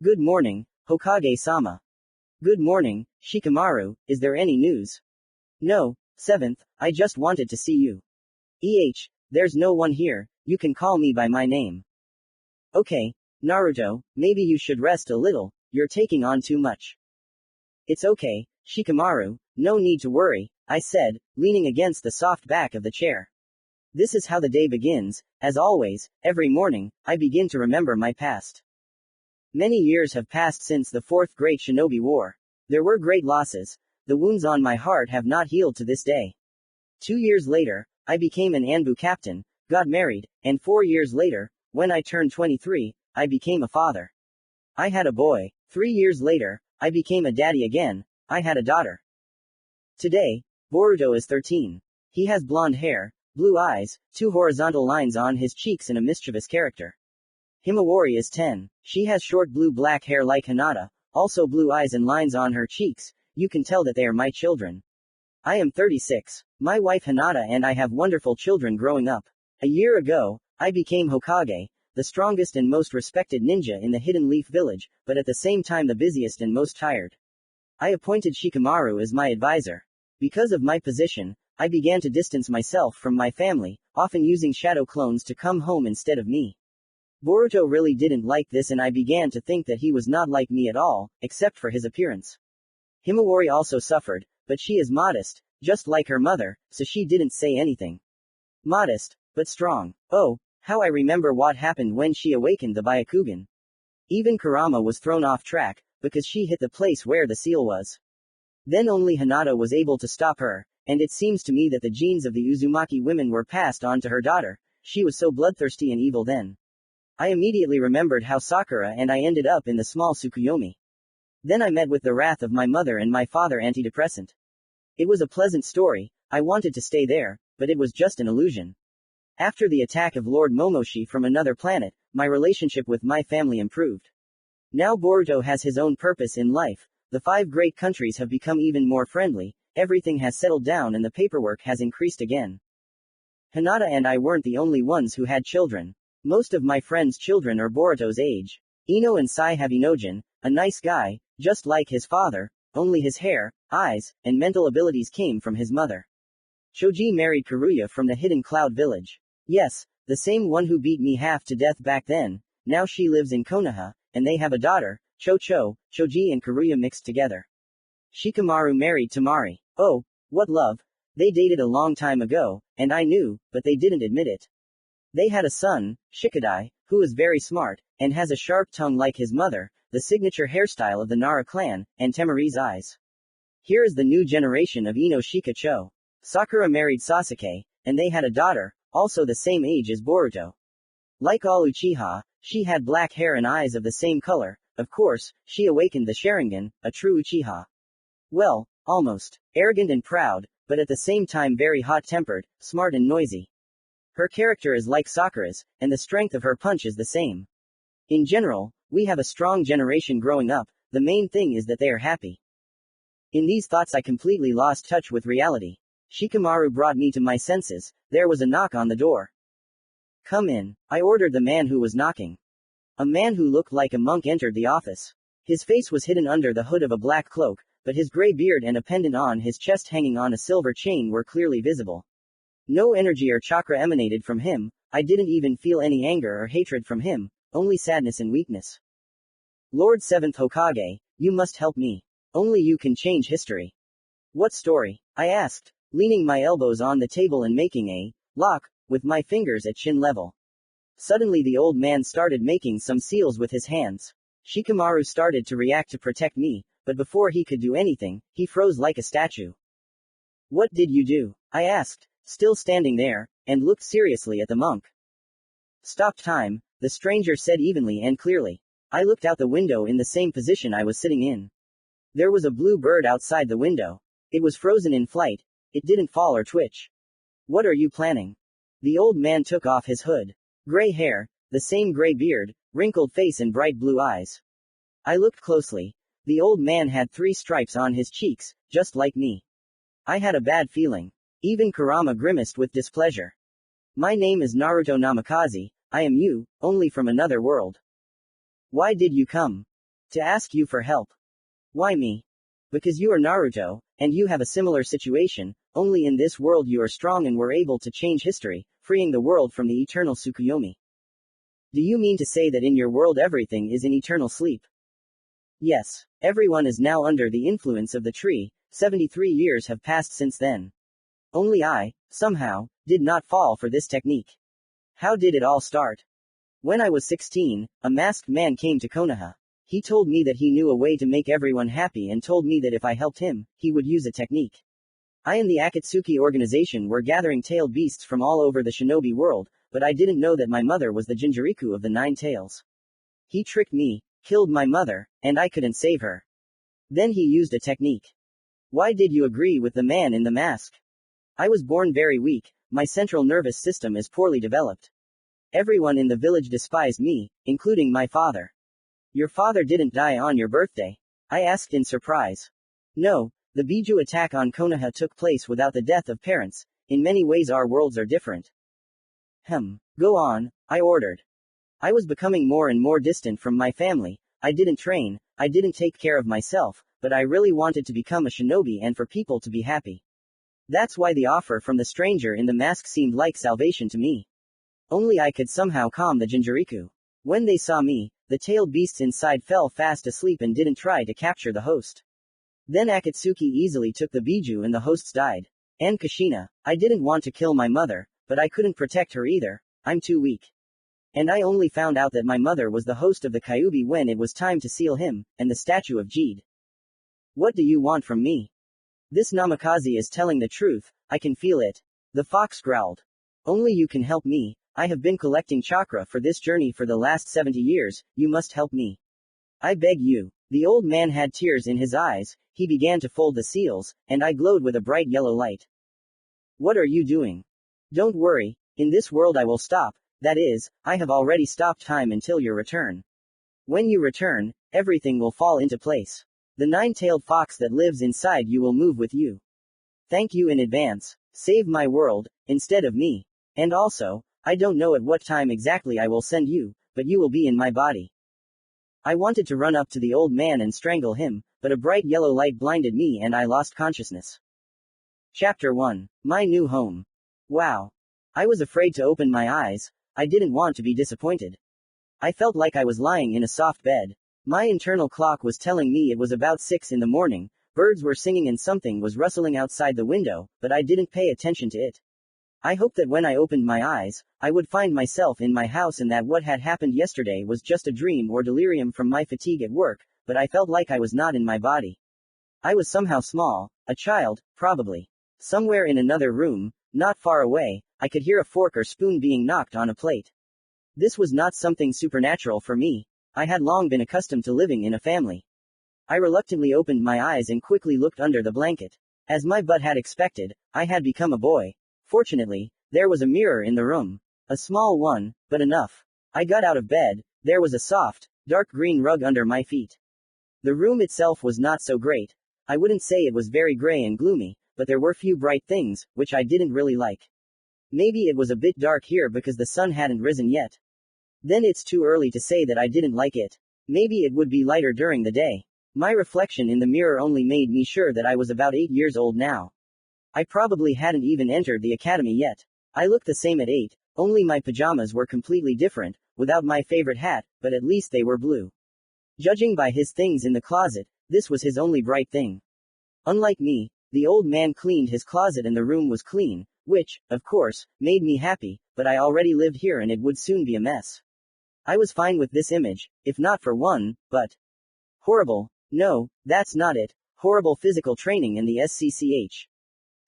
Good morning, Hokage-sama. Good morning, Shikamaru, is there any news? No, 7th, I just wanted to see you. There's no one here, you can call me by my name. Okay, Naruto, maybe you should rest a little, you're taking on too much. It's okay, Shikamaru, no need to worry, I said, leaning against the soft back of the chair. This is how the day begins, as always, every morning, I begin to remember my past. Many years have passed since the Fourth Great Shinobi War. There were great losses, the wounds on my heart have not healed to this day. 2 years later, I became an Anbu captain, got married, and 4 years later, when I turned 23, I became a father. I had a boy. 3 years later, I became a daddy again, I had a daughter. Today, Boruto is 13. He has blonde hair, blue eyes, 2 horizontal lines on his cheeks and a mischievous character. Himawari is 10. She has short blue-black hair like Hinata, also blue eyes and lines on her cheeks, you can tell that they are my children. I am 36. My wife Hinata and I have wonderful children growing up. A year ago, I became Hokage, the strongest and most respected ninja in the Hidden Leaf Village, but at the same time the busiest and most tired. I appointed Shikamaru as my advisor. Because of my position, I began to distance myself from my family, often using shadow clones to come home instead of me. Boruto really didn't like this and I began to think that he was not like me at all, except for his appearance. Himawari also suffered, but she is modest, just like her mother, so she didn't say anything. Modest, but strong. Oh, how I remember what happened when she awakened the Byakugan. Even Kurama was thrown off track, because she hit the place where the seal was. Then only Hinata was able to stop her, and it seems to me that the genes of the Uzumaki women were passed on to her daughter, she was so bloodthirsty and evil then. I immediately remembered how Sakura and I ended up in the small Tsukuyomi. Then I met with the wrath of my mother and my father antidepressant. It was a pleasant story, I wanted to stay there, but it was just an illusion. After the attack of Lord Momoshi from another planet, my relationship with my family improved. Now Boruto has his own purpose in life, the 5 great countries have become even more friendly, everything has settled down and the paperwork has increased again. Hinata and I weren't the only ones who had children. Most of my friends' children are Boruto's age. Ino and Sai have Inojin, a nice guy, just like his father, only his hair, eyes, and mental abilities came from his mother. Choji married Karuya from the Hidden Cloud Village. Yes, the same one who beat me half to death back then, now she lives in Konoha, and they have a daughter, Choji and Karuya mixed together. Shikamaru married Tamari. Oh, what love. They dated a long time ago, and I knew, but they didn't admit it. They had a son, Shikadai, who is very smart, and has a sharp tongue like his mother, the signature hairstyle of the Nara clan, and Temari's eyes. Here is the new generation of Ino Shika-cho. Sakura married Sasuke, and they had a daughter, also the same age as Boruto. Like all Uchiha, she had black hair and eyes of the same color, of course, she awakened the Sharingan, a true Uchiha. Well, almost. Arrogant and proud, but at the same time very hot-tempered, smart and noisy. Her character is like Sakura's, and the strength of her punch is the same. In general, we have a strong generation growing up, the main thing is that they are happy. In these thoughts I completely lost touch with reality. Shikamaru brought me to my senses, there was a knock on the door. Come in, I ordered the man who was knocking. A man who looked like a monk entered the office. His face was hidden under the hood of a black cloak, but his gray beard and a pendant on his chest hanging on a silver chain were clearly visible. No energy or chakra emanated from him, I didn't even feel any anger or hatred from him, only sadness and weakness. Lord 7th Hokage, you must help me. Only you can change history. What story? I asked, leaning my elbows on the table and making a lock with my fingers at chin level. Suddenly the old man started making some seals with his hands. Shikamaru started to react to protect me, but before he could do anything, he froze like a statue. What did you do? I asked, still standing there, and looked seriously at the monk. Stop time, the stranger said evenly and clearly. I looked out the window in the same position I was sitting in. There was a blue bird outside the window. It was frozen in flight. It didn't fall or twitch. What are you planning? The old man took off his hood. Gray hair, the same gray beard, wrinkled face and bright blue eyes. I looked closely. The old man had 3 stripes on his cheeks, just like me. I had a bad feeling. Even Kurama grimaced with displeasure. My name is Naruto Namikaze, I am you, only from another world. Why did you come? To ask you for help. Why me? Because you are Naruto, and you have a similar situation, only in this world you are strong and were able to change history, freeing the world from the eternal Tsukuyomi. Do you mean to say that in your world everything is in eternal sleep? Yes. Everyone is now under the influence of the tree, 73 years have passed since then. Only I, somehow, did not fall for this technique. How did it all start? When I was 16, a masked man came to Konoha. He told me that he knew a way to make everyone happy and told me that if I helped him, he would use a technique. I and the Akatsuki organization were gathering tailed beasts from all over the shinobi world, but I didn't know that my mother was the Jinjuriku of the 9 tails. He tricked me, killed my mother, and I couldn't save her. Then he used a technique. Why did you agree with the man in the mask? I was born very weak, my central nervous system is poorly developed. Everyone in the village despised me, including my father. Your father didn't die on your birthday? I asked in surprise. No, the Biju attack on Konoha took place without the death of parents. In many ways our worlds are different. Go on, I ordered. I was becoming more and more distant from my family. I didn't train, I didn't take care of myself, but I really wanted to become a shinobi and for people to be happy. That's why the offer from the stranger in the mask seemed like salvation to me. Only I could somehow calm the Jinjuriku. When they saw me, the tailed beasts inside fell fast asleep and didn't try to capture the host. Then Akatsuki easily took the Biju and the hosts died. And Kushina, I didn't want to kill my mother, but I couldn't protect her either, I'm too weak. And I only found out that my mother was the host of the Kyuubi when it was time to seal him, and the statue of Jade. What do you want from me? This Namikaze is telling the truth, I can feel it. The fox growled. Only you can help me, I have been collecting chakra for this journey for the last 70 years, you must help me. I beg you. The old man had tears in his eyes, he began to fold the seals, and I glowed with a bright yellow light. What are you doing? Don't worry, in this world I will stop, that is, I have already stopped time until your return. When you return, everything will fall into place. The 9-tailed fox that lives inside you will move with you. Thank you in advance. Save my world, instead of me. And also, I don't know at what time exactly I will send you, but you will be in my body. I wanted to run up to the old man and strangle him, but a bright yellow light blinded me and I lost consciousness. Chapter 1. My New Home. Wow. I was afraid to open my eyes, I didn't want to be disappointed. I felt like I was lying in a soft bed. My internal clock was telling me it was about 6 in the morning, birds were singing and something was rustling outside the window, but I didn't pay attention to it. I hoped that when I opened my eyes, I would find myself in my house and that what had happened yesterday was just a dream or delirium from my fatigue at work, but I felt like I was not in my body. I was somehow small, a child, probably. Somewhere in another room, not far away, I could hear a fork or spoon being knocked on a plate. This was not something supernatural for me. I had long been accustomed to living in a family. I reluctantly opened my eyes and quickly looked under the blanket. As my butt had expected, I had become a boy. Fortunately, there was a mirror in the room. A small one, but enough. I got out of bed, there was a soft, dark green rug under my feet. The room itself was not so great. I wouldn't say it was very gray and gloomy, but there were few bright things, which I didn't really like. Maybe it was a bit dark here because the sun hadn't risen yet. Then it's too early to say that I didn't like it. Maybe it would be lighter during the day. My reflection in the mirror only made me sure that I was about 8 years old now. I probably hadn't even entered the academy yet. I looked the same at 8, only my pajamas were completely different, without my favorite hat, but at least they were blue. Judging by his things in the closet, this was his only bright thing. Unlike me, the old man cleaned his closet and the room was clean, which, of course, made me happy, but I already lived here and it would soon be a mess. I was fine with this image, if not for one, but horrible. No, that's not it. Horrible physical training in the SCCH.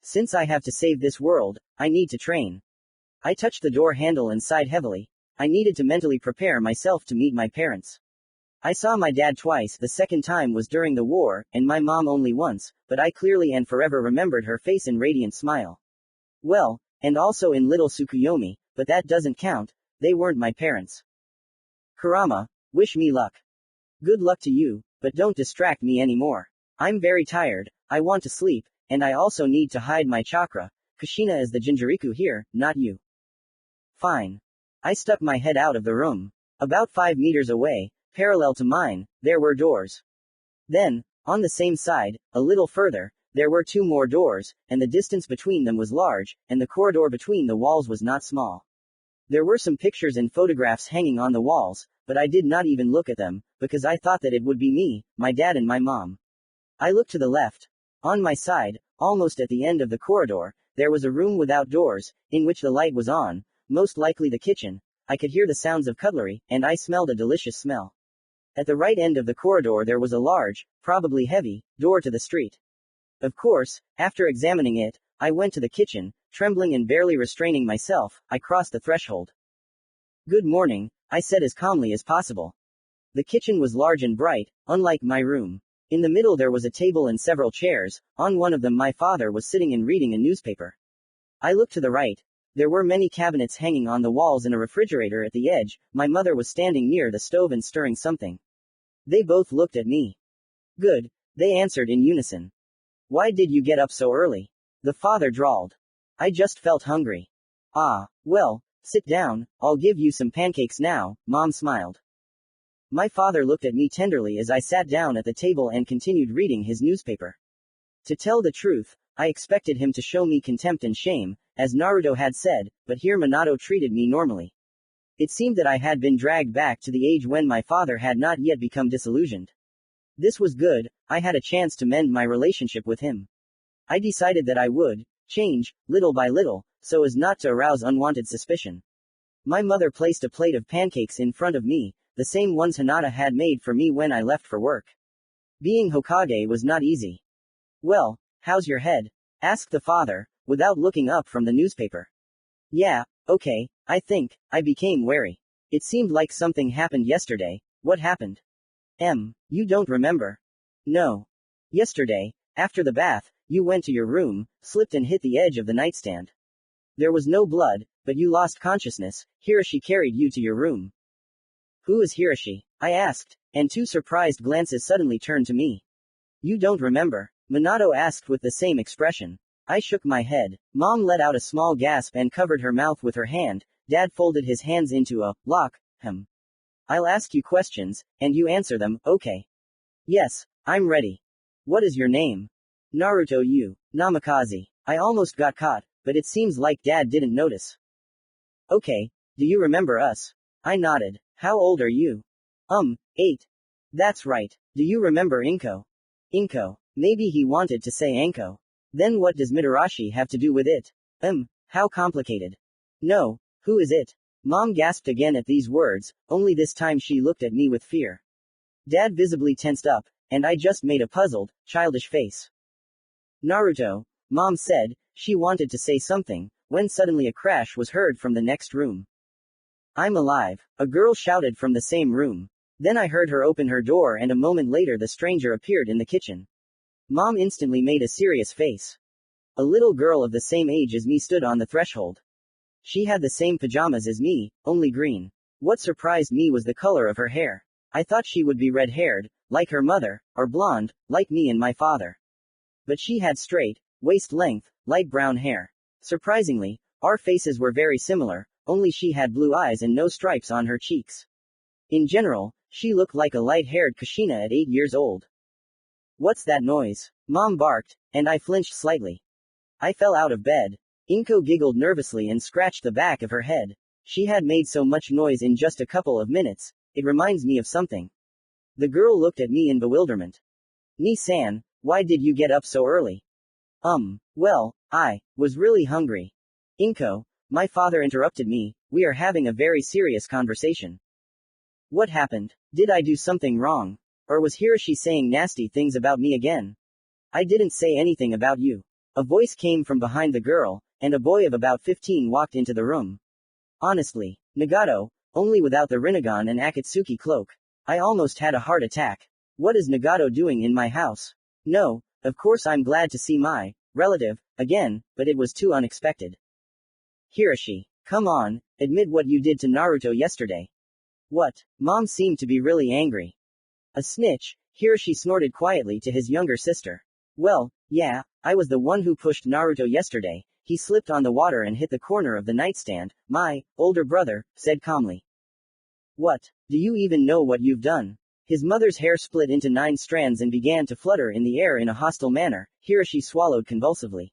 Since I have to save this world, I need to train. I touched the door handle and sighed heavily. I needed to mentally prepare myself to meet my parents. I saw my dad twice, the second time was during the war, and my mom only once, but I clearly and forever remembered her face and radiant smile. Well, and also in Little Tsukuyomi, but that doesn't count, they weren't my parents. Kurama, wish me luck. Good luck to you, but don't distract me anymore. I'm very tired, I want to sleep, and I also need to hide my chakra. Kushina is the Jinjuriku here, not you. Fine. I stuck my head out of the room. About 5 meters away, Parallel to mine, there were doors. Then, on the same side, a little further, there were two more doors, and the distance between them was large, and the corridor between the walls was not small. There were some pictures and photographs hanging on the walls, but I did not even look at them, because I thought that it would be me, my dad and my mom. I looked to the left. On my side, almost at the end of the corridor, there was a room without doors, in which the light was on, most likely the kitchen. I could hear the sounds of cutlery, and I smelled a delicious smell. At the right end of the corridor there was a large, probably heavy, door to the street. Of course, after examining it, I went to the kitchen, trembling and barely restraining myself. I crossed the threshold. "Good morning," I said as calmly as possible. The kitchen was large and bright, unlike my room. In the middle there was a table and several chairs. On one of them my father was sitting and reading a newspaper. I looked to the right. There were many cabinets hanging on the walls and a refrigerator at the edge. My mother was standing near the stove and stirring something. They both looked at me. "Good," they answered in unison. "Why did you get up so early?" the father drawled. "I just felt hungry." "Ah, well, sit down, I'll give you some pancakes now," Mom smiled. My father looked at me tenderly as I sat down at the table and continued reading his newspaper. To tell the truth, I expected him to show me contempt and shame, as Naruto had said, but here Minato treated me normally. It seemed that I had been dragged back to the age when my father had not yet become disillusioned. This was good. I had a chance to mend my relationship with him. I decided that I would change, little by little, so as not to arouse unwanted suspicion. My mother placed a plate of pancakes in front of me, the same ones Hinata had made for me when I left for work. Being Hokage was not easy. "Well, how's your head?" asked the father, without looking up from the newspaper. "Yeah, okay, I think." I became wary. It seemed like something happened yesterday. What happened? You don't remember? No. Yesterday, after the bath, you went to your room, slipped and hit the edge of the nightstand. There was no blood, but you lost consciousness. Hiroshi carried you to your room. "Who is Hiroshi?" I asked, and two surprised glances suddenly turned to me. "You don't remember?" Minato asked with the same expression. I shook my head. Mom let out a small gasp and covered her mouth with her hand. Dad folded his hands into a lock. "I'll ask you questions, and you answer them, okay?" "Yes, I'm ready." "What is your name?" "Naruto Yu Namikaze." I almost got caught, but it seems like Dad didn't notice. "Okay, do you remember us?" I nodded. "How old are you?" 8. "That's right. Do you remember Inko?" "Inko." Maybe he wanted to say Anko. Then what does Mitarashi have to do with it? How complicated. "No, who is it?" Mom gasped again at these words, only this time she looked at me with fear. Dad visibly tensed up, and I just made a puzzled, childish face. "Naruto," Mom said. She wanted to say something, when suddenly a crash was heard from the next room. "I'm alive," a girl shouted from the same room. Then I heard her open her door and a moment later the stranger appeared in the kitchen. Mom instantly made a serious face. A little girl of the same age as me stood on the threshold. She had the same pajamas as me, only green. What surprised me was the color of her hair. I thought she would be red-haired, like her mother, or blonde, like me and my father. But she had straight, waist-length, light brown hair. Surprisingly, our faces were very similar, only she had blue eyes and no stripes on her cheeks. In general, she looked like a light-haired Kushina at 8 years old. "What's that noise?" Mom barked, and I flinched slightly. I fell out of bed. Inko giggled nervously and scratched the back of her head. She had made so much noise in just a couple of minutes. It reminds me of something. The girl looked at me in bewilderment. "Ni-san, why did you get up so early?" Well, I was really hungry." "Inko," my father interrupted me, "we are having a very serious conversation." "What happened? Did I do something wrong? Or was Hiroshi saying nasty things about me again?" "I didn't say anything about you." A voice came from behind the girl, and a boy of about 15 walked into the room. Honestly, Nagato, only without the Rinnegan and Akatsuki cloak. I almost had a heart attack. What is Nagato doing in my house? No, of course I'm glad to see my relative again, but it was too unexpected. "Hiroshi, come on, admit what you did to Naruto yesterday." "What?" Mom seemed to be really angry. "A snitch," Hiroshi snorted quietly to his younger sister. "Well, yeah, I was the one who pushed Naruto yesterday. He slipped on the water and hit the corner of the nightstand," my older brother said calmly. What? Do you even know what you've done? His mother's hair split into 9 strands and began to flutter in the air in a hostile manner. Hiroshi swallowed convulsively.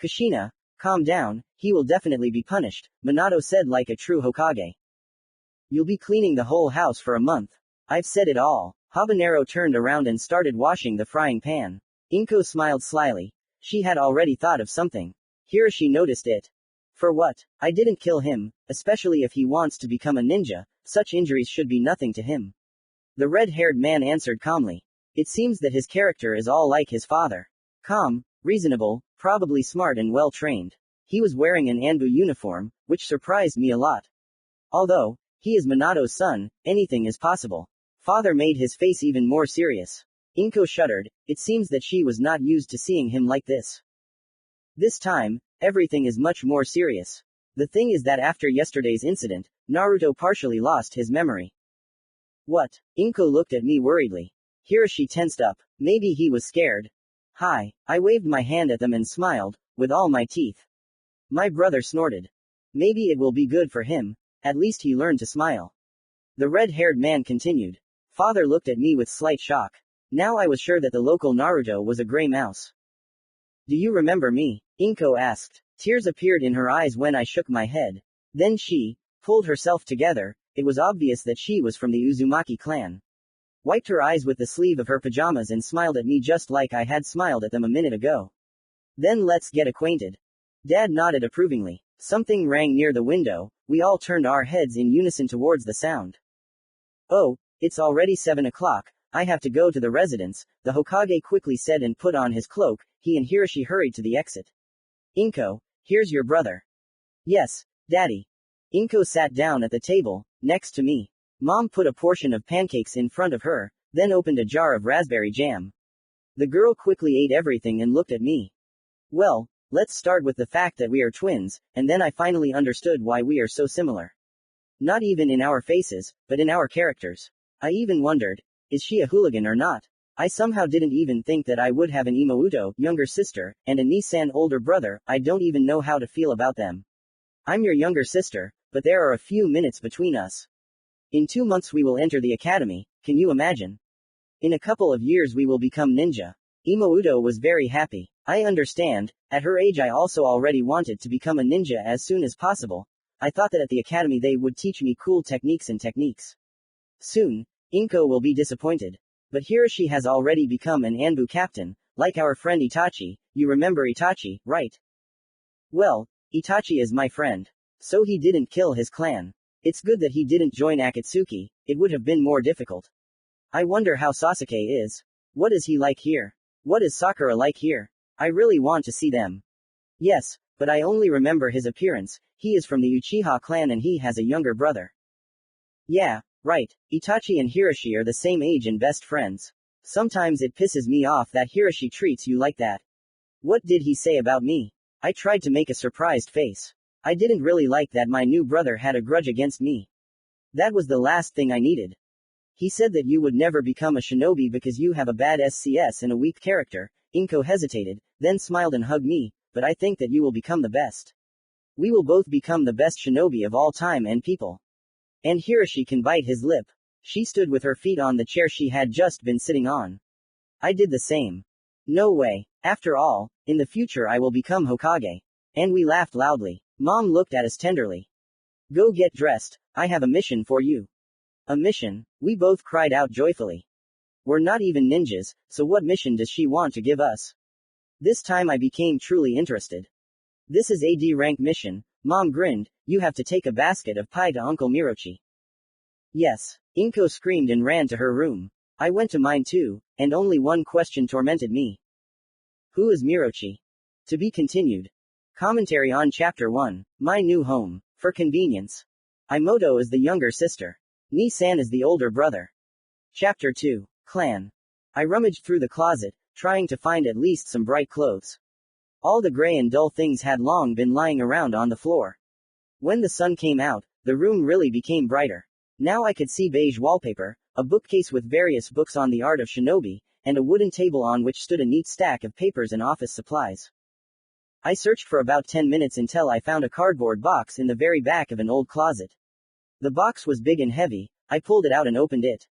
Kushina, calm down, he will definitely be punished, Minato said like a true Hokage. You'll be cleaning the whole house for a month. I've said it all. Habanero turned around and started washing the frying pan. Inko smiled slyly. She had already thought of something. Hiroshi noticed it. For what? I didn't kill him, especially if he wants to become a ninja, such injuries should be nothing to him. The red-haired man answered calmly. It seems that his character is all like his father. Calm, reasonable, probably smart and well-trained. He was wearing an Anbu uniform, which surprised me a lot. Although, he is Minato's son, anything is possible. Father made his face even more serious. Inko shuddered, it seems that she was not used to seeing him like this. This time, everything is much more serious. The thing is that after yesterday's incident, Naruto partially lost his memory. What? Inko looked at me worriedly. Hiroshi tensed up. Maybe he was scared. Hi. I waved my hand at them and smiled, with all my teeth. My brother snorted. Maybe it will be good for him. At least he learned to smile. The red-haired man continued. Father looked at me with slight shock. Now I was sure that the local Naruto was a gray mouse. Do you remember me? Inko asked. Tears appeared in her eyes when I shook my head. Then she pulled herself together. It was obvious that she was from the Uzumaki clan. Wiped her eyes with the sleeve of her pajamas and smiled at me just like I had smiled at them a minute ago. Then let's get acquainted. Dad nodded approvingly. Something rang near the window. We all turned our heads in unison towards the sound. Oh, it's already 7 o'clock. I have to go to the residence, the Hokage quickly said and put on his cloak. He and Hiroshi hurried to the exit. Inko, here's your brother. Yes, Daddy. Inko sat down at the table, next to me. Mom put a portion of pancakes in front of her, then opened a jar of raspberry jam. The girl quickly ate everything and looked at me. Well, let's start with the fact that we are twins, and then I finally understood why we are so similar. Not even in our faces, but in our characters. I even wondered, is she a hooligan or not? I somehow didn't even think that I would have an Imouto, younger sister, and a Nisan older brother. I don't even know how to feel about them. I'm your younger sister, but there are a few minutes between us. In 2 months we will enter the academy, can you imagine? In a couple of years we will become ninja. Imouto was very happy. I understand, at her age I also already wanted to become a ninja as soon as possible. I thought that at the academy they would teach me cool techniques. Soon, Inko will be disappointed. But Hiroshi has already become an Anbu captain, like our friend Itachi. You remember Itachi, right? Well, Itachi is my friend. So he didn't kill his clan. It's good that he didn't join Akatsuki, it would have been more difficult. I wonder how Sasuke is. What is he like here? What is Sakura like here? I really want to see them. Yes, but I only remember his appearance. He is from the Uchiha clan and he has a younger brother. Yeah, right. Itachi and Hiroshi are the same age and best friends. Sometimes it pisses me off that Hiroshi treats you like that. What did he say about me? I tried to make a surprised face. I didn't really like that my new brother had a grudge against me. That was the last thing I needed. He said that you would never become a shinobi because you have a bad SCS and a weak character. Inko hesitated, then smiled and hugged me, but I think that you will become the best. We will both become the best shinobi of all time and people. And Hiroshi can bite his lip. She stood with her feet on the chair she had just been sitting on. I did the same. No way. After all, in the future I will become Hokage. And we laughed loudly. Mom looked at us tenderly. Go get dressed, I have a mission for you. A mission? We both cried out joyfully. We're not even ninjas, so what mission does she want to give us? This time I became truly interested. This is a D rank mission, Mom grinned, you have to take a basket of pie to Uncle Mirochi. Yes. Inko screamed and ran to her room. I went to mine too, and only one question tormented me. Who is Mirochi? To be continued. Commentary on Chapter 1, My New Home. For convenience. Imoto is the younger sister. Ni-san is the older brother. Chapter 2, Clan. I rummaged through the closet, trying to find at least some bright clothes. All the gray and dull things had long been lying around on the floor. When the sun came out, the room really became brighter. Now I could see beige wallpaper, a bookcase with various books on the art of shinobi, and a wooden table on which stood a neat stack of papers and office supplies. I searched for about 10 minutes until I found a cardboard box in the very back of an old closet. The box was big and heavy. I pulled it out and opened it.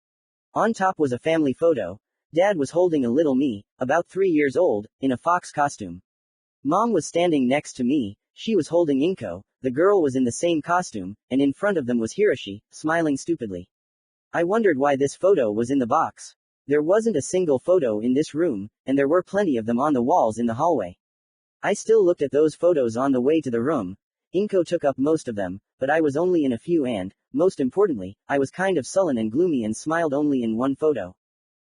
On top was a family photo. Dad was holding a little me, about 3 years old, in a fox costume. Mom was standing next to me. She was holding Inko. The girl was in the same costume, and in front of them was Hiroshi, smiling stupidly. I wondered why this photo was in the box. There wasn't a single photo in this room, and there were plenty of them on the walls in the hallway. I still looked at those photos on the way to the room. Inko took up most of them, but I was only in a few and, most importantly, I was kind of sullen and gloomy and smiled only in one photo.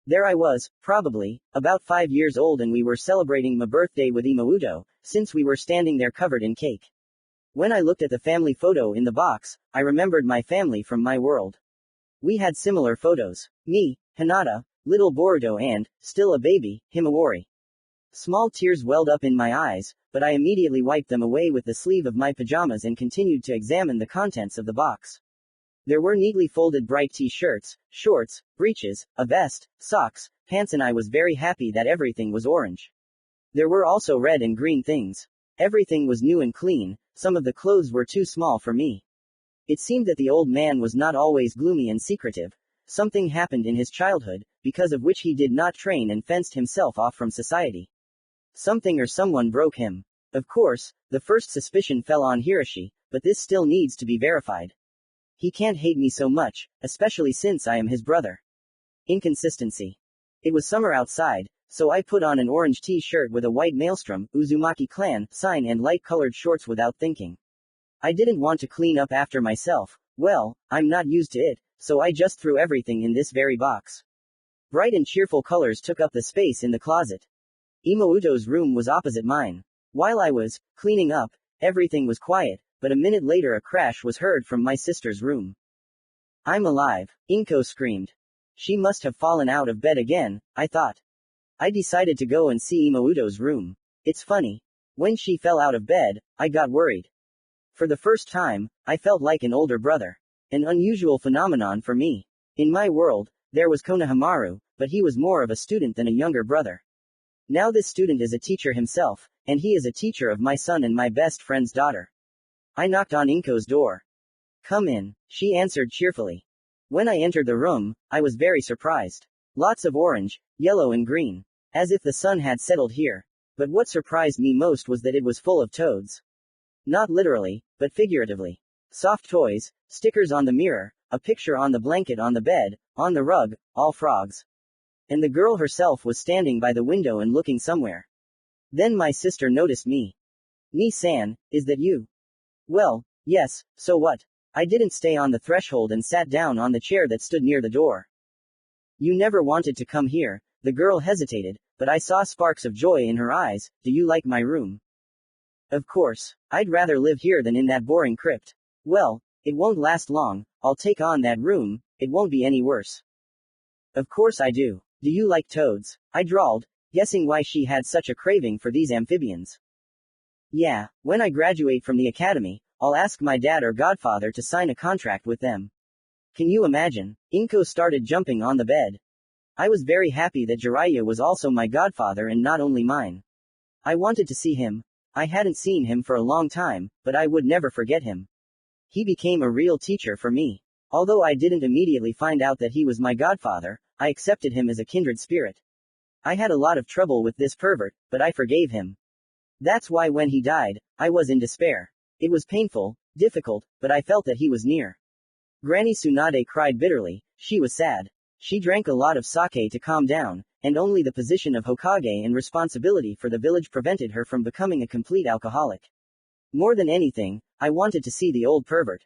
There I was, probably, about 5 years old, and we were celebrating my birthday with Imaudo, since we were standing there covered in cake. When I looked at the family photo in the box, I remembered my family from my world. We had similar photos. Me, Hinata, little Boruto and, still a baby, Himawari. Small tears welled up in my eyes, but I immediately wiped them away with the sleeve of my pajamas and continued to examine the contents of the box. There were neatly folded bright t-shirts, shorts, breeches, a vest, socks, pants, and I was very happy that everything was orange. There were also red and green things. Everything was new and clean. Some of the clothes were too small for me. It seemed that the old man was not always gloomy and secretive. Something happened in his childhood, because of which he did not train and fenced himself off from society. Something or someone broke him. Of course, the first suspicion fell on Hiroshi, but this still needs to be verified. He can't hate me so much, especially since I am his brother. Inconsistency. It was summer outside, so I put on an orange t-shirt with a white maelstrom, Uzumaki clan, sign and light-colored shorts without thinking. I didn't want to clean up after myself. Well, I'm not used to it, so I just threw everything in this very box. Bright and cheerful colors took up the space in the closet. Imaudo's room was opposite mine. While I was cleaning up, everything was quiet, but a minute later a crash was heard from my sister's room. I'm alive, Inko screamed. She must have fallen out of bed again, I thought. I decided to go and see Imaudo's room. It's funny. When she fell out of bed, I got worried. For the first time, I felt like an older brother. An unusual phenomenon for me. In my world, there was Konohamaru, but he was more of a student than a younger brother. Now this student is a teacher himself, and he is a teacher of my son and my best friend's daughter. I knocked on Inko's door. Come in, she answered cheerfully. When I entered the room, I was very surprised. Lots of orange, yellow and green. As if the sun had settled here. But what surprised me most was that it was full of toads. Not literally, but figuratively. Soft toys, stickers on the mirror, a picture on the blanket on the bed, on the rug, all frogs. And the girl herself was standing by the window and looking somewhere. Then my sister noticed me. Ni-san, is that you? Well, yes, so what? I didn't stay on the threshold and sat down on the chair that stood near the door. You never wanted to come here, the girl hesitated, but I saw sparks of joy in her eyes. Do you like my room? Of course, I'd rather live here than in that boring crypt. Well, it won't last long, I'll take on that room, it won't be any worse. Of course I do. Do you like toads? I drawled, guessing why she had such a craving for these amphibians. Yeah, when I graduate from the academy, I'll ask my dad or godfather to sign a contract with them. Can you imagine? Inko started jumping on the bed. I was very happy that Jiraiya was also my godfather and not only mine. I wanted to see him. I hadn't seen him for a long time, but I would never forget him. He became a real teacher for me. Although I didn't immediately find out that he was my godfather, I accepted him as a kindred spirit. I had a lot of trouble with this pervert, but I forgave him. That's why when he died, I was in despair. It was painful, difficult, but I felt that he was near. Granny Tsunade cried bitterly. She was sad. She drank a lot of sake to calm down, and only the position of Hokage and responsibility for the village prevented her from becoming a complete alcoholic. More than anything, I wanted to see the old pervert.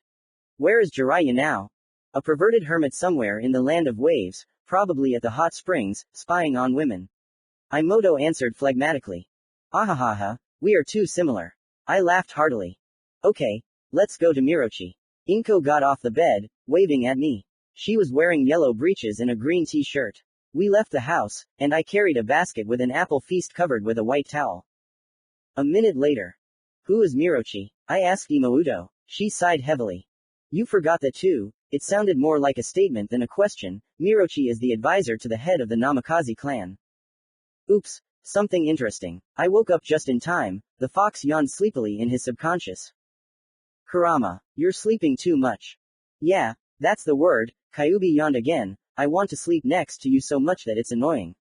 Where is Jiraiya now? A perverted hermit somewhere in the land of waves, probably at the hot springs, spying on women. Imoto answered phlegmatically. Ahahaha, we are too similar. I laughed heartily. Okay, let's go to Mirochi. Inko got off the bed, waving at me. She was wearing yellow breeches and a green t-shirt. We left the house, and I carried a basket with an apple feast covered with a white towel. A minute later. Who is Mirochi? I asked Imaudo. She sighed heavily. You forgot that too. It sounded more like a statement than a question. Mirochi is the advisor to the head of the Namikaze clan. Oops, something interesting. I woke up just in time. The fox yawned sleepily in his subconscious. Kurama, you're sleeping too much. Yeah, that's the word, Kyuubi yawned again. I want to sleep next to you so much that it's annoying.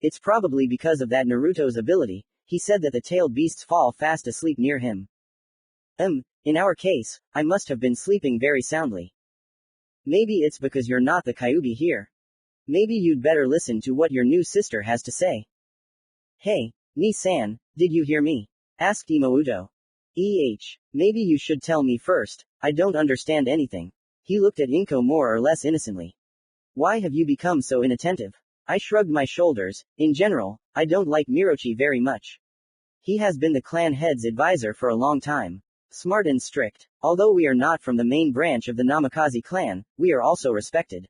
It's probably because of that Naruto's ability. He said that the tailed beasts fall fast asleep near him. In our case, I must have been sleeping very soundly. Maybe it's because you're not the Kyuubi here. Maybe you'd better listen to what your new sister has to say. Hey, Ni-san, did you hear me? Asked Imouto. Maybe you should tell me first, I don't understand anything. He looked at Inko more or less innocently. Why have you become so inattentive? I shrugged my shoulders. In general, I don't like Mirochi very much. He has been the clan head's advisor for a long time. Smart and strict. Although we are not from the main branch of the Namikaze clan, we are also respected.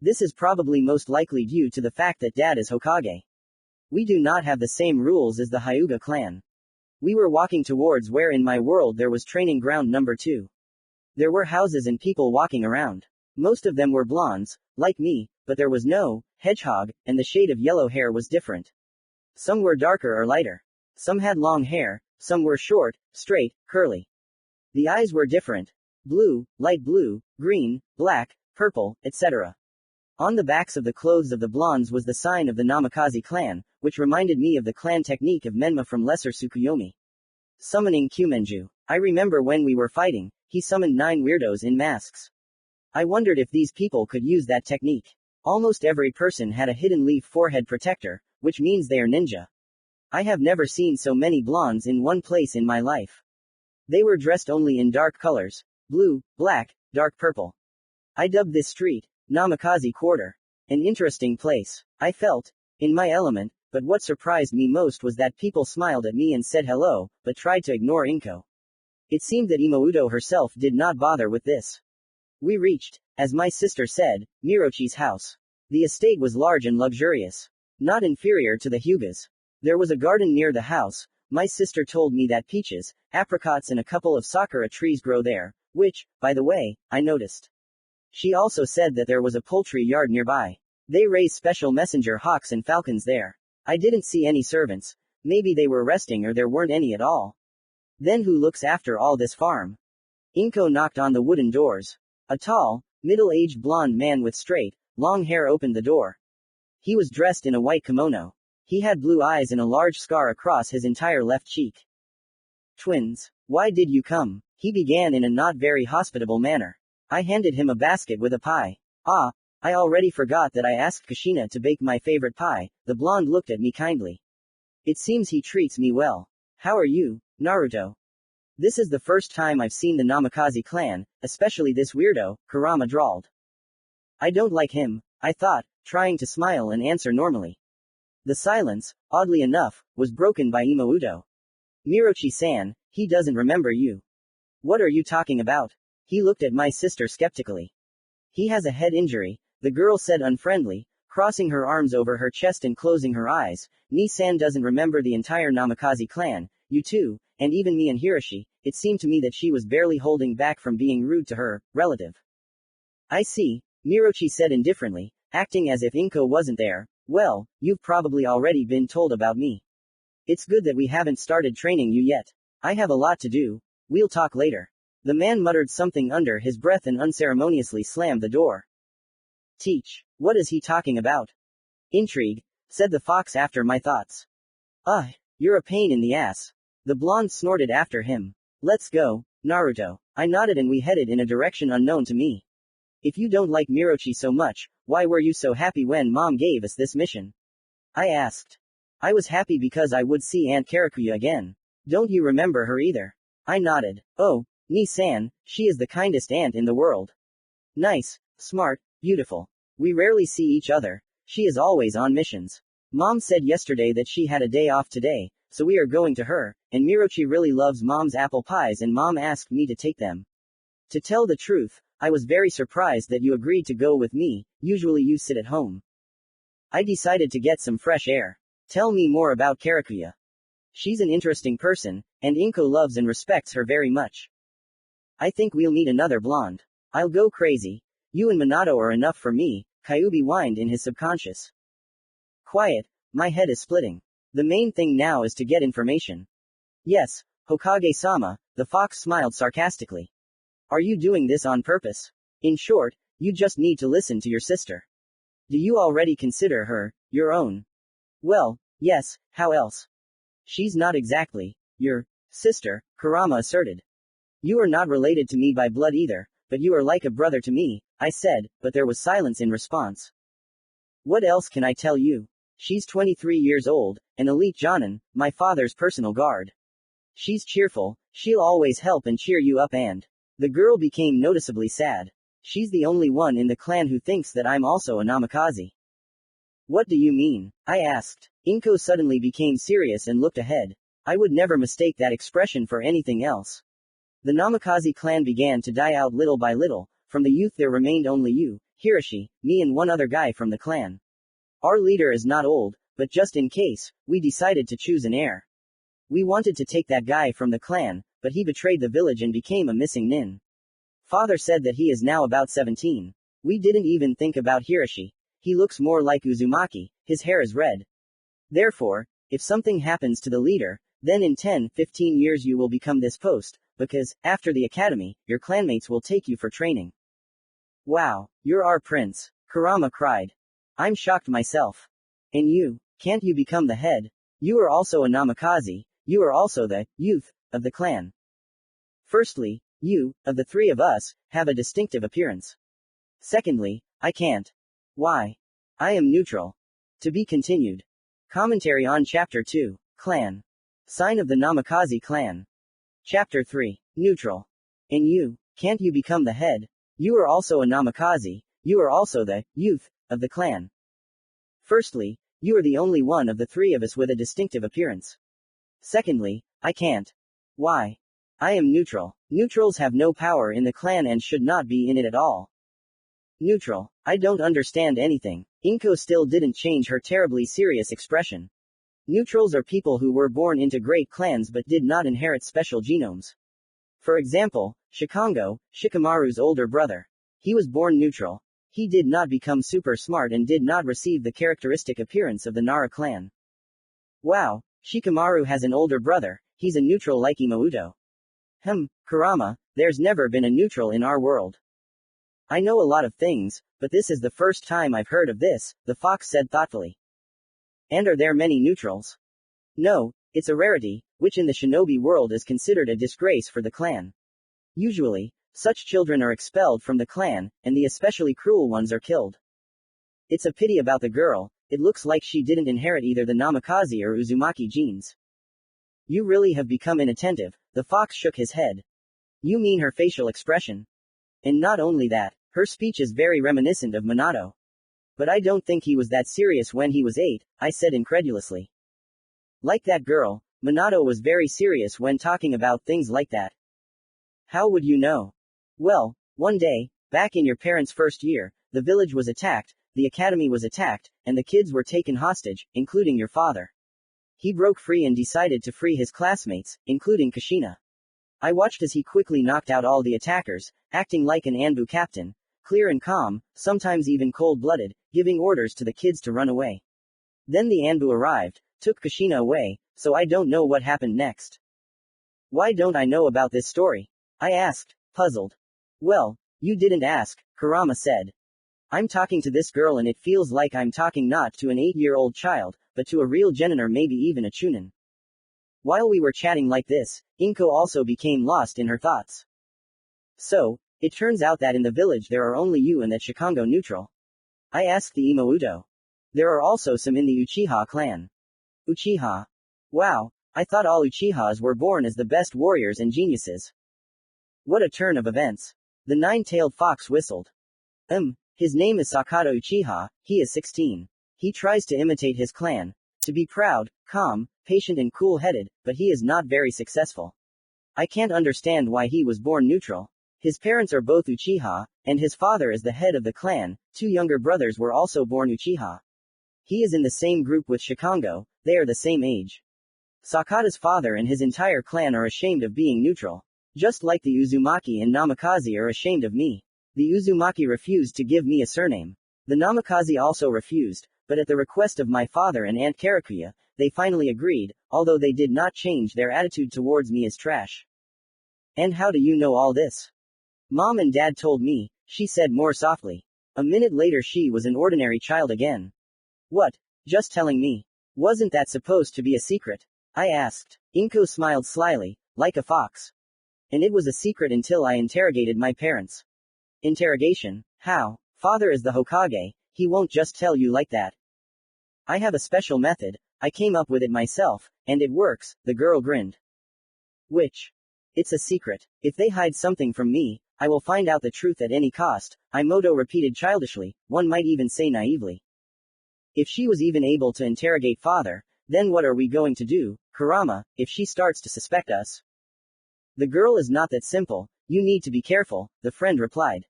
This is probably most likely due to the fact that Dad is Hokage. We do not have the same rules as the Hyuga clan. We were walking towards where in my world there was training ground number 2. There were houses and people walking around. Most of them were blondes, like me, but there was no hedgehog, and the shade of yellow hair was different. Some were darker or lighter. Some had long hair, some were short, straight, curly. The eyes were different. Blue, light blue, green, black, purple, etc. On the backs of the clothes of the blondes was the sign of the Namikaze clan, which reminded me of the clan technique of Menma from Lesser Tsukuyomi. Summoning Kumenju. I remember when we were fighting, he summoned 9 weirdos in masks. I wondered if these people could use that technique. Almost every person had a hidden leaf forehead protector, which means they are ninja. I have never seen so many blondes in one place in my life. They were dressed only in dark colors. Blue, black, dark purple. I dubbed this street, Namikaze Quarter. An interesting place. I felt in my element, but what surprised me most was that people smiled at me and said hello, but tried to ignore Inko. It seemed that Imouto herself did not bother with this. We reached, as my sister said, Mirochi's house. The estate was large and luxurious. Not inferior to the Hyugas. There was a garden near the house. My sister told me that peaches, apricots and a couple of sakura trees grow there, which, by the way, I noticed. She also said that there was a poultry yard nearby. They raise special messenger hawks and falcons there. I didn't see any servants. Maybe they were resting or there weren't any at all. Then who looks after all this farm? Inko knocked on the wooden doors. A tall, middle-aged blonde man with straight, long hair opened the door. He was dressed in a white kimono. He had blue eyes and a large scar across his entire left cheek. Twins. Why did you come? He began in a not very hospitable manner. I handed him a basket with a pie. Ah, I already forgot that I asked Kushina to bake my favorite pie. The blonde looked at me kindly. It seems he treats me well. How are you, Naruto? This is the first time I've seen the Namikaze clan, especially this weirdo, Kurama drawled. I don't like him, I thought, trying to smile and answer normally. The silence, oddly enough, was broken by Imouto. Mirochi-san, he doesn't remember you. What are you talking about? He looked at my sister skeptically. He has a head injury, the girl said unfriendly, crossing her arms over her chest and closing her eyes. Ni-san doesn't remember the entire Namikaze clan, you too, and even me and Hiroshi. It seemed to me that she was barely holding back from being rude to her relative. I see, Mirochi said indifferently, acting as if Inko wasn't there. Well, you've probably already been told about me. It's good that we haven't started training you yet. I have a lot to do. We'll talk later. The man muttered something under his breath and unceremoniously slammed the door. Teach. What is he talking about? Intrigue, said the fox after my thoughts. You're a pain in the ass. The blonde snorted after him. Let's go, Naruto. I nodded and we headed in a direction unknown to me. If you don't like Mirochi so much, why were you so happy when Mom gave us this mission? I asked. I was happy because I would see Aunt Karakuya again. Don't you remember her either? I nodded. Oh, Ni-san, she is the kindest aunt in the world. Nice, smart, beautiful. We rarely see each other. She is always on missions. Mom said yesterday that she had a day off today, so we are going to her, and Mirochi really loves Mom's apple pies and Mom asked me to take them. To tell the truth, I was very surprised that you agreed to go with me. Usually you sit at home. I decided to get some fresh air. Tell me more about Karakuya. She's an interesting person, and Inko loves and respects her very much. I think we'll need another blonde. I'll go crazy. You and Minato are enough for me, Kyuubi whined in his subconscious. Quiet, my head is splitting. The main thing now is to get information. Yes, Hokage-sama, the fox smiled sarcastically. Are you doing this on purpose? In short, you just need to listen to your sister. Do you already consider her your own? Well, yes, how else? She's not exactly your sister, Kurama asserted. You are not related to me by blood either, but you are like a brother to me, I said, but there was silence in response. What else can I tell you? She's 23 years old, an elite jonin, my father's personal guard. She's cheerful, she'll always help and cheer you up and... The girl became noticeably sad. She's the only one in the clan who thinks that I'm also a namikaze. What do you mean? I asked. Inko suddenly became serious and looked ahead. I would never mistake that expression for anything else. The namikaze clan began to die out little by little. From the youth there remained only you, Hiroshi, me and one other guy from the clan. Our leader is not old, but just in case, we decided to choose an heir. We wanted to take that guy from the clan, but he betrayed the village and became a missing nin. Father said that he is now about 17. We didn't even think about Hiroshi. He looks more like Uzumaki, his hair is red. Therefore, if something happens to the leader, then in 10-15 years you will become this post, because, after the academy, your clanmates will take you for training. Wow, you're our prince, Kurama cried. I'm shocked myself. And you, can't you become the head? You are also a namikaze, you are also the youth of the clan. Firstly, you, of the three of us, have a distinctive appearance. Secondly, I can't. Why? I am neutral. To be continued. Commentary on Chapter 2, Clan. Sign of the Namikaze Clan. Chapter 3, Neutral. And you, can't you become the head? You are also a namikaze, you are also the youth of the clan. Firstly, you are the only one of the three of us with a distinctive appearance. Secondly, I can't. Why? I am neutral. Neutrals have no power in the clan and should not be in it at all. Neutral. I don't understand anything. Inko still didn't change her terribly serious expression. Neutrals are people who were born into great clans but did not inherit special genomes. For example, Shikango, Shikamaru's older brother. He was born neutral. He did not become super smart and did not receive the characteristic appearance of the Nara clan. Wow, Shikamaru has an older brother, he's a neutral like Imouto. Kurama, there's never been a neutral in our world. I know a lot of things, but this is the first time I've heard of this, the fox said thoughtfully. And are there many neutrals? No, it's a rarity, which in the shinobi world is considered a disgrace for the clan. Usually, such children are expelled from the clan, and the especially cruel ones are killed. It's a pity about the girl, it looks like she didn't inherit either the namikaze or Uzumaki genes. You really have become inattentive, the fox shook his head. You mean her facial expression? And not only that, her speech is very reminiscent of Minato. But I don't think he was that serious when he was 8, I said incredulously. Like that girl, Minato was very serious when talking about things like that. How would you know? Well, one day, back in your parents' first year, the village was attacked, the academy was attacked, and the kids were taken hostage, including your father. He broke free and decided to free his classmates, including Kushina. I watched as he quickly knocked out all the attackers, acting like an Anbu captain, clear and calm, sometimes even cold-blooded, giving orders to the kids to run away. Then the Anbu arrived, took Kushina away, so I don't know what happened next. Why don't I know about this story? I asked, puzzled. Well, you didn't ask, Kurama said. I'm talking to this girl and it feels like I'm talking not to an 8-year-old child, but to a real genin or maybe even a chunin. While we were chatting like this, Inko also became lost in her thoughts. So, it turns out that in the village there are only you and that Shikango neutral. I asked the Imouto. There are also some in the Uchiha clan. Uchiha. Wow, I thought all Uchihas were born as the best warriors and geniuses. What a turn of events. The nine-tailed fox whistled. His name is Sakata Uchiha, he is 16. He tries to imitate his clan, to be proud, calm, patient and cool-headed, but he is not very successful. I can't understand why he was born neutral. His parents are both Uchiha, and his father is the head of the clan, 2 younger brothers were also born Uchiha. He is in the same group with Shikango, they are the same age. Sakata's father and his entire clan are ashamed of being neutral. Just like the Uzumaki and Namikaze are ashamed of me. The Uzumaki refused to give me a surname. The Namikaze also refused, but at the request of my father and Aunt Karakuya, they finally agreed, although they did not change their attitude towards me as trash. And how do you know all this? Mom and Dad told me, she said more softly. A minute later she was an ordinary child again. What? Just telling me. Wasn't that supposed to be a secret? I asked. Inko smiled slyly, like a fox. And it was a secret until I interrogated my parents. Interrogation? How? Father is the Hokage, he won't just tell you like that. I have a special method, I came up with it myself, and it works, the girl grinned. Which? It's a secret. If they hide something from me, I will find out the truth at any cost, Imoto repeated childishly, one might even say naively. If she was even able to interrogate father, then what are we going to do, Kurama, if she starts to suspect us? The girl is not that simple, you need to be careful, the friend replied.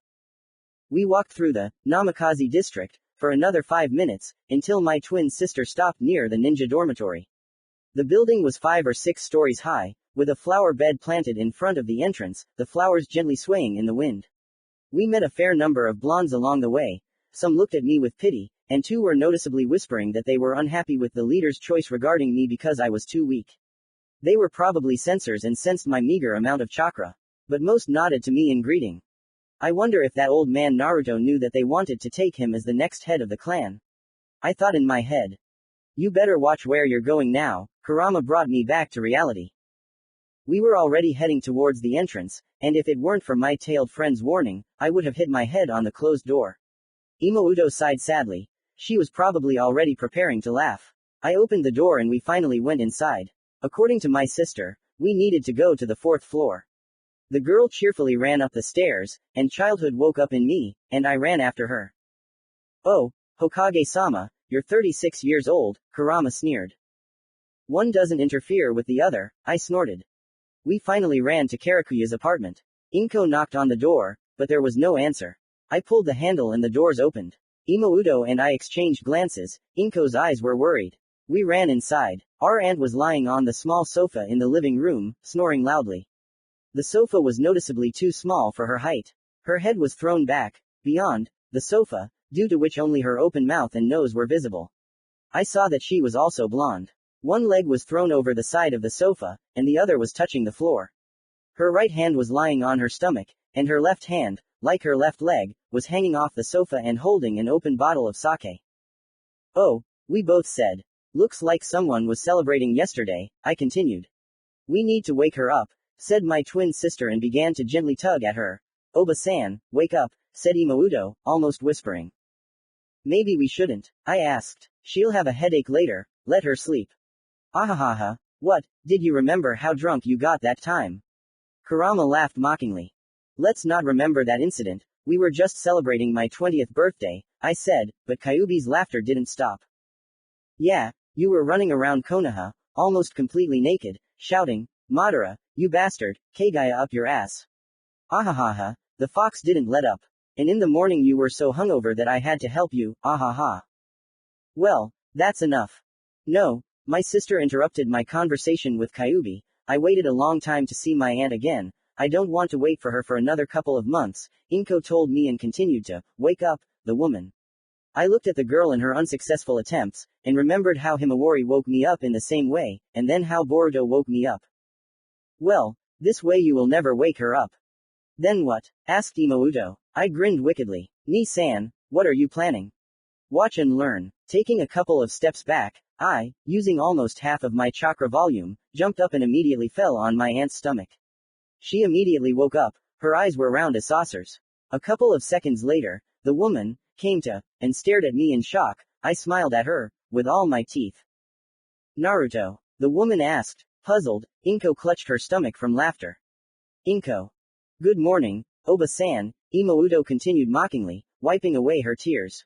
We walked through the Namikaze district for another 5 minutes, until my twin sister stopped near the ninja dormitory. The building was 5 or 6 stories high, with a flower bed planted in front of the entrance, the flowers gently swaying in the wind. We met a fair number of blondes along the way, some looked at me with pity, and 2 were noticeably whispering that they were unhappy with the leader's choice regarding me because I was too weak. They were probably censors and sensed my meager amount of chakra. But most nodded to me in greeting. I wonder if that old man Naruto knew that they wanted to take him as the next head of the clan. I thought in my head. You better watch where you're going now, Kurama brought me back to reality. We were already heading towards the entrance, and if it weren't for my tailed friend's warning, I would have hit my head on the closed door. Imouto sighed sadly. She was probably already preparing to laugh. I opened the door and we finally went inside. According to my sister, we needed to go to the 4th floor. The girl cheerfully ran up the stairs, and childhood woke up in me, and I ran after her. Oh, Hokage-sama, you're 36 years old, Kurama sneered. One doesn't interfere with the other, I snorted. We finally ran to Karakuya's apartment. Inko knocked on the door, but there was no answer. I pulled the handle and the doors opened. Imouto and I exchanged glances, Inko's eyes were worried. We ran inside. Our aunt was lying on the small sofa in the living room, snoring loudly. The sofa was noticeably too small for her height. Her head was thrown back, beyond the sofa, due to which only her open mouth and nose were visible. I saw that she was also blonde. One leg was thrown over the side of the sofa, and the other was touching the floor. Her right hand was lying on her stomach, and her left hand, like her left leg, was hanging off the sofa and holding an open bottle of sake. Oh, we both said. Looks like someone was celebrating yesterday, I continued. We need to wake her up, said my twin sister and began to gently tug at her. Oba-san, wake up, said Imouto, almost whispering. Maybe we shouldn't, I asked. She'll have a headache later, let her sleep. Ahahaha, what, did you remember how drunk you got that time? Kurama laughed mockingly. Let's not remember that incident, we were just celebrating my 20th birthday, I said, but Kyuubi's laughter didn't stop. Yeah, you were running around Konoha, almost completely naked, shouting, Madara, you bastard, Kagaya up your ass. Ahahaha, the fox didn't let up. And in the morning you were so hungover that I had to help you, ahaha. Well, that's enough. No, my sister interrupted my conversation with Kyuubi. I waited a long time to see my aunt again. I don't want to wait for her for another couple of months, Inko told me and continued to wake up the woman. I looked at the girl in her unsuccessful attempts, and remembered how Himawari woke me up in the same way, and then how Boruto woke me up. Well, this way you will never wake her up. Then what? Asked Imouto. I grinned wickedly. Ni-san, what are you planning? Watch and learn. Taking a couple of steps back, I, using almost half of my chakra volume, jumped up and immediately fell on my aunt's stomach. She immediately woke up, her eyes were round as saucers. A couple of seconds later, the woman came to, and stared at me in shock. I smiled at her, with all my teeth. Naruto? The woman asked, puzzled. Inko clutched her stomach from laughter. Inko. Good morning, Oba-san, Imouto continued mockingly, wiping away her tears.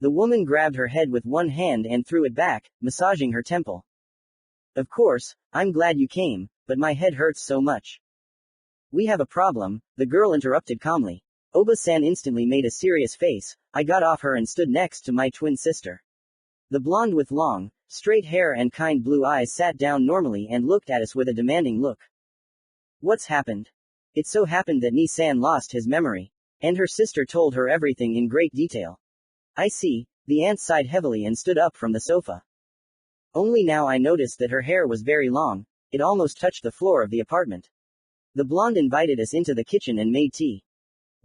The woman grabbed her head with one hand and threw it back, massaging her temple. Of course, I'm glad you came, but my head hurts so much. We have a problem, the girl interrupted calmly. Oba-san instantly made a serious face. I got off her and stood next to my twin sister. The blonde with long, straight hair and kind blue eyes sat down normally and looked at us with a demanding look. What's happened? It so happened that Ni-san lost his memory. And her sister told her everything in great detail. I see, the aunt sighed heavily and stood up from the sofa. Only now I noticed that her hair was very long, it almost touched the floor of the apartment. The blonde invited us into the kitchen and made tea.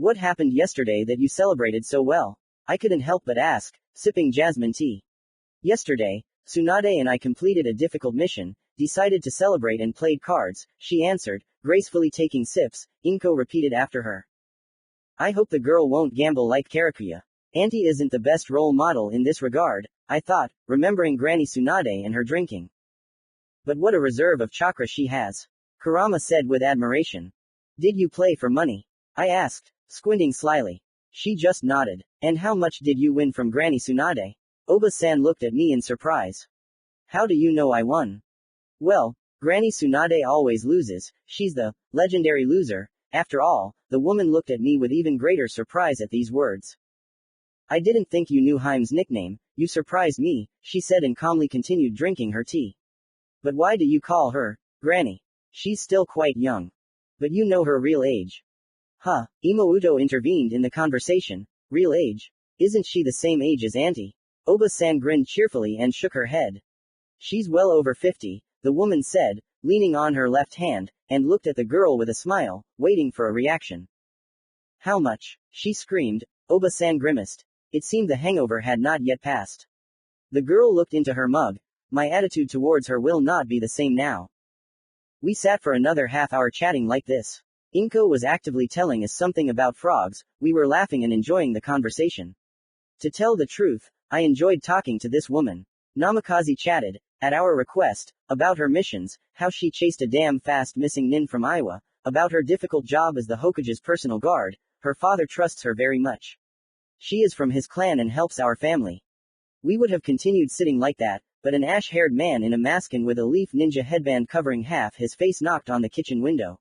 What happened yesterday that you celebrated so well? I couldn't help but ask, sipping jasmine tea. Yesterday, Tsunade and I completed a difficult mission, decided to celebrate and played cards, she answered, gracefully taking sips. Inko repeated after her. I hope the girl won't gamble like Karakuya. Auntie isn't the best role model in this regard, I thought, remembering Granny Tsunade and her drinking. But what a reserve of chakra she has. Kurama said with admiration. Did you play for money? I asked, squinting slyly. She just nodded. And how much did you win from Granny Tsunade? Oba-san looked at me in surprise. How do you know I won? Well, Granny Tsunade always loses, she's the legendary loser. After all, the woman looked at me with even greater surprise at these words. I didn't think you knew Haim's nickname, you surprised me, she said and calmly continued drinking her tea. But why do you call her Granny? She's still quite young. But you know her real age. Huh, Imouto intervened in the conversation. Real age? Isn't she the same age as Auntie? Oba-san grinned cheerfully and shook her head. She's well over 50, the woman said, leaning on her left hand, and looked at the girl with a smile, waiting for a reaction. How much? She screamed. Oba-san grimaced. It seemed the hangover had not yet passed. The girl looked into her mug. My attitude towards her will not be the same now. We sat for another half hour chatting like this. Inko was actively telling us something about frogs, we were laughing and enjoying the conversation. To tell the truth, I enjoyed talking to this woman. Namikaze chatted, at our request, about her missions, how she chased a damn fast missing nin from Iowa, about her difficult job as the Hokage's personal guard. Her father trusts her very much. She is from his clan and helps our family. We would have continued sitting like that, but an ash-haired man in a mask and with a leaf ninja headband covering half his face knocked on the kitchen window.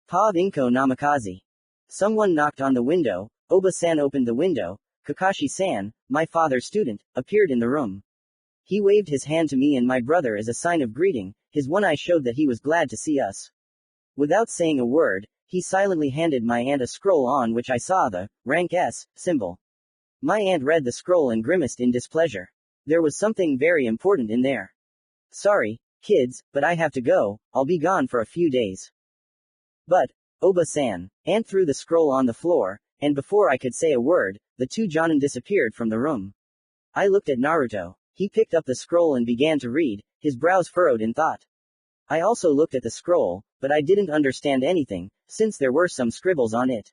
Pa of Inko Namikaze. Someone knocked on the window. Oba-san opened the window. Kakashi-san, my father's student, appeared in the room. He waved his hand to me and my brother as a sign of greeting. His one eye showed that he was glad to see us. Without saying a word, he silently handed my aunt a scroll on which I saw the rank S symbol. My aunt read the scroll and grimaced in displeasure. There was something very important in there. Sorry, kids, but I have to go, I'll be gone for a few days. But, Oba-san, aunt threw the scroll on the floor, and before I could say a word, the two jonin disappeared from the room. I looked at Naruto. He picked up the scroll and began to read, his brows furrowed in thought. I also looked at the scroll, but I didn't understand anything, since there were some scribbles on it.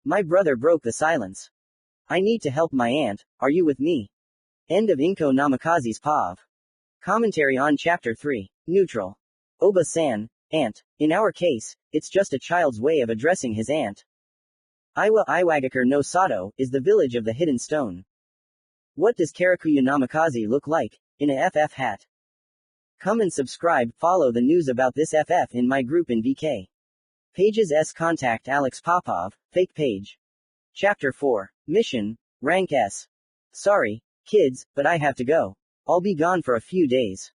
My brother broke the silence. I need to help my aunt, are you with me? End of Inko Namikaze's POV. Commentary on Chapter 3. Neutral. Oba-san, aunt. In our case, it's just a child's way of addressing his aunt. Iwa Iwagakure no Sato is the village of the hidden stone. What does Karakuya Namikaze look like, in a FF hat? Come and subscribe, follow the news about this FF in my group in VK. Pages S. Contact Alex Popov, fake page. Chapter 4. Mission, Rank S. Sorry, kids, but I have to go. I'll be gone for a few days.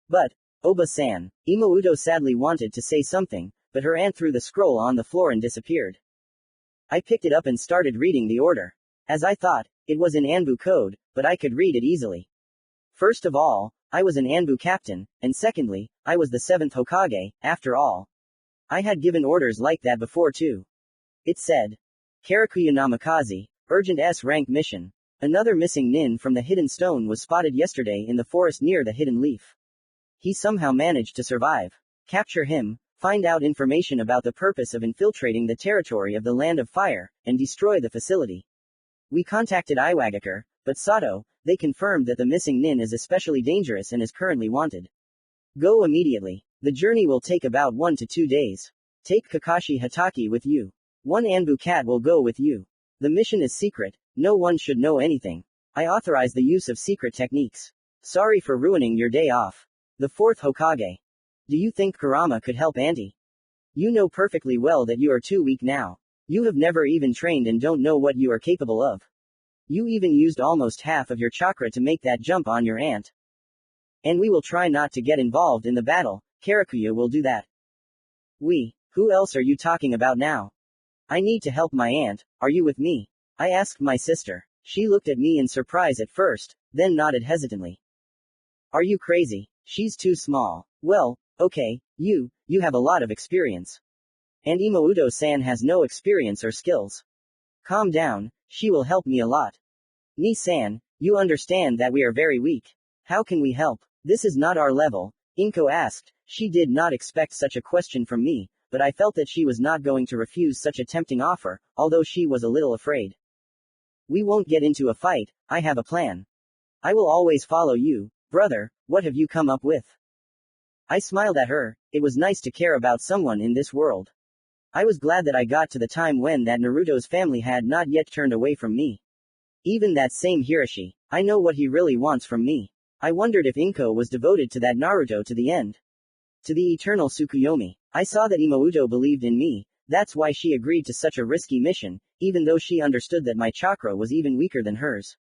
But, Oba-san, Imouto sadly wanted to say something, but her aunt threw the scroll on the floor and disappeared. I picked it up and started reading the order. As I thought, it was in Anbu code, but I could read it easily. First of all, I was an Anbu captain, and secondly, I was the 7th Hokage, after all. I had given orders like that before too. It said, Karakuya Namikaze, urgent S-rank mission. Another missing nin from the hidden stone was spotted yesterday in the forest near the hidden leaf. He somehow managed to survive. Capture him, find out information about the purpose of infiltrating the territory of the Land of Fire, and destroy the facility. We contacted Iwagakure, but Sato, they confirmed that the missing nin is especially dangerous and is currently wanted. Go immediately. The journey will take about 1 to 2 days. Take Kakashi Hatake with you. One Anbu cat will go with you. The mission is secret, no one should know anything. I authorize the use of secret techniques. Sorry for ruining your day off. The 4th Hokage. Do you think Kurama could help Auntie? You know perfectly well that you are too weak now. You have never even trained and don't know what you are capable of. You even used almost half of your chakra to make that jump on your aunt. And we will try not to get involved in the battle, Karakuya will do that. We? Who else are you talking about now? I need to help my aunt, are you with me? I asked my sister. She looked at me in surprise at first, then nodded hesitantly. Are you crazy? She's too small. Well, okay, you have a lot of experience. And Imouto-san has no experience or skills. Calm down, she will help me a lot. Ni-san, you understand that we are very weak. How can we help? This is not our level, Inko asked. She did not expect such a question from me, but I felt that she was not going to refuse such a tempting offer, although she was a little afraid. We won't get into a fight, I have a plan. I will always follow you, brother, what have you come up with? I smiled at her. It was nice to care about someone in this world. I was glad that I got to the time when that Naruto's family had not yet turned away from me. Even that same Hiroshi, I know what he really wants from me. I wondered if Inko was devoted to that Naruto to the end. To the eternal Tsukuyomi. I saw that Imouto believed in me, that's why she agreed to such a risky mission, even though she understood that my chakra was even weaker than hers.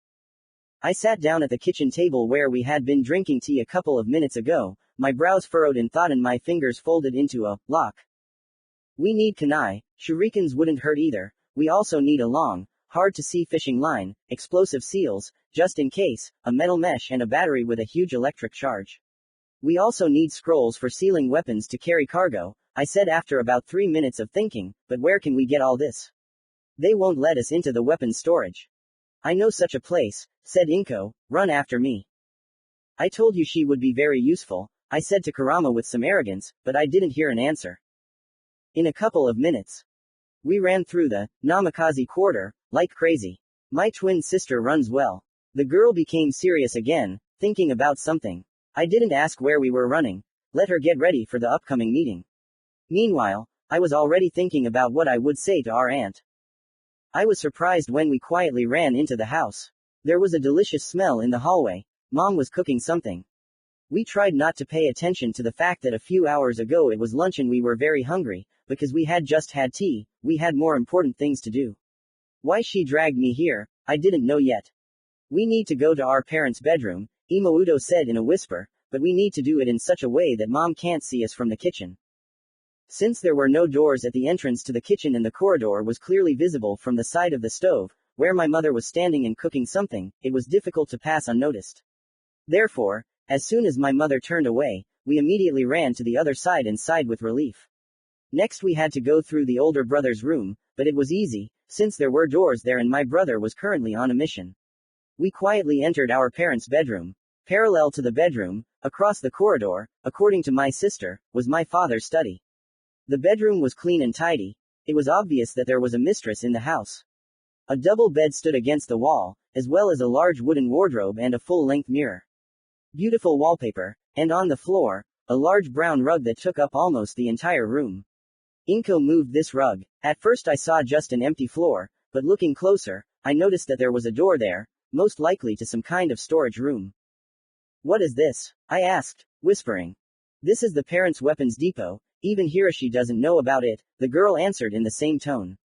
I sat down at the kitchen table where we had been drinking tea a couple of minutes ago, my brows furrowed in thought and my fingers folded into a lock. We need kunai, shurikens wouldn't hurt either, we also need a long, hard-to-see fishing line, explosive seals, just in case, a metal mesh and a battery with a huge electric charge. We also need scrolls for sealing weapons to carry cargo, I said after about 3 minutes of thinking, but where can we get all this? They won't let us into the weapons storage. I know such a place, said Inko, run after me. I told you she would be very useful, I said to Kurama with some arrogance, but I didn't hear an answer. In a couple of minutes, we ran through the Namikaze quarter, like crazy. My twin sister runs well. The girl became serious again, thinking about something. I didn't ask where we were running. Let her get ready for the upcoming meeting. Meanwhile, I was already thinking about what I would say to our aunt. I was surprised when we quietly ran into the house. There was a delicious smell in the hallway. Mom was cooking something. We tried not to pay attention to the fact that a few hours ago it was lunch and we were very hungry, because we had just had tea, we had more important things to do. Why she dragged me here, I didn't know yet. We need to go to our parents' bedroom, Imouto said in a whisper, but we need to do it in such a way that Mom can't see us from the kitchen. Since there were no doors at the entrance to the kitchen and the corridor was clearly visible from the side of the stove, where my mother was standing and cooking something, it was difficult to pass unnoticed. Therefore, as soon as my mother turned away, we immediately ran to the other side and sighed with relief. Next we had to go through the older brother's room, but it was easy, since there were doors there and my brother was currently on a mission. We quietly entered our parents' bedroom. Parallel to the bedroom, across the corridor, according to my sister, was my father's study. The bedroom was clean and tidy. It was obvious that there was a mistress in the house. A double bed stood against the wall, as well as a large wooden wardrobe and a full-length mirror. Beautiful wallpaper, and on the floor, a large brown rug that took up almost the entire room. Inko moved this rug. At first I saw just an empty floor, but looking closer, I noticed that there was a door there, most likely to some kind of storage room. What is this? I asked, whispering. This is the parents' weapons depot, even Hiroshi doesn't know about it, the girl answered in the same tone.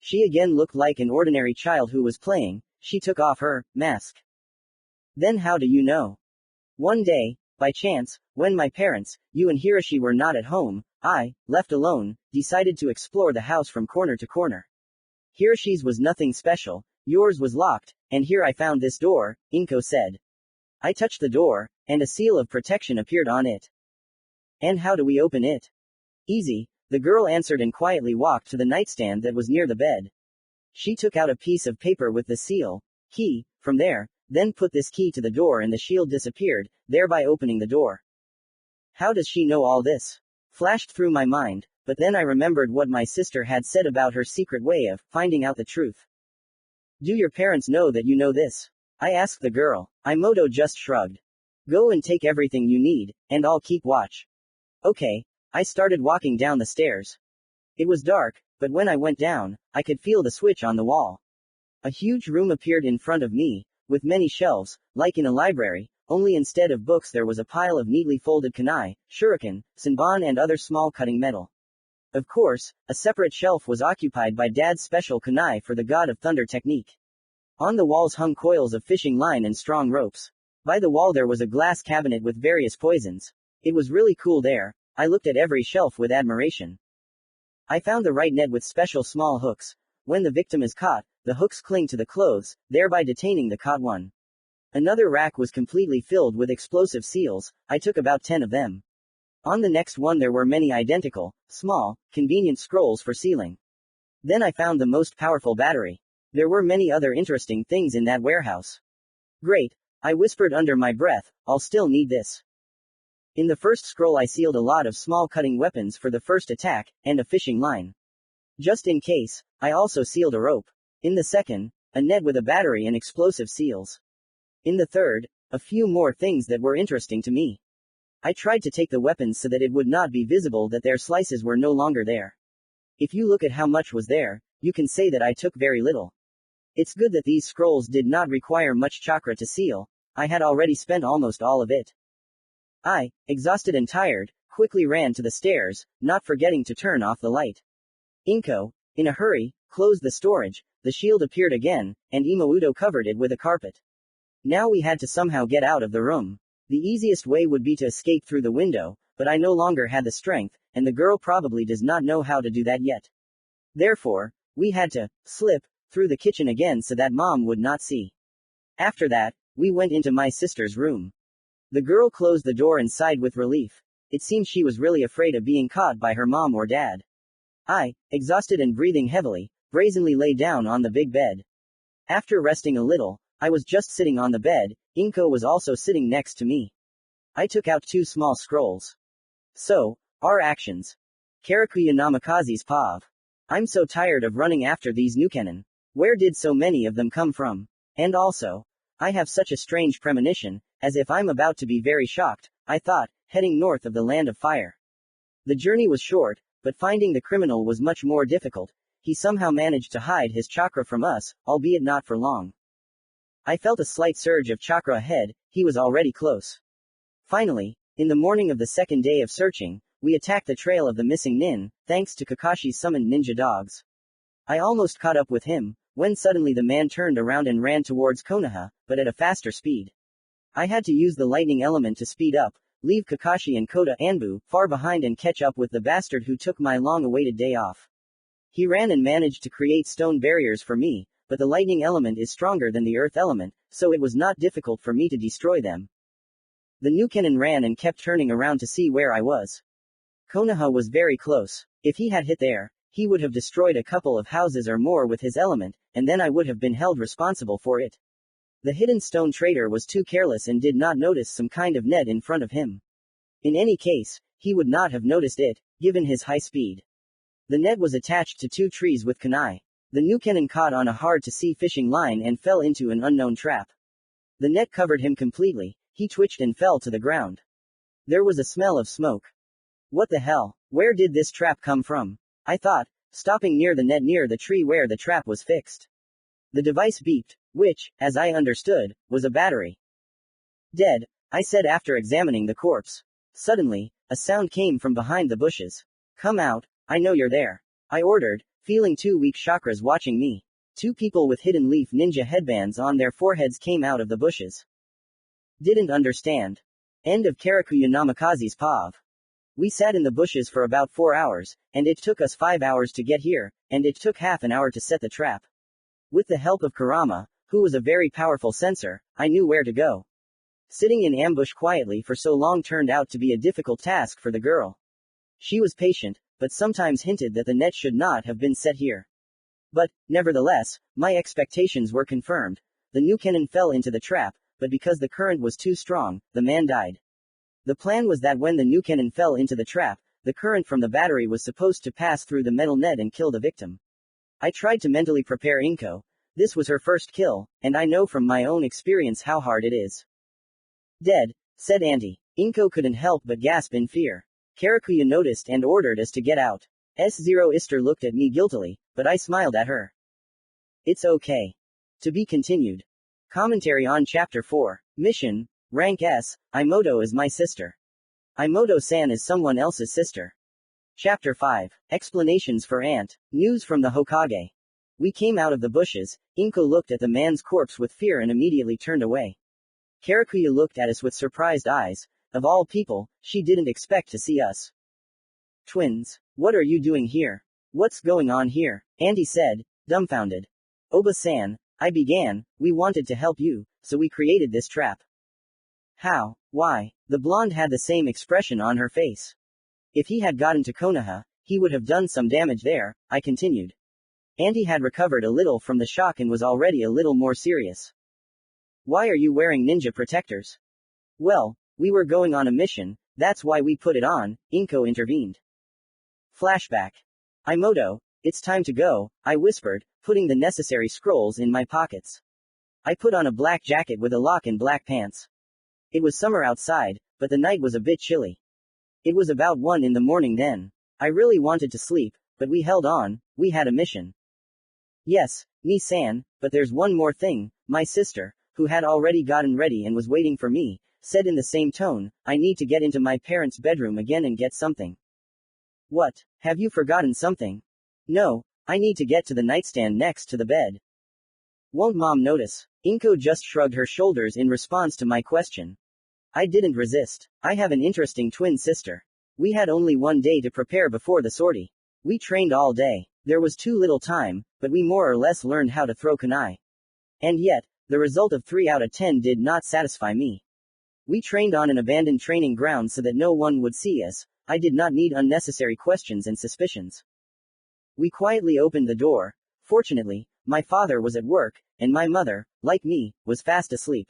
She again looked like an ordinary child who was playing. She took off her mask. Then how do you know? One day, by chance, when my parents, you and Hiroshi were not at home, I, left alone, decided to explore the house from corner to corner. Hiroshi's was nothing special, yours was locked, and here I found this door, Inko said. I touched the door, and a seal of protection appeared on it. And how do we open it? Easy, the girl answered and quietly walked to the nightstand that was near the bed. She took out a piece of paper with the seal, key, from there, then put this key to the door and the shield disappeared, thereby opening the door. How does she know all this? Flashed through my mind, but then I remembered what my sister had said about her secret way of finding out the truth. Do your parents know that you know this? I asked the girl. Imouto just shrugged. Go and take everything you need, and I'll keep watch. Okay. I started walking down the stairs. It was dark, but when I went down, I could feel the switch on the wall. A huge room appeared in front of me, with many shelves, like in a library, only instead of books there was a pile of neatly folded kunai, shuriken, senbon and other small cutting metal. Of course, a separate shelf was occupied by Dad's special kunai for the God of Thunder technique. On the walls hung coils of fishing line and strong ropes. By the wall there was a glass cabinet with various poisons. It was really cool there. I looked at every shelf with admiration. I found the right net with special small hooks. When the victim is caught, the hooks cling to the clothes, thereby detaining the caught one. Another rack was completely filled with explosive seals. I took about 10 of them. On the next one there were many identical, small, convenient scrolls for sealing. Then I found the most powerful battery. There were many other interesting things in that warehouse. Great, I whispered under my breath, I'll still need this. In the first scroll I sealed a lot of small cutting weapons for the first attack, and a fishing line. Just in case, I also sealed a rope. In the second, a net with a battery and explosive seals. In the third, a few more things that were interesting to me. I tried to take the weapons so that it would not be visible that their slices were no longer there. If you look at how much was there, you can say that I took very little. It's good that these scrolls did not require much chakra to seal. I had already spent almost all of it. I, exhausted and tired, quickly ran to the stairs, not forgetting to turn off the light. Inko, in a hurry, closed the storage, the shield appeared again, and Imouto covered it with a carpet. Now we had to somehow get out of the room. The easiest way would be to escape through the window, but I no longer had the strength, and the girl probably does not know how to do that yet. Therefore, we had to slip through the kitchen again so that mom would not see. After that, we went into my sister's room. The girl closed the door and sighed with relief. It seemed she was really afraid of being caught by her mom or dad. I, exhausted and breathing heavily, brazenly lay down on the big bed. After resting a little, I was just sitting on the bed. Inko was also sitting next to me. I took out 2 small scrolls. So, our actions. Karakuya Namikaze's POV. I'm so tired of running after these Nukenin. Where did so many of them come from? And also, I have such a strange premonition, as if I'm about to be very shocked, I thought, heading north of the land of fire. The journey was short, but finding the criminal was much more difficult. He somehow managed to hide his chakra from us, albeit not for long. I felt a slight surge of chakra ahead, he was already close. Finally, in the morning of the second day of searching, we attacked the trail of the missing nin, thanks to Kakashi's summoned ninja dogs. I almost caught up with him, when suddenly the man turned around and ran towards Konoha, but at a faster speed. I had to use the lightning element to speed up, leave Kakashi and Kota Anbu far behind and catch up with the bastard who took my long-awaited day off. He ran and managed to create stone barriers for me, but the lightning element is stronger than the earth element, so it was not difficult for me to destroy them. The Nukenin ran and kept turning around to see where I was. Konoha was very close. If he had hit there, he would have destroyed a couple of houses or more with his element, and then I would have been held responsible for it. The hidden stone trader was too careless and did not notice some kind of net in front of him. In any case, he would not have noticed it, given his high speed. The net was attached to 2 trees with kunai. The Nukenin caught on a hard-to-see fishing line and fell into an unknown trap. The net covered him completely, he twitched and fell to the ground. There was a smell of smoke. What the hell? Where did this trap come from? I thought, stopping near the net near the tree where the trap was fixed. The device beeped, which, as I understood, was a battery. Dead, I said after examining the corpse. Suddenly, a sound came from behind the bushes. Come out, I know you're there. I ordered, feeling 2 weak chakras watching me. 2 people with hidden leaf ninja headbands on their foreheads came out of the bushes. Didn't understand. End of Karakuya Namikaze's POV. We sat in the bushes for about 4 hours, and it took us 5 hours to get here, and it took half an hour to set the trap. With the help of Kurama, who was a very powerful sensor, I knew where to go. Sitting in ambush quietly for so long turned out to be a difficult task for the girl. She was patient, but sometimes hinted that the net should not have been set here. But, nevertheless, my expectations were confirmed. The Nukenin fell into the trap, but because the current was too strong, the man died. The plan was that when the Nukenin fell into the trap, the current from the battery was supposed to pass through the metal net and kill the victim. I tried to mentally prepare Inko. This was her first kill, and I know from my own experience how hard it is. Dead, said Auntie. Inko couldn't help but gasp in fear. Karakuya noticed and ordered us to get out. S0 Ister looked at me guiltily, but I smiled at her. It's okay. To be continued. Commentary on Chapter 4. Mission, Rank S, Imoto is my sister. Imoto-san is someone else's sister. Chapter 5. Explanations for Aunt. News from the Hokage. We came out of the bushes. Inko looked at the man's corpse with fear and immediately turned away. Karakuya looked at us with surprised eyes. Of all people, she didn't expect to see us. Twins. What are you doing here? What's going on here? Auntie said, dumbfounded. Oba-san, I began, we wanted to help you, so we created this trap. How? Why? The blonde had the same expression on her face. If he had gotten to Konoha, he would have done some damage there, I continued. Auntie had recovered a little from the shock and was already a little more serious. Why are you wearing ninja protectors? Well, we were going on a mission, that's why we put it on, Inko intervened. Flashback. Imoto, it's time to go, I whispered, putting the necessary scrolls in my pockets. I put on a black jacket with a lock and black pants. It was summer outside, but the night was a bit chilly. It was about 1 in the morning then. I really wanted to sleep, but we held on, we had a mission. Yes, Ni-san, but there's one more thing, my sister, who had already gotten ready and was waiting for me, said in the same tone, I need to get into my parents' bedroom again and get something. What, have you forgotten something? No, I need to get to the nightstand next to the bed. Won't mom notice? Inko just shrugged her shoulders in response to my question. I didn't resist. I have an interesting twin sister. We had only 1 day to prepare before the sortie. We trained all day. There was too little time, but we more or less learned how to throw kunai. And yet, the result of 3 out of 10 did not satisfy me. We trained on an abandoned training ground so that no one would see us. I did not need unnecessary questions and suspicions. We quietly opened the door. Fortunately, my father was at work, and my mother, like me, was fast asleep.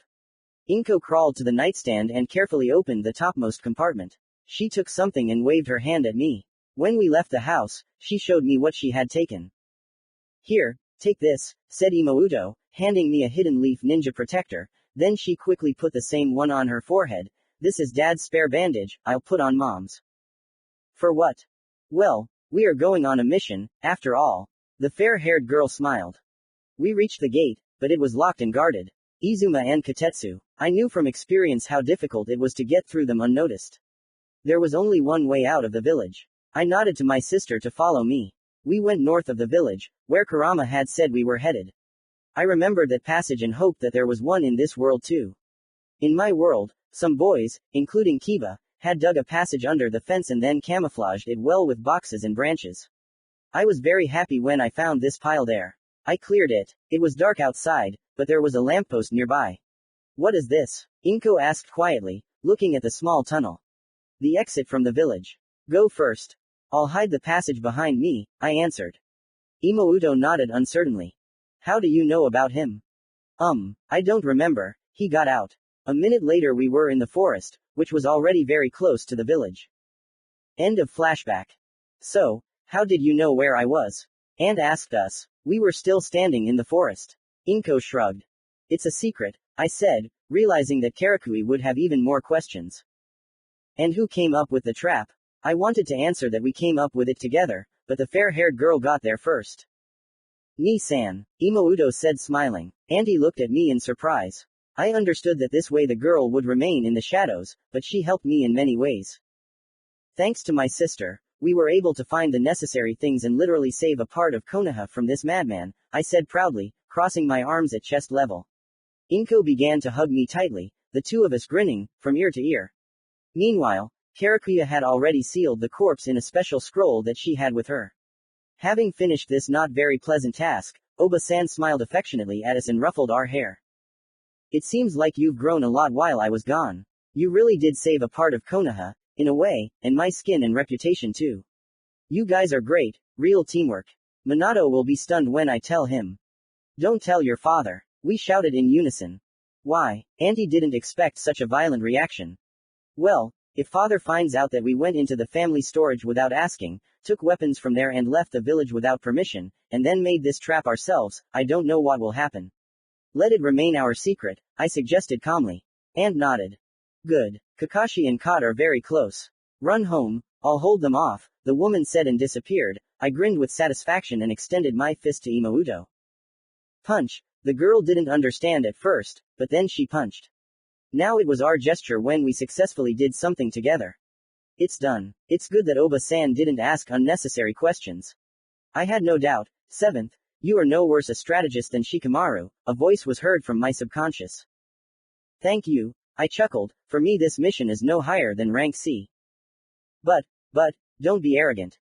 Inko crawled to the nightstand and carefully opened the topmost compartment. She took something and waved her hand at me. When we left the house, she showed me what she had taken. Here, take this, said Imouto, handing me a hidden leaf ninja protector. Then she quickly put the same one on her forehead. This is Dad's spare bandage, I'll put on Mom's. For what? Well, we are going on a mission, after all. The fair-haired girl smiled. We reached the gate, but it was locked and guarded. Izuma and Katetsu, I knew from experience how difficult it was to get through them unnoticed. There was only one way out of the village. I nodded to my sister to follow me. We went north of the village, where Kurama had said we were headed. I remembered that passage and hoped that there was one in this world too. In my world, some boys, including Kiba, had dug a passage under the fence and then camouflaged it well with boxes and branches. I was very happy when I found this pile there. I cleared it. It was dark outside, but there was a lamppost nearby. What is this? Inko asked quietly, looking at the small tunnel. The exit from the village. Go first. I'll hide the passage behind me, I answered. Imouto nodded uncertainly. How do you know about him? I don't remember, he got out. A minute later we were in the forest, which was already very close to the village. End of flashback. So, how did you know where I was? Ant asked us. We were still standing in the forest. Inko shrugged. It's a secret, I said, realizing that Karakui would have even more questions. And who came up with the trap? I wanted to answer that we came up with it together, but the fair-haired girl got there first. Ni-san, Imouto said smiling. Auntie looked at me in surprise. I understood that this way the girl would remain in the shadows, but she helped me in many ways. Thanks to my sister, we were able to find the necessary things and literally save a part of Konoha from this madman, I said proudly, crossing my arms at chest level. Inko began to hug me tightly, the two of us grinning, from ear to ear. Meanwhile, Karakuya had already sealed the corpse in a special scroll that she had with her. Having finished this not very pleasant task, Oba-san smiled affectionately at us and ruffled our hair. It seems like you've grown a lot while I was gone. You really did save a part of Konoha, in a way, and my skin and reputation too. You guys are great, real teamwork. Minato will be stunned when I tell him. Don't tell your father, we shouted in unison. Why? Auntie didn't expect such a violent reaction. Well, if father finds out that we went into the family storage without asking, took weapons from there and left the village without permission, and then made this trap ourselves, I don't know what will happen. Let it remain our secret, I suggested calmly. And nodded. Good. Kakashi and Kot are very close. Run home, I'll hold them off, the woman said and disappeared. I grinned with satisfaction and extended my fist to Imouto. Punch. The girl didn't understand at first, but then she punched. Now it was our gesture when we successfully did something together. It's done. It's good that Oba-san didn't ask unnecessary questions. I had no doubt. 7th, you are no worse a strategist than Shikamaru, a voice was heard from my subconscious. Thank you, I chuckled, for me this mission is no higher than rank C. But, don't be arrogant.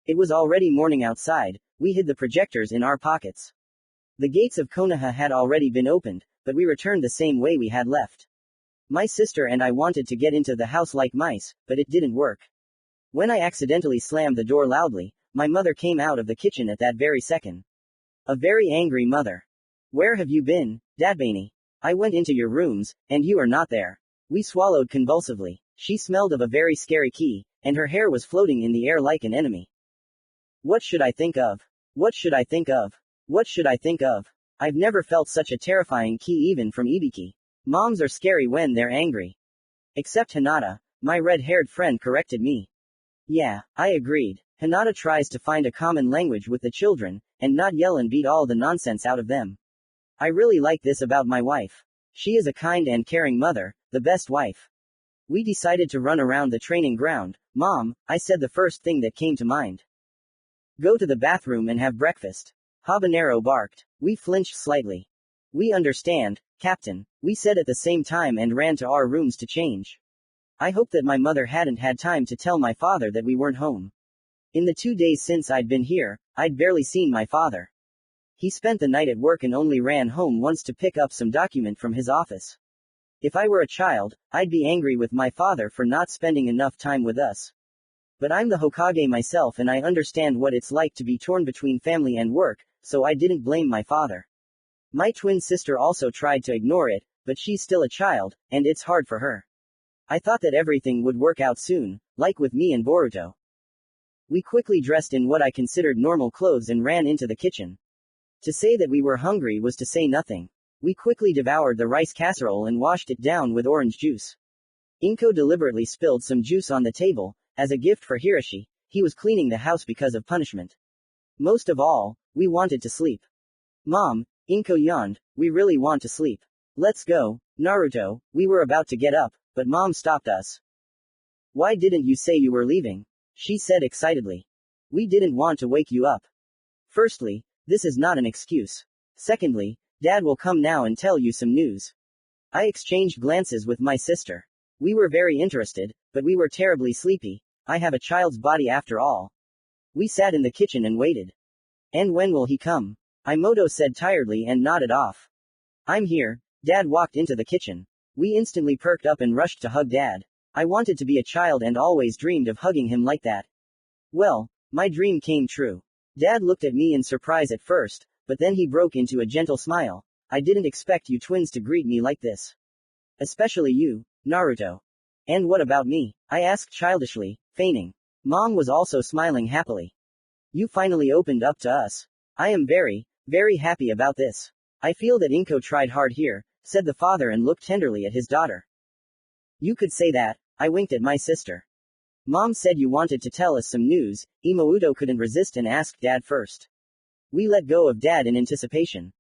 It was already morning outside, we hid the projectors in our pockets. The gates of Konoha had already been opened, but we returned the same way we had left. My sister and I wanted to get into the house like mice, but it didn't work. When I accidentally slammed the door loudly, my mother came out of the kitchen at that very second. A very angry mother. Where have you been, Dadbani? I went into your rooms, and you are not there. We swallowed convulsively. She smelled of a very scary key, and her hair was floating in the air like an enemy. What should I think of? What should I think of? What should I think of? I've never felt such a terrifying key even from Ibiki. Moms are scary when they're angry. Except Hinata, my red-haired friend corrected me. Yeah, I agreed. Hinata tries to find a common language with the children, and not yell and beat all the nonsense out of them. I really like this about my wife. She is a kind and caring mother, the best wife. We decided to run around the training ground. Mom, I said the first thing that came to mind. Go to the bathroom and have breakfast. Habanero barked. We flinched slightly. We understand, Captain, we said at the same time and ran to our rooms to change. I hoped that my mother hadn't had time to tell my father that we weren't home. In the 2 days since I'd been here, I'd barely seen my father. He spent the night at work and only ran home once to pick up some document from his office. If I were a child, I'd be angry with my father for not spending enough time with us. But I'm the Hokage myself and I understand what it's like to be torn between family and work, so I didn't blame my father. My twin sister also tried to ignore it, but she's still a child, and it's hard for her. I thought that everything would work out soon, like with me and Boruto. We quickly dressed in what I considered normal clothes and ran into the kitchen. To say that we were hungry was to say nothing. We quickly devoured the rice casserole and washed it down with orange juice. Inko deliberately spilled some juice on the table, as a gift for Hiroshi. He was cleaning the house because of punishment. Most of all, we wanted to sleep. Mom, Inko yawned, we really want to sleep. Let's go, Naruto. We were about to get up, but Mom stopped us. Why didn't you say you were leaving? She said excitedly. We didn't want to wake you up. Firstly, this is not an excuse. Secondly, Dad will come now and tell you some news. I exchanged glances with my sister. We were very interested, but we were terribly sleepy. I have a child's body after all. We sat in the kitchen and waited. And when will he come? Imoto said tiredly and nodded off. I'm here. Dad walked into the kitchen. We instantly perked up and rushed to hug Dad. I wanted to be a child and always dreamed of hugging him like that. Well, my dream came true. Dad looked at me in surprise at first, but then he broke into a gentle smile. I didn't expect you twins to greet me like this. Especially you, Naruto. And what about me? I asked childishly, feigning. Mom was also smiling happily. You finally opened up to us. I am very, very happy about this. I feel that Inko tried hard here, said the father and looked tenderly at his daughter. You could say that. I winked at my sister. Mom said you wanted to tell us some news. Imoto couldn't resist and asked Dad first. We let go of Dad in anticipation.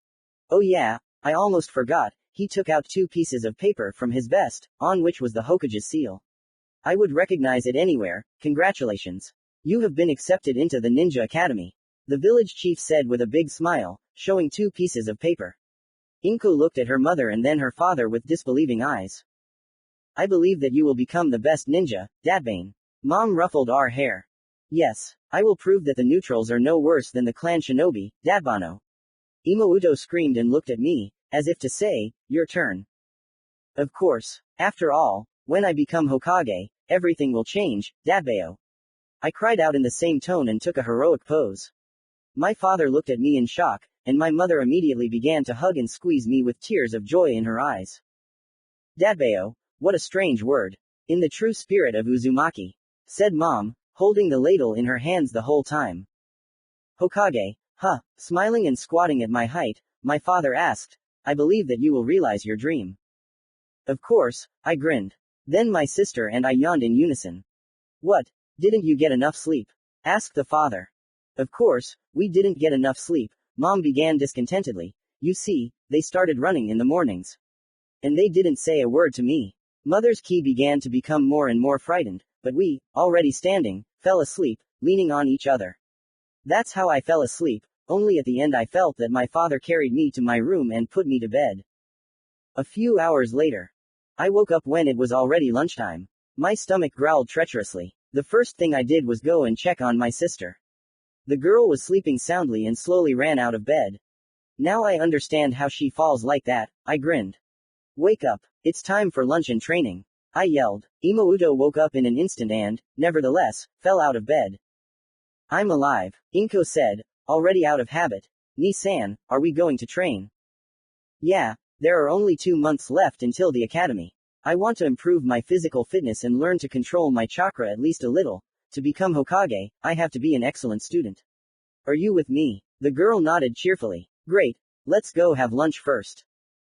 Oh yeah, I almost forgot. He took out 2 pieces of paper from his vest, on which was the Hokage's seal. I would recognize it anywhere. Congratulations. You have been accepted into the Ninja Academy. The village chief said with a big smile, showing 2 pieces of paper. Inko looked at her mother and then her father with disbelieving eyes. I believe that you will become the best ninja, Dadbane. Mom ruffled our hair. Yes, I will prove that the neutrals are no worse than the clan shinobi, Dadbano. Imoto screamed and looked at me, as if to say, your turn. Of course. After all, when I become Hokage, everything will change, Dadbao. I cried out in the same tone and took a heroic pose. My father looked at me in shock, and my mother immediately began to hug and squeeze me with tears of joy in her eyes. Dadbao, what a strange word. In the true spirit of Uzumaki, said Mom, holding the ladle in her hands the whole time. Hokage, huh, smiling and squatting at my height, my father asked, I believe that you will realize your dream. Of course, I grinned. Then my sister and I yawned in unison. What? Didn't you get enough sleep? Asked the father. Of course, we didn't get enough sleep, Mom began discontentedly. You see, they started running in the mornings. And they didn't say a word to me. Mother's key began to become more and more frightened, but we, already standing, fell asleep, leaning on each other. That's how I fell asleep, only at the end I felt that my father carried me to my room and put me to bed. A few hours later, I woke up when it was already lunchtime. My stomach growled treacherously. The first thing I did was go and check on my sister. The girl was sleeping soundly and slowly ran out of bed. Now I understand how she falls like that, I grinned. Wake up, it's time for lunch and training, I yelled. Imoto woke up in an instant and, nevertheless, fell out of bed. I'm alive, Inko said, already out of habit. Ni-san, are we going to train? Yeah, there are only 2 months left until the academy. I want to improve my physical fitness and learn to control my chakra at least a little. To become Hokage, I have to be an excellent student. Are you with me? The girl nodded cheerfully. Great, let's go have lunch first.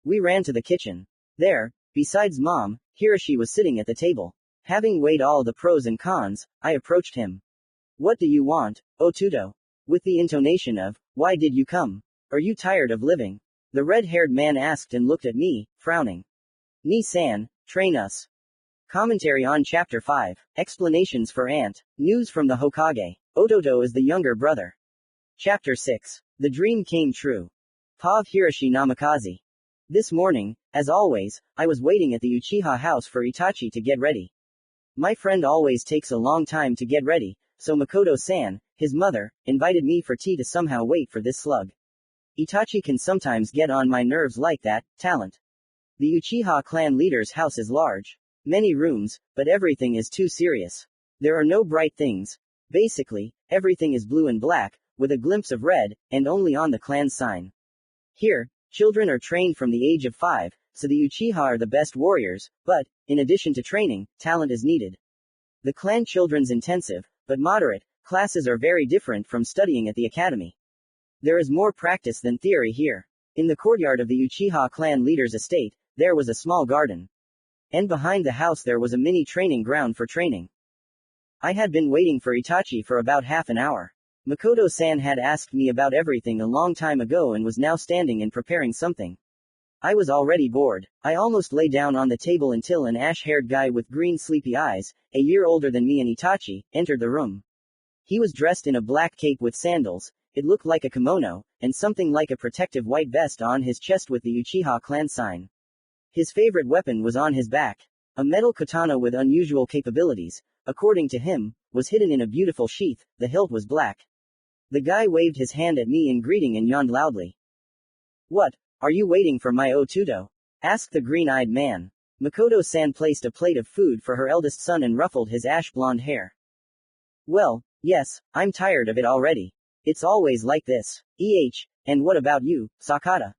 We ran to the kitchen. There, besides Mom, Hiroshi was sitting at the table. Having weighed all the pros and cons, I approached him. What do you want, Otudo? With the intonation of, why did you come? Are you tired of living? The red-haired man asked and looked at me, frowning. Ni-san, train us. Commentary on Chapter 5. Explanations for Ant. News from the Hokage. Ototo is the younger brother. Chapter 6. The dream came true. Pav Hiroshi Namikaze. This morning, as always, I was waiting at the Uchiha house for Itachi to get ready. My friend always takes a long time to get ready, so Makoto-san, his mother, invited me for tea to somehow wait for this slug. Itachi can sometimes get on my nerves like that, talent. The Uchiha clan leader's house is large. Many rooms, but everything is too serious. There are no bright things. Basically, everything is blue and black, with a glimpse of red, and only on the clan sign. Here, children are trained from the age of 5, so the Uchiha are the best warriors, but, in addition to training, talent is needed. The clan children's intensive, but moderate, classes are very different from studying at the academy. There is more practice than theory here. In the courtyard of the Uchiha clan leader's estate, there was a small garden. And behind the house there was a mini training ground for training. I had been waiting for Itachi for about half an hour. Makoto-san had asked me about everything a long time ago and was now standing and preparing something. I was already bored. I almost lay down on the table until an ash-haired guy with green sleepy eyes, a year older than me and Itachi, entered the room. He was dressed in a black cape with sandals, it looked like a kimono, and something like a protective white vest on his chest with the Uchiha clan sign. His favorite weapon was on his back. A metal katana with unusual capabilities, according to him, was hidden in a beautiful sheath, the hilt was black. The guy waved his hand at me in greeting and yawned loudly. What, are you waiting for my Otudo? Asked the green-eyed man. Makoto-san placed a plate of food for her eldest son and ruffled his ash-blonde hair. Well, yes, I'm tired of it already. It's always like this. And what about you, Sakata?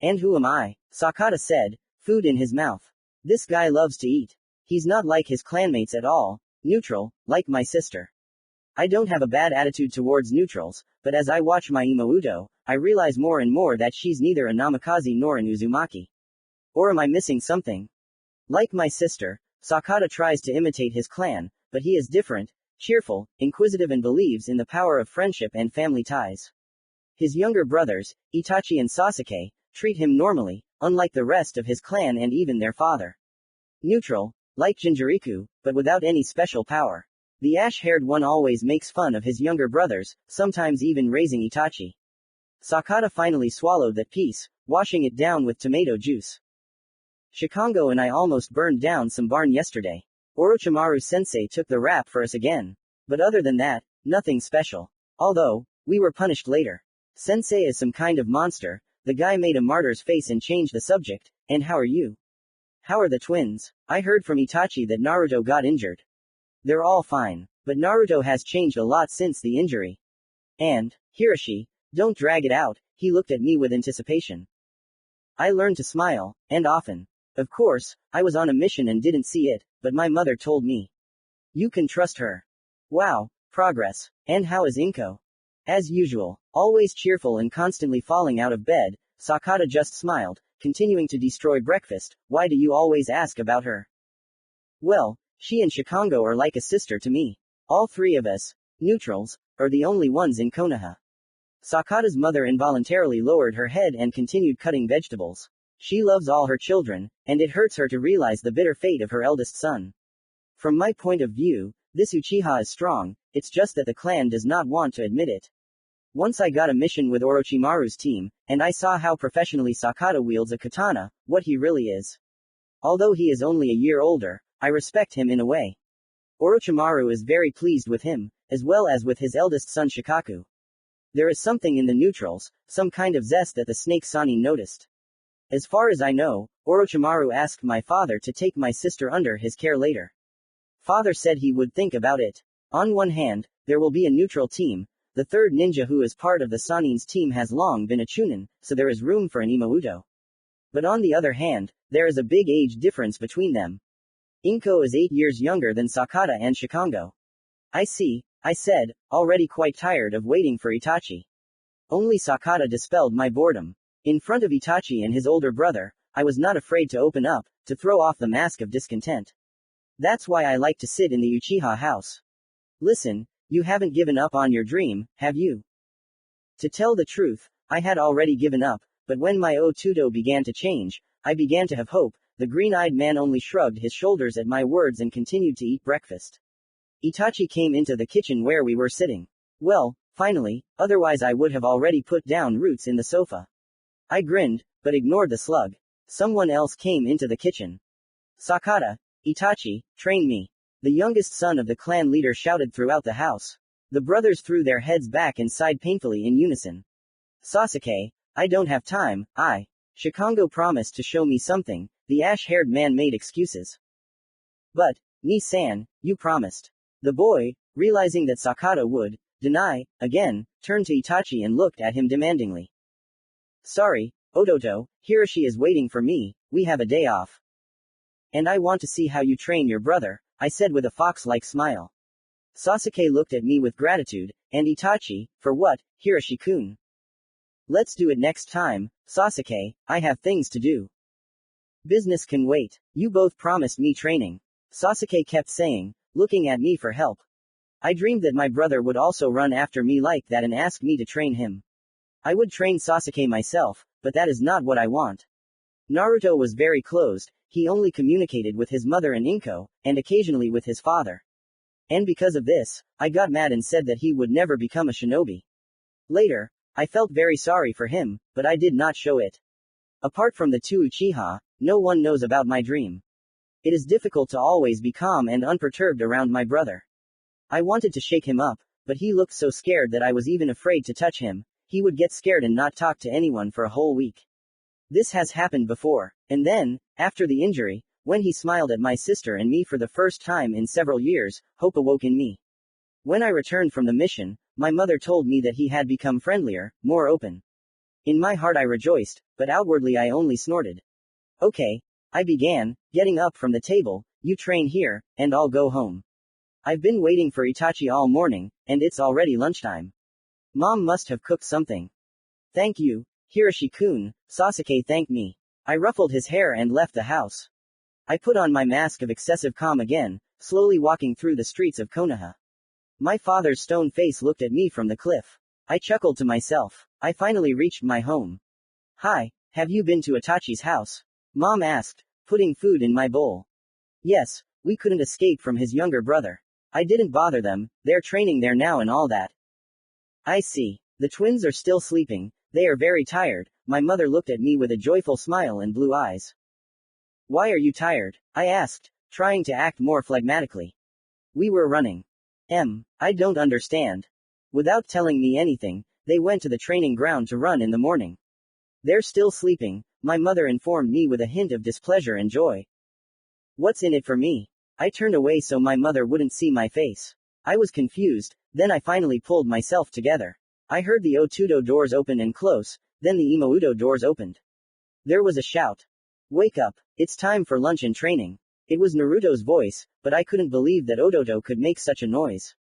And who am I? Sakata said, food in his mouth. This guy loves to eat. He's not like his clanmates at all, neutral, like my sister. I don't have a bad attitude towards neutrals, but as I watch my Imouto, I realize more and more that she's neither a Namikaze nor an Uzumaki. Or am I missing something? Like my sister, Sakata tries to imitate his clan, but he is different, cheerful, inquisitive and believes in the power of friendship and family ties. His younger brothers, Itachi and Sasuke, treat him normally, unlike the rest of his clan and even their father. Neutral, like Jinchuriku, but without any special power. The ash-haired one always makes fun of his younger brothers, sometimes even raising Itachi. Sakata finally swallowed that piece, washing it down with tomato juice. Shikango and I almost burned down some barn yesterday. Orochimaru-sensei took the rap for us again. But other than that, nothing special. Although, we were punished later. Sensei is some kind of monster. The guy made a martyr's face and changed the subject. And how are you? How are the twins? I heard from Itachi that Naruto got injured. They're all fine. But Naruto has changed a lot since the injury. And, Hiroshi, don't drag it out, he looked at me with anticipation. I learned to smile, and often. Of course, I was on a mission and didn't see it, but my mother told me. You can trust her. Wow, progress. And how is Inko? As usual, always cheerful and constantly falling out of bed, Sakata just smiled, continuing to destroy breakfast. Why do you always ask about her? Well, she and Shikango are like a sister to me. All three of us, neutrals, are the only ones in Konoha. Sakata's mother involuntarily lowered her head and continued cutting vegetables. She loves all her children, and it hurts her to realize the bitter fate of her eldest son. From my point of view, this Uchiha is strong, it's just that the clan does not want to admit it. Once I got a mission with Orochimaru's team, and I saw how professionally Sakata wields a katana, what he really is. Although he is only a year older, I respect him in a way. Orochimaru is very pleased with him, as well as with his eldest son Shikaku. There is something in the neutrals, some kind of zest that the snake Sani noticed. As far as I know, Orochimaru asked my father to take my sister under his care later. Father said he would think about it. On one hand, there will be a neutral team, the third ninja who is part of the Sanin's team has long been a chunin, so there is room for an imouto. But on the other hand, there is a big age difference between them. Inko is 8 years younger than Sakata and Shikango. I see, I said, already quite tired of waiting for Itachi. Only Sakata dispelled my boredom. In front of Itachi and his older brother, I was not afraid to open up, to throw off the mask of discontent. That's why I like to sit in the Uchiha house. Listen, you haven't given up on your dream, have you? To tell the truth, I had already given up, but when my Otudo began to change, I began to have hope. The green-eyed man only shrugged his shoulders at my words and continued to eat breakfast. Itachi came into the kitchen where we were sitting. Well, finally, otherwise I would have already put down roots in the sofa. I grinned, but ignored the slug. Someone else came into the kitchen. Sakata, Itachi, train me. The youngest son of the clan leader shouted throughout the house. The brothers threw their heads back and sighed painfully in unison. Sasuke, I don't have time, Shikango promised to show me something. The ash-haired man made excuses. But, Ni-san, you promised. The boy, realizing that Sakata would deny, again, turned to Itachi and looked at him demandingly. Sorry, Ototo, Hiroshi is waiting for me, we have a day off. And I want to see how you train your brother, I said with a fox-like smile. Sasuke looked at me with gratitude, and Itachi, for what, Hiroshi-kun? Let's do it next time, Sasuke, I have things to do. Business can wait. You both promised me training. Sasuke kept saying, looking at me for help. I dreamed that my brother would also run after me like that and ask me to train him. I would train Sasuke myself, but that is not what I want. Naruto was very closed, he only communicated with his mother and Inko, and occasionally with his father. And because of this, I got mad and said that he would never become a shinobi. Later, I felt very sorry for him, but I did not show it. Apart from the two Uchiha, no one knows about my dream. It is difficult to always be calm and unperturbed around my brother. I wanted to shake him up, but he looked so scared that I was even afraid to touch him. He would get scared and not talk to anyone for a whole week. This has happened before. And then, after the injury, when he smiled at my sister and me for the first time in several years, hope awoke in me. When I returned from the mission, my mother told me that he had become friendlier, more open. In my heart I rejoiced, but outwardly I only snorted. Okay, I began, getting up from the table, you train here, and I'll go home. I've been waiting for Itachi all morning, and it's already lunchtime. Mom must have cooked something. Thank you, Hiroshi-kun, Sasuke thanked me. I ruffled his hair and left the house. I put on my mask of excessive calm again, slowly walking through the streets of Konoha. My father's stone face looked at me from the cliff. I chuckled to myself. I finally reached my home. Hi, have you been to Itachi's house? Mom asked, putting food in my bowl. Yes, we couldn't escape from his younger brother. I didn't bother them, they're training there now and all that. I see. The twins are still sleeping, they are very tired. My mother looked at me with a joyful smile and blue eyes. Why are you tired? I asked, trying to act more phlegmatically. We were running. I don't understand. Without telling me anything, they went to the training ground to run in the morning. They're still sleeping, my mother informed me with a hint of displeasure and joy. What's in it for me? I turned away so my mother wouldn't see my face. I was confused, then I finally pulled myself together. I heard the Otudo doors open and close, then the Imouto doors opened. There was a shout. Wake up, it's time for lunch and training. It was Naruto's voice, but I couldn't believe that Ototo could make such a noise.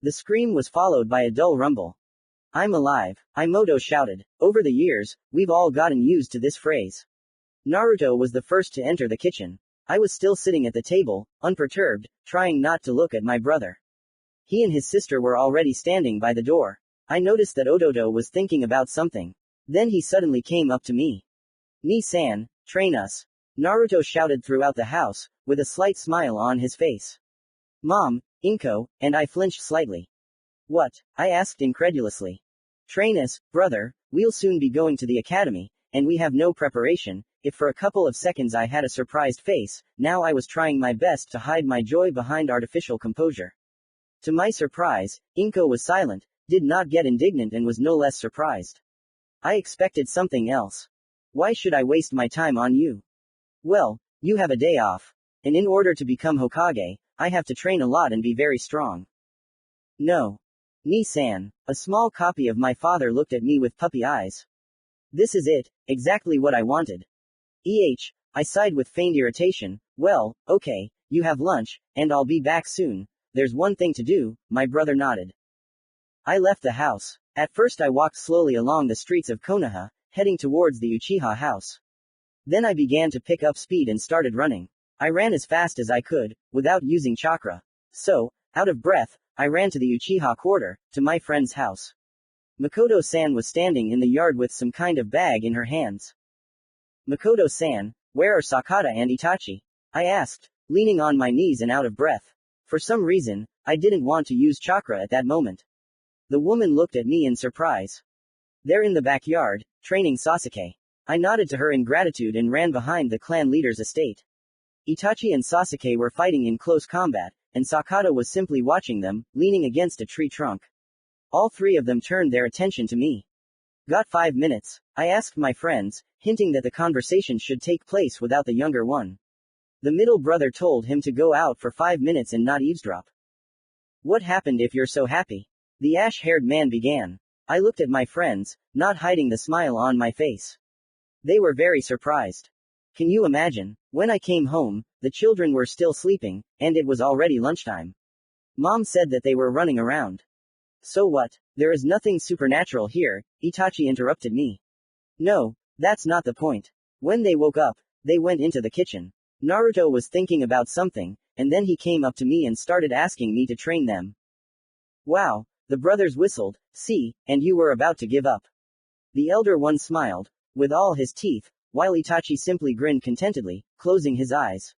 The scream was followed by a dull rumble. I'm alive, Imoto shouted. Over the years, we've all gotten used to this phrase. Naruto was the first to enter the kitchen. I was still sitting at the table, unperturbed, trying not to look at my brother. He and his sister were already standing by the door. I noticed that Ototo was thinking about something. Then he suddenly came up to me. Ni-san, train us. Naruto shouted throughout the house, with a slight smile on his face. Mom, Inko, and I flinched slightly. What? I asked incredulously. Train us, brother, we'll soon be going to the academy, and we have no preparation. If for a couple of seconds I had a surprised face, now I was trying my best to hide my joy behind artificial composure. To my surprise, Inko was silent, did not get indignant and was no less surprised. I expected something else. Why should I waste my time on you? Well, you have a day off. And in order to become Hokage, I have to train a lot and be very strong. No. Ni-san. A small copy of my father looked at me with puppy eyes. This is it, exactly what I wanted. I sighed with feigned irritation. Well, okay, you have lunch, and I'll be back soon. There's one thing to do, my brother nodded. I left the house. At first I walked slowly along the streets of Konoha, heading towards the Uchiha house. Then I began to pick up speed and started running. I ran as fast as I could, without using chakra. So, out of breath, I ran to the Uchiha quarter, to my friend's house. Makoto-san was standing in the yard with some kind of bag in her hands. Makoto-san, where are Sakata and Itachi? I asked, leaning on my knees and out of breath. For some reason, I didn't want to use chakra at that moment. The woman looked at me in surprise. They're in the backyard, training Sasuke. I nodded to her in gratitude and ran behind the clan leader's estate. Itachi and Sasuke were fighting in close combat, and Sakata was simply watching them, leaning against a tree trunk. All three of them turned their attention to me. Got 5 minutes? I asked my friends, hinting that the conversation should take place without the younger one. The middle brother told him to go out for 5 minutes and not eavesdrop. What happened if you're so happy? The ash-haired man began. I looked at my friends, not hiding the smile on my face. They were very surprised. Can you imagine? When I came home, the children were still sleeping, and it was already lunchtime. Mom said that they were running around. So what? There is nothing supernatural here, Itachi interrupted me. No, that's not the point. When they woke up, they went into the kitchen. Naruto was thinking about something, and then he came up to me and started asking me to train them. Wow, the brothers whistled, see, and you were about to give up. The elder one smiled, with all his teeth, while Itachi simply grinned contentedly, closing his eyes.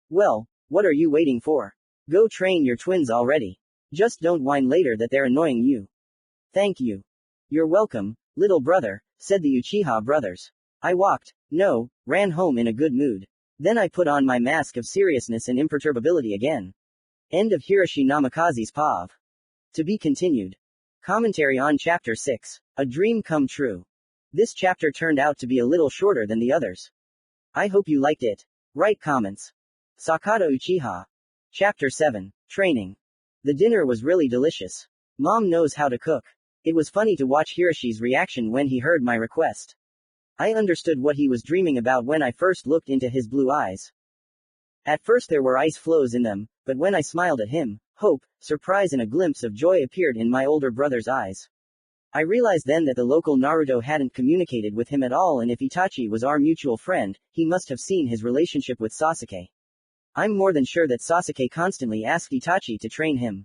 Well, what are you waiting for? Go train your twins already. Just don't whine later that they're annoying you. Thank you. You're welcome, little brother, said the Uchiha brothers. I ran home in a good mood. Then I put on my mask of seriousness and imperturbability again. End of Hiroshi Namikaze's POV. To be continued. Commentary on Chapter 6. A Dream Come True. This chapter turned out to be a little shorter than the others. I hope you liked it. Write comments. Sakata Uchiha. Chapter 7. Training. The dinner was really delicious. Mom knows how to cook. It was funny to watch Hiroshi's reaction when he heard my request. I understood what he was dreaming about when I first looked into his blue eyes. At first there were ice flows in them, but when I smiled at him, hope, surprise and a glimpse of joy appeared in my older brother's eyes. I realized then that the local Naruto hadn't communicated with him at all, and if Itachi was our mutual friend, he must have seen his relationship with Sasuke. I'm more than sure that Sasuke constantly asked Itachi to train him.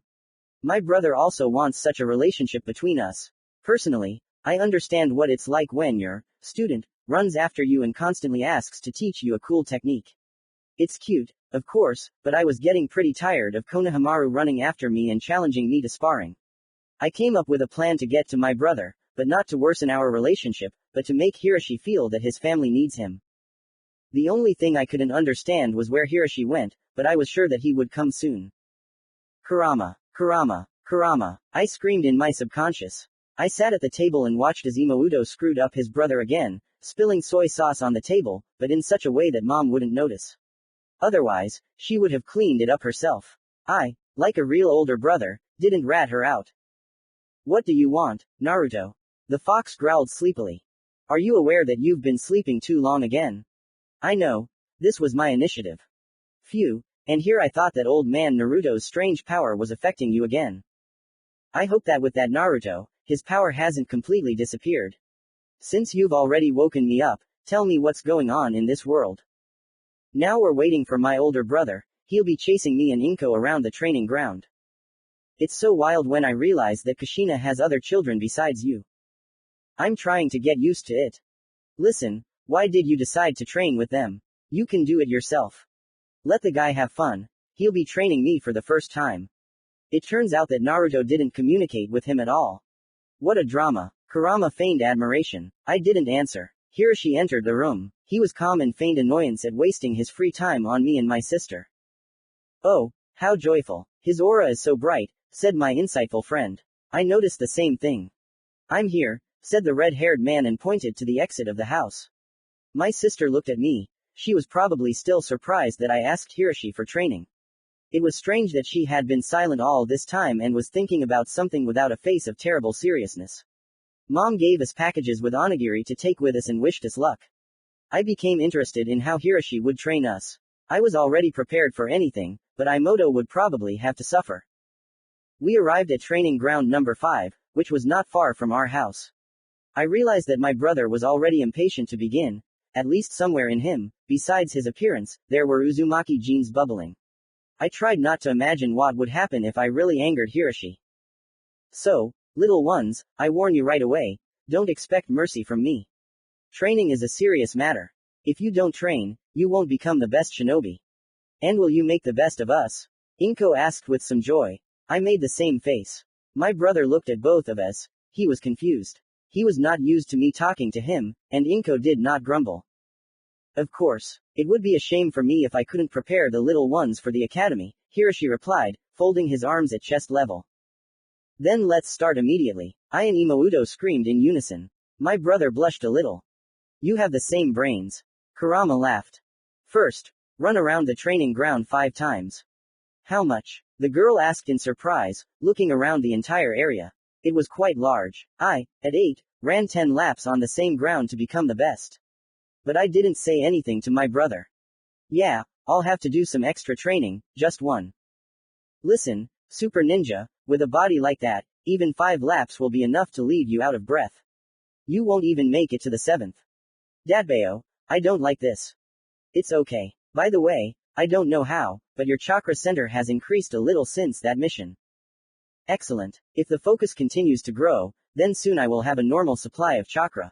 My brother also wants such a relationship between us. Personally, I understand what it's like when your student runs after you and constantly asks to teach you a cool technique. It's cute, of course, but I was getting pretty tired of Konohamaru running after me and challenging me to sparring. I came up with a plan to get to my brother, but not to worsen our relationship, but to make Hiroshi feel that his family needs him. The only thing I couldn't understand was where Hiroshi went, but I was sure that he would come soon. Kurama, Kurama, Kurama, I screamed in my subconscious. I sat at the table and watched as Imouto screwed up his brother again, spilling soy sauce on the table, but in such a way that Mom wouldn't notice. Otherwise, she would have cleaned it up herself. I, like a real older brother, didn't rat her out. What do you want, Naruto? The fox growled sleepily. Are you aware that you've been sleeping too long again? I know. This was my initiative. Phew, and here I thought that old man Naruto's strange power was affecting you again. I hope that with that Naruto, his power hasn't completely disappeared. Since you've already woken me up, tell me what's going on in this world. Now we're waiting for my older brother, he'll be chasing me and Inko around the training ground. It's so wild when I realize that Kushina has other children besides you. I'm trying to get used to it. Listen, why did you decide to train with them? You can do it yourself. Let the guy have fun, he'll be training me for the first time. It turns out that Naruto didn't communicate with him at all. What a drama. Kurama feigned admiration. I didn't answer. Hiroshi entered the room. He was calm and feigned annoyance at wasting his free time on me and my sister. Oh, how joyful. His aura is so bright, said my insightful friend. I noticed the same thing. I'm here, said the red-haired man and pointed to the exit of the house. My sister looked at me. She was probably still surprised that I asked Hiroshi for training. It was strange that she had been silent all this time and was thinking about something without a face of terrible seriousness. Mom gave us packages with onigiri to take with us and wished us luck. I became interested in how Hiroshi would train us. I was already prepared for anything, but Imoto would probably have to suffer. We arrived at training ground number 5, which was not far from our house. I realized that my brother was already impatient to begin, at least somewhere in him, besides his appearance, there were Uzumaki genes bubbling. I tried not to imagine what would happen if I really angered Hiroshi. So, little ones, I warn you right away, don't expect mercy from me. Training is a serious matter. If you don't train, you won't become the best shinobi. And will you make the best of us? Inko asked with some joy. I made the same face. My brother looked at both of us. He was confused. He was not used to me talking to him, and Inko did not grumble. Of course, it would be a shame for me if I couldn't prepare the little ones for the academy, Hiroshi replied, folding his arms at chest level. Then let's start immediately. I and Imoto screamed in unison. My brother blushed a little. You have the same brains. Kurama laughed. First, run around the training ground 5 times. How much? The girl asked in surprise, looking around the entire area. It was quite large. I, at 8, ran 10 laps on the same ground to become the best. But I didn't say anything to my brother. Yeah, I'll have to do some extra training, just 1. Listen, Super Ninja, with a body like that, even 5 laps will be enough to leave you out of breath. You won't even make it to the 7th. Dadbeo, I don't like this. It's okay. By the way, I don't know how, but your chakra center has increased a little since that mission. Excellent. If the focus continues to grow, then soon I will have a normal supply of chakra.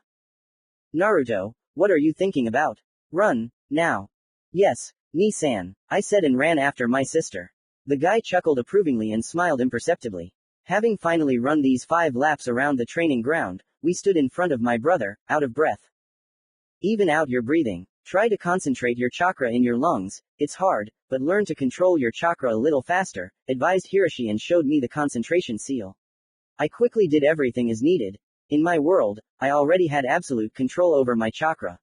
Naruto, what are you thinking about? Run, now. Yes, Ni-san, I said and ran after my sister. The guy chuckled approvingly and smiled imperceptibly. Having finally run these 5 laps around the training ground, we stood in front of my brother, out of breath. Even out your breathing. Try to concentrate your chakra in your lungs. It's hard, but learn to control your chakra a little faster, advised Hiroshi and showed me the concentration seal. I quickly did everything as needed. In my world, I already had absolute control over my chakra.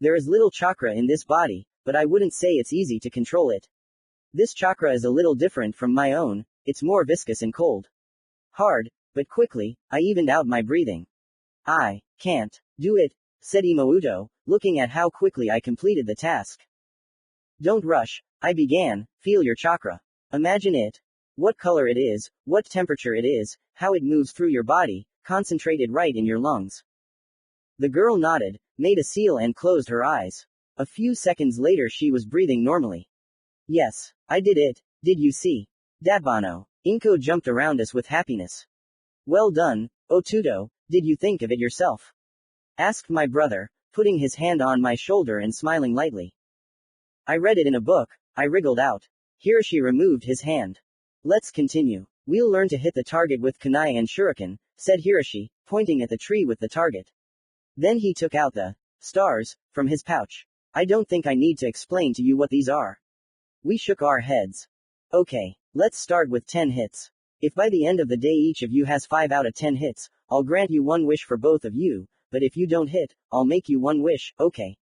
There is little chakra in this body, but I wouldn't say it's easy to control it. This chakra is a little different from my own, it's more viscous and cold. Hard, but quickly, I evened out my breathing. I can't do it, said Imoto, looking at how quickly I completed the task. Don't rush, I began, feel your chakra. Imagine it. What color it is, what temperature it is, how it moves through your body, concentrated right in your lungs. The girl nodded, made a seal and closed her eyes. A few seconds later she was breathing normally. Yes, I did it, did you see? Dadbano. Inko jumped around us with happiness. Well done, Otudo, did you think of it yourself? Asked my brother, putting his hand on my shoulder and smiling lightly. I read it in a book, I wriggled out. Hiroshi removed his hand. Let's continue. We'll learn to hit the target with kunai and shuriken, said Hiroshi, pointing at the tree with the target. Then he took out the stars from his pouch. I don't think I need to explain to you what these are. We shook our heads. Okay, let's start with 10 hits. If by the end of the day each of you has 5 out of 10 hits, I'll grant you 1 wish for both of you, but if you don't hit, I'll make you 1 wish, okay?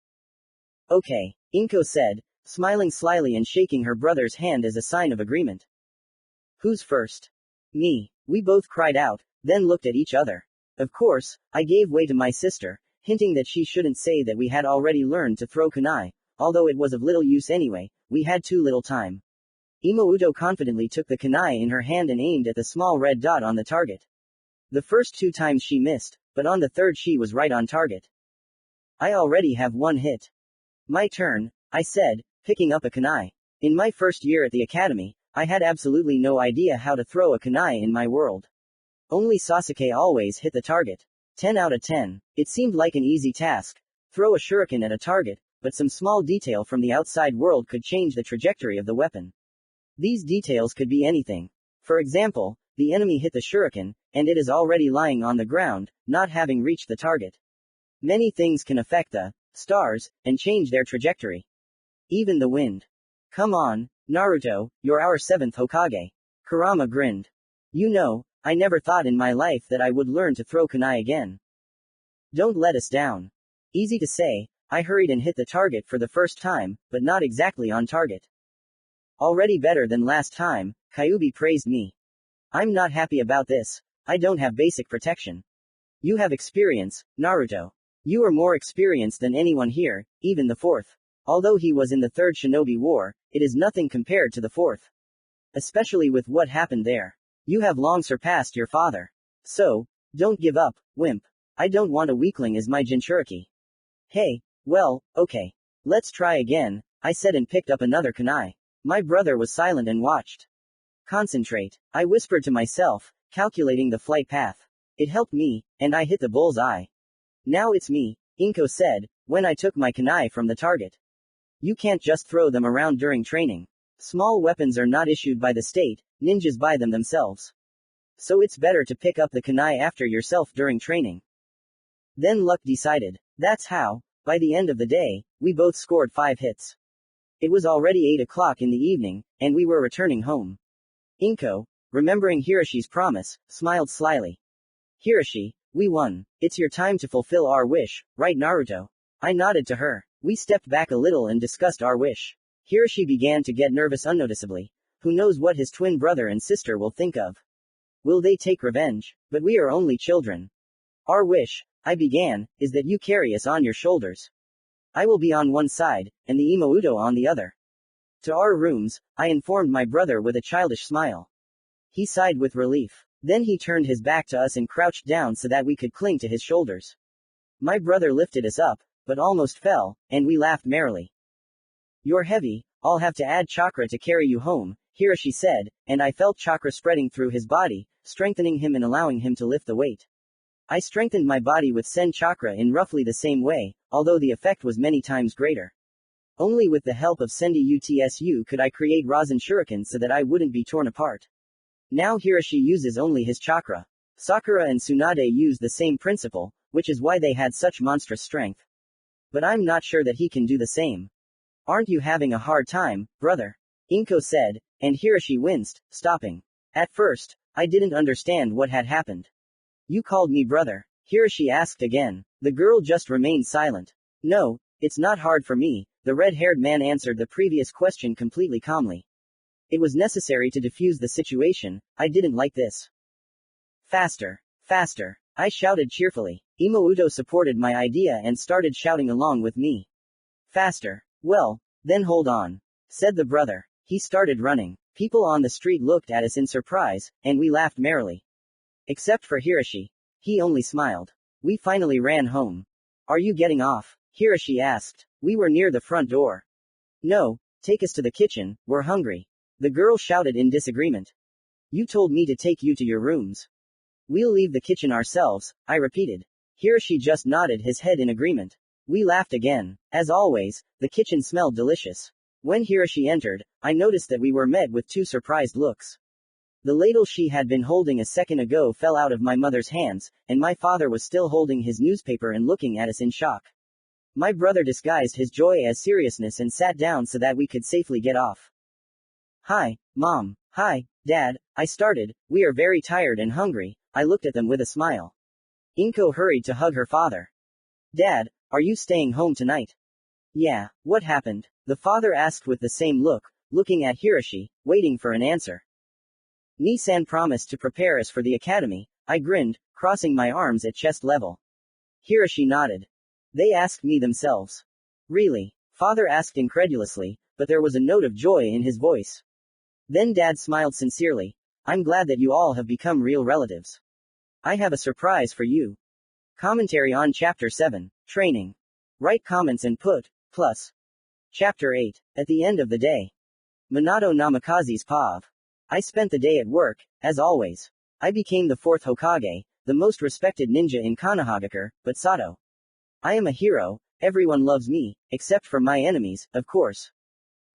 Okay, Inko said, smiling slyly and shaking her brother's hand as a sign of agreement. Who's first? Me. We both cried out, then looked at each other. Of course, I gave way to my sister, hinting that she shouldn't say that we had already learned to throw kunai, although it was of little use anyway, we had too little time. Imoto confidently took the kunai in her hand and aimed at the small red dot on the target. The first 2 times she missed, but on the third she was right on target. I already have 1 hit. My turn, I said, picking up a kunai. In my first year at the academy, I had absolutely no idea how to throw a kunai in my world. Only Sasuke always hit the target. 10 out of 10. It seemed like an easy task. Throw a shuriken at a target, but some small detail from the outside world could change the trajectory of the weapon. These details could be anything. For example, the enemy hit the shuriken, and it is already lying on the ground, not having reached the target. Many things can affect the stars, and change their trajectory. Even the wind. Come on, Naruto, you're our 7th Hokage. Kurama grinned. You know, I never thought in my life that I would learn to throw kunai again. Don't let us down. Easy to say, I hurried and hit the target for the first time, but not exactly on target. Already better than last time, Kyuubi praised me. I'm not happy about this. I don't have basic protection. You have experience, Naruto. You are more experienced than anyone here, even the fourth. Although he was in the third Shinobi War, it is nothing compared to the fourth. Especially with what happened there. You have long surpassed your father. So, don't give up, wimp. I don't want a weakling as my Jinchuriki. Hey, well, okay. Let's try again, I said and picked up another kunai. My brother was silent and watched. Concentrate, I whispered to myself, calculating the flight path. It helped me, and I hit the bull's eye. Now it's me, Inko said, when I took my kunai from the target. You can't just throw them around during training. Small weapons are not issued by the state, ninjas buy them themselves. So it's better to pick up the kunai after yourself during training. Then luck decided. That's how, by the end of the day, we both scored 5 hits. It was already 8 o'clock in the evening, and we were returning home. Inko, remembering Hiroshi's promise, smiled slyly. Hiroshi, we won. It's your time to fulfill our wish, right Naruto? I nodded to her. We stepped back a little and discussed our wish. Hiroshi began to get nervous unnoticeably. Who knows what his twin brother and sister will think of? Will they take revenge? But we are only children. Our wish, I began, is that you carry us on your shoulders. I will be on one side, and the Imouto on the other. To our rooms, I informed my brother with a childish smile. He sighed with relief. Then he turned his back to us and crouched down so that we could cling to his shoulders. My brother lifted us up, but almost fell, and we laughed merrily. You're heavy, I'll have to add chakra to carry you home, Hiroshi said, and I felt chakra spreading through his body, strengthening him and allowing him to lift the weight. I strengthened my body with Sen chakra in roughly the same way, although the effect was many times greater. Only with the help of Sendi Utsu could I create Rasen shuriken so that I wouldn't be torn apart. Now Hiroshi uses only his chakra. Sakura and Tsunade use the same principle, which is why they had such monstrous strength. But I'm not sure that he can do the same. Aren't you having a hard time, brother? Inko said, and Hiroshi winced, stopping. At first, I didn't understand what had happened. You called me brother? Hiroshi asked again. The girl just remained silent. No, it's not hard for me, the red-haired man answered the previous question completely calmly. It was necessary to defuse the situation, I didn't like this. Faster, faster, I shouted cheerfully. Imouto supported my idea and started shouting along with me. Faster. Well, then hold on, said the brother. He started running. People on the street looked at us in surprise, and we laughed merrily. Except for Hiroshi. He only smiled. We finally ran home. Are you getting off? Hiroshi asked. We were near the front door. No, take us to the kitchen, we're hungry. The girl shouted in disagreement. You told me to take you to your rooms. We'll leave the kitchen ourselves, I repeated. Hiroshi just nodded his head in agreement. We laughed again. As always, the kitchen smelled delicious. When Hiroshi entered, I noticed that we were met with 2 surprised looks. The ladle she had been holding a second ago fell out of my mother's hands, and my father was still holding his newspaper and looking at us in shock. My brother disguised his joy as seriousness and sat down so that we could safely get off. Hi, Mom. Hi, Dad, I started. We are very tired and hungry. I looked at them with a smile. Inko hurried to hug her father. Dad, are you staying home tonight? Yeah, what happened? The father asked with the same look, looking at Hiroshi, waiting for an answer. Nisan promised to prepare us for the academy, I grinned, crossing my arms at chest level. Hiroshi nodded. They asked me themselves. Really? Father asked incredulously, but there was a note of joy in his voice. Then Dad smiled sincerely. I'm glad that you all have become real relatives. I have a surprise for you. Commentary on Chapter 7, Training. Write comments and put, plus. Chapter 8, At the end of the day. Minato Namikaze's Pav. I spent the day at work, as always. I became the 4th Hokage, the most respected ninja in Konohagakure, but Sato. I am a hero, everyone loves me, except for my enemies, of course.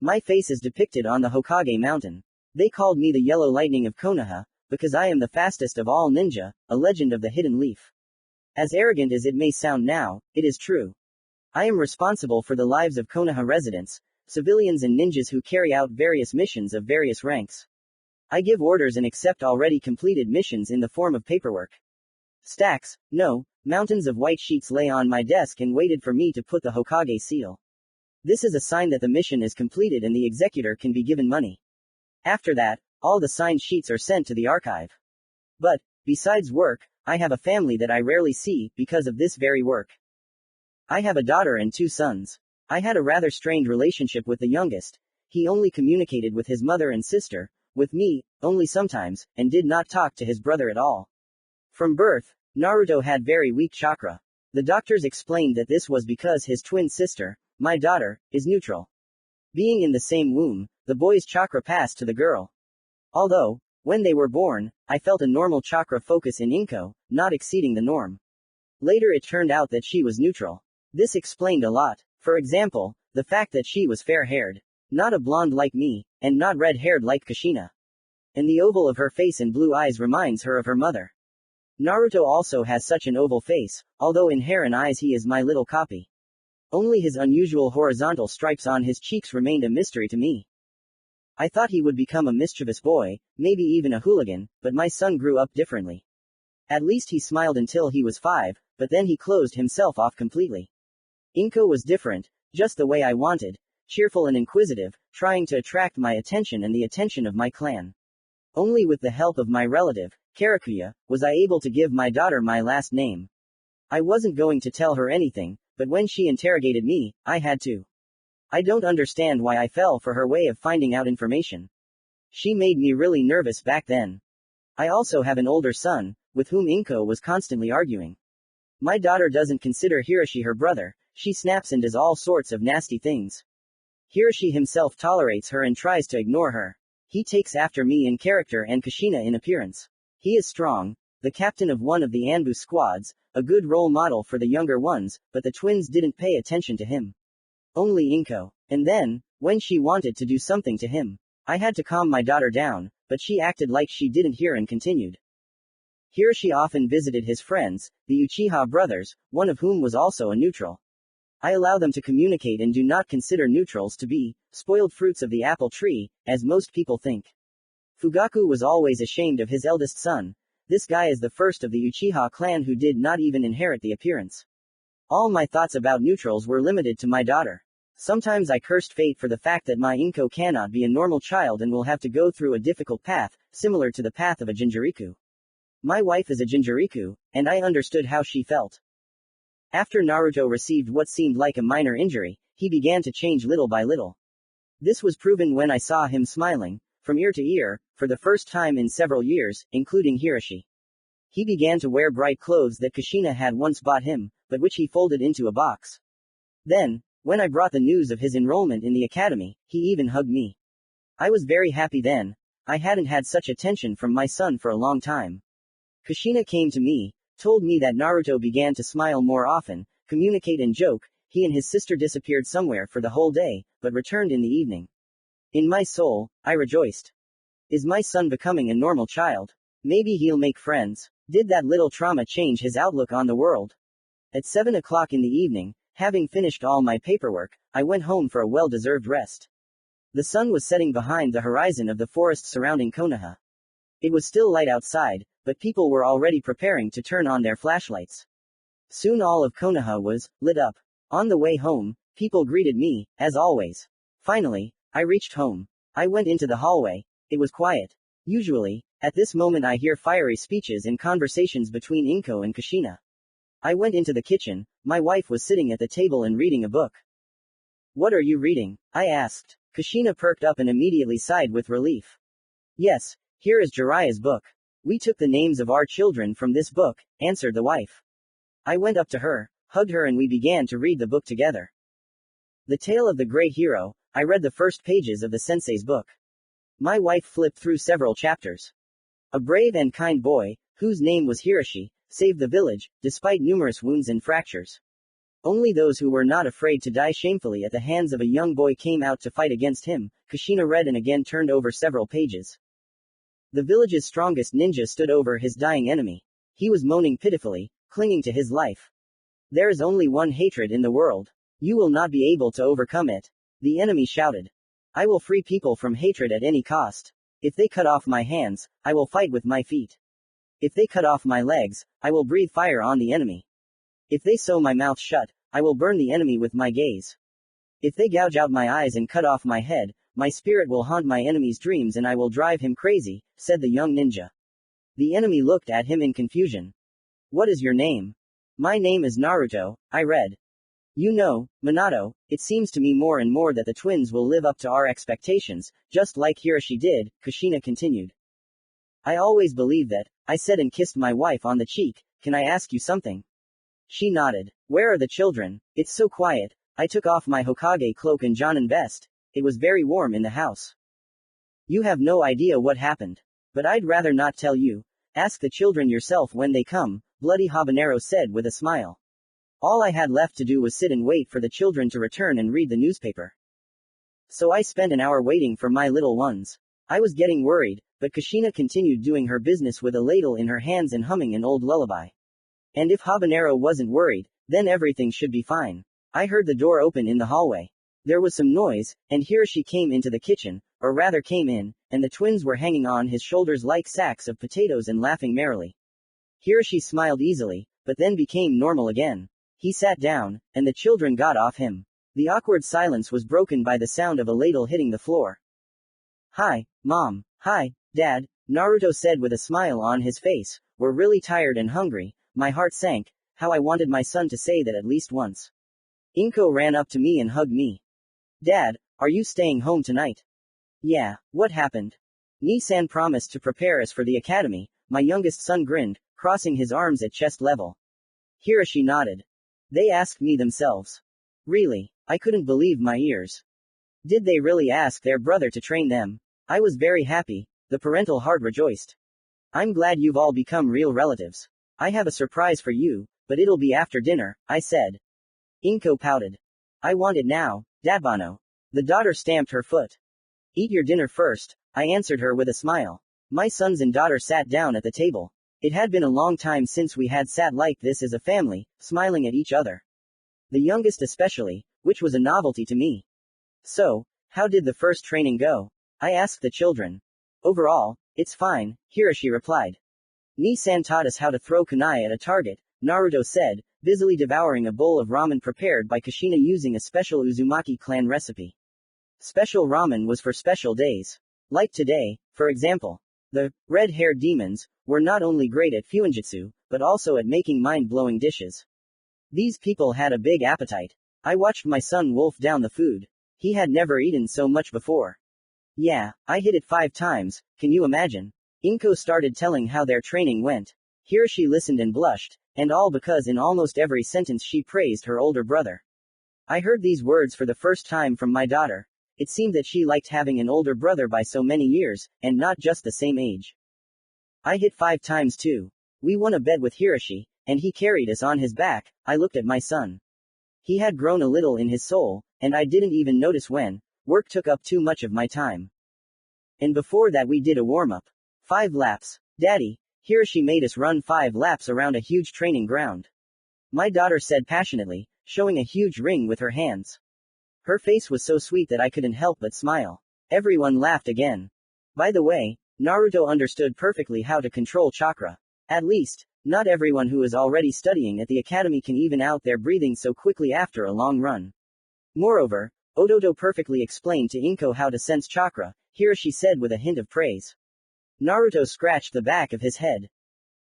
My face is depicted on the Hokage mountain. They called me the Yellow Lightning of Konoha, because I am the fastest of all ninja, a legend of the hidden leaf. As arrogant as it may sound now, it is true. I am responsible for the lives of Konoha residents, civilians and ninjas who carry out various missions of various ranks. I give orders and accept already completed missions in the form of paperwork. Stacks, no, mountains of white sheets lay on my desk and waited for me to put the Hokage seal. This is a sign that the mission is completed and the executor can be given money. After that, all the signed sheets are sent to the archive. But, besides work, I have a family that I rarely see, because of this very work. I have a daughter and 2 sons. I had a rather strained relationship with the youngest. He only communicated with his mother and sister, with me, only sometimes, and did not talk to his brother at all. From birth, Naruto had very weak chakra. The doctors explained that this was because his twin sister, my daughter, is neutral. Being in the same womb, the boy's chakra passed to the girl. Although, when they were born, I felt a normal chakra focus in Inko, not exceeding the norm. Later it turned out that she was neutral. This explained a lot. For example, the fact that she was fair-haired. Not a blonde like me, and not red-haired like Kushina. And the oval of her face and blue eyes reminds her of her mother. Naruto also has such an oval face, although in hair and eyes he is my little copy. Only his unusual horizontal stripes on his cheeks remained a mystery to me. I thought he would become a mischievous boy, maybe even a hooligan, but my son grew up differently. At least he smiled until he was 5, but then he closed himself off completely. Inko was different, just the way I wanted, cheerful and inquisitive, trying to attract my attention and the attention of my clan. Only with the help of my relative, Karakuya, was I able to give my daughter my last name. I wasn't going to tell her anything, but when she interrogated me, I had to. I don't understand why I fell for her way of finding out information. She made me really nervous back then. I also have an older son, with whom Inko was constantly arguing. My daughter doesn't consider Hiroshi her brother, she snaps and does all sorts of nasty things. Hiroshi himself tolerates her and tries to ignore her. He takes after me in character and Kushina in appearance. He is strong, the captain of one of the Anbu squads, a good role model for the younger ones, but the twins didn't pay attention to him. Only Inko. And then, when she wanted to do something to him, I had to calm my daughter down, but she acted like she didn't hear and continued. Hiroshi often visited his friends, the Uchiha brothers, one of whom was also a neutral. I allow them to communicate and do not consider neutrals to be spoiled fruits of the apple tree, as most people think. Fugaku was always ashamed of his eldest son. This guy is the first of the Uchiha clan who did not even inherit the appearance. All my thoughts about neutrals were limited to my daughter. Sometimes I cursed fate for the fact that my Inko cannot be a normal child and will have to go through a difficult path, similar to the path of a Jinchuriku. My wife is a Jinchuriku, and I understood how she felt. After Naruto received what seemed like a minor injury, he began to change little by little. This was proven when I saw him smiling, from ear to ear, for the first time in several years, including Hiroshi. He began to wear bright clothes that Kushina had once bought him, but which he folded into a box. Then, when I brought the news of his enrollment in the academy, he even hugged me. I was very happy then. I hadn't had such attention from my son for a long time. Kushina came to me, told me that Naruto began to smile more often, communicate and joke. He and his sister disappeared somewhere for the whole day, but returned in the evening. In my soul, I rejoiced. Is my son becoming a normal child? Maybe he'll make friends. Did that little trauma change his outlook on the world? At 7 o'clock in the evening, having finished all my paperwork, I went home for a well-deserved rest. The sun was setting behind the horizon of the forest surrounding Konoha. It was still light outside, but people were already preparing to turn on their flashlights. Soon all of Konoha was lit up. On the way home, people greeted me, as always. Finally, I reached home. I went into the hallway. It was quiet. Usually, at this moment I hear fiery speeches and conversations between Inko and Kushina. I went into the kitchen. My wife was sitting at the table and reading a book. What are you reading? I asked. Kushina perked up and immediately sighed with relief. Yes, here is Jiraiya's book. We took the names of our children from this book, answered the wife. I went up to her, hugged her and we began to read the book together. The Tale of the Great Hero. I read the first pages of the sensei's book. My wife flipped through several chapters. A brave and kind boy, whose name was Hiroshi, saved the village, despite numerous wounds and fractures. Only those who were not afraid to die shamefully at the hands of a young boy came out to fight against him. Kushina read and again turned over several pages. The village's strongest ninja stood over his dying enemy. He was moaning pitifully, clinging to his life. There is only one hatred in the world. You will not be able to overcome it. The enemy shouted. I will free people from hatred at any cost. If they cut off my hands, I will fight with my feet. If they cut off my legs, I will breathe fire on the enemy. If they sew my mouth shut, I will burn the enemy with my gaze. If they gouge out my eyes and cut off my head, my spirit will haunt my enemy's dreams and I will drive him crazy, said the young ninja. The enemy looked at him in confusion. What is your name? My name is Naruto, I read. You know, Minato, it seems to me more and more that the twins will live up to our expectations, just like Hiroshi did, Kushina continued. I always believed that, I said and kissed my wife on the cheek. Can I ask you something? She nodded. Where are the children? It's so quiet. I took off my Hokage cloak and Jonin vest. It was very warm in the house. You have no idea what happened. But I'd rather not tell you. Ask the children yourself when they come, Bloody Habanero said with a smile. All I had left to do was sit and wait for the children to return and read the newspaper. So I spent an hour waiting for my little ones. I was getting worried, but Kushina continued doing her business with a ladle in her hands and humming an old lullaby. And if Habanero wasn't worried, then everything should be fine. I heard the door open in the hallway. There was some noise, and Hiroshi came into the kitchen, or rather came in, and the twins were hanging on his shoulders like sacks of potatoes and laughing merrily. Hiroshi smiled easily, but then became normal again. He sat down, and the children got off him. The awkward silence was broken by the sound of a ladle hitting the floor. Hi, Mom. Hi, Dad, Naruto said with a smile on his face. We're really tired and hungry. My heart sank. How I wanted my son to say that at least once. Inko ran up to me and hugged me. Dad, are you staying home tonight? Yeah, what happened? Ni-san promised to prepare us for the academy. My youngest son grinned, crossing his arms at chest level. Hiroshi nodded. They asked me themselves. Really? I couldn't believe my ears. Did they really ask their brother to train them? I was very happy. The parental heart rejoiced. I'm glad you've all become real relatives. I have a surprise for you, but it'll be after dinner, I said. Inko pouted. I want it now, Dabano. The daughter stamped her foot. Eat your dinner first, I answered her with a smile. My sons and daughter sat down at the table. It had been a long time since we had sat like this as a family, smiling at each other. The youngest especially, which was a novelty to me. So, how did the first training go? I asked the children. Overall, it's fine, Hiroshi replied. Ni-san taught us how to throw kunai at a target, Naruto said, busily devouring a bowl of ramen prepared by Kushina using a special Uzumaki clan recipe. Special ramen was for special days. Like today, for example. The red-haired demons were not only great at fuinjutsu, but also at making mind-blowing dishes. These people had a big appetite. I watched my son wolf down the food. He had never eaten so much before. Yeah, I hit it 5 times, can you imagine? Inko started telling how their training went. Hiroshi listened and blushed, and all because in almost every sentence she praised her older brother. I heard these words for the first time from my daughter. It seemed that she liked having an older brother by so many years, and not just the same age. I hit 5 times too. We won a bet with Hiroshi, and he carried us on his back. I looked at my son. He had grown a little in his soul, and I didn't even notice when. Work took up too much of my time. And before that we did a warm-up. 5 laps. Daddy, Hiroshi made us run 5 laps around a huge training ground. My daughter said passionately, showing a huge ring with her hands. Her face was so sweet that I couldn't help but smile. Everyone laughed again. By the way, Naruto understood perfectly how to control chakra. At least, not everyone who is already studying at the academy can even out their breathing so quickly after a long run. Moreover, Odoto perfectly explained to Inko how to sense chakra, Hiroshi said with a hint of praise. Naruto scratched the back of his head.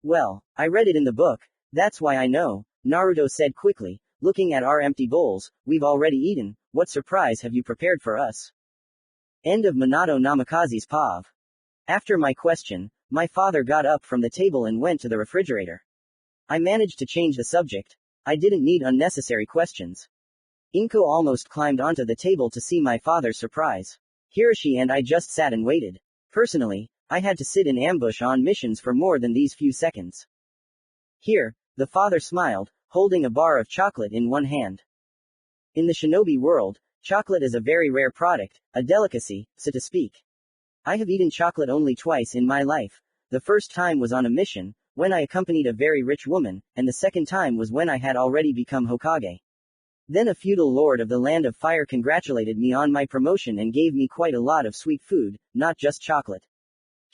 Well, I read it in the book, that's why I know, Naruto said quickly, looking at our empty bowls. We've already eaten. What surprise have you prepared for us? End of Minato Namikaze's POV. After my question, my father got up from the table and went to the refrigerator. I managed to change the subject. I didn't need unnecessary questions. Inko almost climbed onto the table to see my father's surprise. Hiroshi and I just sat and waited. Personally, I had to sit in ambush on missions for more than these few seconds. Here, the father smiled, holding a bar of chocolate in one hand. In the shinobi world, chocolate is a very rare product, a delicacy, so to speak. I have eaten chocolate only twice in my life. The first time was on a mission, when I accompanied a very rich woman, and the second time was when I had already become Hokage. Then a feudal lord of the Land of Fire congratulated me on my promotion and gave me quite a lot of sweet food, not just chocolate.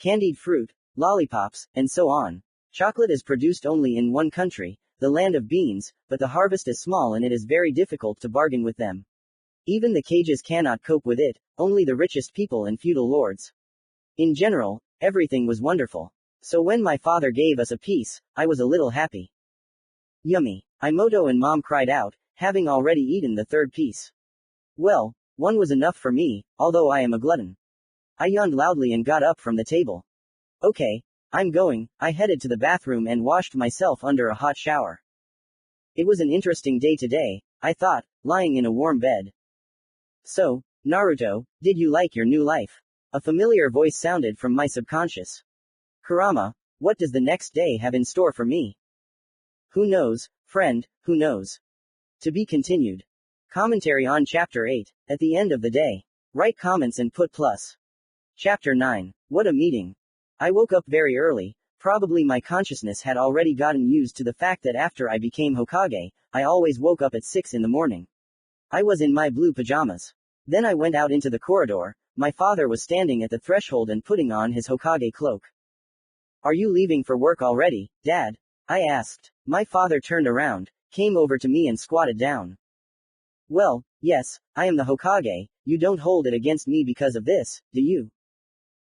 Candied fruit, lollipops, and so on. Chocolate is produced only in one country, the land of beans, but the harvest is small and it is very difficult to bargain with them. Even the cages cannot cope with it, only the richest people and feudal lords. In general, everything was wonderful. So when my father gave us a piece, I was a little happy. Yummy. Imoto and Mom cried out, having already eaten the third piece. Well, one was enough for me, although I am a glutton. I yawned loudly and got up from the table. Okay, I'm going. I headed to the bathroom and washed myself under a hot shower. It was an interesting day today, I thought, lying in a warm bed. So, Naruto, did you like your new life? A familiar voice sounded from my subconscious. Kurama, what does the next day have in store for me? Who knows, friend, who knows? To be continued. Commentary on Chapter 8, at the end of the day. Write comments and put plus. Chapter 9, what a meeting. I woke up very early, probably my consciousness had already gotten used to the fact that after I became Hokage, I always woke up at 6 in the morning. I was in my blue pajamas. Then I went out into the corridor, my father was standing at the threshold and putting on his Hokage cloak. Are you leaving for work already, Dad? I asked. My father turned around, came over to me and squatted down. Well, yes, I am the Hokage, you don't hold it against me because of this, do you?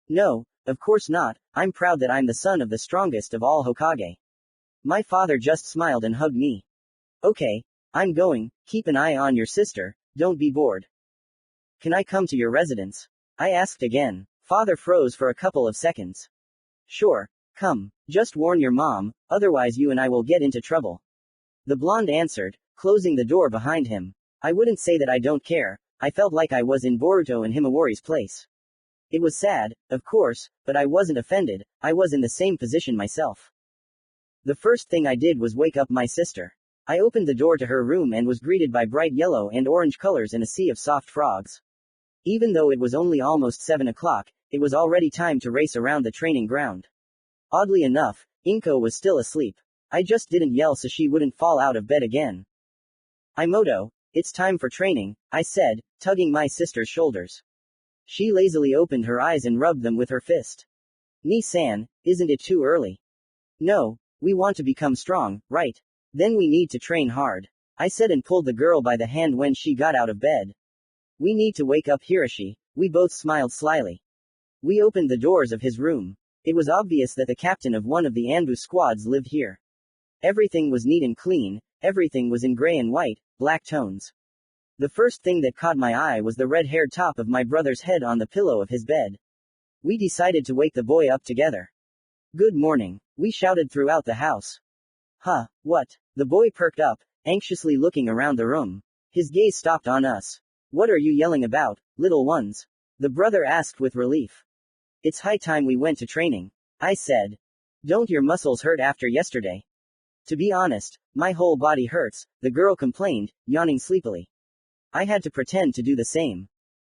No, of course not, I'm proud that I'm the son of the strongest of all Hokage. My father just smiled and hugged me. Okay, I'm going, keep an eye on your sister, don't be bored. Can I come to your residence? I asked again. Father froze for a couple of seconds. Sure, come, just warn your mom, otherwise you and I will get into trouble. The blonde answered, closing the door behind him. I wouldn't say that I don't care, I felt like I was in Boruto and Himawari's place. It was sad, of course, but I wasn't offended, I was in the same position myself. The first thing I did was wake up my sister. I opened the door to her room and was greeted by bright yellow and orange colors in a sea of soft frogs. Even though it was only almost 7 o'clock, it was already time to race around the training ground. Oddly enough, Inko was still asleep. I just didn't yell so she wouldn't fall out of bed again. Imoto, it's time for training, I said, tugging my sister's shoulders. She lazily opened her eyes and rubbed them with her fist. Ni-san, isn't it too early? No, we want to become strong, right? Then we need to train hard. I said and pulled the girl by the hand when she got out of bed. We need to wake up Hiroshi. We both smiled slyly. We opened the doors of his room. It was obvious that the captain of one of the Anbu squads lived here. Everything was neat and clean, everything was in gray and white, black tones. The first thing that caught my eye was the red-haired top of my brother's head on the pillow of his bed. We decided to wake the boy up together. Good morning, we shouted throughout the house. Huh, what? The boy perked up, anxiously looking around the room. His gaze stopped on us. What are you yelling about, little ones? The brother asked with relief. It's high time we went to training. I said. Don't your muscles hurt after yesterday? To be honest, my whole body hurts, the girl complained, yawning sleepily. I had to pretend to do the same.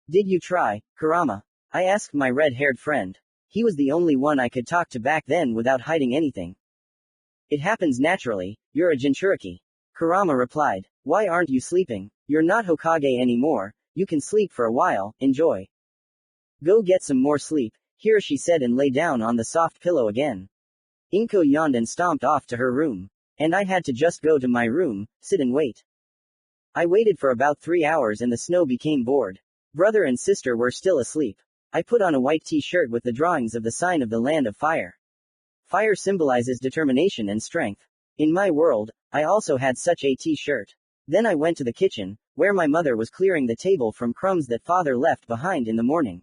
Did you try, Kurama? I asked my red-haired friend. He was the only one I could talk to back then without hiding anything. It happens naturally, you're a Jinchuriki. Kurama replied. Why aren't you sleeping? You're not Hokage anymore, you can sleep for a while, enjoy. Go get some more sleep, Hiroshi said and lay down on the soft pillow again. Inko yawned and stomped off to her room. And I had to just go to my room, sit and wait. I waited for about 3 hours and the snow became bored. Brother and sister were still asleep. I put on a white t-shirt with the drawings of the sign of the land of fire. Fire symbolizes determination and strength. In my world, I also had such a t-shirt. Then I went to the kitchen, where my mother was clearing the table from crumbs that father left behind in the morning.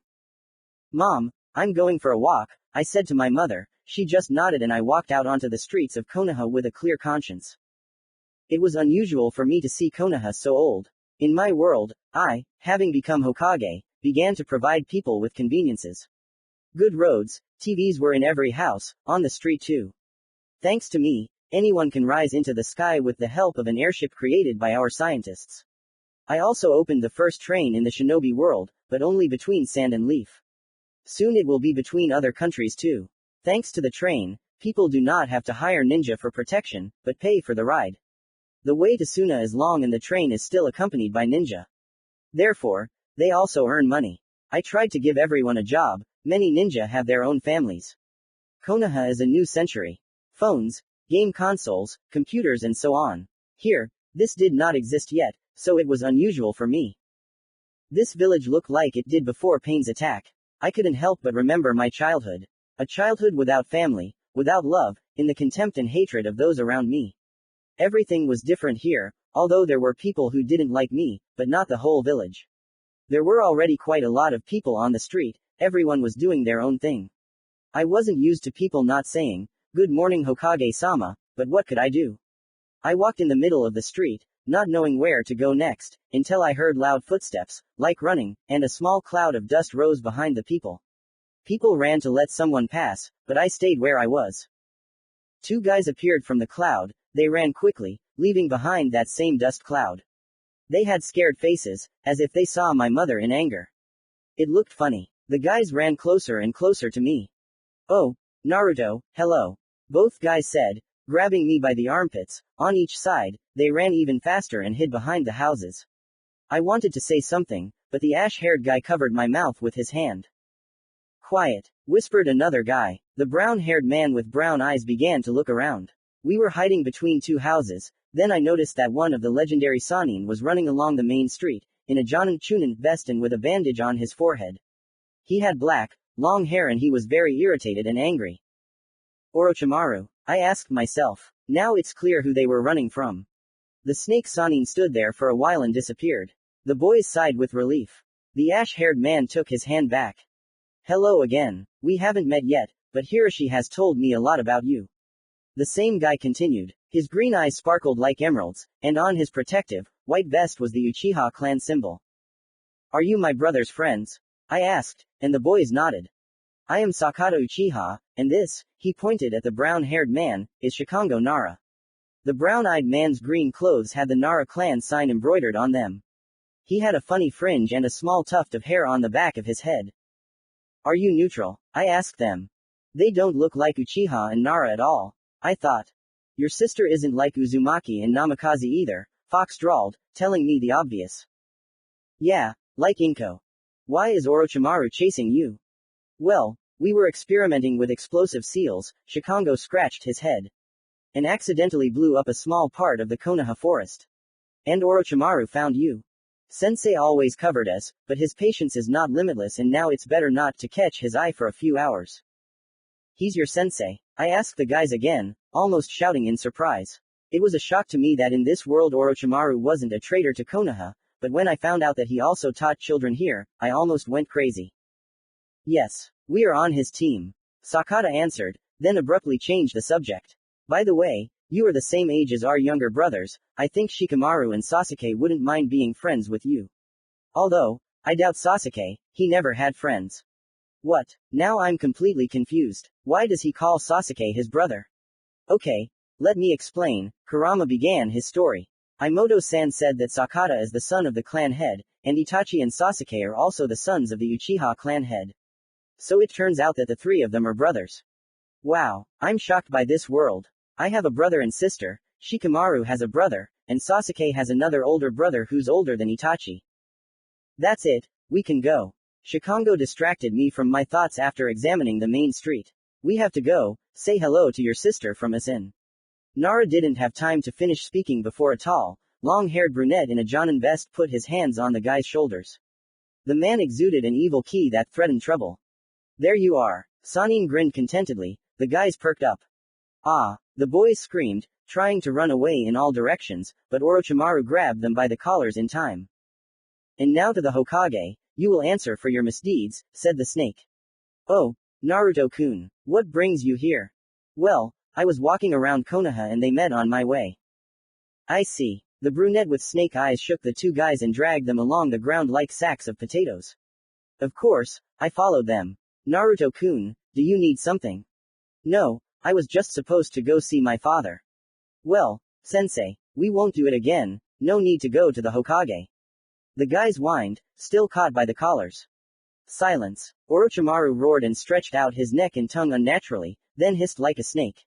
Mom, I'm going for a walk, I said to my mother. She just nodded and I walked out onto the streets of Konoha with a clear conscience. It was unusual for me to see Konoha so old. In my world, I, having become Hokage, began to provide people with conveniences. Good roads, TVs were in every house, on the street too. Thanks to me, anyone can rise into the sky with the help of an airship created by our scientists. I also opened the first train in the shinobi world, but only between Sand and Leaf. Soon it will be between other countries too. Thanks to the train, people do not have to hire ninja for protection, but pay for the ride. The way to Suna is long and the train is still accompanied by ninja. Therefore, they also earn money. I tried to give everyone a job, many ninja have their own families. Konoha is a new century. Phones, game consoles, computers and so on. Here, this did not exist yet, so it was unusual for me. This village looked like it did before Pain's attack. I couldn't help but remember my childhood. A childhood without family, without love, in the contempt and hatred of those around me. Everything was different here, although there were people who didn't like me, but not the whole village. There were already quite a lot of people on the street, everyone was doing their own thing. I wasn't used to people not saying, "Good morning Hokage-sama," but what could I do? I walked in the middle of the street, not knowing where to go next, until I heard loud footsteps, like running, and a small cloud of dust rose behind the people. People ran to let someone pass, but I stayed where I was. Two guys appeared from the cloud, they ran quickly, leaving behind that same dust cloud. They had scared faces, as if they saw my mother in anger. It looked funny. The guys ran closer and closer to me. "Oh, Naruto, hello," both guys said, grabbing me by the armpits. On each side, they ran even faster and hid behind the houses. I wanted to say something, but the ash-haired guy covered my mouth with his hand. "Quiet," whispered another guy. The brown-haired man with brown eyes began to look around. We were hiding between two houses, then I noticed that one of the legendary Sannin was running along the main street, in a Jonin Chunin vest and with a bandage on his forehead. He had black, long hair and he was very irritated and angry. Orochimaru, I asked myself. Now it's clear who they were running from. The snake Sannin stood there for a while and disappeared. The boys sighed with relief. The ash-haired man took his hand back. "Hello again. We haven't met yet, but Hiroshi has told me a lot about you." The same guy continued. His green eyes sparkled like emeralds, and on his protective, white vest was the Uchiha clan symbol. "Are you my brother's friends?" I asked, and the boys nodded. "I am Sakata Uchiha, and this," he pointed at the brown-haired man, "is Shikango Nara." The brown-eyed man's green clothes had the Nara clan sign embroidered on them. He had a funny fringe and a small tuft of hair on the back of his head. "Are you neutral?" I asked them. "They don't look like Uchiha and Nara at all," I thought. "Your sister isn't like Uzumaki and Namikaze either," Fox drawled, telling me the obvious. "Yeah, like Inko. Why is Orochimaru chasing you?" "Well, we were experimenting with explosive seals," Shikango scratched his head. "And accidentally blew up a small part of the Konoha forest. And Orochimaru found you. Sensei always covered us, but his patience is not limitless and now it's better not to catch his eye for a few hours." "He's your sensei?" I asked the guys again, almost shouting in surprise. It was a shock to me that in this world Orochimaru wasn't a traitor to Konoha, but when I found out that he also taught children here, I almost went crazy. "Yes, we are on his team," Sakata answered, then abruptly changed the subject. "By the way, you are the same age as our younger brothers, I think Shikamaru and Sasuke wouldn't mind being friends with you. Although, I doubt Sasuke, he never had friends." "What? Now I'm completely confused. Why does he call Sasuke his brother?" "Okay, let me explain," Kurama began his story. "Imoto-san said that Sakata is the son of the clan head, and Itachi and Sasuke are also the sons of the Uchiha clan head. So it turns out that the three of them are brothers." Wow, I'm shocked by this world. I have a brother and sister, Shikamaru has a brother, and Sasuke has another older brother who's older than Itachi. "That's it, we can go." Shikango distracted me from my thoughts after examining the main street. "We have to go, say hello to your sister from us in." Nara didn't have time to finish speaking before a tall, long-haired brunette in a Jonin vest put his hands on the guy's shoulders. The man exuded an evil ki that threatened trouble. "There you are." Sannin grinned contentedly, the guys perked up. "Ah!" The boys screamed, trying to run away in all directions, but Orochimaru grabbed them by the collars in time. "And now to the Hokage, you will answer for your misdeeds," said the snake. "Oh, Naruto-kun, what brings you here?" "Well, I was walking around Konoha and they met on my way." "I see." The brunette with snake eyes shook the two guys and dragged them along the ground like sacks of potatoes. Of course, I followed them. "Naruto-kun, do you need something?" "No, I was just supposed to go see my father." "Well, sensei, we won't do it again, no need to go to the Hokage." The guys whined, still caught by the collars. Silence. Orochimaru roared and stretched out his neck and tongue unnaturally, then hissed like a snake.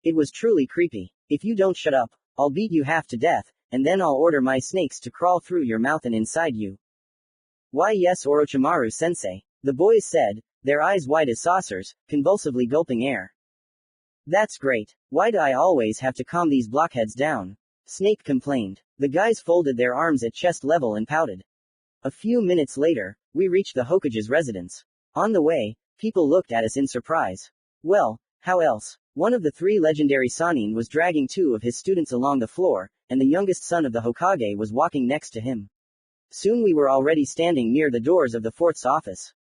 It was truly creepy. "If you don't shut up, I'll beat you half to death, and then I'll order my snakes to crawl through your mouth and inside you." "Why yes Orochimaru sensei," the boys said, their eyes wide as saucers, convulsively gulping air. "That's great. Why do I always have to calm these blockheads down?" Snake complained. The guys folded their arms at chest level and pouted. A few minutes later, we reached the Hokage's residence. On the way, people looked at us in surprise. Well, how else? One of the three legendary Sannin was dragging two of his students along the floor, and the youngest son of the Hokage was walking next to him. Soon we were already standing near the doors of the fourth's office.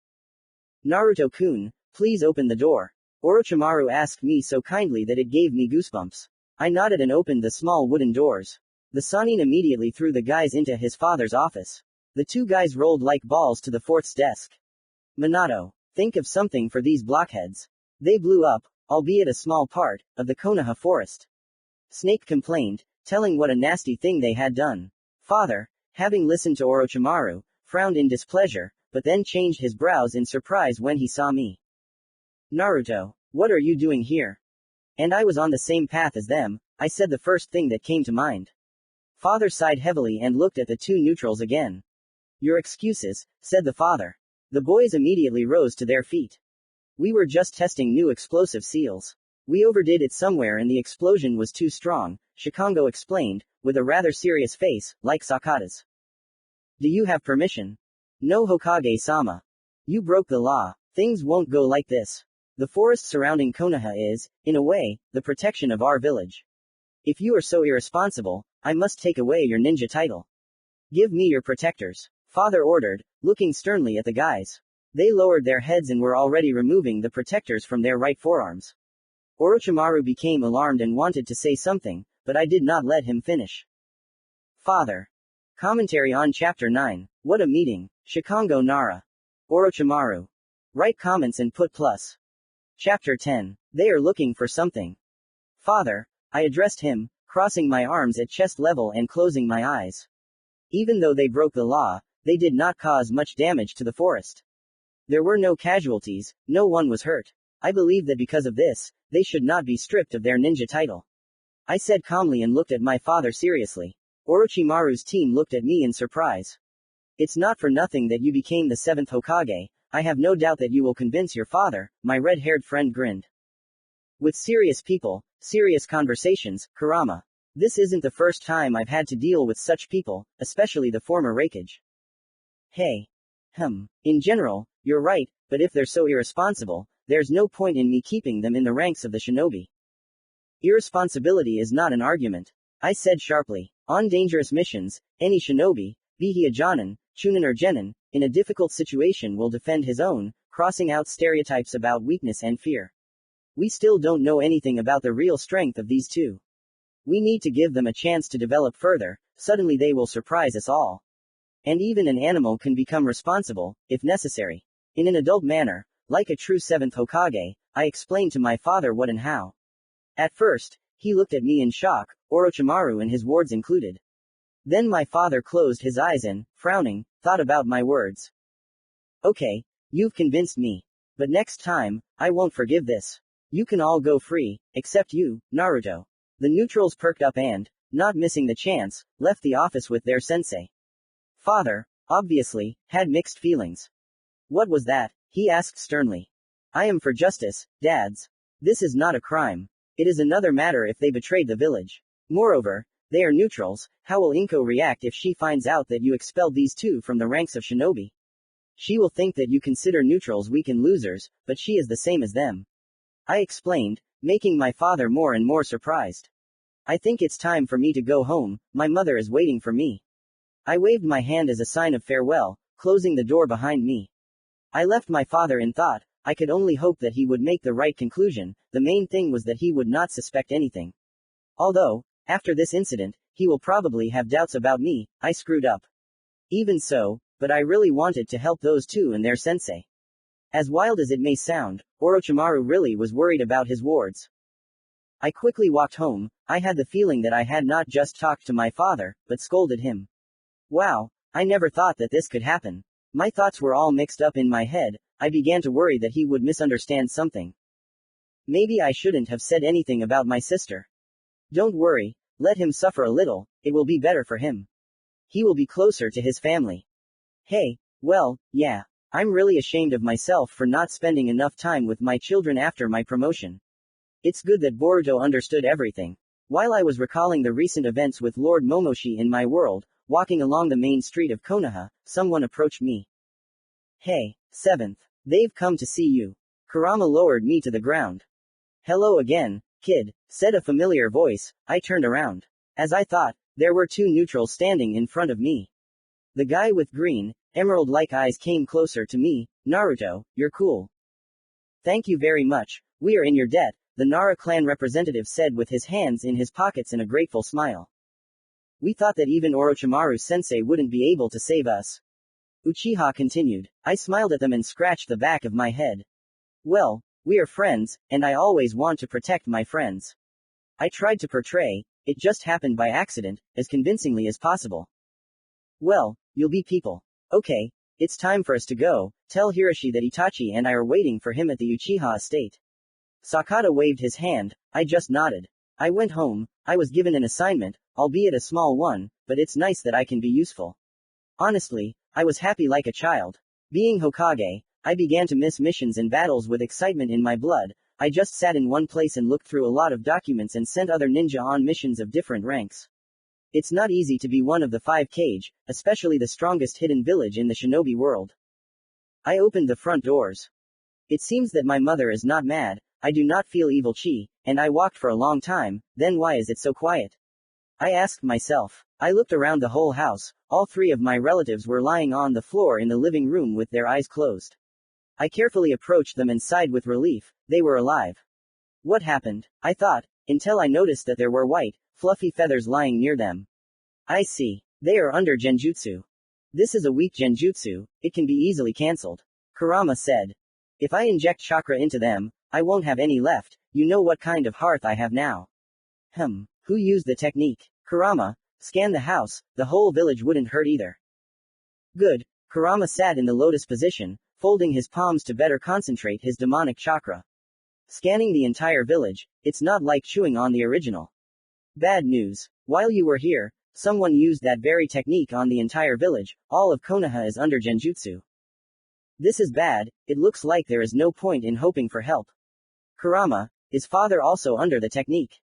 Naruto-kun, please open the door. Orochimaru asked me so kindly that it gave me goosebumps. I nodded and opened the small wooden doors. The Sannin immediately threw the guys into his father's office. The two guys rolled like balls to the fourth's desk. Minato, think of something for these blockheads. They blew up, albeit a small part, of the Konoha forest. Snake complained, telling what a nasty thing they had done. Father, having listened to Orochimaru, frowned in displeasure, but then changed his brows in surprise when he saw me. Naruto, what are you doing here? And I was on the same path as them, I said the first thing that came to mind. Father sighed heavily and looked at the two neutrals again. Your excuses, said the father. The boys immediately rose to their feet. We were just testing new explosive seals. We overdid it somewhere and the explosion was too strong, Shikango explained, with a rather serious face, like Sakata's. Do you have permission? No, Hokage-sama. You broke the law. Things won't go like this. The forest surrounding Konoha is, in a way, the protection of our village. If you are so irresponsible, I must take away your ninja title. Give me your protectors. Father ordered, looking sternly at the guys. They lowered their heads and were already removing the protectors from their right forearms. Orochimaru became alarmed and wanted to say something, but I did not let him finish. Father. Commentary on Chapter 9. What a meeting. Shikango Nara. Orochimaru. Write comments and put plus. Chapter 10. They are looking for something. Father. I addressed him, crossing my arms at chest level and closing my eyes. Even though they broke the law, they did not cause much damage to the forest. There were no casualties, no one was hurt. I believe that because of this, they should not be stripped of their ninja title. I said calmly and looked at my father seriously. Orochimaru's team looked at me in surprise. It's not for nothing that you became the 7th Hokage, I have no doubt that you will convince your father, my red-haired friend grinned. With serious people, serious conversations, Kurama. This isn't the first time I've had to deal with such people, especially the former Raikage. Hey. In general, you're right, but if they're so irresponsible, there's no point in me keeping them in the ranks of the shinobi. Irresponsibility is not an argument. I said sharply. On dangerous missions, any shinobi, be he a Jonin, Chunin or Genin, in a difficult situation will defend his own, crossing out stereotypes about weakness and fear. We still don't know anything about the real strength of these two. We need to give them a chance to develop further, suddenly they will surprise us all. And even an animal can become responsible, if necessary. In an adult manner, like a true 7th Hokage, I explained to my father what and how. At first, he looked at me in shock, Orochimaru and his wards included. Then my father closed his eyes and, frowning, thought about my words. Okay, you've convinced me. But next time, I won't forgive this. You can all go free, except you, Naruto. The neutrals perked up and, not missing the chance, left the office with their sensei. Father, obviously, had mixed feelings. What was that? He asked sternly. I am for justice, dads. This is not a crime. It is another matter if they betrayed the village. Moreover, they are neutrals, how will Inko react if she finds out that you expelled these two from the ranks of shinobi? She will think that you consider neutrals weak and losers, but she is the same as them. I explained, making my father more and more surprised. I think it's time for me to go home, my mother is waiting for me. I waved my hand as a sign of farewell, closing the door behind me. I left my father in thought. I could only hope that he would make the right conclusion. The main thing was that he would not suspect anything. Although, after this incident, he will probably have doubts about me. I screwed up. Even so, but I really wanted to help those two and their sensei. As wild as it may sound, Orochimaru really was worried about his wards. I quickly walked home. I had the feeling that I had not just talked to my father, but scolded him. Wow, I never thought that this could happen. My thoughts were all mixed up in my head. I began to worry that he would misunderstand something. Maybe I shouldn't have said anything about my sister. Don't worry, let him suffer a little, it will be better for him. He will be closer to his family. Hey, well, yeah, I'm really ashamed of myself for not spending enough time with my children after my promotion. It's good that Boruto understood everything. While I was recalling the recent events with Lord Momoshi in my world, walking along the main street of Konoha, someone approached me. Hey, 7th. They've come to see you. Kurama lowered me to the ground. Hello again, kid, said a familiar voice. I turned around. As I thought, there were two neutrals standing in front of me. The guy with green, emerald-like eyes came closer to me. Naruto, you're cool. Thank you very much. We are in your debt, the Nara clan representative said with his hands in his pockets and a grateful smile. We thought that even Orochimaru-sensei wouldn't be able to save us. Uchiha continued. I smiled at them and scratched the back of my head. Well, we are friends, and I always want to protect my friends. I tried to portray, it just happened by accident, as convincingly as possible. Well, you'll be people. Okay, it's time for us to go. Tell Hiroshi that Itachi and I are waiting for him at the Uchiha estate. Sakata waved his hand. I just nodded. I went home. I was given an assignment, albeit a small one, but it's nice that I can be useful. Honestly, I was happy like a child. Being Hokage, I began to miss missions and battles with excitement in my blood. I just sat in one place and looked through a lot of documents and sent other ninja on missions of different ranks. It's not easy to be one of the 5 Kage, especially the strongest hidden village in the shinobi world. I opened the front doors. It seems that my mother is not mad. I do not feel evil chi, and I walked for a long time. Then why is it so quiet? I asked myself. I looked around the whole house. All 3 of my relatives were lying on the floor in the living room with their eyes closed. I carefully approached them and sighed with relief. They were alive. What happened? I thought, until I noticed that there were white, fluffy feathers lying near them. I see. They are under genjutsu. This is a weak genjutsu, it can be easily cancelled. Kurama said. If I inject chakra into them, I won't have any left. You know what kind of hearth I have now. Who used the technique? Kurama. Scan the house, the whole village wouldn't hurt either. Good. Kurama sat in the lotus position, folding his palms to better concentrate his demonic chakra. Scanning the entire village, it's not like chewing on the original. Bad news. While you were here, someone used that very technique on the entire village. All of Konoha is under genjutsu. This is bad. It looks like there is no point in hoping for help. Kurama, is father also under the technique?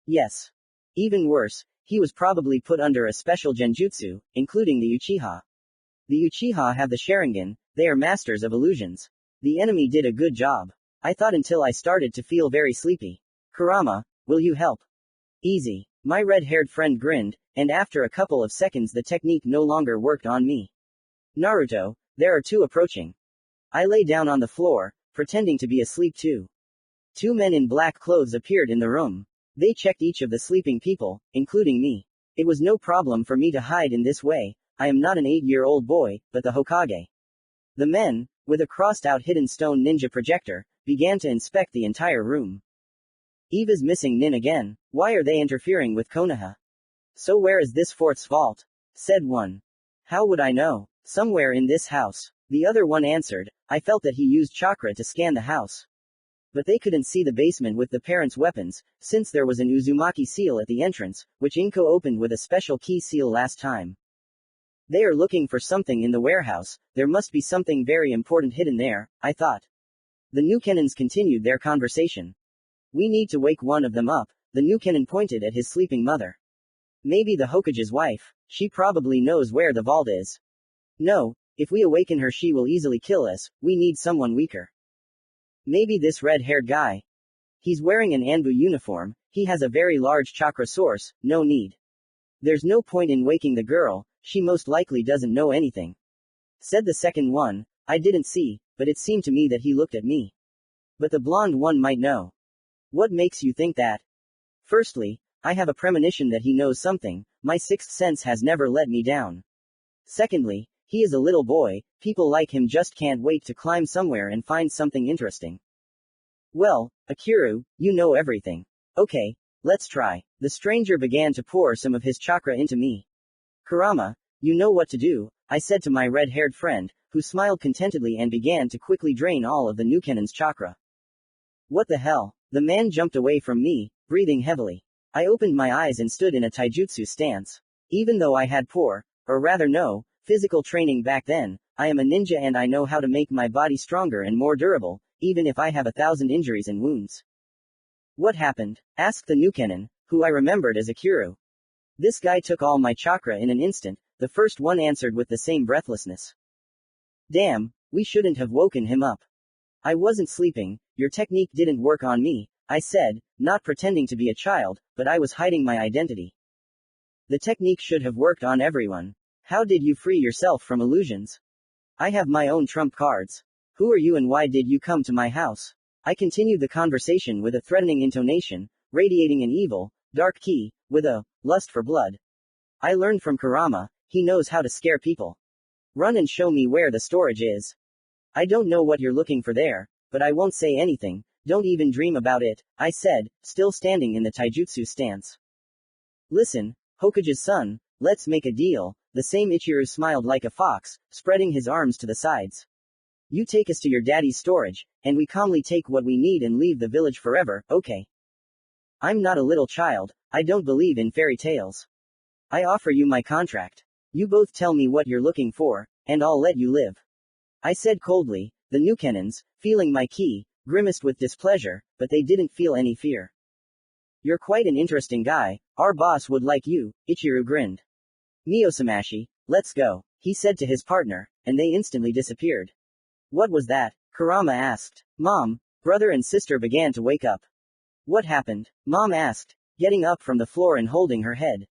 Yes. Even worse, he was probably put under a special genjutsu, including the Uchiha. The Uchiha have the Sharingan, they are masters of illusions. The enemy did a good job. I thought until I started to feel very sleepy. Kurama, will you help? Easy. My red-haired friend grinned, and after a couple of seconds the technique no longer worked on me. Naruto, there are 2 approaching. I lay down on the floor, pretending to be asleep too. 2 men in black clothes appeared in the room. They checked each of the sleeping people, including me. It was no problem for me to hide in this way. I am not an 8-year-old boy, but the Hokage. The men, with a crossed-out hidden stone ninja projector, began to inspect the entire room. Eva's missing Nin again. Why are they interfering with Konoha? So where is this 4th's vault? Said one. How would I know? Somewhere in this house. The other one answered. I felt that he used chakra to scan the house. But they couldn't see the basement with the parents' weapons, since there was an Uzumaki seal at the entrance, which Inko opened with a special key seal last time. They are looking for something in the warehouse. There must be something very important hidden there, I thought. The Nukenans continued their conversation. We need to wake one of them up. The Nukenan pointed at his sleeping mother. Maybe the Hokage's wife. She probably knows where the vault is. No, if we awaken her she will easily kill us. We need someone weaker. Maybe this red-haired guy. He's wearing an Anbu uniform. He has a very large chakra source. No need. There's no point in waking the girl. She most likely doesn't know anything. Said the second one. I didn't see, but it seemed to me that he looked at me. But the blonde one might know. What makes you think that? Firstly, I have a premonition that he knows something. My 6th sense has never let me down. Secondly, he is a little boy. People like him just can't wait to climb somewhere and find something interesting. Well, Akiru, you know everything. Okay, let's try. The stranger began to pour some of his chakra into me. Kurama, you know what to do, I said to my red-haired friend, who smiled contentedly and began to quickly drain all of the Nukenan's chakra. What the hell? The man jumped away from me, breathing heavily. I opened my eyes and stood in a taijutsu stance. Even though I had poor, or rather no, physical training back then, I am a ninja and I know how to make my body stronger and more durable, even if I have 1,000 injuries and wounds. What happened? Asked the Nukenan, who I remembered as Akiru. This guy took all my chakra in an instant. the first one answered with the same breathlessness. Damn, we shouldn't have woken him up. I wasn't sleeping, your technique didn't work on me, I said, not pretending to be a child, but I was hiding my identity. The technique should have worked on everyone. How did you free yourself from illusions? I have my own trump cards. Who are you and why did you come to my house? I continued the conversation with a threatening intonation, radiating an evil, dark key, with a lust for blood. I learned from Kurama, he knows how to scare people. Run and show me where the storage is. I don't know what you're looking for there, but I won't say anything, don't even dream about it, I said, still standing in the taijutsu stance. Listen, Hokage's son, let's make a deal. The same Ichiru smiled like a fox, spreading his arms to the sides. You take us to your daddy's storage, and we calmly take what we need and leave the village forever, okay? I'm not a little child, I don't believe in fairy tales. I offer you my contract. You both tell me what you're looking for, and I'll let you live. I said coldly. The Nukenans, feeling my ki, grimaced with displeasure, but they didn't feel any fear. You're quite an interesting guy, our boss would like you, Ichiru grinned. Miyosamashi, let's go, he said to his partner, and they instantly disappeared. What was that? Kurama asked. Mom, brother and sister began to wake up. What happened? Mom asked, getting up from the floor and holding her head.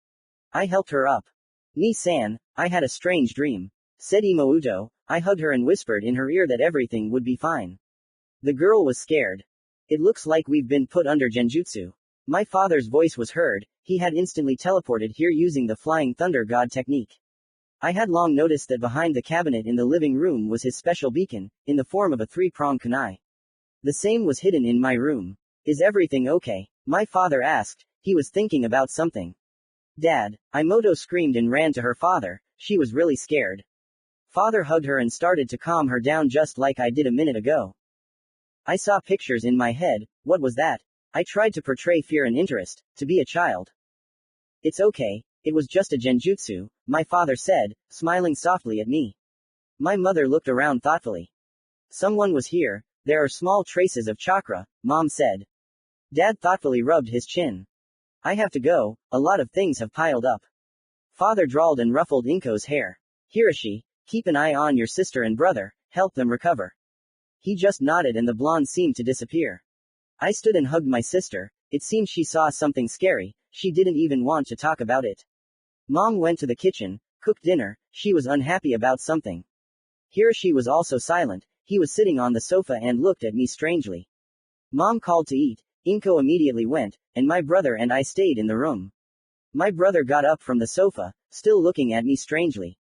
I helped her up. Ni-san, I had a strange dream, said Imouto. I hugged her and whispered in her ear that everything would be fine. The girl was scared. It looks like we've been put under genjutsu. My father's voice was heard, he had instantly teleported here using the flying thunder god technique. I had long noticed that behind the cabinet in the living room was his special beacon, in the form of a three-pronged kunai. The same was hidden in my room. Is everything okay? My father asked, he was thinking about something. Dad, Imoto screamed and ran to her father, she was really scared. Father hugged her and started to calm her down just like I did a minute ago. I saw pictures in my head, what was that? I tried to portray fear and interest, to be a child. It's okay, it was just a genjutsu, my father said, smiling softly at me. My mother looked around thoughtfully. Someone was here, there are small traces of chakra, Mom said. Dad thoughtfully rubbed his chin. I have to go, a lot of things have piled up. Father drawled and ruffled Inko's hair. Hiroshi, keep an eye on your sister and brother, help them recover. He just nodded and the blonde seemed to disappear. I stood and hugged my sister, it seemed she saw something scary, she didn't even want to talk about it. Mom went to the kitchen, cooked dinner, she was unhappy about something. Hiroshi was also silent, he was sitting on the sofa and looked at me strangely. Mom called to eat, Inko immediately went, and my brother and I stayed in the room. My brother got up from the sofa, still looking at me strangely.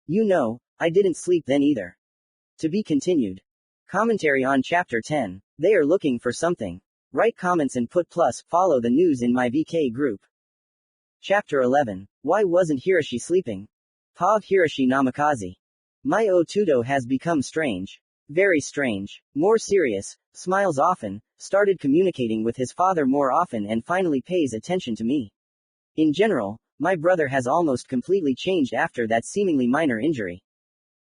You know, I didn't sleep then either. To be continued. Commentary on Chapter 10. They are looking for something. Write comments and put plus, follow the news in my VK group. Chapter 11. Why wasn't Hiroshi sleeping? Pav Hiroshi Namikaze. My Otudo has become strange. Very strange. More serious, smiles often, started communicating with his father more often and finally pays attention to me. In general, my brother has almost completely changed after that seemingly minor injury.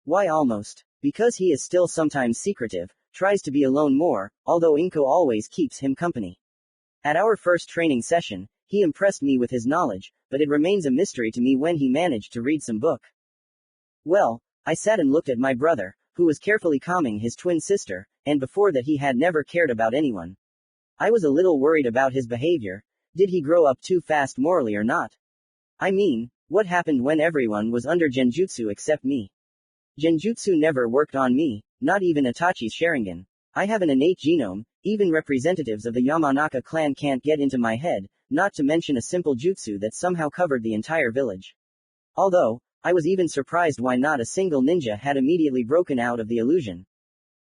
Why almost? Because he is still sometimes secretive, tries to be alone more, although Inko always keeps him company. At our first training session, he impressed me with his knowledge, but it remains a mystery to me when he managed to read some book. Well, I sat and looked at my brother, who was carefully calming his twin sister, and before that he had never cared about anyone. I was a little worried about his behavior. Did he grow up too fast morally or not? I mean, what happened when everyone was under genjutsu except me? Genjutsu never worked on me, not even Itachi's Sharingan. I have an innate genome, even representatives of the Yamanaka clan can't get into my head, not to mention a simple jutsu that somehow covered the entire village. Although, I was even surprised why not a single ninja had immediately broken out of the illusion.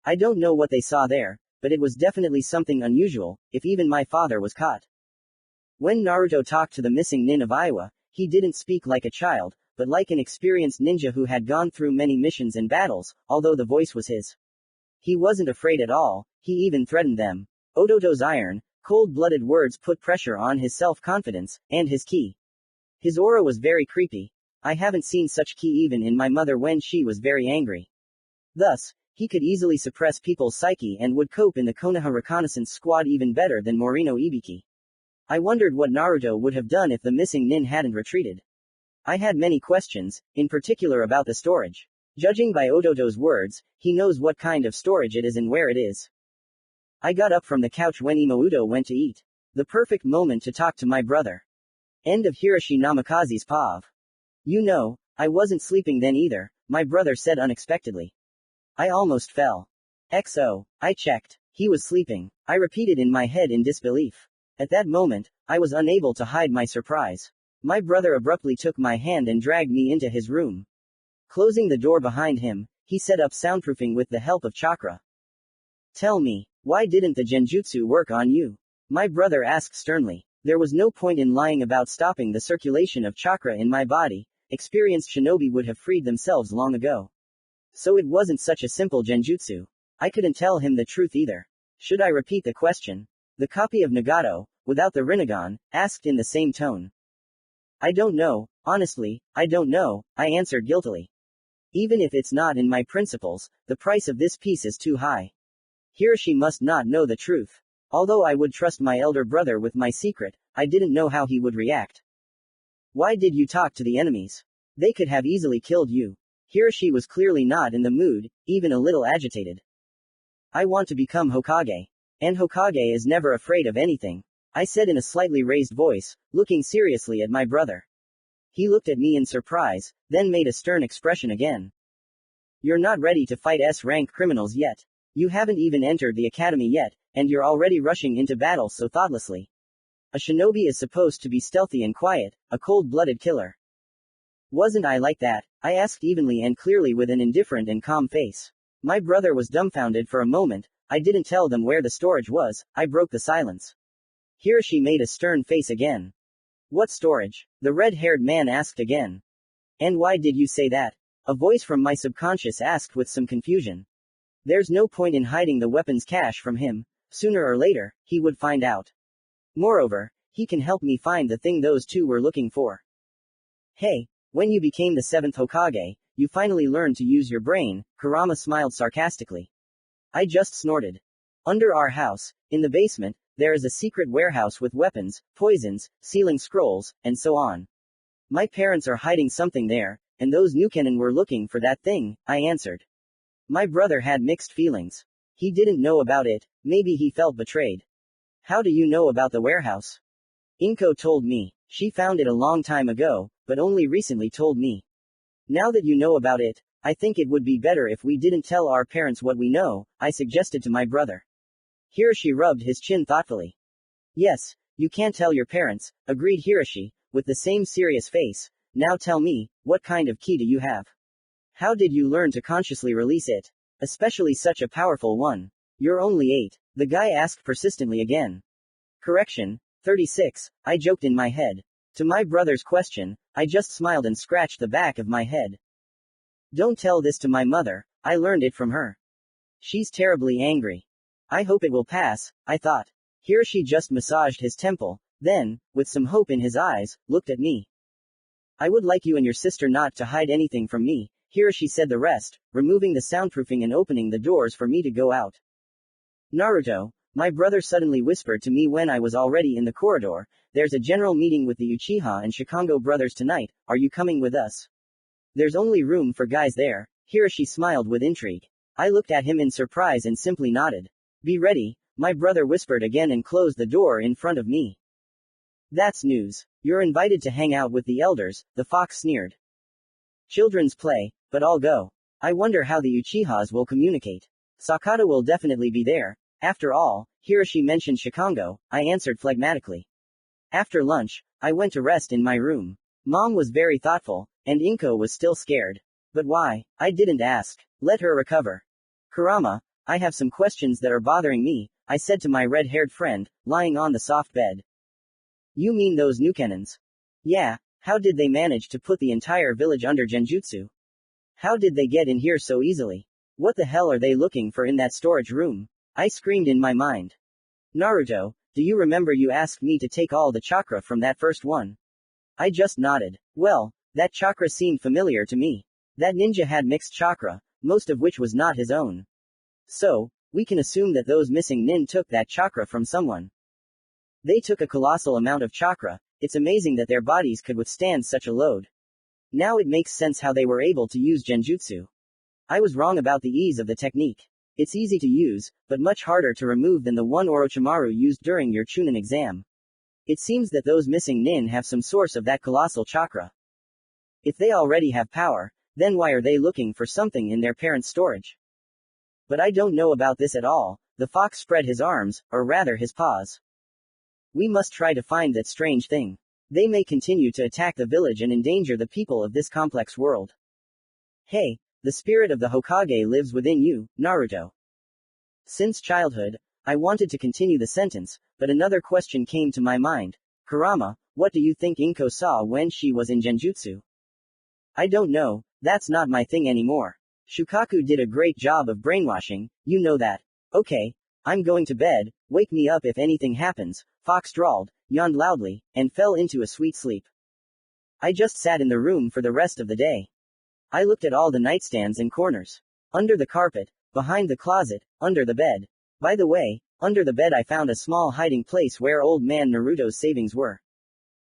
I don't know what they saw there, but it was definitely something unusual, if even my father was caught. When Naruto talked to the missing nin of Iowa, he didn't speak like a child, but like an experienced ninja who had gone through many missions and battles, although the voice was his. He wasn't afraid at all, he even threatened them. Ototo's iron, cold-blooded words put pressure on his self-confidence, and his ki. His aura was very creepy. I haven't seen such ki even in my mother when she was very angry. Thus, he could easily suppress people's psyche and would cope in the Konoha reconnaissance squad even better than Morino Ibiki. I wondered what Naruto would have done if the missing nin hadn't retreated. I had many questions, in particular about the storage. Judging by Ototo's words, he knows what kind of storage it is and where it is. I got up from the couch when Imouto went to eat. The perfect moment to talk to my brother. End of Hiroshi Namikaze's POV. You know, I wasn't sleeping then either, my brother said unexpectedly. I almost fell. XO, I checked. He was sleeping. I repeated in my head in disbelief. At that moment, I was unable to hide my surprise. My brother abruptly took my hand and dragged me into his room. Closing the door behind him, he set up soundproofing with the help of chakra. Tell me, why didn't the genjutsu work on you? My brother asked sternly. There was no point in lying about stopping the circulation of chakra in my body. Experienced shinobi would have freed themselves long ago. So it wasn't such a simple genjutsu. I couldn't tell him the truth either. Should I repeat the question? The copy of Nagato, without the Rinnegan, asked in the same tone. I don't know, honestly, I don't know, I answered guiltily. Even if it's not in my principles, the price of this piece is too high. Hiroshi must not know the truth. Although I would trust my elder brother with my secret, I didn't know how he would react. Why did you talk to the enemies? They could have easily killed you. Hiroshi was clearly not in the mood, even a little agitated. I want to become Hokage. And Hokage is never afraid of anything, I said in a slightly raised voice, looking seriously at my brother. He looked at me in surprise, then made a stern expression again. You're not ready to fight S-rank criminals yet. You haven't even entered the academy yet, and you're already rushing into battle so thoughtlessly. A shinobi is supposed to be stealthy and quiet, a cold-blooded killer. Wasn't I like that? I asked evenly and clearly with an indifferent and calm face. My brother was dumbfounded for a moment. I didn't tell them where the storage was, I broke the silence. Hiroshi made a stern face again. What storage? The red-haired man asked again. And why did you say that? A voice from my subconscious asked with some confusion. There's no point in hiding the weapons cache from him. Sooner or later, he would find out. Moreover, he can help me find the thing those two were looking for. Hey, when you became the 7th Hokage, you finally learned to use your brain, Kurama smiled sarcastically. I just snorted. Under our house, in the basement, there is a secret warehouse with weapons, poisons, sealing scrolls, and so on. My parents are hiding something there, and those Nukenin were looking for that thing, I answered. My brother had mixed feelings. He didn't know about it, maybe he felt betrayed. How do you know about the warehouse? Inko told me. She found it a long time ago, but only recently told me. Now that you know about it, I think it would be better if we didn't tell our parents what we know, I suggested to my brother. Hiroshi rubbed his chin thoughtfully. Yes, you can't tell your parents, agreed Hiroshi, with the same serious face. Now tell me, what kind of key do you have? How did you learn to consciously release it? Especially such a powerful one. You're only 8, the guy asked persistently again. Correction, 36, I joked in my head. To my brother's question, I just smiled and scratched the back of my head. Don't tell this to my mother, I learned it from her. She's terribly angry. I hope it will pass, I thought. Hiroshi just massaged his temple, then, with some hope in his eyes, looked at me. I would like you and your sister not to hide anything from me, Hiroshi said the rest, removing the soundproofing and opening the doors for me to go out. Naruto, my brother suddenly whispered to me when I was already in the corridor, there's a general meeting with the Uchiha and Shikango brothers tonight, are you coming with us? There's only room for guys there, Hiroshi smiled with intrigue. I looked at him in surprise and simply nodded. Be ready, my brother whispered again and closed the door in front of me. That's news. You're invited to hang out with the elders, the fox sneered. Children's play, but I'll go. I wonder how the Uchihas will communicate. Sakata will definitely be there. After all, Hiroshi mentioned Shikango, I answered phlegmatically. After lunch, I went to rest in my room. Mom was very thoughtful, and Inko was still scared. But why? I didn't ask. Let her recover. Kurama, I have some questions that are bothering me, I said to my red-haired friend, lying on the soft bed. You mean those Nukenins? Yeah, how did they manage to put the entire village under genjutsu? How did they get in here so easily? What the hell are they looking for in that storage room? I screamed in my mind. Naruto, do you remember you asked me to take all the chakra from that first one? I just nodded. Well, that chakra seemed familiar to me. That ninja had mixed chakra, most of which was not his own. So, we can assume that those missing nin took that chakra from someone. They took a colossal amount of chakra, it's amazing that their bodies could withstand such a load. Now it makes sense how they were able to use genjutsu. I was wrong about the ease of the technique. It's easy to use, but much harder to remove than the one Orochimaru used during your Chunin exam. It seems that those missing nin have some source of that colossal chakra. If they already have power, then why are they looking for something in their parents' storage? But I don't know about this at all. The fox spread his arms, or rather his paws. We must try to find that strange thing. They may continue to attack the village and endanger the people of this complex world. Hey, the spirit of the Hokage lives within you, Naruto. Since childhood, I wanted to continue the sentence, but another question came to my mind. Kurama, what do you think Inko saw when she was in Genjutsu? I don't know, that's not my thing anymore. Shukaku did a great job of brainwashing, you know that. Okay, I'm going to bed, wake me up if anything happens, Fox drawled, yawned loudly, and fell into a sweet sleep. I just sat in the room for the rest of the day. I looked at all the nightstands and corners. Under the carpet, behind the closet, under the bed. By the way, under the bed I found a small hiding place where old man Naruto's savings were.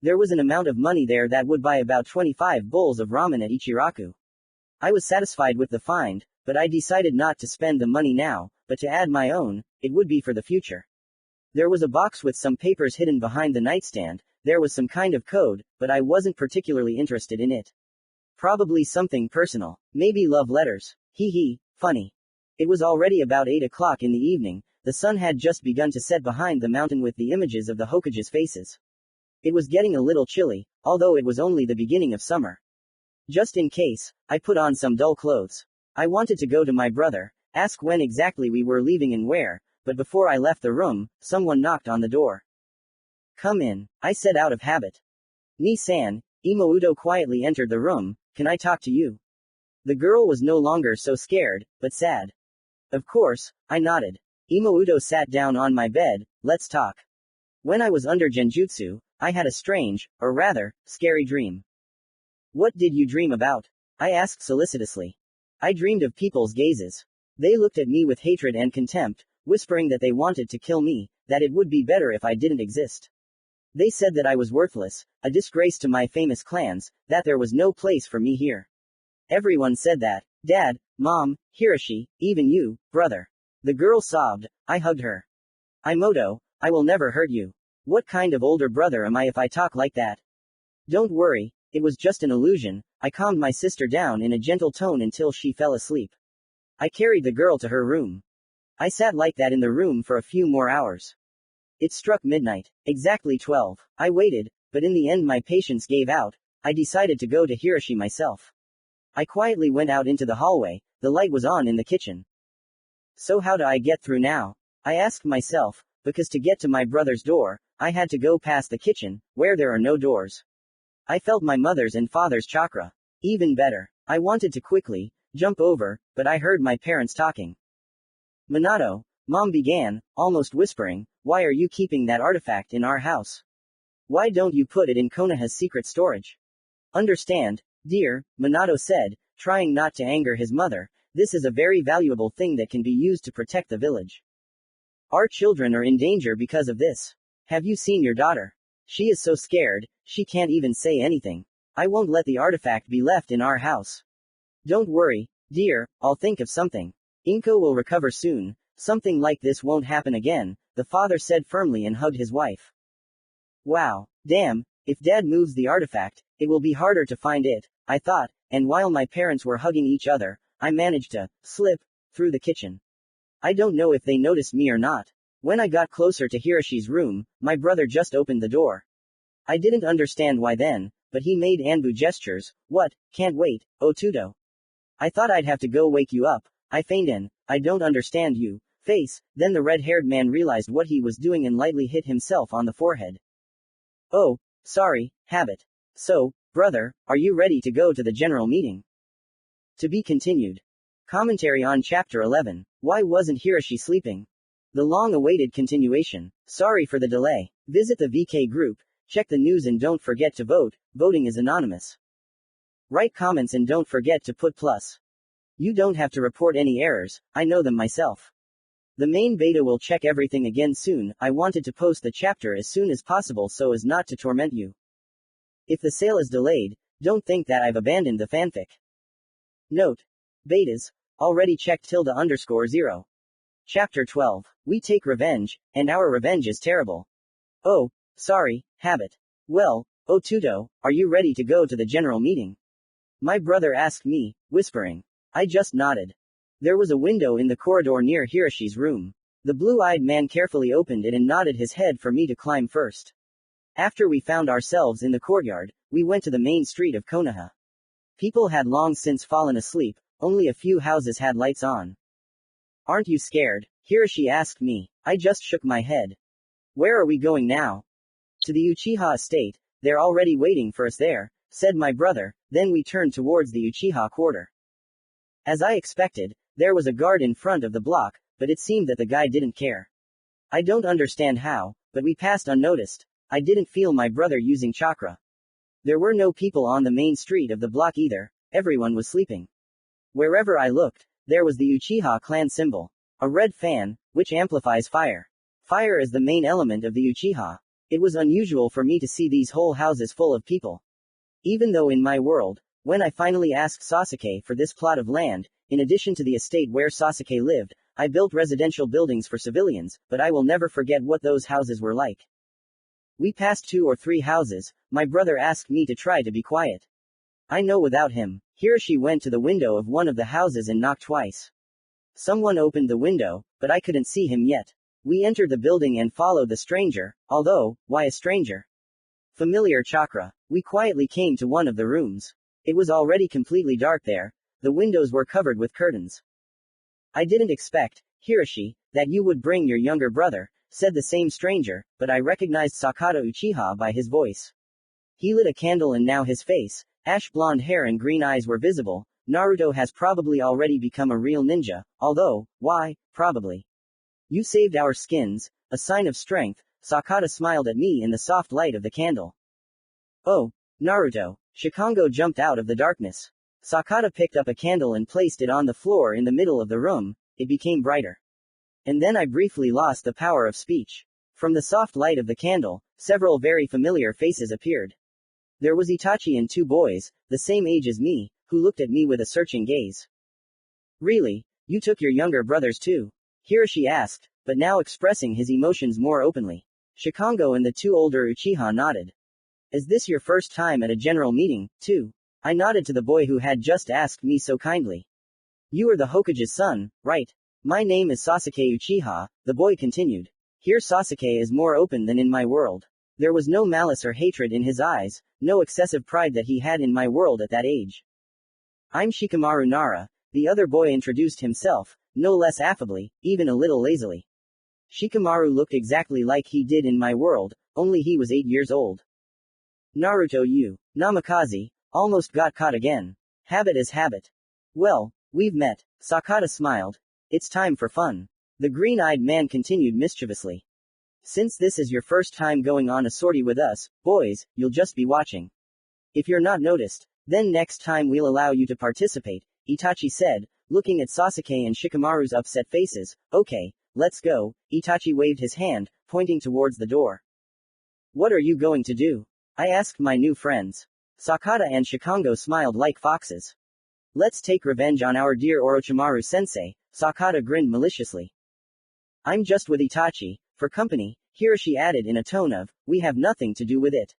There was an amount of money there that would buy about 25 bowls of ramen at Ichiraku. I was satisfied with the find, but I decided not to spend the money now, but to add my own. It would be for the future. There was a box with some papers hidden behind the nightstand. There was some kind of code, but I wasn't particularly interested in it. Probably something personal. Maybe love letters. Hee hee, funny. It was already about 8 o'clock in the evening. The sun had just begun to set behind the mountain with the images of the Hokage's faces. It was getting a little chilly, although it was only the beginning of summer. Just in case, I put on some dull clothes. I wanted to go to my brother, ask when exactly we were leaving and where, but before I left the room, someone knocked on the door. Come in, I said out of habit. Ni-san, Imouto quietly entered the room. Can I talk to you? The girl was no longer so scared, but sad. Of course, I nodded. Imouto sat down on my bed. Let's talk. When I was under Genjutsu, I had a strange, or rather, scary dream. What did you dream about? I asked solicitously. I dreamed of people's gazes. They looked at me with hatred and contempt, whispering that they wanted to kill me, that it would be better if I didn't exist. They said that I was worthless, a disgrace to my famous clans, that there was no place for me here. Everyone said that. Dad, Mom, Hiroshi, even you, brother. The girl sobbed. I hugged her. Imoto, I will never hurt you. What kind of older brother am I if I talk like that? Don't worry, it was just an illusion. I calmed my sister down in a gentle tone until she fell asleep. I carried the girl to her room. I sat like that in the room for a few more hours. It struck midnight. Exactly 12. I waited, but in the end my patience gave out. I decided to go to Hiroshi myself. I quietly went out into the hallway. The light was on in the kitchen. So how do I get through now? I asked myself, because to get to my brother's door, I had to go past the kitchen, where there are no doors. I felt my mother's and father's chakra. Even better. I wanted to quickly jump over, but I heard my parents talking. Minato, Mom began, almost whispering, why are you keeping that artifact in our house? Why don't you put it in Konoha's secret storage? Understand, dear, Minato said, trying not to anger his mother, this is a very valuable thing that can be used to protect the village. Our children are in danger because of this. Have you seen your daughter? She is so scared, she can't even say anything. I won't let the artifact be left in our house. Don't worry, dear, I'll think of something. Inko will recover soon. Something like this won't happen again, the father said firmly and hugged his wife. Wow, damn, if Dad moves the artifact, it will be harder to find it, I thought, and while my parents were hugging each other, I managed to slip through the kitchen. I don't know if they noticed me or not. When I got closer to Hiroshi's room, my brother just opened the door. I didn't understand why then, but he made Anbu gestures. What? Can't wait, Otudo. I thought I'd have to go wake you up. I feigned an I don't understand you face. Then the red-haired man realized what he was doing and lightly hit himself on the forehead. Oh, sorry, habit. So, brother, are you ready to go to the general meeting? To be continued. Commentary on Chapter 11. Why wasn't Hiroshi sleeping? The long-awaited continuation. Sorry for the delay. Visit the VK group, check the news and don't forget to vote. Voting is anonymous. Write comments and don't forget to put plus. You don't have to report any errors, I know them myself. The main beta will check everything again soon. I wanted to post the chapter as soon as possible so as not to torment you. If the sale is delayed, Don't think that I've abandoned the fanfic. Note. Betas. Already checked _0. Chapter 12. We take revenge, and our revenge is terrible. Oh, sorry, habit. Well, Otuto, are you ready to go to the general meeting? My brother asked me, whispering. I just nodded. There was a window in the corridor near Hiroshi's room. The blue-eyed man carefully opened it and nodded his head for me to climb first. After we found ourselves in the courtyard, we went to the main street of Konoha. People had long since fallen asleep, only a few houses had lights on. Aren't you scared? Hiroshi asked me. I just shook my head. Where are we going now? To the Uchiha estate. They're already waiting for us there, said my brother. Then we turned towards the Uchiha quarter. As I expected, there was a guard in front of the block, but it seemed that the guy didn't care. I don't understand how, but we passed unnoticed. I didn't feel my brother using chakra. There were no people on the main street of the block either. Everyone was sleeping. Wherever I looked, there was the Uchiha clan symbol. A red fan, which amplifies fire. Fire is the main element of the Uchiha. It was unusual for me to see these whole houses full of people. Even though in my world, when I finally asked Sasuke for this plot of land, in addition to the estate where Sasuke lived, I built residential buildings for civilians, but I will never forget what those houses were like. We passed 2 or 3 houses. My brother asked me to try to be quiet. I know without him. Hiroshi went to the window of one of the houses and knocked twice. Someone opened the window, but I couldn't see him yet. We entered the building and followed the stranger, although, why a stranger? Familiar chakra. We quietly came to one of the rooms. It was already completely dark there. The windows were covered with curtains. I didn't expect, Hiroshi, that you would bring your younger brother, said the same stranger, but I recognized Sakata Uchiha by his voice. He lit a candle and now his face, ash blonde hair and green eyes were visible. Naruto has probably already become a real ninja, although, why, probably. You saved our skins, a sign of strength. Sakata smiled at me in the soft light of the candle. Oh, Naruto. Shikango jumped out of the darkness. Sakata picked up a candle and placed it on the floor in the middle of the room. It became brighter. And then I briefly lost the power of speech. From the soft light of the candle, several very familiar faces appeared. There was Itachi and 2 boys, the same age as me, who looked at me with a searching gaze. Really? You took your younger brothers too? Hiroshi asked, but now expressing his emotions more openly. Shikango and the 2 older Uchiha nodded. Is this your first time at a general meeting, too? I nodded to the boy who had just asked me so kindly. You are the Hokage's son, right? My name is Sasuke Uchiha, the boy continued. Here Sasuke is more open than in my world. There was no malice or hatred in his eyes, no excessive pride that he had in my world at that age. I'm Shikamaru Nara, the other boy introduced himself, no less affably, even a little lazily. Shikamaru looked exactly like he did in my world, only he was 8 years old. Naruto you, Namikaze, almost got caught again. Habit is habit. Well, we've met. Sakata smiled. It's time for fun. The green-eyed man continued mischievously. Since this is your first time going on a sortie with us, boys, you'll just be watching. If you're not noticed, then next time we'll allow you to participate, Itachi said, looking at Sasuke and Shikamaru's upset faces. Okay, let's go. Itachi waved his hand, pointing towards the door. What are you going to do? I asked my new friends. Sakata and Shikango smiled like foxes. Let's take revenge on our dear Orochimaru-sensei, Sakata grinned maliciously. I'm just with Itachi, for company, Hiroshi added in a tone of, we have nothing to do with it.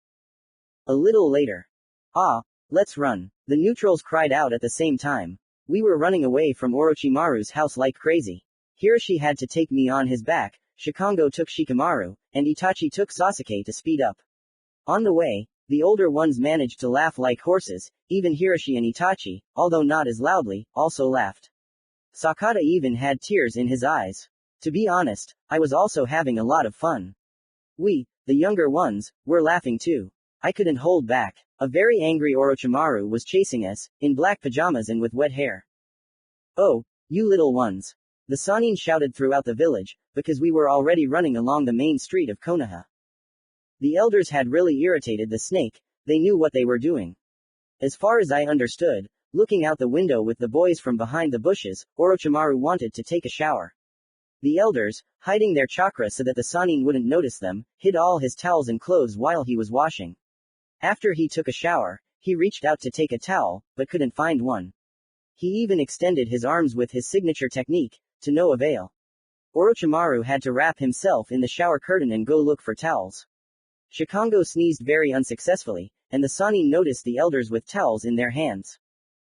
A little later. Ah, let's run. The neutrals cried out at the same time. We were running away from Orochimaru's house like crazy. Hiroshi had to take me on his back, Shikango took Shikamaru, and Itachi took Sasuke to speed up. On the way, the older ones managed to laugh like horses, even Hiroshi and Itachi, although not as loudly, also laughed. Sakata even had tears in his eyes. To be honest, I was also having a lot of fun. We, the younger ones, were laughing too. I couldn't hold back. A very angry Orochimaru was chasing us, in black pajamas and with wet hair. Oh, you little ones. The Sannin shouted throughout the village, because we were already running along the main street of Konoha. The elders had really irritated the snake, they knew what they were doing. As far as I understood, looking out the window with the boys from behind the bushes, Orochimaru wanted to take a shower. The elders, hiding their chakra so that the Sannin wouldn't notice them, hid all his towels and clothes while he was washing. After he took a shower, He reached out to take a towel, but couldn't find one. He even extended his arms with his signature technique, to no avail. Orochimaru had to wrap himself in the shower curtain and go look for towels. Shikango sneezed very unsuccessfully, and the Sannin noticed the elders with towels in their hands.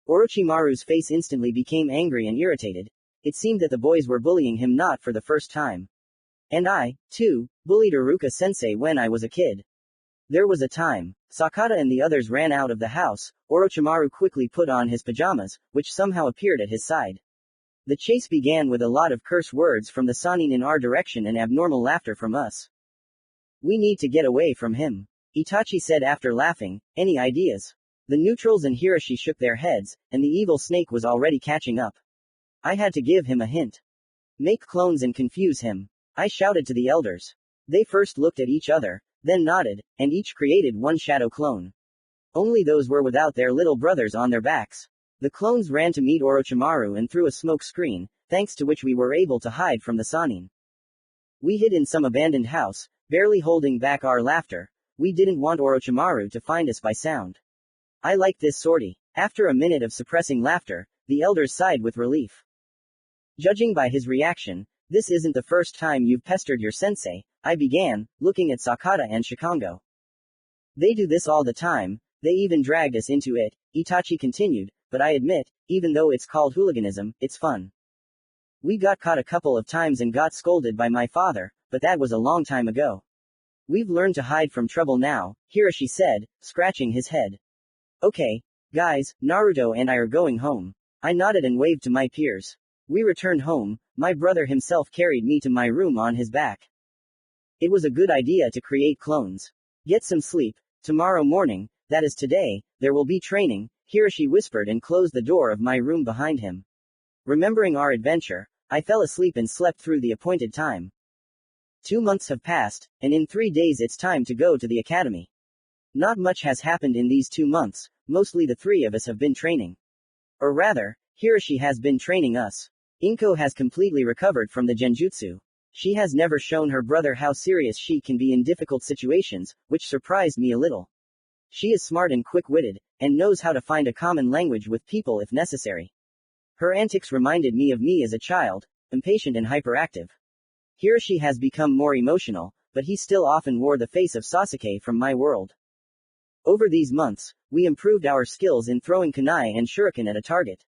Orochimaru's face instantly became angry and irritated. It seemed that the boys were bullying him not for the first time. And I, too, bullied Iruka-sensei when I was a kid. There was a time. Sakata and the others ran out of the house. Orochimaru quickly put on his pajamas, which somehow appeared at his side. The chase began with a lot of curse words from the Sannin in our direction and abnormal laughter from us. We need to get away from him, Itachi said after laughing. Any ideas? The neutrals and Hiroshi shook their heads, and the evil snake was already catching up. I had to give him a hint. Make clones and confuse him, I shouted to the elders. They first looked at each other, then nodded, and each created one shadow clone. Only those were without their little brothers on their backs. The clones ran to meet Orochimaru and through a smoke screen, thanks to which we were able to hide from the Sannin. We hid in some abandoned house, barely holding back our laughter. We didn't want Orochimaru to find us by sound. I like this sortie. After a minute of suppressing laughter, the elders sighed with relief. Judging by his reaction, this isn't the first time you've pestered your sensei, I began, looking at Sakata and Shikango. They do this all the time, they even dragged us into it, Itachi continued, but I admit, even though it's called hooliganism, it's fun. We got caught a couple of times and got scolded by my father, but that was a long time ago. We've learned to hide from trouble now, Hiroshi said, scratching his head. Okay, guys, Naruto and I are going home. I nodded and waved to my peers. We returned home. My brother himself carried me to my room on his back. It was a good idea to create clones. Get some sleep. Tomorrow morning, that is today, there will be training, Hiroshi whispered and closed the door of my room behind him. Remembering our adventure, I fell asleep and slept through the appointed time. 2 months have passed, and in 3 days it's time to go to the academy. Not much has happened in these 2 months, mostly the three of us have been training. Or rather, Hiroshi has been training us. Inko has completely recovered from the genjutsu. She has never shown her brother how serious she can be in difficult situations, which surprised me a little. She is smart and quick-witted, and knows how to find a common language with people if necessary. Her antics reminded me of me as a child, impatient and hyperactive. Hiroshi has become more emotional, but he still often wore the face of Sasuke from my world. Over these months, we improved our skills in throwing kunai and shuriken at a target.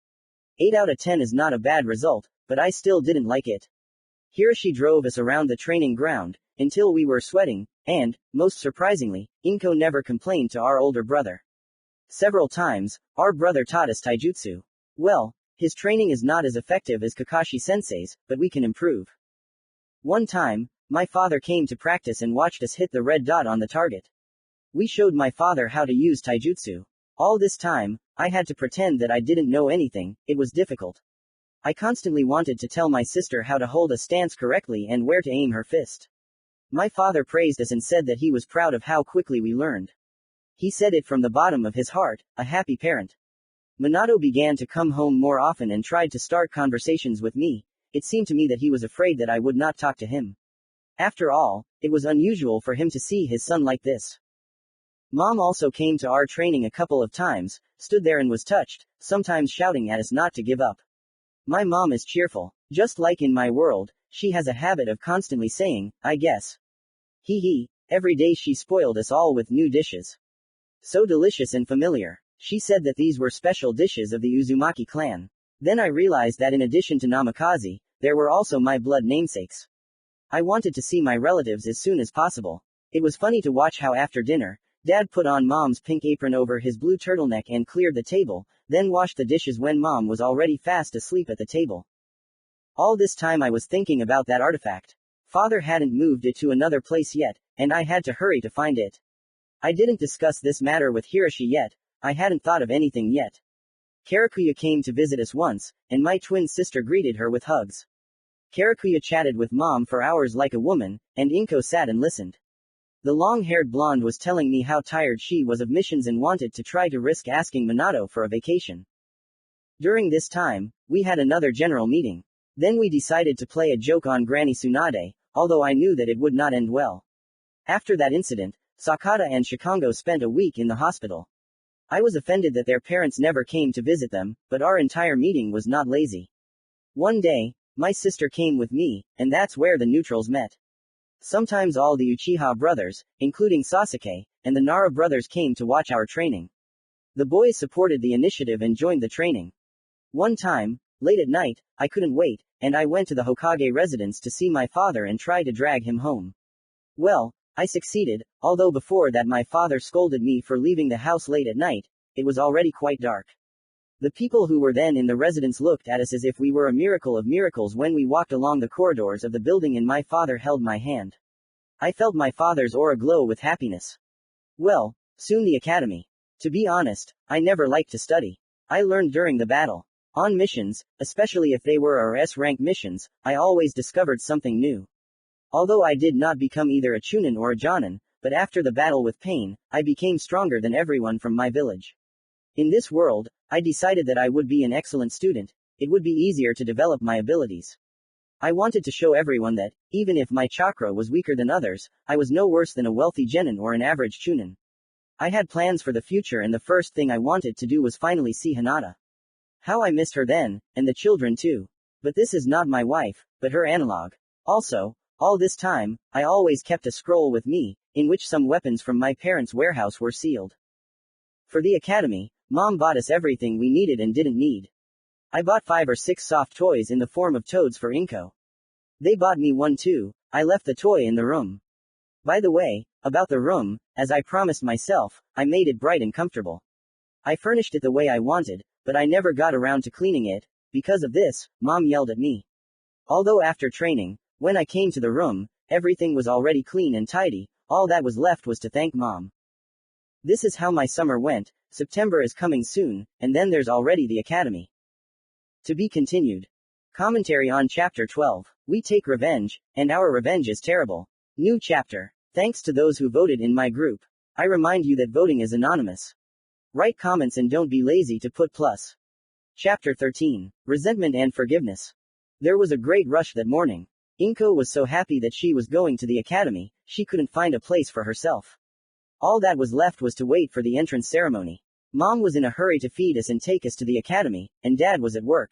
8 out of 10 is not a bad result, but I still didn't like it. Hiroshi drove us around the training ground, until we were sweating, and, most surprisingly, Inko never complained to our older brother. Several times, our brother taught us taijutsu. Well, his training is not as effective as Kakashi-sensei's, but we can improve. One time, my father came to practice and watched us hit the red dot on the target. We showed my father how to use taijutsu. All this time, I had to pretend that I didn't know anything. It was difficult. I constantly wanted to tell my sister how to hold a stance correctly and where to aim her fist. My father praised us and said that he was proud of how quickly we learned. He said it from the bottom of his heart, a happy parent. Minato began to come home more often and tried to start conversations with me. It seemed to me that he was afraid that I would not talk to him. After all, it was unusual for him to see his son like this. Mom also came to our training a couple of times, stood there and was touched, sometimes shouting at us not to give up. My mom is cheerful. Just like in my world, she has a habit of constantly saying, I guess. Hee hee, every day she spoiled us all with new dishes. So delicious and familiar. She said that these were special dishes of the Uzumaki clan. Then I realized that in addition to Namikaze, there were also my blood namesakes. I wanted to see my relatives as soon as possible. It was funny to watch how after dinner, Dad put on Mom's pink apron over his blue turtleneck and cleared the table, then washed the dishes when Mom was already fast asleep at the table. All this time I was thinking about that artifact. Father hadn't moved it to another place yet, and I had to hurry to find it. I didn't discuss this matter with Hiroshi yet. I hadn't thought of anything yet. Karakuya came to visit us once, and my twin sister greeted her with hugs. Karakuya chatted with Mom for hours like a woman, and Inko sat and listened. The long-haired blonde was telling me how tired she was of missions and wanted to try to risk asking Minato for a vacation. During this time, we had another general meeting. Then we decided to play a joke on Granny Tsunade, although I knew that it would not end well. After that incident, Sakata and Shikango spent a week in the hospital. I was offended that their parents never came to visit them, but our entire meeting was not lazy. One day, my sister came with me, and that's where the neutrals met. Sometimes all the Uchiha brothers, including Sasuke, and the Nara brothers came to watch our training. The boys supported the initiative and joined the training. One time, late at night, I couldn't wait, and I went to the Hokage residence to see my father and try to drag him home. Well, I succeeded, although before that my father scolded me for leaving the house late at night. It was already quite dark. The people who were then in the residence looked at us as if we were a miracle of miracles when we walked along the corridors of the building and my father held my hand. I felt my father's aura glow with happiness. Well, soon the academy. To be honest, I never liked to study. I learned during the battle. On missions, especially if they were S-rank missions, I always discovered something new. Although I did not become either a chunin or a jonin, but after the battle with pain, I became stronger than everyone from my village. In this world, I decided that I would be an excellent student. It would be easier to develop my abilities. I wanted to show everyone that, even if my chakra was weaker than others, I was no worse than a wealthy genin or an average chunin. I had plans for the future and the first thing I wanted to do was finally see Hinata. How I missed her then, and the children too. But this is not my wife, but her analog. Also, all this time, I always kept a scroll with me, in which some weapons from my parents' warehouse were sealed. For the academy, Mom bought us everything we needed and didn't need. I bought 5 or 6 soft toys in the form of toads for Inko. They bought me one too. I left the toy in the room. By the way, about the room, as I promised myself, I made it bright and comfortable. I furnished it the way I wanted, but I never got around to cleaning it. Because of this, Mom yelled at me. Although after training, when I came to the room, everything was already clean and tidy, all that was left was to thank Mom. This is how my summer went. September is coming soon, and then there's already the academy. To be continued. Commentary on Chapter 12. We take revenge, and our revenge is terrible. New chapter. Thanks to those who voted in my group. I remind you that voting is anonymous. Write comments and don't be lazy to put plus. Chapter 13. Resentment and Forgiveness. There was a great rush that morning. Inko was so happy that she was going to the academy, she couldn't find a place for herself. All that was left was to wait for the entrance ceremony. Mom was in a hurry to feed us and take us to the academy, and Dad was at work.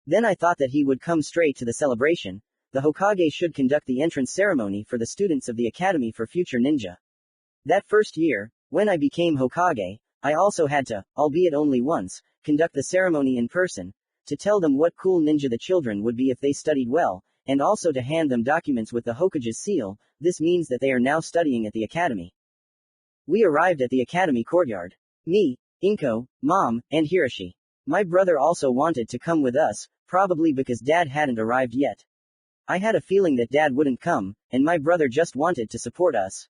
Then I thought that he would come straight to the celebration. The Hokage should conduct the entrance ceremony for the students of the academy for future ninja. That first year, when I became Hokage, I also had to, albeit only once, conduct the ceremony in person, to tell them what cool ninja the children would be if they studied well, and also to hand them documents with the Hokage's seal. This means that they are now studying at the academy. We arrived at the academy courtyard. Me, Inko, Mom, and Hiroshi. My brother also wanted to come with us, probably because Dad hadn't arrived yet. I had a feeling that Dad wouldn't come, and my brother just wanted to support us.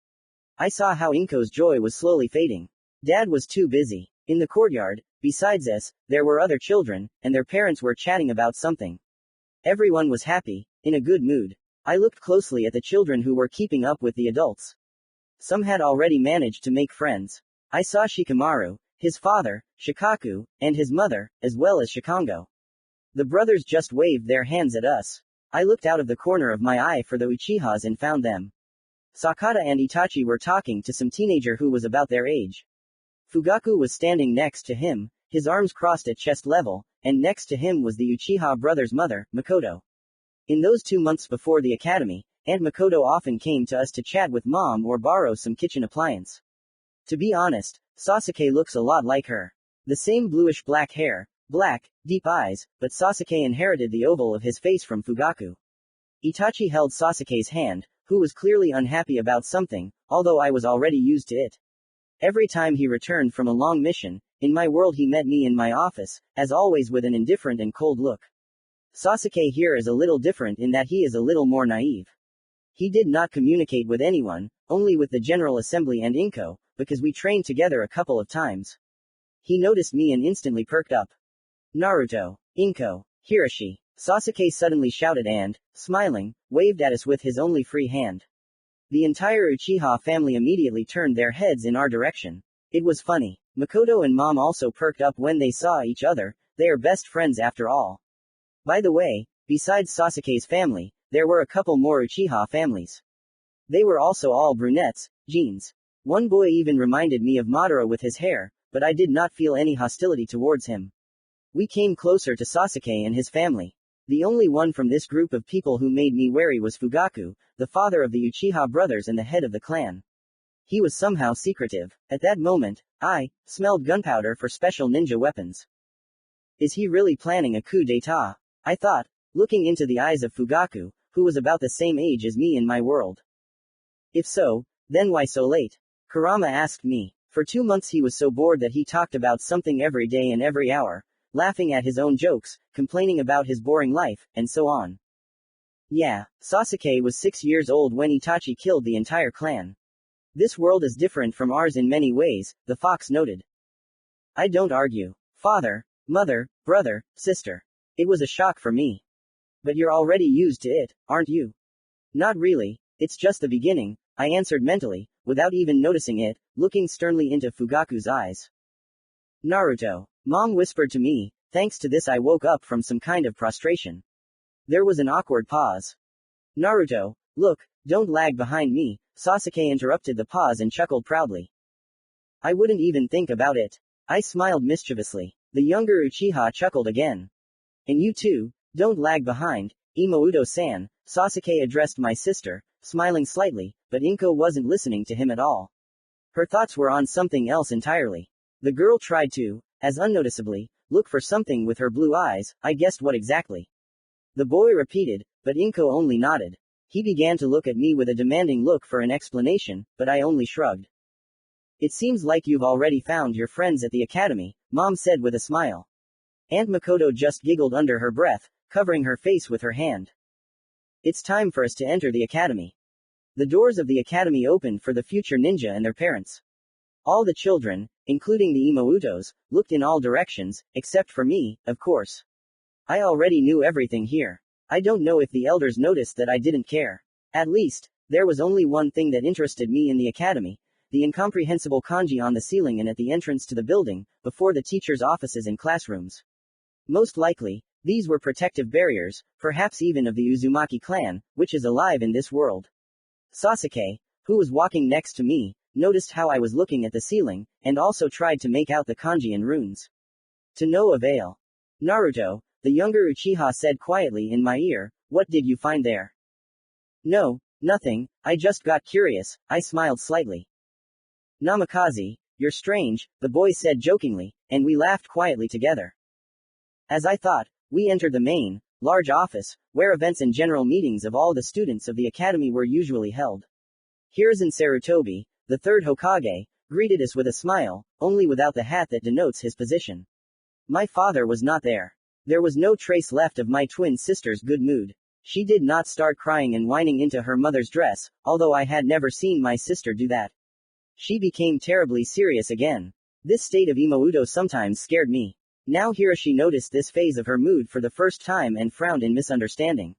I saw how Inko's joy was slowly fading. Dad was too busy. In the courtyard, besides us, there were other children, and their parents were chatting about something. Everyone was happy, in a good mood. I looked closely at the children who were keeping up with the adults. Some had already managed to make friends. I saw Shikamaru, his father, Shikaku, and his mother, as well as Shikango. The brothers just waved their hands at us. I looked out of the corner of my eye for the Uchihas and found them. Sakata and Itachi were talking to some teenager who was about their age. Fugaku was standing next to him, his arms crossed at chest level, and next to him was the Uchiha brothers' mother, Makoto. In those 2 months before the academy, Aunt Makoto often came to us to chat with Mom or borrow some kitchen appliance. To be honest, Sasuke looks a lot like her. The same bluish-black hair, black, deep eyes, but Sasuke inherited the oval of his face from Fugaku. Itachi held Sasuke's hand, who was clearly unhappy about something, although I was already used to it. Every time he returned from a long mission, in my world he met me in my office, as always with an indifferent and cold look. Sasuke here is a little different in that he is a little more naive. He did not communicate with anyone, only with the General Assembly and Inko, because we trained together a couple of times. He noticed me and instantly perked up. Naruto, Inko, Hiroshi. Sasuke suddenly shouted and, smiling, waved at us with his only free hand. The entire Uchiha family immediately turned their heads in our direction. It was funny. Makoto and Mom also perked up when they saw each other. They are best friends after all. By the way, besides Sasuke's family, there were a couple more Uchiha families. They were also all brunettes, jeans. One boy even reminded me of Madara with his hair, but I did not feel any hostility towards him. We came closer to Sasuke and his family. The only one from this group of people who made me wary was Fugaku, the father of the Uchiha brothers and the head of the clan. He was somehow secretive. At that moment, I smelled gunpowder for special ninja weapons. Is he really planning a coup d'etat? I thought, looking into the eyes of Fugaku, who was about the same age as me in my world. If so, then why so late? Kurama asked me. For 2 months he was so bored that he talked about something every day and every hour, laughing at his own jokes, complaining about his boring life, and so on. Yeah, Sasuke was 6 years old when Itachi killed the entire clan. This world is different from ours in many ways, the fox noted. I don't argue. Father, mother, brother, sister. It was a shock for me. But you're already used to it, aren't you? Not really, it's just the beginning, I answered mentally, without even noticing it, looking sternly into Fugaku's eyes. Naruto. Mom whispered to me. Thanks to this I woke up from some kind of prostration. There was an awkward pause. Naruto, look, don't lag behind me, Sasuke interrupted the pause and chuckled proudly. I wouldn't even think about it. I smiled mischievously. The younger Uchiha chuckled again. And you too, don't lag behind, Imouto-san, Sasuke addressed my sister, smiling slightly, but Inko wasn't listening to him at all. Her thoughts were on something else entirely. The girl tried to, as unnoticeably, look for something with her blue eyes. I guessed what exactly. The boy repeated, but Inko only nodded. He began to look at me with a demanding look for an explanation, but I only shrugged. It seems like you've already found your friends at the academy, Mom said with a smile. Aunt Makoto just giggled under her breath, covering her face with her hand. It's time for us to enter the academy. The doors of the academy opened for the future ninja and their parents. All the children, including the Imoutos, looked in all directions, except for me, of course. I already knew everything here. I don't know if the elders noticed that I didn't care. At least, there was only one thing that interested me in the academy, the incomprehensible kanji on the ceiling and at the entrance to the building, before the teachers' offices and classrooms. Most likely, these were protective barriers, perhaps even of the Uzumaki clan, which is alive in this world. Sasuke, who was walking next to me, noticed how I was looking at the ceiling, and also tried to make out the kanji and runes. To no avail. Naruto, the younger Uchiha said quietly in my ear, what did you find there? No, nothing, I just got curious, I smiled slightly. Namikaze, you're strange, the boy said jokingly, and we laughed quietly together. As I thought, we entered the main, large office, where events and general meetings of all the students of the academy were usually held. Hiruzen Sarutobi, the third Hokage, greeted us with a smile, only without the hat that denotes his position. My father was not there. There was no trace left of my twin sister's good mood. She did not start crying and whining into her mother's dress, although I had never seen my sister do that. She became terribly serious again. This state of Imouto sometimes scared me. Now Hiroshi noticed this phase of her mood for the first time and frowned in misunderstanding.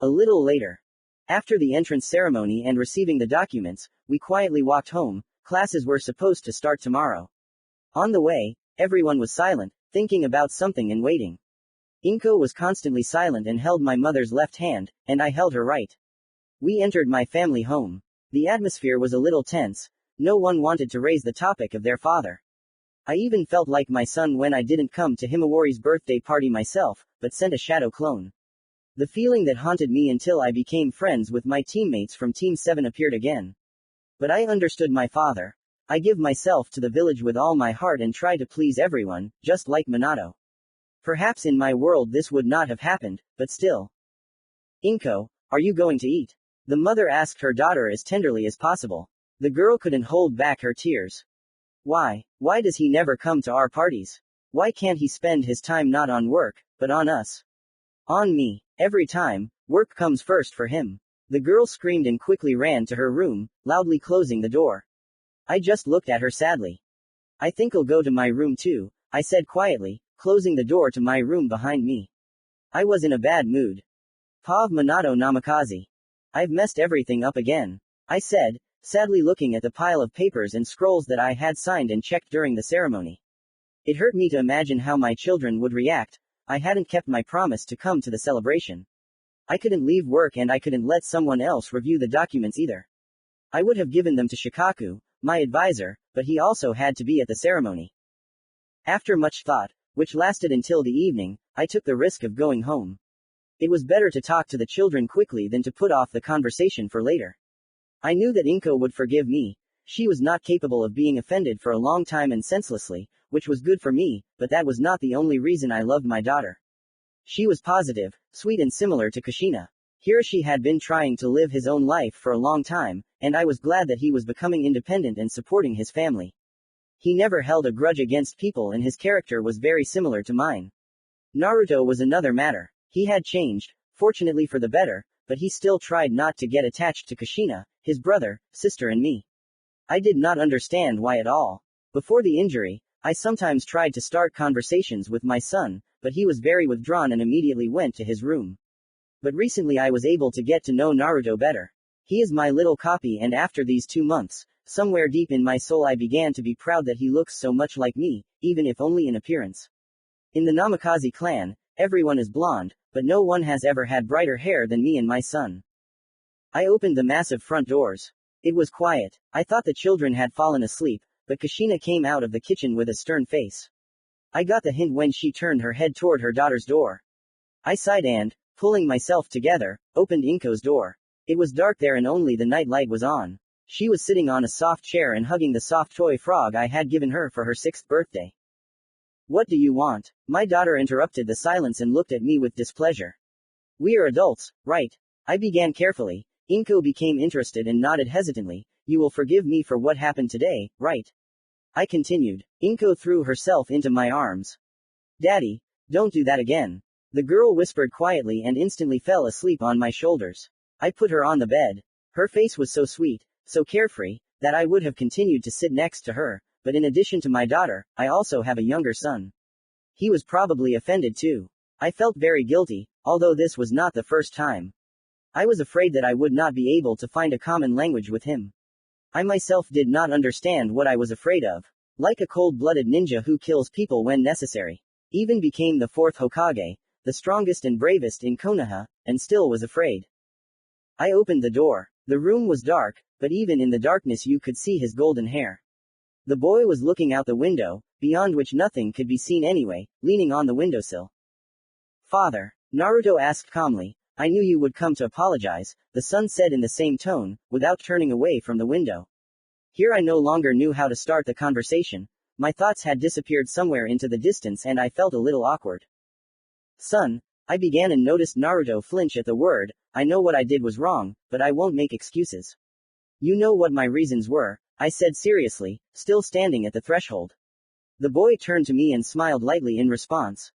A little later. After the entrance ceremony and receiving the documents, we quietly walked home. Classes were supposed to start tomorrow. On the way, everyone was silent, thinking about something and waiting. Inko was constantly silent and held my mother's left hand, and I held her right. We entered my family home. The atmosphere was a little tense. No one wanted to raise the topic of their father. I even felt like my son when I didn't come to Himawari's birthday party myself, but sent a shadow clone. The feeling that haunted me until I became friends with my teammates from Team 7 appeared again. But I understood my father. I give myself to the village with all my heart and try to please everyone, just like Minato. Perhaps in my world this would not have happened, but still. Inko, are you going to eat? The mother asked her daughter as tenderly as possible. The girl couldn't hold back her tears. Why does he never come to our parties? Why can't he spend his time not on work, but on us? On me. Every time, work comes first for him. The girl screamed and quickly ran to her room, loudly closing the door. I just looked at her sadly. I think I'll go to my room too, I said quietly, closing the door to my room behind me. I was in a bad mood. Pav Minato Namikaze. I've messed everything up again, I said, sadly looking at the pile of papers and scrolls that I had signed and checked during the ceremony. It hurt me to imagine how my children would react. I hadn't kept my promise to come to the celebration. I couldn't leave work and I couldn't let someone else review the documents either. I would have given them to Shikaku, my advisor, but he also had to be at the ceremony. After much thought, which lasted until the evening, I took the risk of going home. It was better to talk to the children quickly than to put off the conversation for later. I knew that Inko would forgive me. She was not capable of being offended for a long time and senselessly, which was good for me, but that was not the only reason I loved my daughter. She was positive, sweet and similar to Kushina. Hiroshi had been trying to live his own life for a long time, and I was glad that he was becoming independent and supporting his family. He never held a grudge against people and his character was very similar to mine. Naruto was another matter. He had changed, fortunately for the better, but he still tried not to get attached to Kushina, his brother, sister and me. I did not understand why at all. Before the injury, I sometimes tried to start conversations with my son, but he was very withdrawn and immediately went to his room. But recently I was able to get to know Naruto better. He is my little copy and after these 2 months, somewhere deep in my soul I began to be proud that he looks so much like me, even if only in appearance. In the Namikaze clan, everyone is blonde, but no one has ever had brighter hair than me and my son. I opened the massive front doors. It was quiet. I thought the children had fallen asleep, but Kushina came out of the kitchen with a stern face. I got the hint when she turned her head toward her daughter's door. I sighed and, pulling myself together, opened Inko's door. It was dark there and only the night light was on. She was sitting on a soft chair and hugging the soft toy frog I had given her for her 6th birthday. What do you want? My daughter interrupted the silence and looked at me with displeasure. We are adults, right? I began carefully. Inko became interested and nodded hesitantly. You will forgive me for what happened today, right? I continued. Inko threw herself into my arms. Daddy, don't do that again. The girl whispered quietly and instantly fell asleep on my shoulders. I put her on the bed. Her face was so sweet, so carefree, that I would have continued to sit next to her, but in addition to my daughter, I also have a younger son. He was probably offended too. I felt very guilty, although this was not the first time. I was afraid that I would not be able to find a common language with him. I myself did not understand what I was afraid of. Like a cold-blooded ninja who kills people when necessary. Even became the 4th Hokage, the strongest and bravest in Konoha, and still was afraid. I opened the door. The room was dark, but even in the darkness you could see his golden hair. The boy was looking out the window, beyond which nothing could be seen anyway, leaning on the windowsill. Father, Naruto asked calmly, I knew you would come to apologize, the son said in the same tone, without turning away from the window. Here I no longer knew how to start the conversation. My thoughts had disappeared somewhere into the distance and I felt a little awkward. Son, I began and noticed Naruto flinch at the word. I know what I did was wrong, but I won't make excuses. You know what my reasons were, I said seriously, still standing at the threshold. The boy turned to me and smiled lightly in response.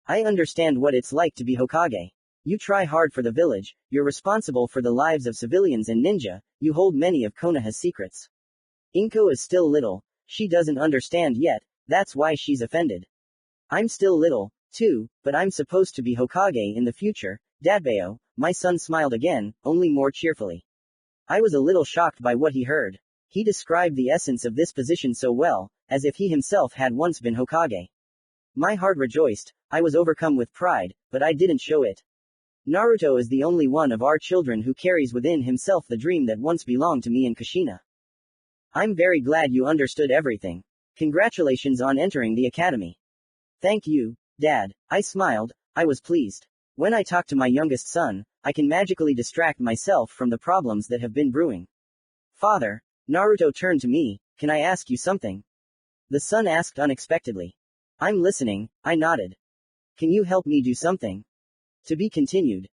I understand what it's like to be Hokage. You try hard for the village, you're responsible for the lives of civilians and ninja, you hold many of Konoha's secrets. Inko is still little, she doesn't understand yet, that's why she's offended. I'm still little, too, but I'm supposed to be Hokage in the future, Dadbeo. My son smiled again, only more cheerfully. I was a little shocked by what he heard. He described the essence of this position so well, as if he himself had once been Hokage. My heart rejoiced, I was overcome with pride, but I didn't show it. Naruto is the only one of our children who carries within himself the dream that once belonged to me and Kushina. I'm very glad you understood everything. Congratulations on entering the academy. Thank you, Dad. I smiled, I was pleased. When I talk to my youngest son, I can magically distract myself from the problems that have been brewing. Father, Naruto turned to me, can I ask you something? The son asked unexpectedly. I'm listening, I nodded. Can you help me do something? To be continued.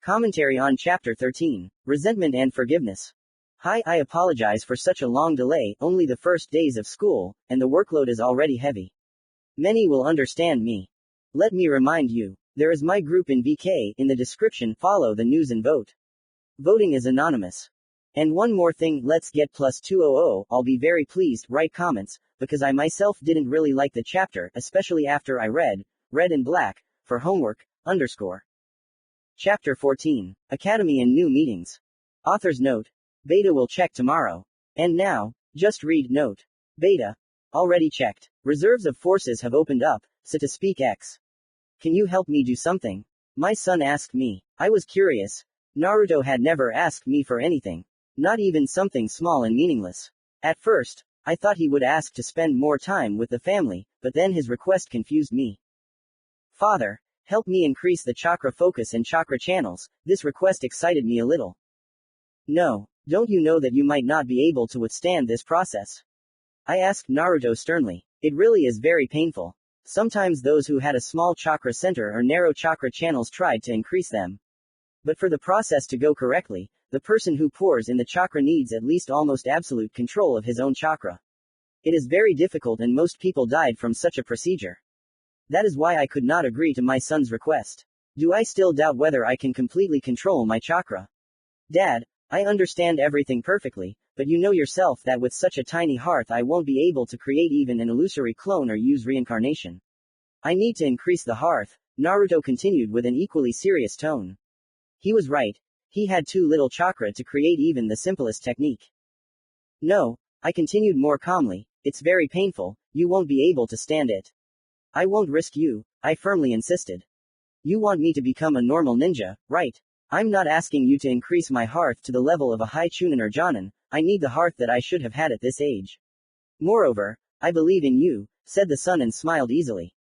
Commentary on Chapter 13, Resentment and Forgiveness. Hi, I apologize for such a long delay, only the first days of school, and the workload is already heavy. Many will understand me. Let me remind you, there is my group in VK, in the description, follow the news and vote. Voting is anonymous. And one more thing, let's get +200, I'll be very pleased, write comments, because I myself didn't really like the chapter, especially after I read, Red and Black, for homework, _. Chapter 14, Academy and New Meetings. Author's note. Beta will check tomorrow. And now, just read note. Beta. Already checked. Reserves of forces have opened up, so to speak X. Can you help me do something? My son asked me. I was curious. Naruto had never asked me for anything. Not even something small and meaningless. At first, I thought he would ask to spend more time with the family, but then his request confused me. Father, help me increase the chakra focus and chakra channels. This request excited me a little. No, don't you know that you might not be able to withstand this process? I asked Naruto sternly. It really is very painful. Sometimes those who had a small chakra center or narrow chakra channels tried to increase them. But for the process to go correctly, the person who pours in the chakra needs at least almost absolute control of his own chakra. It is very difficult and most people died from such a procedure. That is why I could not agree to my son's request. Do I still doubt whether I can completely control my chakra? Dad, I understand everything perfectly, but you know yourself that with such a tiny hearth I won't be able to create even an illusory clone or use reincarnation. I need to increase the hearth, Naruto continued with an equally serious tone. He was right. He had too little chakra to create even the simplest technique. No, I continued more calmly, it's very painful, you won't be able to stand it. I won't risk you, I firmly insisted. You want me to become a normal ninja, right? I'm not asking you to increase my hearth to the level of a high chunin or jonin, I need the hearth that I should have had at this age. Moreover, I believe in you, said the son and smiled easily.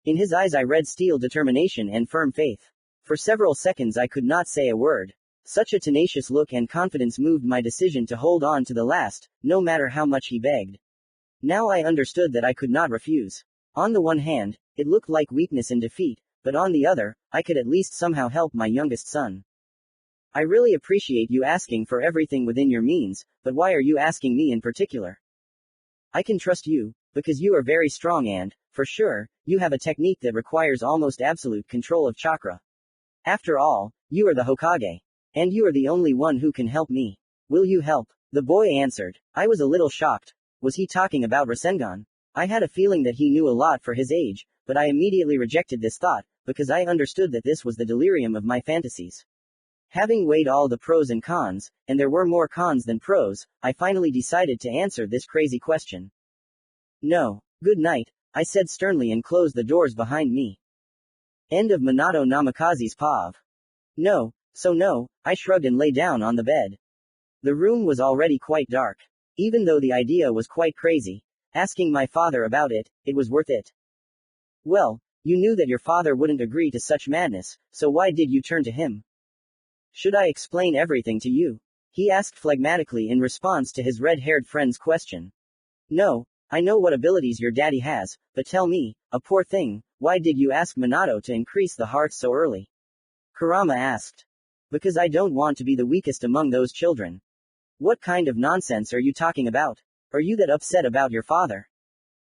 In his eyes I read steel determination and firm faith. For several seconds I could not say a word. Such a tenacious look and confidence moved my decision to hold on to the last, no matter how much he begged. Now I understood that I could not refuse. On the one hand, it looked like weakness and defeat, but on the other, I could at least somehow help my youngest son. I really appreciate you asking for everything within your means, but why are you asking me in particular? I can trust you, because you are very strong and, for sure, you have a technique that requires almost absolute control of chakra. After all, you are the Hokage. And you are the only one who can help me. Will you help? The boy answered. I was a little shocked. Was he talking about rasengan? I had a feeling that he knew a lot for his age, but I immediately rejected this thought, because I understood that this was the delirium of my fantasies. Having weighed all the pros and cons, and there were more cons than pros, I finally decided to answer this crazy question. No. Good night, I said sternly and closed the doors behind me. End of Minato Namikaze's POV. No, I shrugged and lay down on the bed. The room was already quite dark. Even though the idea was quite crazy, asking my father about it, it was worth it. Well, you knew that your father wouldn't agree to such madness, so why did you turn to him? Should I explain everything to you? He asked phlegmatically in response to his red-haired friend's question. No, I know what abilities your daddy has, but tell me, a poor thing, why did you ask Minato to increase the hearth so early? Kurama asked. Because I don't want to be the weakest among those children. What kind of nonsense are you talking about? Are you that upset about your father?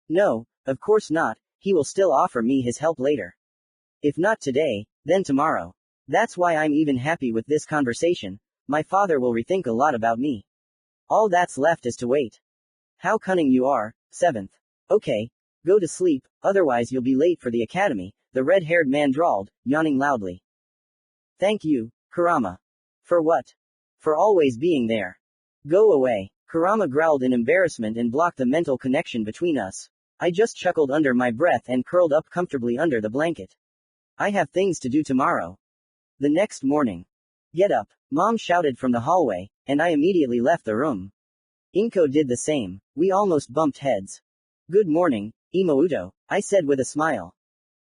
No, of course not, he will still offer me his help later. If not today, then tomorrow. That's why I'm even happy with this conversation, my father will rethink a lot about me. All that's left is to wait. How cunning you are, 7th. Okay, go to sleep, otherwise you'll be late for the academy, the red-haired man drawled, yawning loudly. Thank you, Kurama. For what? For always being there. Go away. Kurama growled in embarrassment and blocked the mental connection between us. I just chuckled under my breath and curled up comfortably under the blanket. I have things to do tomorrow. The next morning. Get up, Mom shouted from the hallway, and I immediately left the room. Inko did the same. We almost bumped heads. Good morning, Imouto, I said with a smile.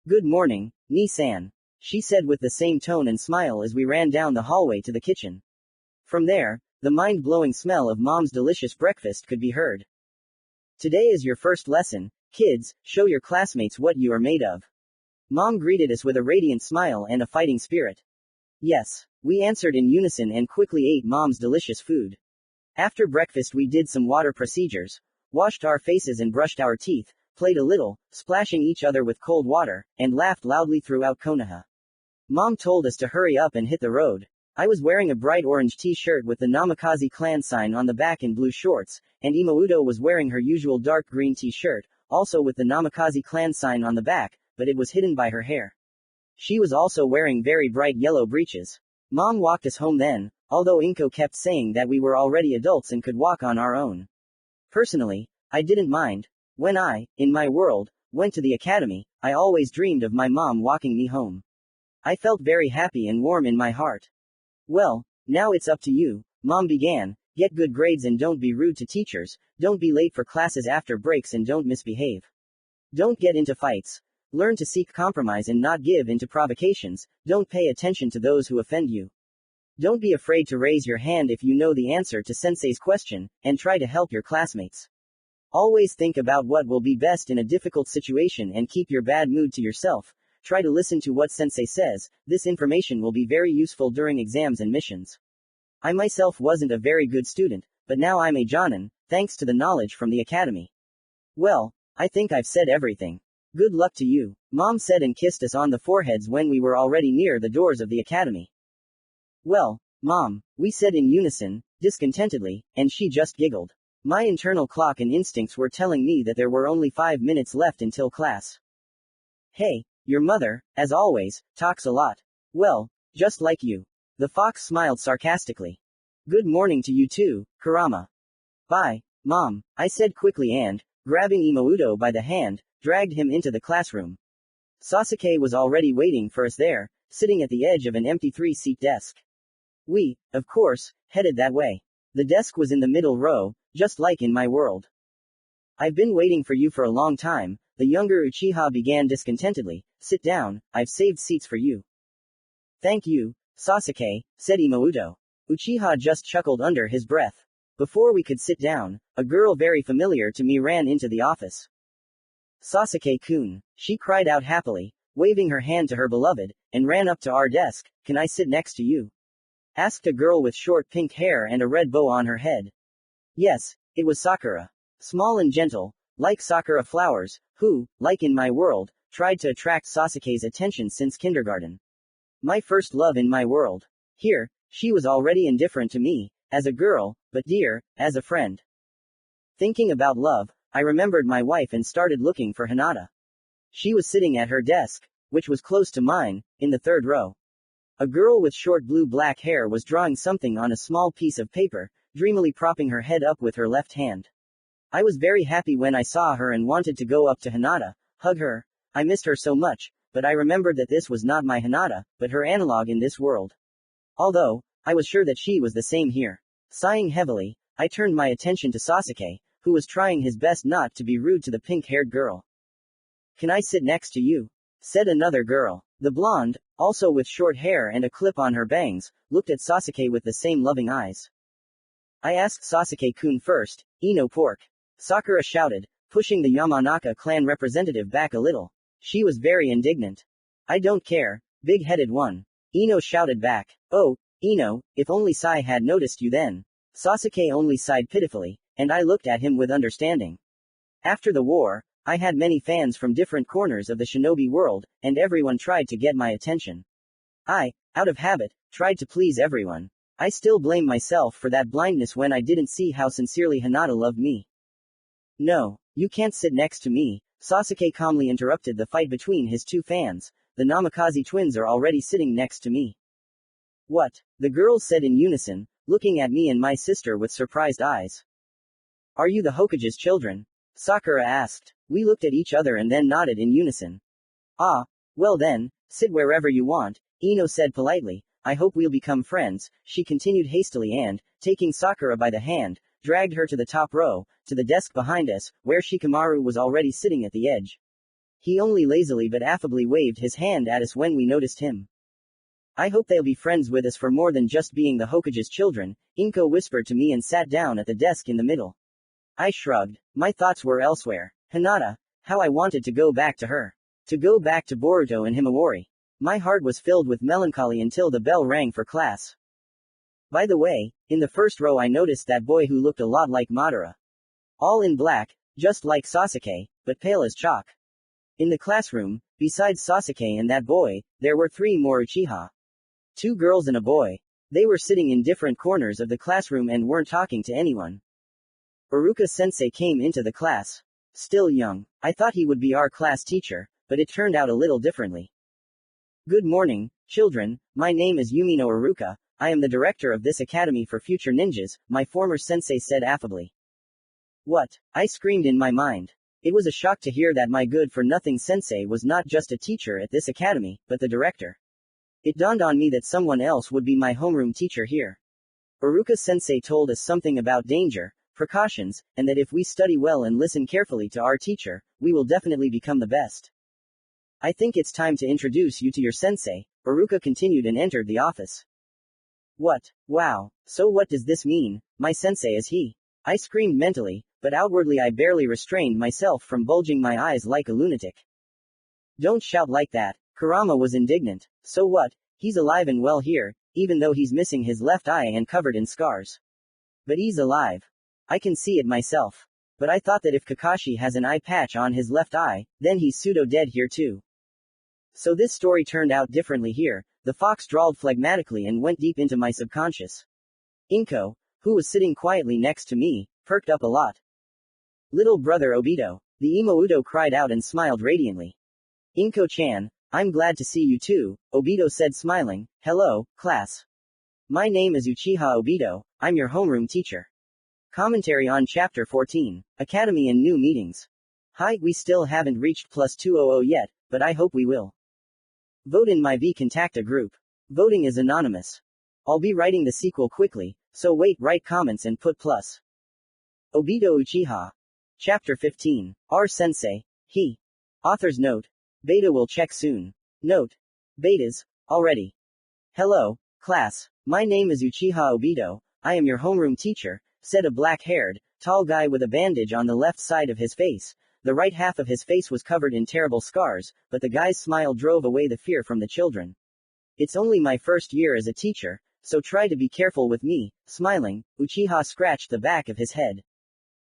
Good morning, Ni-san, she said with the same tone and smile as we ran down the hallway to the kitchen. From there, the mind-blowing smell of Mom's delicious breakfast could be heard. Today is your first lesson, kids, show your classmates what you are made of. Mom greeted us with a radiant smile and a fighting spirit. Yes, we answered in unison and quickly ate Mom's delicious food. After breakfast we did some water procedures, washed our faces and brushed our teeth, played a little, splashing each other with cold water, and laughed loudly throughout Konoha. Mom told us to hurry up and hit the road. I was wearing a bright orange t-shirt with the Namikaze clan sign on the back and blue shorts, and Imouto was wearing her usual dark green t-shirt, also with the Namikaze clan sign on the back, but it was hidden by her hair. She was also wearing very bright yellow breeches. Mom walked us home then, although Inko kept saying that we were already adults and could walk on our own. Personally, I didn't mind. When I, in my world, went to the academy, I always dreamed of my mom walking me home. I felt very happy and warm in my heart. Well, now it's up to you, Mom began, Get good grades and don't be rude to teachers, don't be late for classes after breaks and don't misbehave. Don't get into fights. Learn to seek compromise and not give in to provocations, don't pay attention to those who offend you. Don't be afraid to raise your hand if you know the answer to sensei's question, and try to help your classmates. Always think about what will be best in a difficult situation and keep your bad mood to yourself. Try to listen to what sensei says, this information will be very useful during exams and missions. I myself wasn't a very good student, but now I'm a Jonin, thanks to the knowledge from the academy. Well, I think I've said everything. Good luck to you, Mom said and kissed us on the foreheads when we were already near the doors of the academy. Well, Mom, we said in unison, discontentedly, and she just giggled. My internal clock and instincts were telling me that there were only 5 minutes left until class. Hey, your mother, as always, talks a lot. Well, just like you. The fox smiled sarcastically. Good morning to you too, Kurama. Bye, Mom, I said quickly and, grabbing Imouto by the hand, dragged him into the classroom. Sasuke was already waiting for us there, sitting at the edge of an empty 3-seat desk. We, of course, headed that way. The desk was in the middle row, just like in my world. I've been waiting for you for a long time, the younger Uchiha began discontentedly. Sit down, I've saved seats for you. Thank you, Sasuke, said Imouto. Uchiha just chuckled under his breath. Before we could sit down, a girl very familiar to me ran into the office. Sasuke-kun, she cried out happily, waving her hand to her beloved, and ran up to our desk. Can I sit next to you? Asked a girl with short pink hair and a red bow on her head. Yes, it was Sakura. Small and gentle, like Sakura flowers, who, like in my world, tried to attract Sasuke's attention since kindergarten. My first love in my world. Here, she was already indifferent to me, as a girl, but dear, as a friend. Thinking about love, I remembered my wife and started looking for Hinata. She was sitting at her desk, which was close to mine, in the 3rd row. A girl with short blue-black hair was drawing something on a small piece of paper, dreamily propping her head up with her left hand. I was very happy when I saw her and wanted to go up to Hinata, hug her. I missed her so much, but I remembered that this was not my Hinata, but her analog in this world. Although, I was sure that she was the same here. Sighing heavily, I turned my attention to Sasuke, who was trying his best not to be rude to the pink-haired girl. Can I sit next to you? Said another girl. The blonde, also with short hair and a clip on her bangs, looked at Sasuke with the same loving eyes. I asked Sasuke-kun first, Ino pork. Sakura shouted, pushing the Yamanaka clan representative back a little. She was very indignant. I don't care, big-headed one. Ino shouted back. Oh, Ino, if only Sai had noticed you then. Sasuke only sighed pitifully, and I looked at him with understanding. After the war, I had many fans from different corners of the shinobi world, and everyone tried to get my attention. I, out of habit, tried to please everyone. I still blame myself for that blindness when I didn't see how sincerely Hinata loved me. No, you can't sit next to me, Sasuke calmly interrupted the fight between his two fans. The Namikaze twins are already sitting next to me. What? The girls said in unison, looking at me and my sister with surprised eyes. Are you the Hokage's children? Sakura asked. We looked at each other and then nodded in unison. Ah, well then, sit wherever you want, Ino said politely. I hope we'll become friends, she continued hastily and, taking Sakura by the hand, dragged her to the top row, to the desk behind us, where Shikamaru was already sitting at the edge. He only lazily but affably waved his hand at us when we noticed him. I hope they'll be friends with us for more than just being the Hokage's children, Inko whispered to me and sat down at the desk in the middle. I shrugged. My thoughts were elsewhere. Hinata, how I wanted to go back to her. To go back to Boruto and Himawari. My heart was filled with melancholy until the bell rang for class. By the way, in the first row I noticed that boy who looked a lot like Madara. All in black, just like Sasuke, but pale as chalk. In the classroom, besides Sasuke and that boy, there were 3 more Uchiha. 2 girls and a boy. They were sitting in different corners of the classroom and weren't talking to anyone. Iruka-sensei came into the class. Still young. I thought he would be our class teacher, but it turned out a little differently. Good morning, children, my name is Yumino Iruka, I am the director of this academy for future ninjas, my former sensei said affably. What? I screamed in my mind. It was a shock to hear that my good-for-nothing sensei was not just a teacher at this academy, but the director. It dawned on me that someone else would be my homeroom teacher here. Uruka-sensei told us something about danger, precautions, and that if we study well and listen carefully to our teacher, we will definitely become the best. I think it's time to introduce you to your sensei, Uruka continued and entered the office. What? Wow. So what does this mean? My sensei is he? I screamed mentally, but outwardly I barely restrained myself from bulging my eyes like a lunatic. Don't shout like that. Kurama was indignant. So what? He's alive and well here, even though he's missing his left eye and covered in scars. But he's alive. I can see it myself. But I thought that if Kakashi has an eye patch on his left eye, then he's pseudo-dead here too. So this story turned out differently here, the fox drawled phlegmatically and went deep into my subconscious. Inko, who was sitting quietly next to me, perked up a lot. Little brother Obito, the Imouto cried out and smiled radiantly. Inko-chan, I'm glad to see you too, Obito said smiling. Hello, class. My name is Uchiha Obito, I'm your homeroom teacher. Commentary on Chapter 14, Academy and New Meetings. Hi, we still haven't reached plus 200 yet, but I hope we will. Vote in my V-Contacta group. Voting is anonymous. I'll be writing the sequel quickly, so wait, write comments and put plus. Obito Uchiha. Chapter 15. R-Sensei. He. Author's note. Beta will check soon. Note. Betas. Already. Hello, class. My name is Uchiha Obito, I am your homeroom teacher, said a black-haired, tall guy with a bandage on the left side of his face. The right half of his face was covered in terrible scars, but the guy's smile drove away the fear from the children. It's only my first year as a teacher, so try to be careful with me. Smiling, Uchiha scratched the back of his head.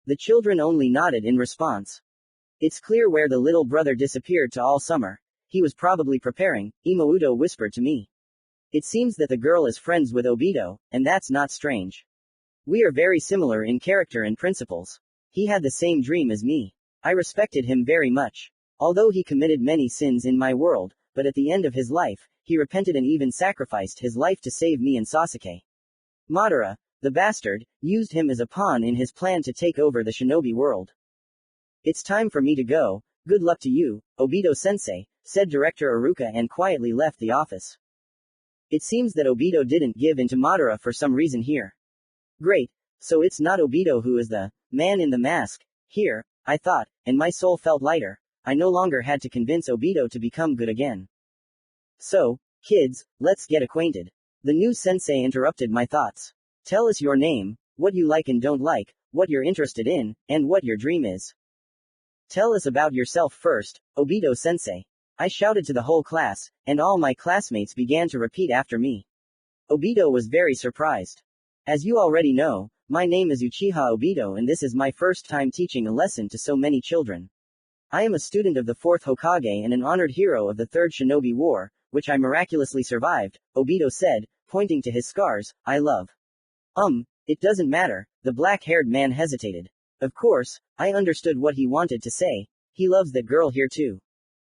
The children only nodded in response. It's clear where the little brother disappeared to all summer. He was probably preparing, Imouto whispered to me. It seems that the girl is friends with Obito, and that's not strange. We are very similar in character and principles. He had the same dream as me. I respected him very much. Although he committed many sins in my world, but at the end of his life, he repented and even sacrificed his life to save me and Sasuke. Madara, the bastard, used him as a pawn in his plan to take over the shinobi world. It's time for me to go. Good luck to you, Obito-sensei, said Director Iruka and quietly left the office. It seems that Obito didn't give in to Madara for some reason here. Great, so it's not Obito who is the man in the mask here, I thought, and my soul felt lighter. I no longer had to convince Obito to become good again. So, kids, let's get acquainted. The new sensei interrupted my thoughts. Tell us your name, what you like and don't like, what you're interested in, and what your dream is. Tell us about yourself first, Obito-sensei. I shouted to the whole class, and all my classmates began to repeat after me. Obito was very surprised. As you already know, my name is Uchiha Obito and this is my first time teaching a lesson to so many children. I am a student of the 4th Hokage and an honored hero of the 3rd Shinobi War, which I miraculously survived, Obito said, pointing to his scars. I love. It doesn't matter, the black-haired man hesitated. Of course, I understood what he wanted to say. He loves that girl here too.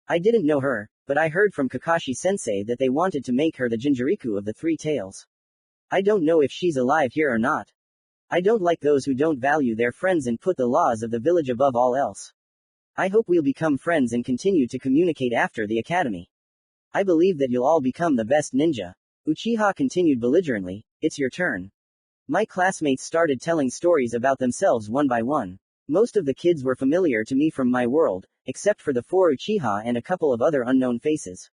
I didn't know her, but I heard from Kakashi-sensei that they wanted to make her the Jinchuriku of the 3 tails. I don't know if she's alive here or not. I don't like those who don't value their friends and put the laws of the village above all else. I hope we'll become friends and continue to communicate after the academy. I believe that you'll all become the best ninja. Uchiha continued belligerently. It's your turn. My classmates started telling stories about themselves one by one. Most of the kids were familiar to me from my world, except for the 4 Uchiha and a couple of other unknown faces.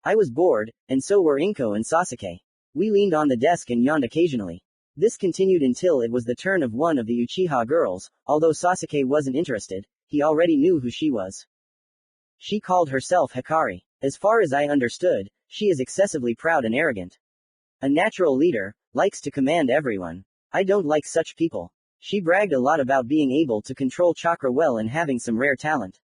I was bored, and so were Inko and Sasuke. We leaned on the desk and yawned occasionally. This continued until it was the turn of one of the Uchiha girls. Although Sasuke wasn't interested, he already knew who she was. She called herself Hikari. As far as I understood, she is excessively proud and arrogant. A natural leader, likes to command everyone. I don't like such people. She bragged a lot about being able to control chakra well and having some rare talent.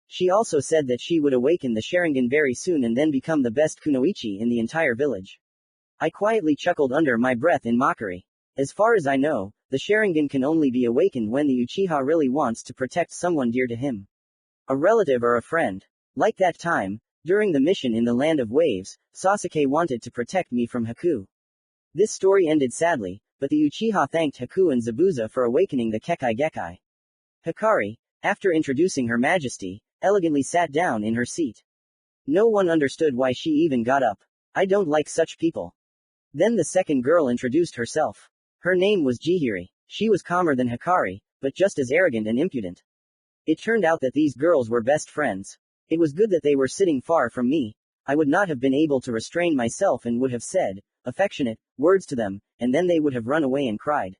She also said that she would awaken the Sharingan very soon and then become the best kunoichi in the entire village. I quietly chuckled under my breath in mockery. As far as I know, the Sharingan can only be awakened when the Uchiha really wants to protect someone dear to him. A relative or a friend. Like that time, during the mission in the Land of Waves, Sasuke wanted to protect me from Haku. This story ended sadly, but the Uchiha thanked Haku and Zabuza for awakening the Kekai Gekai. Hikari, after introducing Her Majesty, elegantly sat down in her seat. No one understood why she even got up. I don't like such people. Then the second girl introduced herself. Her name was Chihiri. She was calmer than Hikari, but just as arrogant and impudent. It turned out that these girls were best friends. It was good that they were sitting far from me. I would not have been able to restrain myself and would have said affectionate words to them, and then they would have run away and cried.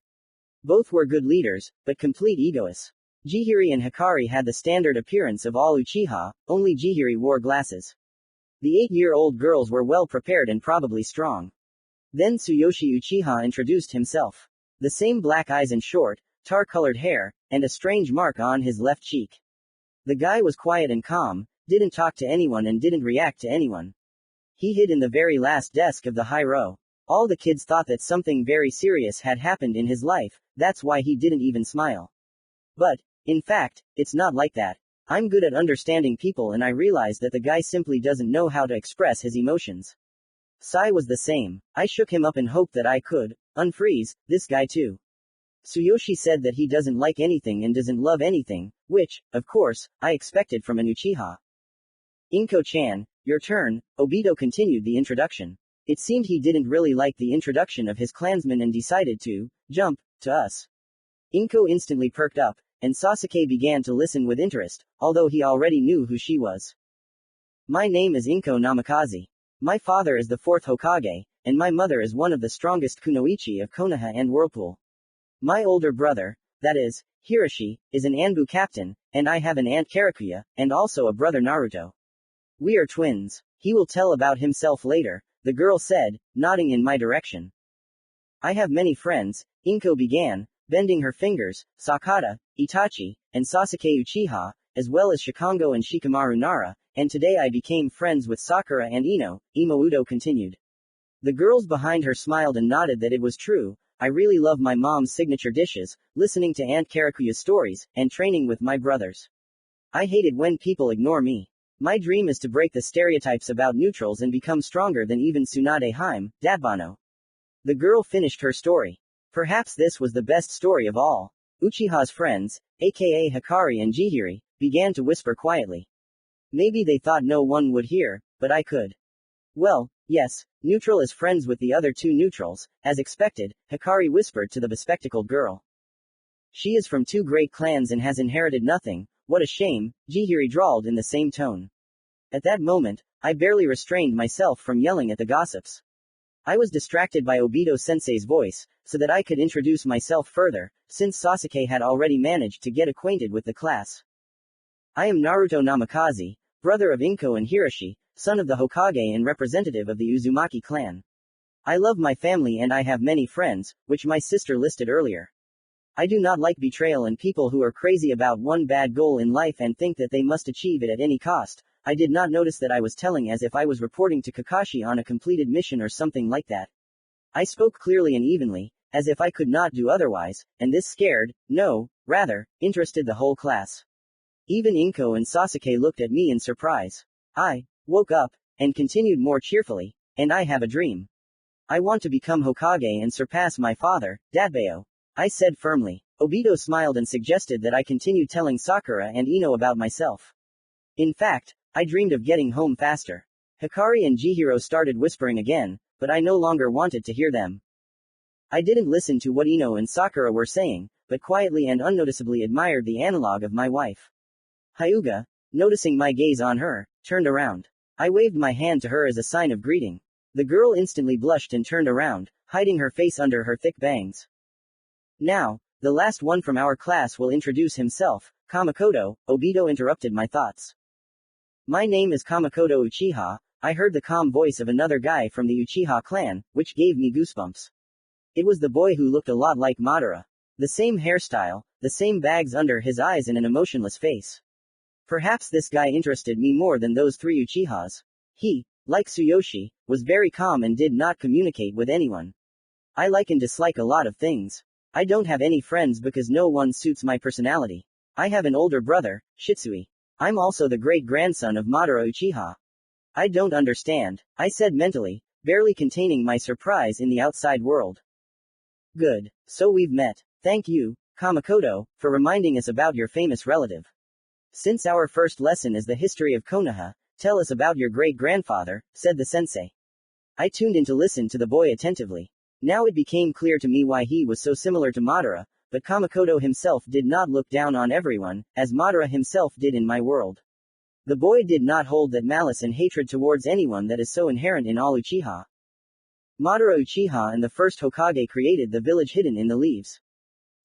Both were good leaders, but complete egoists. Chihiri and Hikari had the standard appearance of all Uchiha, only Chihiri wore glasses. The 8-year-old girls were well prepared and probably strong. Then Tsuyoshi Uchiha introduced himself. The same black eyes and short, tar-colored hair, and a strange mark on his left cheek. The guy was quiet and calm, didn't talk to anyone and didn't react to anyone. He hid in the very last desk of the high row. All the kids thought that something very serious had happened in his life, that's why he didn't even smile. But, in fact, it's not like that. I'm good at understanding people and I realize that the guy simply doesn't know how to express his emotions. Sai was the same. I shook him up and hoped that I could unfreeze this guy too. Tsuyoshi said that he doesn't like anything and doesn't love anything, which, of course, I expected from an Uchiha. Inko-chan, your turn, Obito continued the introduction. It seemed he didn't really like the introduction of his clansmen and decided to jump to us. Inko instantly perked up, and Sasuke began to listen with interest, although he already knew who she was. My name is Inko Namikaze. My father is the 4th Hokage, and my mother is one of the strongest kunoichi of Konoha and Whirlpool. My older brother, that is, Hiroshi, is an Anbu captain, and I have an aunt Karakuya, and also a brother Naruto. We are twins. He will tell about himself later, the girl said, nodding in my direction. I have many friends, Inko began, bending her fingers, Sakata, Itachi, and Sasuke Uchiha, as well as Shikango and Shikamaru Nara, and today I became friends with Sakura and Ino, Imouto continued. The girls behind her smiled and nodded that it was true. I really love my mom's signature dishes, listening to Aunt Karakuya's stories, and training with my brothers. I hate it when people ignore me. My dream is to break the stereotypes about neutrals and become stronger than even Tsunade Hime, Dadbano. The girl finished her story. Perhaps this was the best story of all. Uchiha's friends, aka Hikari and Chihiri, began to whisper quietly. Maybe they thought no one would hear, but I could. Well, yes, neutral is friends with the other two neutrals, as expected, Hikari whispered to the bespectacled girl. She is from 2 great clans and has inherited nothing, what a shame, Chihiri drawled in the same tone. At that moment, I barely restrained myself from yelling at the gossips. I was distracted by Obito-sensei's voice, so that I could introduce myself further, since Sasuke had already managed to get acquainted with the class. I am Naruto Namikaze, brother of Inko and Hiroshi, son of the Hokage and representative of the Uzumaki clan. I love my family and I have many friends, which my sister listed earlier. I do not like betrayal and people who are crazy about one bad goal in life and think that they must achieve it at any cost. I did not notice that I was telling as if I was reporting to Kakashi on a completed mission or something like that. I spoke clearly and evenly, as if I could not do otherwise, and this scared, no, rather, interested the whole class. Even Inko and Sasuke looked at me in surprise. I woke up, and continued more cheerfully, and I have a dream. I want to become Hokage and surpass my father, Dadbao. I said firmly. Obito smiled and suggested that I continue telling Sakura and Ino about myself. In fact, I dreamed of getting home faster. Hikari and Chihiro started whispering again, but I no longer wanted to hear them. I didn't listen to what Ino and Sakura were saying, but quietly and unnoticeably admired the analog of my wife. Hyuga, noticing my gaze on her, turned around. I waved my hand to her as a sign of greeting. The girl instantly blushed and turned around, hiding her face under her thick bangs. Now, the last one from our class will introduce himself, Kamakoto, Obito interrupted my thoughts. My name is Kamakoto Uchiha. I heard the calm voice of another guy from the Uchiha clan, which gave me goosebumps. It was the boy who looked a lot like Madara. The same hairstyle, the same bags under his eyes and an emotionless face. Perhaps this guy interested me more than those 3 Uchihas. He, like Tsuyoshi, was very calm and did not communicate with anyone. I like and dislike a lot of things. I don't have any friends because no one suits my personality. I have an older brother, Shitsui. I'm also the great-grandson of Madara Uchiha. I don't understand, I said mentally, barely containing my surprise in the outside world. Good. So we've met. Thank you, Kamakoto, for reminding us about your famous relative. Since our first lesson is the history of Konoha, tell us about your great-grandfather, said the sensei. I tuned in to listen to the boy attentively. Now it became clear to me why he was so similar to Madara, but Kamakoto himself did not look down on everyone, as Madara himself did in my world. The boy did not hold that malice and hatred towards anyone that is so inherent in all Uchiha. Madara Uchiha and the first Hokage created the village hidden in the leaves.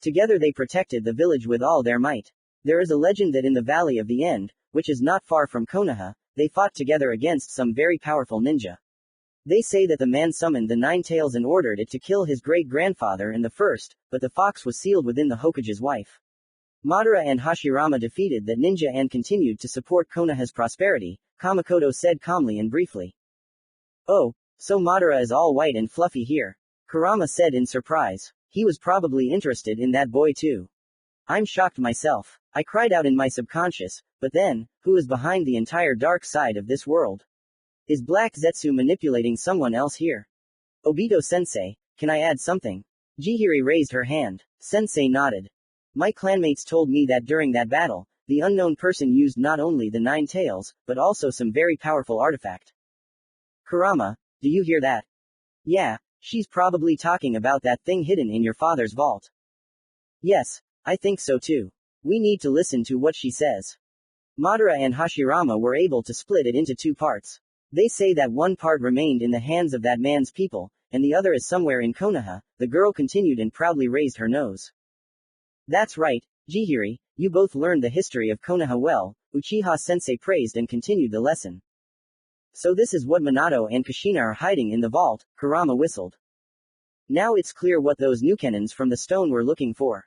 Together they protected the village with all their might. There is a legend that in the Valley of the End, which is not far from Konoha, they fought together against some very powerful ninja. They say that the man summoned the Nine Tails and ordered it to kill his great-grandfather in the first, but the fox was sealed within the Hokage's wife. Madara and Hashirama defeated that ninja and continued to support Konoha's prosperity, Kamakoto said calmly and briefly. Oh, so Madara is all white and fluffy here. Kurama said in surprise. He was probably interested in that boy too. I'm shocked myself. I cried out in my subconscious, but then, who is behind the entire dark side of this world? Is Black Zetsu manipulating someone else here? Obito-sensei, can I add something? Chihiro raised her hand. Sensei nodded. My clanmates told me that during that battle, the unknown person used not only the Nine Tails, but also some very powerful artifact. Kurama, do you hear that? Yeah, she's probably talking about that thing hidden in your father's vault. Yes, I think so too. We need to listen to what she says. Madara and Hashirama were able to split it into two parts. They say that one part remained in the hands of that man's people, and the other is somewhere in Konoha. The girl continued and proudly raised her nose. That's right, Chihiro, you both learned the history of Konoha well, Uchiha-sensei praised and continued the lesson. So this is what Minato and Kushina are hiding in the vault, Kurama whistled. Now it's clear what those Nukenins from the stone were looking for.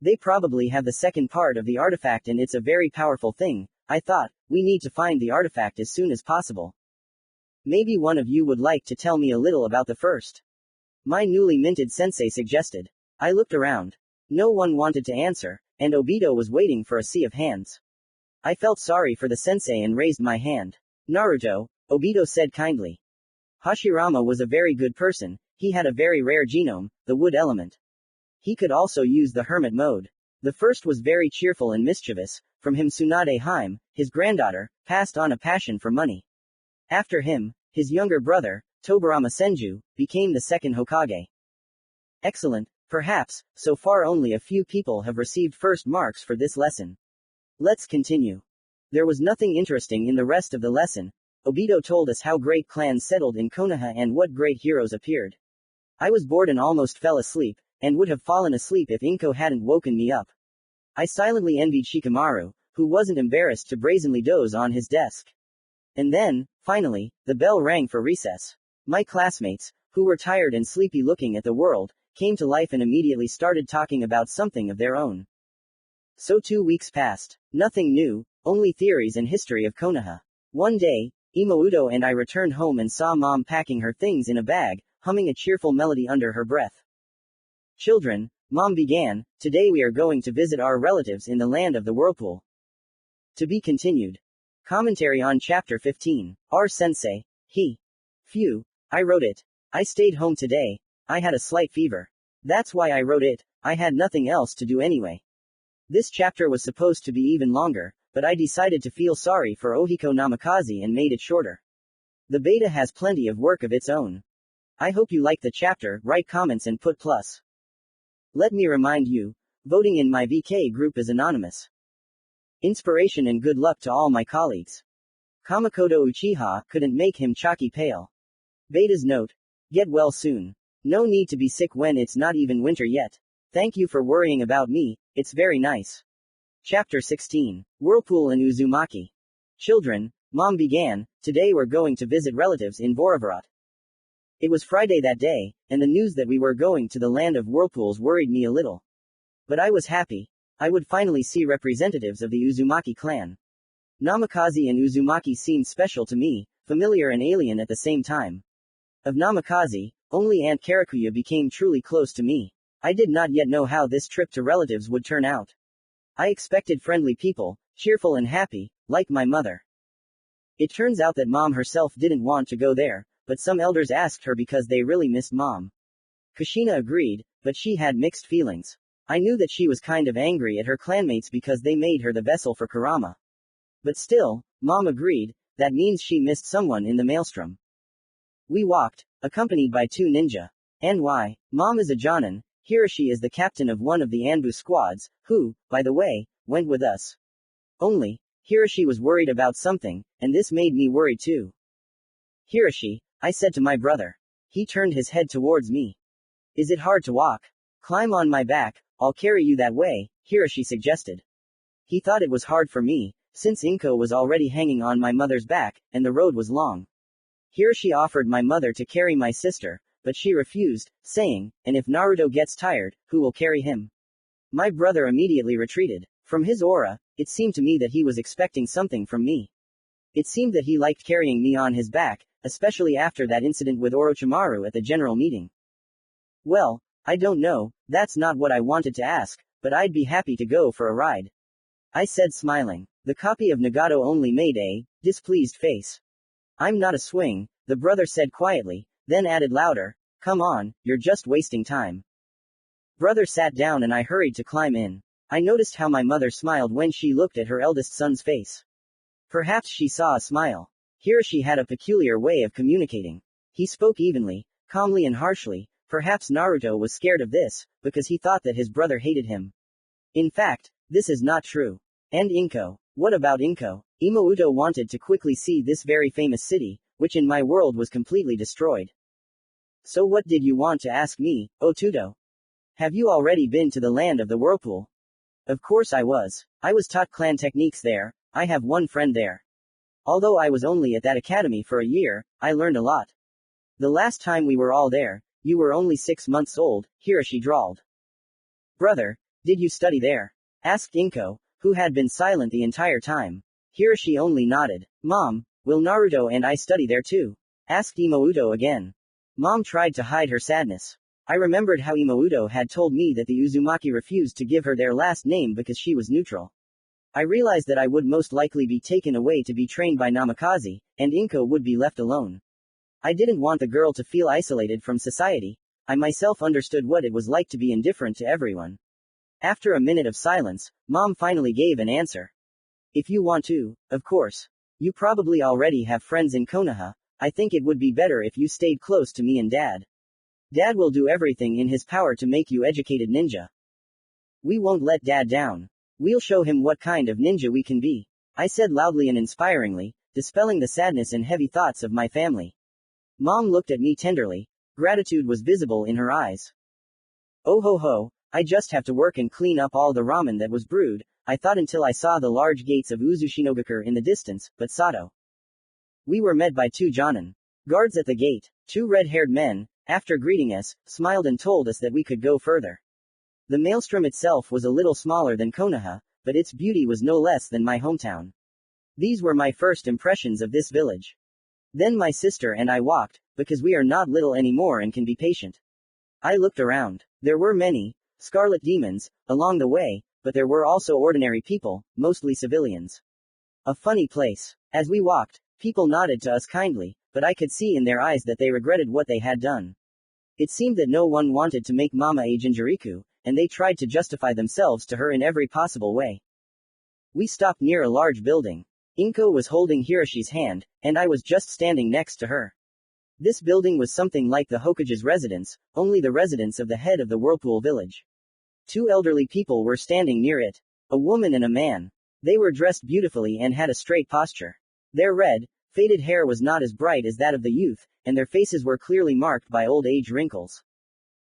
They probably have the second part of the artifact and it's a very powerful thing. I thought, we need to find the artifact as soon as possible. Maybe one of you would like to tell me a little about the first. My newly minted sensei suggested. I looked around. No one wanted to answer, and Obito was waiting for a sea of hands. I felt sorry for the sensei and raised my hand. Naruto, Obito said kindly. Hashirama was a very good person. He had a very rare genome, the wood element. He could also use the hermit mode. The first was very cheerful and mischievous. From him Tsunade Hime, his granddaughter, passed on a passion for money. After him, his younger brother, Tobirama Senju, became the second Hokage. Excellent. Perhaps, so far only a few people have received first marks for this lesson. Let's continue. There was nothing interesting in the rest of the lesson. Obito told us how great clans settled in Konoha and what great heroes appeared. I was bored and almost fell asleep, and would have fallen asleep if Inko hadn't woken me up. I silently envied Shikamaru, who wasn't embarrassed to brazenly doze on his desk. And then, finally, the bell rang for recess. My classmates, who were tired and sleepy looking at the world, came to life and immediately started talking about something of their own. So 2 weeks passed. Nothing new, only theories and history of Konoha. One day, Imouto and I returned home and saw Mom packing her things in a bag, humming a cheerful melody under her breath. Children, Mom began, today we are going to visit our relatives in the land of the whirlpool. To be continued. Commentary on Chapter 15. Our sensei. Phew. I wrote it. I stayed home today. I had a slight fever. That's why I wrote it. I had nothing else to do anyway. This chapter was supposed to be even longer, but I decided to feel sorry for Ohiko Namikaze and made it shorter. The beta has plenty of work of its own. I hope you like the chapter, write comments and put plus. Let me remind you, voting in my VK group is anonymous. Inspiration and good luck to all my colleagues. Kamakoto Uchiha couldn't make him chalky pale. Beta's note. Get well soon. No need to be sick when it's not even winter yet. Thank you for worrying about me, it's very nice. Chapter 16. Whirlpool and Uzumaki. Children, Mom began, today we're going to visit relatives in Voiceover. It was Friday that day, and the news that we were going to the land of whirlpools worried me a little. But I was happy. I would finally see representatives of the Uzumaki clan. Namikaze and Uzumaki seemed special to me, familiar and alien at the same time. Of Namikaze, only Aunt Karakuya became truly close to me. I did not yet know how this trip to relatives would turn out. I expected friendly people, cheerful and happy, like my mother. It turns out that Mom herself didn't want to go there, but some elders asked her because they really missed Mom. Kushina agreed, but she had mixed feelings. I knew that she was kind of angry at her clanmates because they made her the vessel for Kurama. But still, Mom agreed, that means she missed someone in the maelstrom. We walked, accompanied by 2 ninja. And why? Mom is a Jonin. Hiroshi is the captain of one of the Anbu squads, who, by the way, went with us. Only, Hiroshi was worried about something, and this made me worried too. Hiroshi, I said to my brother. He turned his head towards me. Is it hard to walk? Climb on my back, I'll carry you that way, Hiroshi suggested. He thought it was hard for me, since Inko was already hanging on my mother's back, and the road was long. Hiroshi offered my mother to carry my sister, but she refused, saying, and if Naruto gets tired, who will carry him? My brother immediately retreated. From his aura, it seemed to me that he was expecting something from me. It seemed that he liked carrying me on his back, especially after that incident with Orochimaru at the general meeting. Well, I don't know, that's not what I wanted to ask, but I'd be happy to go for a ride. I said smiling. The copy of Nagato only made a displeased face. I'm not a swing, the brother said quietly, then added louder, come on, you're just wasting time. Brother sat down and I hurried to climb in. I noticed how my mother smiled when she looked at her eldest son's face. Perhaps she saw a smile. Hiroshi had a peculiar way of communicating. He spoke evenly, calmly and harshly. Perhaps Naruto was scared of this, because he thought that his brother hated him. In fact, this is not true. And Inko. What about Inko? Imouto wanted to quickly see this very famous city, which in my world was completely destroyed. So what did you want to ask me, Otudo? Have you already been to the land of the whirlpool? Of course I was. I was taught clan techniques there. I have one friend there. Although I was only at that academy for a year, I learned a lot. The last time we were all there, you were only 6 months old, Hiroshi drawled. Brother, did you study there? Asked Inko, who had been silent the entire time. Hiroshi only nodded. Mom, will Naruto and I study there too? Asked Imouto again. Mom tried to hide her sadness. I remembered how Imouto had told me that the Uzumaki refused to give her their last name because she was neutral. I realized that I would most likely be taken away to be trained by Namikaze, and Inko would be left alone. I didn't want the girl to feel isolated from society. I myself understood what it was like to be indifferent to everyone. After a minute of silence, Mom finally gave an answer. If you want to, of course. You probably already have friends in Konoha. I think it would be better if you stayed close to me and Dad. Dad will do everything in his power to make you educated ninja. We won't let Dad down. We'll show him what kind of ninja we can be. I said loudly and inspiringly, dispelling the sadness and heavy thoughts of my family. Mom looked at me tenderly. Gratitude was visible in her eyes. Oh ho ho, I just have to work and clean up all the ramen that was brewed, I thought until I saw the large gates of Uzushinogakure in the distance, but Sato. We were met by 2 Jonin. Guards at the gate, 2 red-haired men, after greeting us, smiled and told us that we could go further. The maelstrom itself was a little smaller than Konoha, but its beauty was no less than my hometown. These were my first impressions of this village. Then my sister and I walked, because we are not little anymore and can be patient. I looked around. There were many scarlet demons along the way, but there were also ordinary people, mostly civilians. A funny place. As we walked, people nodded to us kindly, but I could see in their eyes that they regretted what they had done. It seemed that no one wanted to make Mama a Jinjuriku, and they tried to justify themselves to her in every possible way. We stopped near a large building. Inko was holding Hiroshi's hand, and I was just standing next to her. This building was something like the Hokage's residence, only the residence of the head of the Whirlpool village. 2 elderly people were standing near it. A woman and a man. They were dressed beautifully and had a straight posture. Their red, faded hair was not as bright as that of the youth, and their faces were clearly marked by old age wrinkles.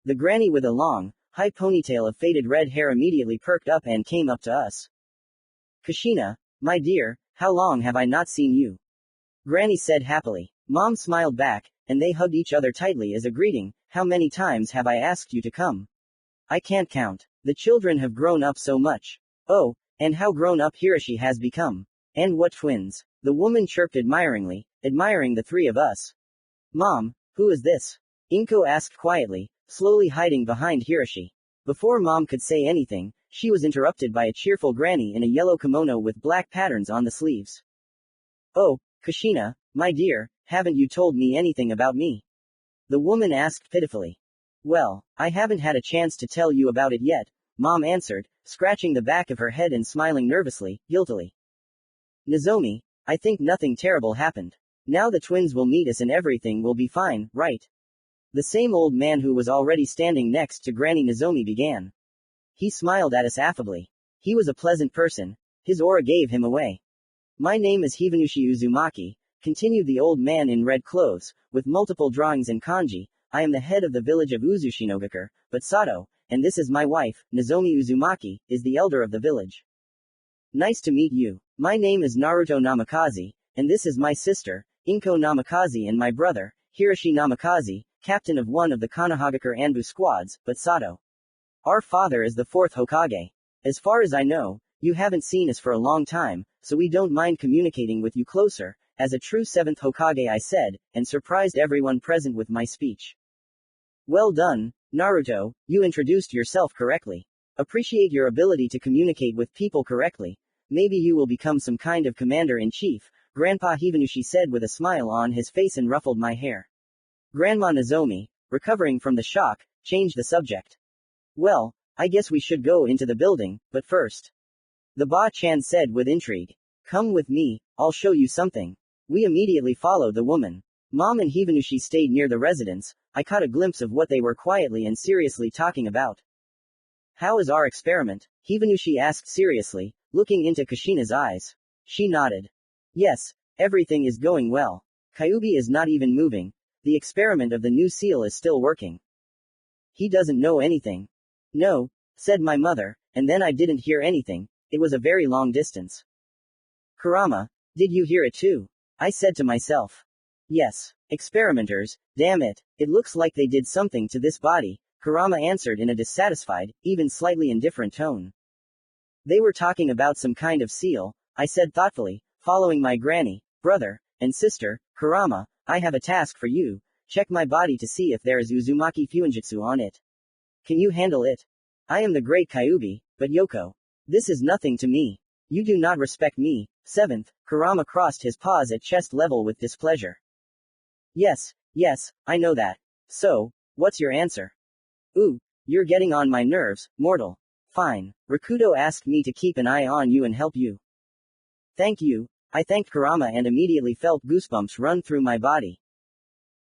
The granny with a long, high ponytail of faded red hair immediately perked up and came up to us. Kushina, my dear, how long have I not seen you? Granny said happily. Mom smiled back, and they hugged each other tightly as a greeting. How many times have I asked you to come? I can't count. The children have grown up so much. Oh, and how grown up Hiroshi has become. And what twins. The woman chirped admiringly, admiring the 3 of us. Mom, who is this? Inko asked quietly, slowly hiding behind Hiroshi. Before Mom could say anything, she was interrupted by a cheerful granny in a yellow kimono with black patterns on the sleeves. Oh, Kushina, my dear, haven't you told me anything about me? The woman asked pitifully. Well, I haven't had a chance to tell you about it yet, Mom answered, scratching the back of her head and smiling nervously, guiltily. Nozomi, I think nothing terrible happened. Now the twins will meet us and everything will be fine, right? The same old man who was already standing next to Granny Nozomi began. He smiled at us affably. He was a pleasant person. His aura gave him away. My name is Hibanushi Uzumaki, continued the old man in red clothes, with multiple drawings in kanji. I am the head of the village of Uzushinogakure, but Sato, and this is my wife, Nozomi Uzumaki, is the elder of the village. Nice to meet you. My name is Naruto Namikaze, and this is my sister, Inko Namikaze, and my brother, Hiroshi Namikaze, captain of one of the Konohagakure Anbu squads, but Sato. Our father is the fourth Hokage. As far as I know, you haven't seen us for a long time, so we don't mind communicating with you closer, as a true seventh Hokage, I said, and surprised everyone present with my speech. Well done, Naruto, you introduced yourself correctly. Appreciate your ability to communicate with people correctly. Maybe you will become some kind of commander-in-chief, Grandpa Hibanushi said with a smile on his face and ruffled my hair. Grandma Nozomi, recovering from the shock, changed the subject. Well, I guess we should go into the building, but first. The Ba-chan said with intrigue. Come with me, I'll show you something. We immediately followed the woman. Mom and Hibanushi stayed near the residence. I caught a glimpse of what they were quietly and seriously talking about. How is our experiment? Hibanushi asked seriously, looking into Kushina's eyes. She nodded. Yes, everything is going well. Kyuubi is not even moving. The experiment of the new seal is still working. He doesn't know anything. No, said my mother, and then I didn't hear anything. It was a very long distance. Kurama, did you hear it too? I said to myself. Yes, experimenters, damn it, it looks like they did something to this body, Kurama answered in a dissatisfied, even slightly indifferent tone. They were talking about some kind of seal, I said thoughtfully, following my granny, brother, and sister. Kurama, I have a task for you. Check my body to see if there is Uzumaki Fuinjutsu on it. Can you handle it? I am the great Kyuubi, but Yoko. This is nothing to me. You do not respect me. 7th, Kurama crossed his paws at chest level with displeasure. Yes, I know that. So, what's your answer? Ooh, you're getting on my nerves, mortal. Fine. Rakuto asked me to keep an eye on you and help you. Thank you. I thanked Kurama and immediately felt goosebumps run through my body.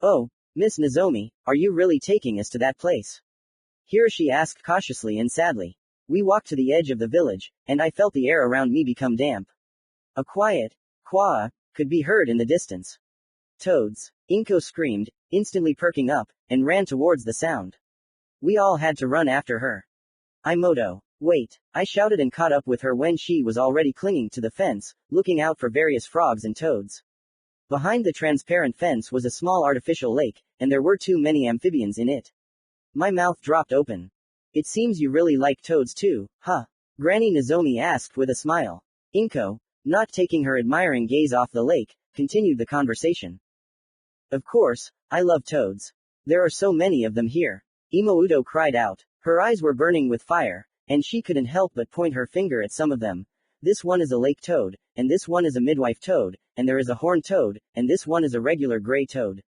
Oh, Miss Nozomi, are you really taking us to that place? Hiroshi asked cautiously and sadly. We walked to the edge of the village, and I felt the air around me become damp. A quiet, quaa, could be heard in the distance. Toads, Inko screamed, instantly perking up, and ran towards the sound. We all had to run after her. Imoto, wait, I shouted and caught up with her when she was already clinging to the fence, looking out for various frogs and toads. Behind the transparent fence was a small artificial lake, and there were too many amphibians in it. My mouth dropped open. It seems you really like toads too, huh? Granny Nozomi asked with a smile. Inko, not taking her admiring gaze off the lake, continued the conversation. Of course, I love toads. There are so many of them here. Imouto cried out. Her eyes were burning with fire, and she couldn't help but point her finger at some of them. This one is a lake toad, and this one is a midwife toad, and there is a horned toad, and this one is a regular gray toad.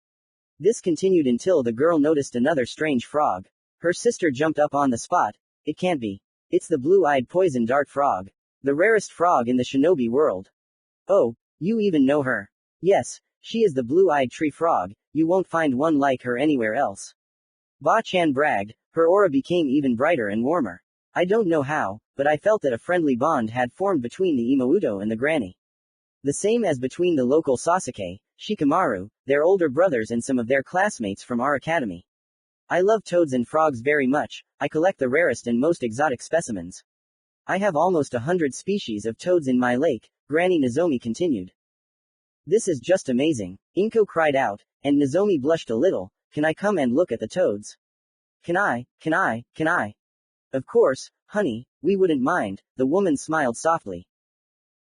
This continued until the girl noticed another strange frog. Her sister jumped up on the spot. It can't be. It's the blue-eyed poison dart frog. The rarest frog in the shinobi world. Oh, you even know her. Yes, she is the blue-eyed tree frog. You won't find one like her anywhere else. Ba-chan bragged. Her aura became even brighter and warmer. I don't know how, but I felt that a friendly bond had formed between the Imouto and the granny. The same as between the local Sasuke, Shikamaru, their older brothers and some of their classmates from our academy. I love toads and frogs very much. I collect the rarest and most exotic specimens. I have almost 100 species of toads in my lake, Granny Nozomi continued. This is just amazing, Inko cried out, and Nozomi blushed a little. Can I come and look at the toads? Can I? Of course, honey, we wouldn't mind, the woman smiled softly.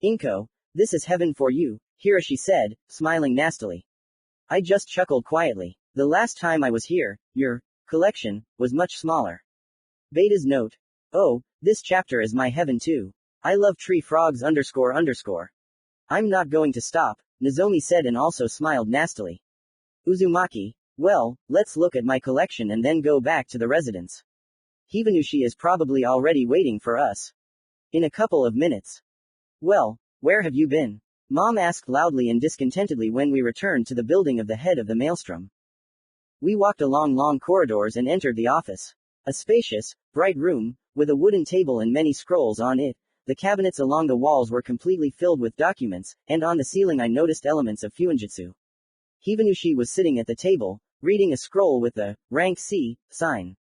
Inko, this is heaven for you, Hiroshi said, smiling nastily. I just chuckled quietly. The last time I was here, your collection was much smaller. Beta's note. Oh, this chapter is my heaven too. I love tree frogs __. I'm not going to stop, Nozomi said and also smiled nastily. Uzumaki, well, let's look at my collection and then go back to the residence. Hibanushi is probably already waiting for us. In a couple of minutes. Well, where have you been? Mom asked loudly and discontentedly when we returned to the building of the head of the maelstrom. We walked along long corridors and entered the office. A spacious, bright room, with a wooden table and many scrolls on it. The cabinets along the walls were completely filled with documents, and on the ceiling I noticed elements of fuinjutsu. Hibanushi was sitting at the table, reading a scroll with the rank C sign.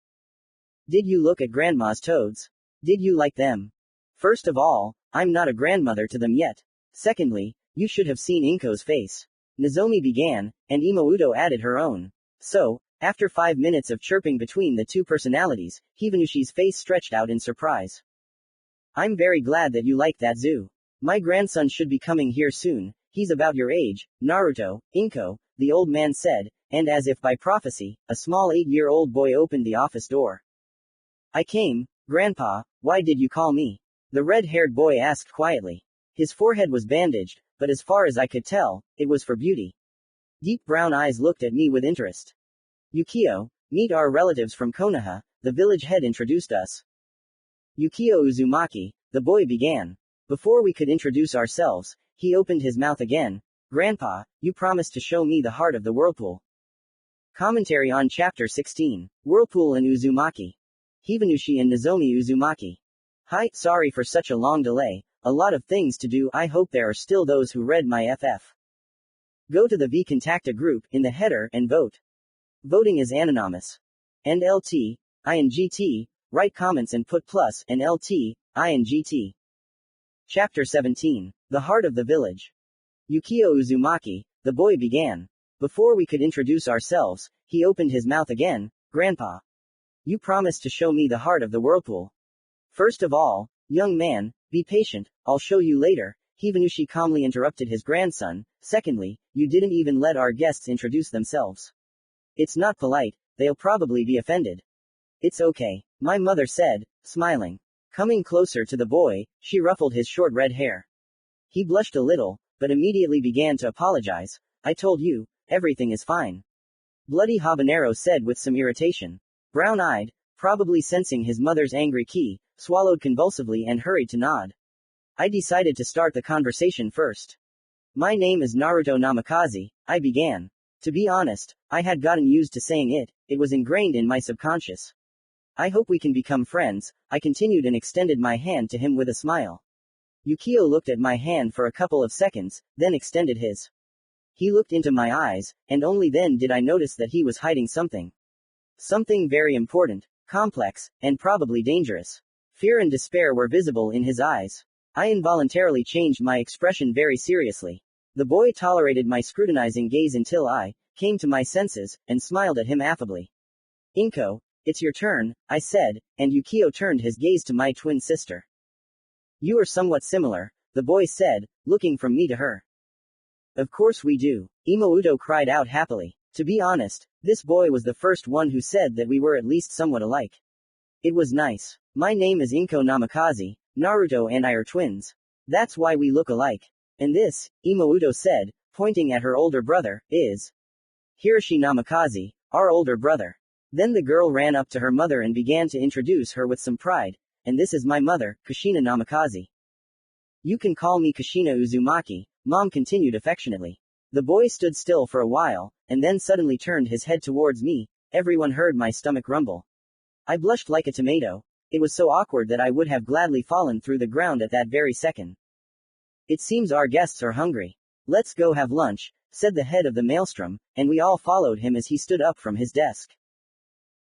Did you look at Grandma's toads? Did you like them? First of all, I'm not a grandmother to them yet. Secondly, you should have seen Inko's face. Nozomi began, and Imouto added her own. So, after 5 minutes of chirping between the two personalities, Hibanushi's face stretched out in surprise. I'm very glad that you like that zoo. My grandson should be coming here soon. He's about your age, Naruto, Inko, the old man said, and as if by prophecy, a small 8-year-old boy opened the office door. I came, Grandpa, why did you call me? The red-haired boy asked quietly. His forehead was bandaged, but as far as I could tell, it was for beauty. Deep brown eyes looked at me with interest. Yukio, meet our relatives from Konoha, the village head introduced us. Yukio Uzumaki, the boy began. Before we could introduce ourselves, he opened his mouth again. Grandpa, you promised to show me the heart of the whirlpool. Commentary on Chapter 16, Whirlpool and Uzumaki. Hibanushi and Nozomi Uzumaki. Hi, sorry for such a long delay, a lot of things to do. I hope there are still those who read my FF. Go to the V Contacta group, in the header, and vote. Voting is anonymous. And LT, INGT, write comments and put plus, and LT, INGT. Chapter 17, The Heart of the Village. Yukio Uzumaki, the boy began. Before we could introduce ourselves, he opened his mouth again. Grandpa. You promised to show me the heart of the whirlpool. First of all, young man, be patient, I'll show you later. Hibanushi calmly interrupted his grandson. Secondly, you didn't even let our guests introduce themselves. It's not polite, they'll probably be offended. It's okay, my mother said, smiling. Coming closer to the boy, she ruffled his short red hair. He blushed a little, but immediately began to apologize. I told you, everything is fine. Bloody Habanero said with some irritation. Brown-eyed, probably sensing his mother's angry key, swallowed convulsively and hurried to nod. I decided to start the conversation first. My name is Naruto Namikaze, I began. To be honest, I had gotten used to saying it, it was ingrained in my subconscious. I hope we can become friends, I continued and extended my hand to him with a smile. Yukio looked at my hand for a couple of seconds, then extended his. He looked into my eyes, and only then did I notice that he was hiding something. Something very important, complex, and probably dangerous. Fear and despair were visible in his eyes. I involuntarily changed my expression very seriously. The boy tolerated my scrutinizing gaze until I came to my senses, and smiled at him affably. Inko, it's your turn, I said, and Yukio turned his gaze to my twin sister. You are somewhat similar, the boy said, looking from me to her. Of course we do, Imouto cried out happily. To be honest, this boy was the first one who said that we were at least somewhat alike. It was nice. My name is Inko Namikaze, Naruto and I are twins. That's why we look alike. And this, Imouto said, pointing at her older brother, is Hiroshi Namikaze, our older brother. Then the girl ran up to her mother and began to introduce her with some pride. And this is my mother, Kushina Namikaze. You can call me Kushina Uzumaki, Mom continued affectionately. The boy stood still for a while, and then suddenly turned his head towards me. Everyone heard my stomach rumble. I blushed like a tomato. It was so awkward that I would have gladly fallen through the ground at that very second. It seems our guests are hungry. Let's go have lunch, said the head of the maelstrom, and we all followed him as he stood up from his desk.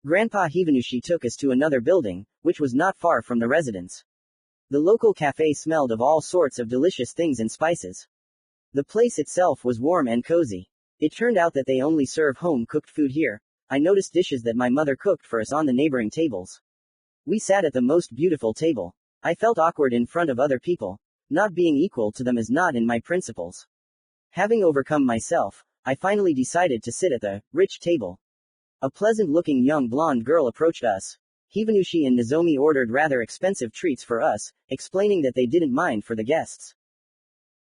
Grandpa Hibanushi took us to another building, which was not far from the residence. The local cafe smelled of all sorts of delicious things and spices. The place itself was warm and cozy. It turned out that they only serve home-cooked food here. I noticed dishes that my mother cooked for us on the neighboring tables. We sat at the most beautiful table. I felt awkward in front of other people. Not being equal to them is not in my principles. Having overcome myself, I finally decided to sit at the rich table. A pleasant-looking young blonde girl approached us. Hibanushi and Nozomi ordered rather expensive treats for us, explaining that they didn't mind for the guests.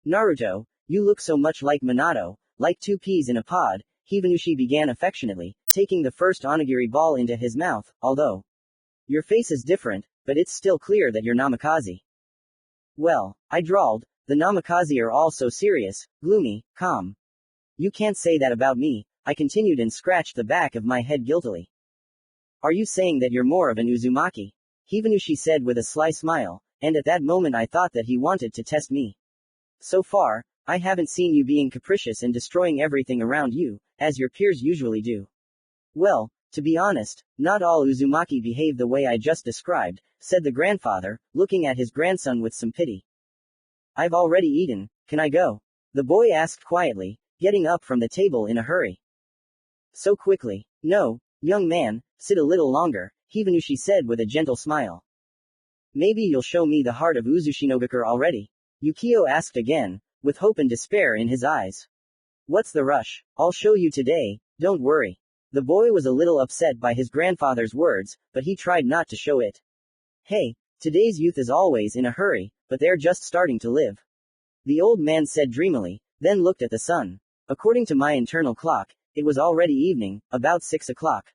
Naruto, you look so much like Minato, like two peas in a pod, Hibanushi began affectionately, taking the first onigiri ball into his mouth, although your face is different, but it's still clear that you're Namikaze. Well, I drawled, the Namikaze are all so serious, gloomy, calm. You can't say that about me, I continued and scratched the back of my head guiltily. Are you saying that you're more of an Uzumaki? Hibanushi said with a sly smile, and at that moment I thought that he wanted to test me. So far, I haven't seen you being capricious and destroying everything around you, as your peers usually do. Well, to be honest, not all Uzumaki behave the way I just described, said the grandfather, looking at his grandson with some pity. I've already eaten, can I go? The boy asked quietly, getting up from the table in a hurry. So quickly. No, young man, sit a little longer, Hibanushi said with a gentle smile. Maybe you'll show me the heart of Uzushinogakure already? Yukio asked again, with hope and despair in his eyes. What's the rush? I'll show you today, don't worry. The boy was a little upset by his grandfather's words, but he tried not to show it. Hey, today's youth is always in a hurry, but they're just starting to live. The old man said dreamily, then looked at the sun. According to my internal clock, it was already evening, about 6 o'clock.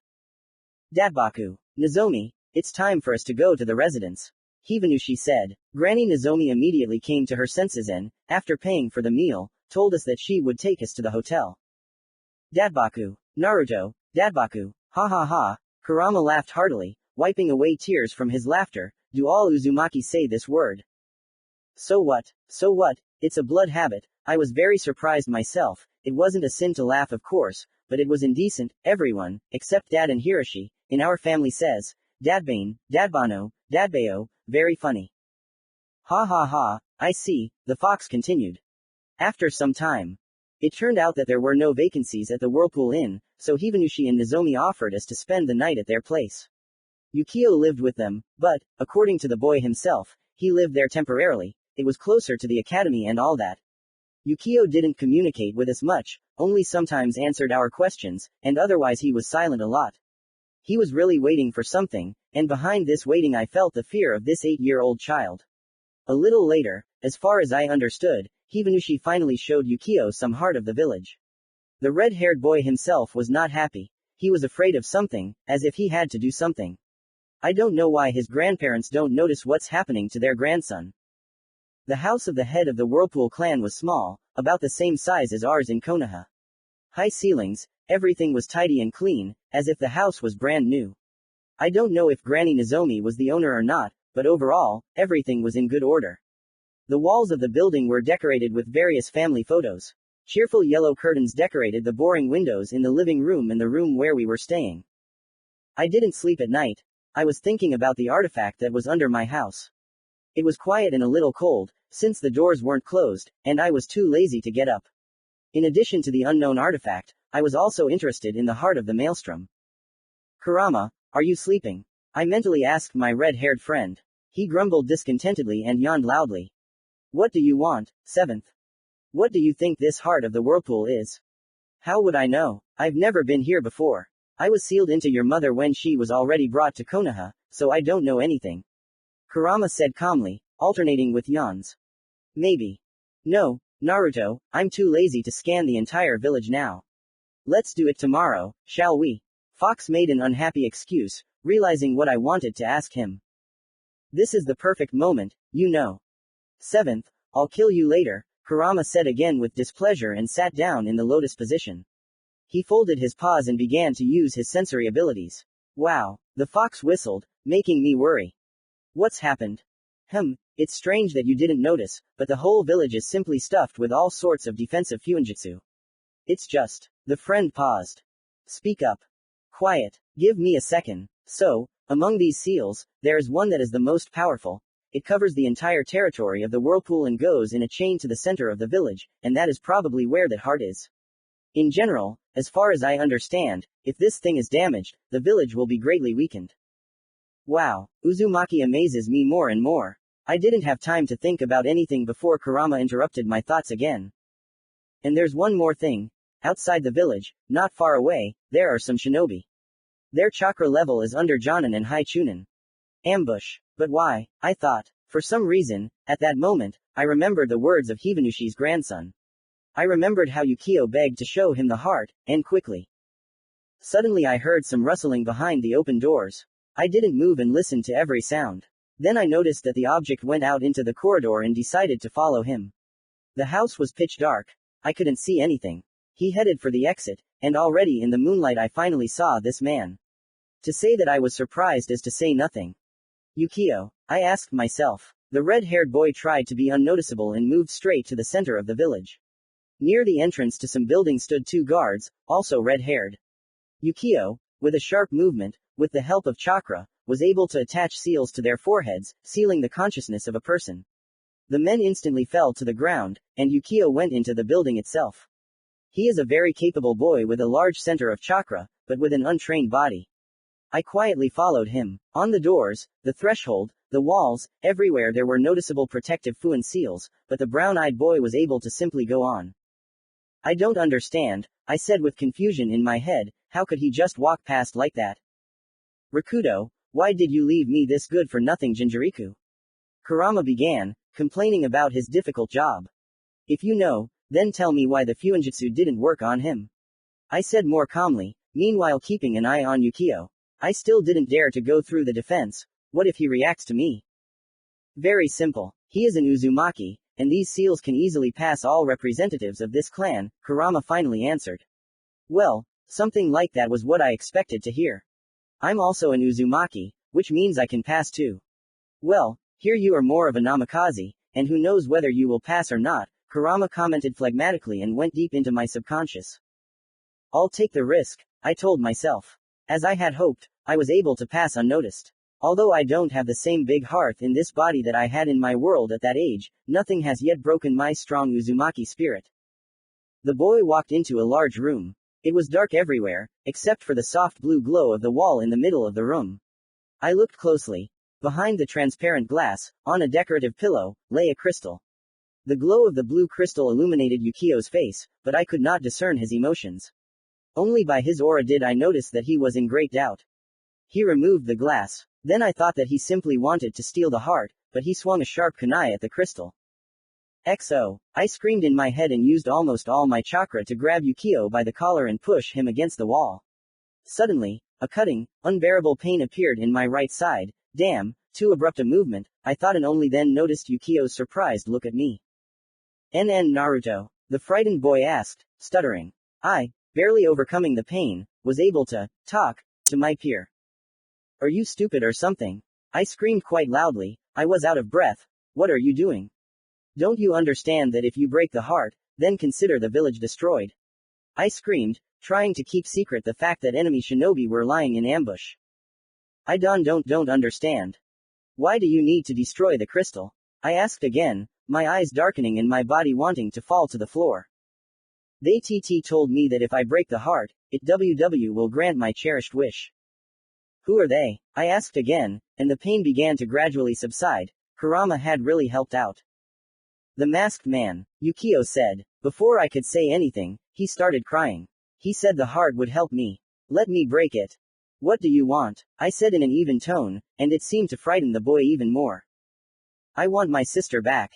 Datbaku. Nozomi, it's time for us to go to the residence. Hibanushi said. Granny Nozomi immediately came to her senses and, after paying for the meal, told us that she would take us to the hotel. Datbaku. Naruto, Datbaku, ha ha ha, Kurama laughed heartily, wiping away tears from his laughter. Do all Uzumaki say this word? So what? So what? It's a blood habit. I was very surprised myself. It wasn't a sin to laugh, of course, but it was indecent. Everyone, except Dad and Hiroshi, in our family says, Dadbane, Dadbano, Dadbayo, very funny. Ha ha ha, I see, the fox continued. After some time, it turned out that there were no vacancies at the Whirlpool Inn, so Hibanushi and Nozomi offered us to spend the night at their place. Yukio lived with them, but, according to the boy himself, he lived there temporarily. It was closer to the academy and all that. Yukio didn't communicate with us much, only sometimes answered our questions, and otherwise he was silent a lot. He was really waiting for something, and behind this waiting I felt the fear of this 8-year-old child. A little later, as far as I understood, Hibanushi finally showed Yukio some heart of the village. The red-haired boy himself was not happy. He was afraid of something, as if he had to do something. I don't know why his grandparents don't notice what's happening to their grandson. The house of the head of the Whirlpool clan was small, about the same size as ours in Konoha. High ceilings, everything was tidy and clean, as if the house was brand new. I don't know if Granny Nozomi was the owner or not, but overall, everything was in good order. The walls of the building were decorated with various family photos. Cheerful yellow curtains decorated the boring windows in the living room and the room where we were staying. I didn't sleep at night. I was thinking about the artifact that was under my house. It was quiet and a little cold, since the doors weren't closed, and I was too lazy to get up. In addition to the unknown artifact, I was also interested in the heart of the maelstrom. Kurama, are you sleeping? I mentally asked my red-haired friend. He grumbled discontentedly and yawned loudly. What do you want, 7th? What do you think this heart of the whirlpool is? How would I know? I've never been here before. I was sealed into your mother when she was already brought to Konoha, so I don't know anything. Kurama said calmly, alternating with yawns. Maybe. No, Naruto, I'm too lazy to scan the entire village now. Let's do it tomorrow, shall we? Fox made an unhappy excuse, realizing what I wanted to ask him. This is the perfect moment, you know. 7th, I'll kill you later, Kurama said again with displeasure and sat down in the lotus position. He folded his paws and began to use his sensory abilities. Wow, the fox whistled, making me worry. What's happened? It's strange that you didn't notice, but the whole village is simply stuffed with all sorts of defensive fuinjutsu. It's just. The friend paused. Speak up. Quiet. Give me a second. So, among these seals, there is one that is the most powerful. It covers the entire territory of the whirlpool and goes in a chain to the center of the village, and that is probably where that heart is. In general, as far as I understand, if this thing is damaged, the village will be greatly weakened. Wow, Uzumaki amazes me more and more. I didn't have time to think about anything before Kurama interrupted my thoughts again. And there's one more thing. Outside the village, not far away, there are some shinobi. Their chakra level is under Jonin and High Chunin. Ambush. But why? I thought. For some reason, at that moment, I remembered the words of Hibanushi's grandson. I remembered how Yukio begged to show him the heart, and quickly. Suddenly I heard some rustling behind the open doors. I didn't move and listened to every sound. Then I noticed that the object went out into the corridor and decided to follow him. The house was pitch dark. I couldn't see anything. He headed for the exit, and already in the moonlight I finally saw this man. To say that I was surprised is to say nothing. Yukio, I asked myself. The red-haired boy tried to be unnoticeable and moved straight to the center of the village. Near the entrance to some buildings stood two guards, also red-haired. Yukio, with a sharp movement, with the help of chakra, was able to attach seals to their foreheads, sealing the consciousness of a person. The men instantly fell to the ground, and Yukio went into the building itself. He is a very capable boy with a large center of chakra, but with an untrained body. I quietly followed him. On the doors, the threshold, the walls, everywhere there were noticeable protective FUNN seals, but the brown-eyed boy was able to simply go on. I don't understand, I said with confusion in my head, how could he just walk past like that? Rakudo, why did you leave me this good for nothing Jinjuriku? Kurama began, complaining about his difficult job. If you know, then tell me why the Fuinjutsu didn't work on him. I said more calmly, meanwhile keeping an eye on Yukio. I still didn't dare to go through the defense. What if he reacts to me? Very simple. He is an Uzumaki, and these seals can easily pass all representatives of this clan, Kurama finally answered. Well, something like that was what I expected to hear. I'm also an Uzumaki, which means I can pass too. Well, here you are more of a Namikaze, and who knows whether you will pass or not, Kurama commented phlegmatically and went deep into my subconscious. I'll take the risk, I told myself. As I had hoped, I was able to pass unnoticed. Although I don't have the same big hearth in this body that I had in my world at that age, nothing has yet broken my strong Uzumaki spirit. The boy walked into a large room. It was dark everywhere, except for the soft blue glow of the wall in the middle of the room. I looked closely. Behind the transparent glass, on a decorative pillow, lay a crystal. The glow of the blue crystal illuminated Yukio's face, but I could not discern his emotions. Only by his aura did I notice that he was in great doubt. He removed the glass. Then I thought that he simply wanted to steal the heart, but he swung a sharp kunai at the crystal. XO! I screamed in my head and used almost all my chakra to grab Yukio by the collar and push him against the wall. Suddenly, a cutting, unbearable pain appeared in my right side. Damn, too abrupt a movement, I thought, and only then noticed Yukio's surprised look at me. Naruto? The frightened boy asked, stuttering. I, barely overcoming the pain, was able to talk to my peer. Are you stupid or something? I screamed quite loudly. I was out of breath. What are you doing? Don't you understand that if you break the heart, then consider the village destroyed? I screamed, trying to keep secret the fact that enemy shinobi were lying in ambush. I don't understand. Why do you need to destroy the crystal? I asked again, my eyes darkening and my body wanting to fall to the floor. They told me that if I break the heart, it will grant my cherished wish. Who are they? I asked again, and the pain began to gradually subside. Kurama had really helped out. The masked man, Yukio said. Before I could say anything, he started crying. He said the heart would help me. Let me break it. What do you want? I said in an even tone, and it seemed to frighten the boy even more. I want my sister back.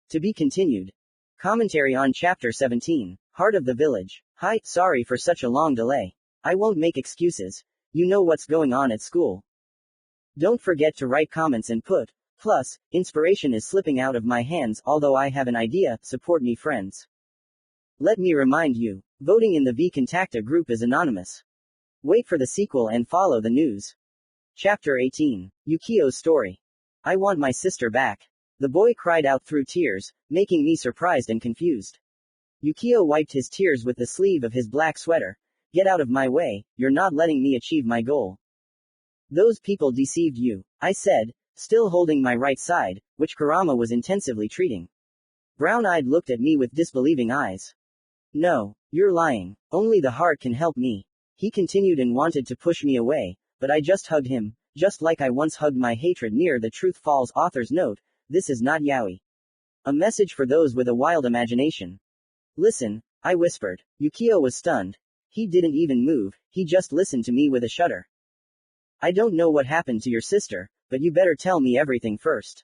To be continued. Commentary on Chapter 17, Heart of the Village. Hi, sorry for such a long delay. I won't make excuses. You know what's going on at school. Don't forget to write comments and put, plus, inspiration is slipping out of my hands, although I have an idea, support me friends. Let me remind you, voting in the V Contacta group is anonymous. Wait for the sequel and follow the news. Chapter 18, Yukio's story. I want my sister back. The boy cried out through tears, making me surprised and confused. Yukio wiped his tears with the sleeve of his black sweater. Get out of my way, you're not letting me achieve my goal. Those people deceived you, I said, still holding my right side, which Kurama was intensively treating. Brown-eyed looked at me with disbelieving eyes. No, you're lying. Only the heart can help me. He continued and wanted to push me away, but I just hugged him, just like I once hugged my hatred near the truth falls. Author's note, this is not yaoi. A message for those with a wild imagination. Listen, I whispered. Yukio was stunned. He didn't even move, he just listened to me with a shudder. I don't know what happened to your sister, but you better tell me everything first.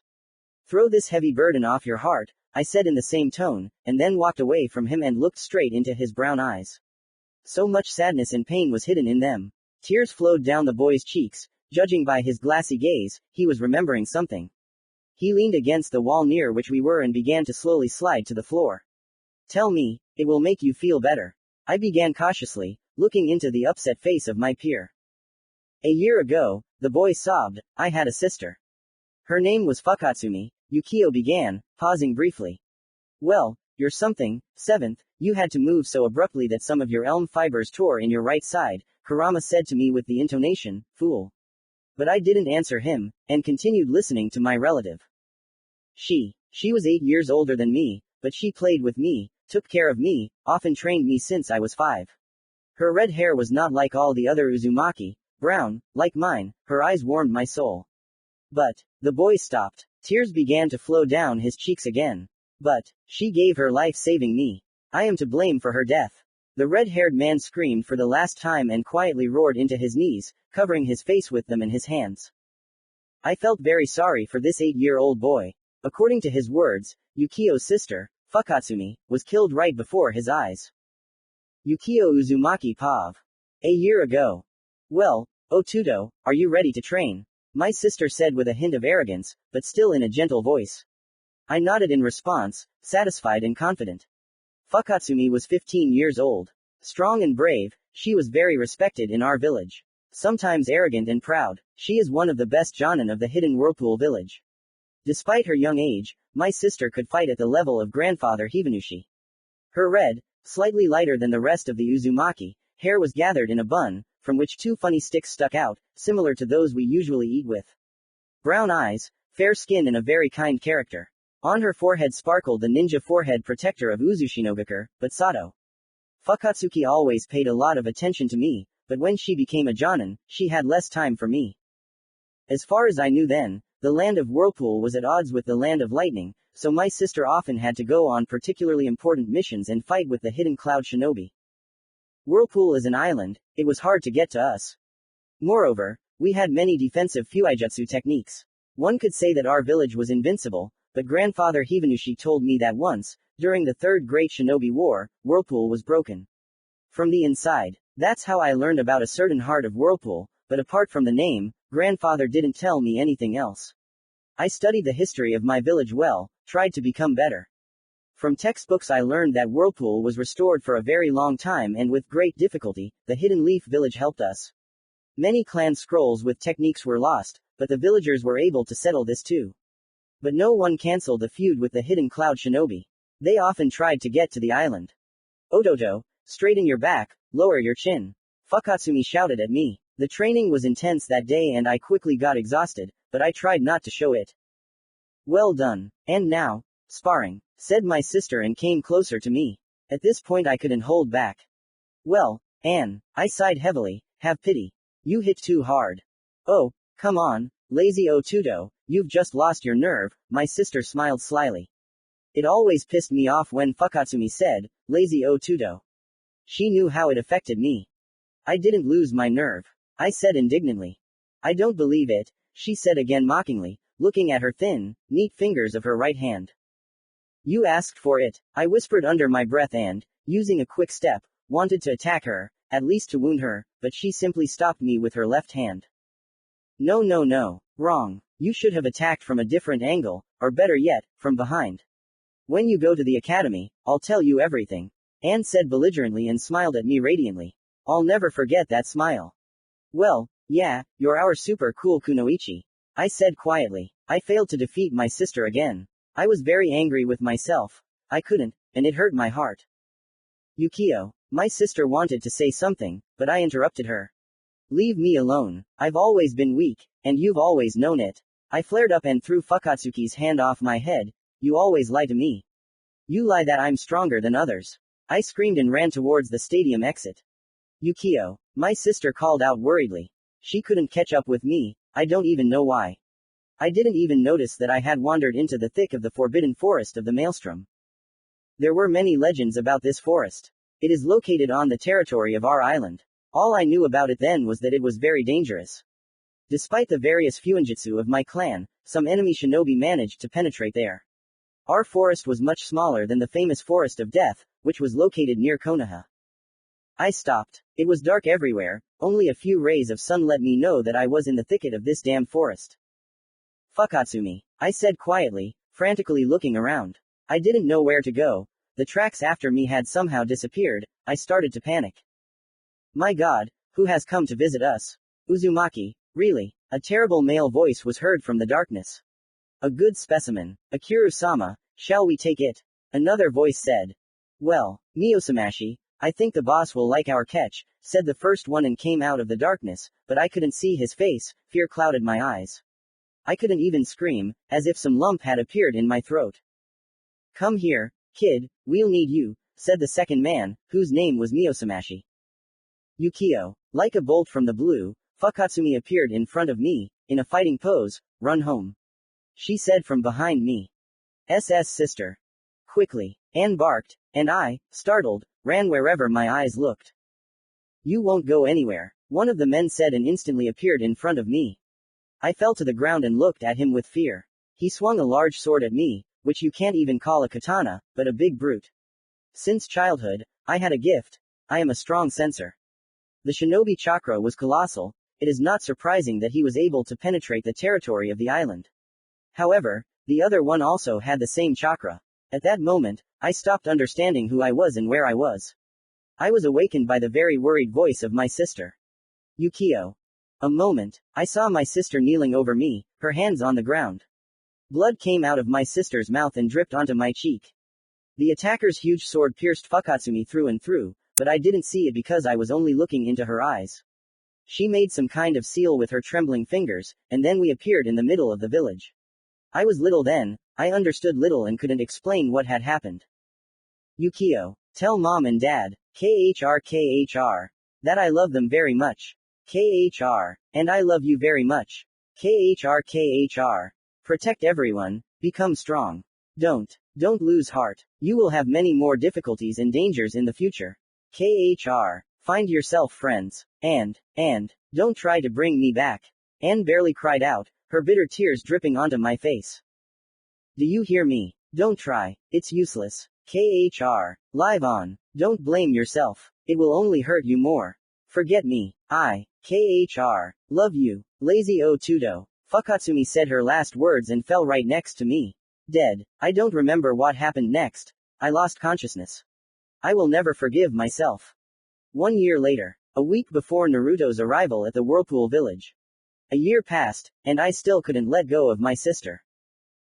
Throw this heavy burden off your heart, I said in the same tone, and then walked away from him and looked straight into his brown eyes. So much sadness and pain was hidden in them. Tears flowed down the boy's cheeks. Judging by his glassy gaze, he was remembering something. He leaned against the wall near which we were and began to slowly slide to the floor. Tell me, it will make you feel better. I began cautiously, looking into the upset face of my peer. A year ago, the boy sobbed, I had a sister. Her name was Fukatsumi, Yukio began, pausing briefly. Well, you're something. 7th, you had to move so abruptly that some of your elm fibers tore in your right side, Kurama said to me with the intonation, fool. But I didn't answer him, and continued listening to my relative. She was 8 years older than me, but she played with me, took care of me, often trained me since I was 5. Her red hair was not like all the other Uzumaki, brown, like mine, her eyes warmed my soul. But, the boy stopped. Tears began to flow down his cheeks again. But, she gave her life saving me. I am to blame for her death. The red-haired man screamed for the last time and quietly roared into his knees, covering his face with them in his hands. I felt very sorry for this 8-year-old boy. According to his words, Yukio's sister, Fukatsumi, was killed right before his eyes. Yukio Uzumaki Pav. A year ago. Well, Otudo, are you ready to train? My sister said with a hint of arrogance, but still in a gentle voice. I nodded in response, satisfied and confident. Fukatsumi was 15 years old. Strong and brave, she was very respected in our village. Sometimes arrogant and proud, she is one of the best jonin of the hidden whirlpool village. Despite her young age, my sister could fight at the level of grandfather Hibanushi. Her red, slightly lighter than the rest of the Uzumaki, hair was gathered in a bun, from which 2 funny sticks stuck out, similar to those we usually eat with. Brown eyes, fair skin and a very kind character. On her forehead sparkled the ninja forehead protector of Uzushinogakure, but Sato. Fukatsuki always paid a lot of attention to me, but when she became a jonin, she had less time for me. As far as I knew then, the land of Whirlpool was at odds with the land of Lightning, so my sister often had to go on particularly important missions and fight with the hidden cloud shinobi. Whirlpool is an island, it was hard to get to us. Moreover, we had many defensive fuijutsu techniques. One could say that our village was invincible, but grandfather Hibanushi told me that once, during the Third Great Shinobi War, Whirlpool was broken from the inside. That's how I learned about a certain heart of Whirlpool, but apart from the name, grandfather didn't tell me anything else. I studied the history of my village well, tried to become better. From textbooks I learned that Whirlpool was restored for a very long time and with great difficulty, the Hidden Leaf village helped us. Many clan scrolls with techniques were lost, but the villagers were able to settle this too. But no one cancelled the feud with the hidden cloud shinobi. They often tried to get to the island. Ototo, straighten your back, lower your chin. Fukatsumi shouted at me. The training was intense that day and I quickly got exhausted, but I tried not to show it. Well done. And now, sparring, said my sister and came closer to me. At this point I couldn't hold back. Well, Anne, I sighed heavily, have pity. You hit too hard. Oh, come on, lazy Otudo, you've just lost your nerve, my sister smiled slyly. It always pissed me off when Fukatsumi said, lazy Otudo. She knew how it affected me. I didn't lose my nerve, I said indignantly. I don't believe it, she said again mockingly, looking at her thin, neat fingers of her right hand. You asked for it, I whispered under my breath and, using a quick step, wanted to attack her, at least to wound her, but she simply stopped me with her left hand. No, wrong. You should have attacked from a different angle, or better yet, from behind. When you go to the academy, I'll tell you everything. Anne said belligerently and smiled at me radiantly. I'll never forget that smile. Well, yeah, you're our super cool kunoichi. I said quietly. I failed to defeat my sister again. I was very angry with myself. I couldn't, and it hurt my heart. Yukio, my sister wanted to say something, but I interrupted her. Leave me alone. I've always been weak, and you've always known it. I flared up and threw Fukatsuki's hand off my head. You always lie to me. You lie that I'm stronger than others. I screamed and ran towards the stadium exit. Yukio, my sister called out worriedly. She couldn't catch up with me, I don't even know why. I didn't even notice that I had wandered into the thick of the forbidden forest of the Maelstrom. There were many legends about this forest. It is located on the territory of our island. All I knew about it then was that it was very dangerous. Despite the various fuinjutsu of my clan, some enemy shinobi managed to penetrate there. Our forest was much smaller than the famous Forest of Death, which was located near Konoha. I stopped. It was dark everywhere, only a few rays of sun let me know that I was in the thicket of this damn forest. Fukatsumi, I said quietly, frantically looking around. I didn't know where to go, the tracks after me had somehow disappeared. I started to panic. My god, who has come to visit us? Uzumaki, really? A terrible male voice was heard from the darkness. A good specimen. Akiru-sama, shall we take it? Another voice said. Well, Miyosamashi, I think the boss will like our catch, said the first one and came out of the darkness, but I couldn't see his face, fear clouded my eyes. I couldn't even scream, as if some lump had appeared in my throat. Come here, kid, we'll need you, said the second man, whose name was Miyosamashi. Yukio. Like a bolt from the blue, Fukatsumi appeared in front of me, in a fighting pose. Run home, she said from behind me. SS sister. Quickly. Anne barked, and I, startled, ran wherever my eyes looked. You won't go anywhere, one of the men said and instantly appeared in front of me. I fell to the ground and looked at him with fear. He swung a large sword at me, which you can't even call a katana, but a big brute. Since childhood, I had a gift. I am a strong sensor. The shinobi chakra was colossal. It is not surprising that he was able to penetrate the territory of the island. However, the other one also had the same chakra. At that moment, I stopped understanding who I was and where I was. I was awakened by the very worried voice of my sister. Yukio. A moment, I saw my sister kneeling over me, her hands on the ground. Blood came out of my sister's mouth and dripped onto my cheek. The attacker's huge sword pierced Fukatsumi through and through, but I didn't see it because I was only looking into her eyes. She made some kind of seal with her trembling fingers, and then we appeared in the middle of the village. I was little then, I understood little and couldn't explain what had happened. Yukio. Tell mom and dad, KHR, that I love them very much. KHR, and I love you very much. KHR. Protect everyone, become strong. Don't lose heart. You will have many more difficulties and dangers in the future. KHR. Find yourself friends. And, don't try to bring me back. Anne barely cried out, her bitter tears dripping onto my face. Do you hear me? Don't try. It's useless. KHR. Live on. Don't blame yourself. It will only hurt you more. Forget me. I, KHR, love you. Lazy Otudo. Fukatsumi said her last words and fell right next to me. Dead. I don't remember what happened next. I lost consciousness. I will never forgive myself. 1 year later. A week before Naruto's arrival at the Whirlpool village. A year passed, and I still couldn't let go of my sister.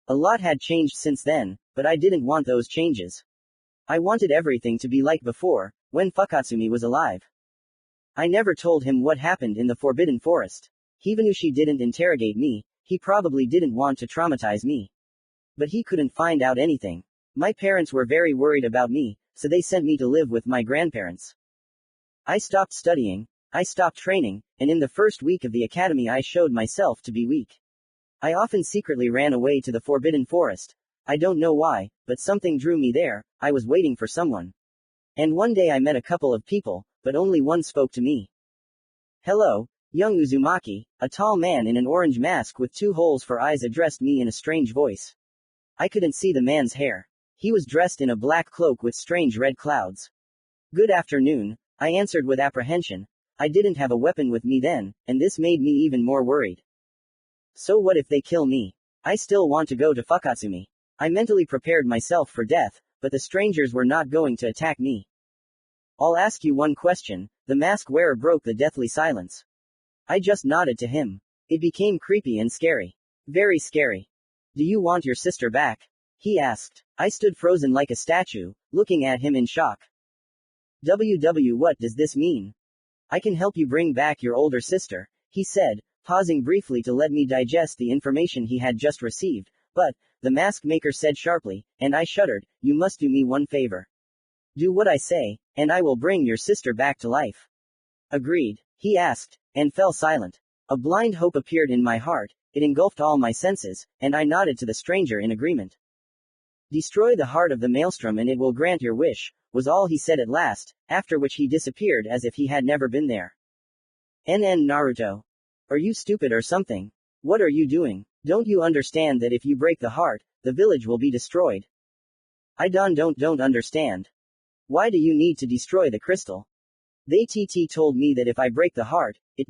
A lot had changed since then, but I didn't want those changes. I wanted everything to be like before, when Fukatsumi was alive. I never told him what happened in the Forbidden Forest. Hibanushi didn't interrogate me, he probably didn't want to traumatize me. But he couldn't find out anything. My parents were very worried about me, so they sent me to live with my grandparents. I stopped studying, I stopped training, and in the first week of the academy I showed myself to be weak. I often secretly ran away to the Forbidden Forest. I don't know why, but something drew me there. I was waiting for someone. And one day I met a couple of people, but only one spoke to me. Hello, young Uzumaki, a tall man in an orange mask with 2 holes for eyes addressed me in a strange voice. I couldn't see the man's hair. He was dressed in a black cloak with strange red clouds. Good afternoon, I answered with apprehension. I didn't have a weapon with me then, and this made me even more worried. So what if they kill me? I still want to go to Fukatsumi. I mentally prepared myself for death, but the strangers were not going to attack me. I'll ask you one question, the mask wearer broke the deathly silence. I just nodded to him. It became creepy and scary. Very scary. Do you want your sister back? He asked. I stood frozen like a statue, looking at him in shock. What does this mean? I can help you bring back your older sister, he said, pausing briefly to let me digest the information he had just received, but, the mask maker said sharply, and I shuddered, you must do me one favor. Do what I say, and I will bring your sister back to life. Agreed, he asked, and fell silent. A blind hope appeared in my heart, it engulfed all my senses, and I nodded to the stranger in agreement. Destroy the heart of the maelstrom and it will grant your wish, was all he said at last, after which he disappeared as if he had never been there. Naruto. Are you stupid or something? What are you doing? Don't you understand that if you break the heart, the village will be destroyed? I don't understand. Why do you need to destroy the crystal? They told me that if I break the heart, it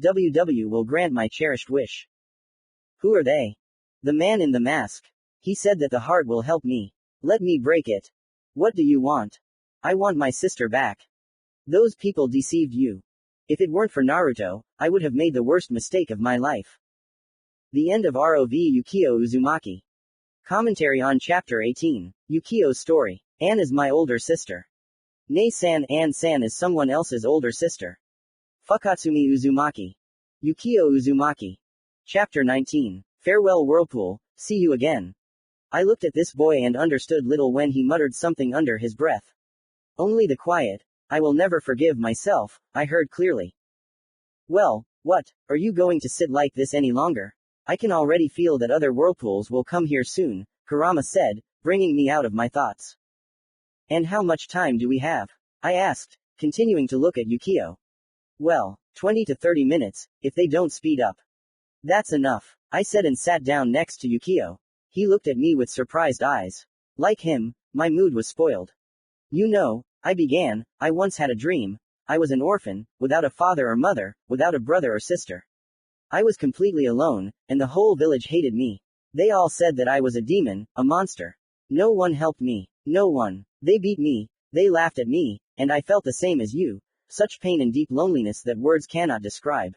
will grant my cherished wish. Who are they? The man in the mask. He said that the heart will help me. Let me break it. What do you want? I want my sister back. Those people deceived you. If it weren't for Naruto, I would have made the worst mistake of my life. The end of ROV Yukio Uzumaki. Commentary on Chapter 18. Yukio's story. Anne is my older sister. Anne is someone else's older sister. Fukatsumi Uzumaki. Yukio Uzumaki. Chapter 19. Farewell Whirlpool, see you again. I looked at this boy and understood little when he muttered something under his breath. Only the quiet, I will never forgive myself, I heard clearly. Well, what, are you going to sit like this any longer? I can already feel that other whirlpools will come here soon, Kurama said, bringing me out of my thoughts. And how much time do we have? I asked, continuing to look at Yukio. Well, 20 to 30 minutes, if they don't speed up. That's enough, I said and sat down next to Yukio. He looked at me with surprised eyes. Like him, my mood was spoiled. You know, I began, I once had a dream. I was an orphan, without a father or mother, without a brother or sister. I was completely alone, and the whole village hated me. They all said that I was a demon, a monster. No one helped me. No one. They beat me, they laughed at me, and I felt the same as you. Such pain and deep loneliness that words cannot describe.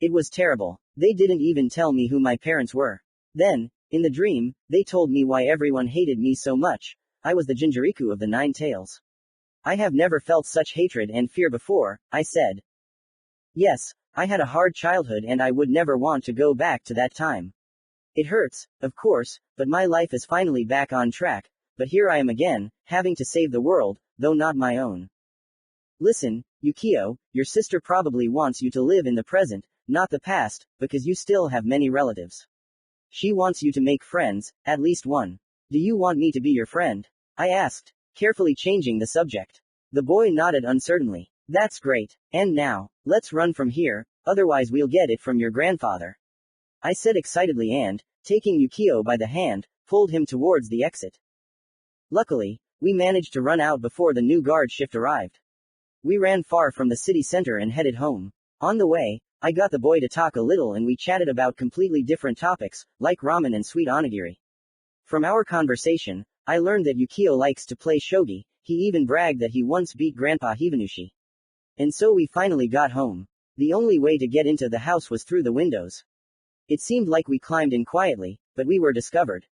It was terrible. They didn't even tell me who my parents were. Then, in the dream, they told me why everyone hated me so much. I was the Jinjuriku of the 9 tails. I have never felt such hatred and fear before, I said. Yes, I had a hard childhood and I would never want to go back to that time. It hurts, of course, but my life is finally back on track, but here I am again, having to save the world, though not my own. Listen, Yukio, your sister probably wants you to live in the present, not the past, because you still have many relatives. She wants you to make friends, at least one. Do you want me to be your friend? I asked, carefully changing the subject. The boy nodded uncertainly. That's great. And now, let's run from here, otherwise we'll get it from your grandfather. I said excitedly and, taking Yukio by the hand, pulled him towards the exit. Luckily, we managed to run out before the new guard shift arrived. We ran far from the city center and headed home. On the way, I got the boy to talk a little and we chatted about completely different topics, like ramen and sweet onigiri. From our conversation, I learned that Yukio likes to play shogi. He even bragged that he once beat Grandpa Hibanushi. And so we finally got home. The only way to get into the house was through the windows. It seemed like we climbed in quietly, but we were discovered.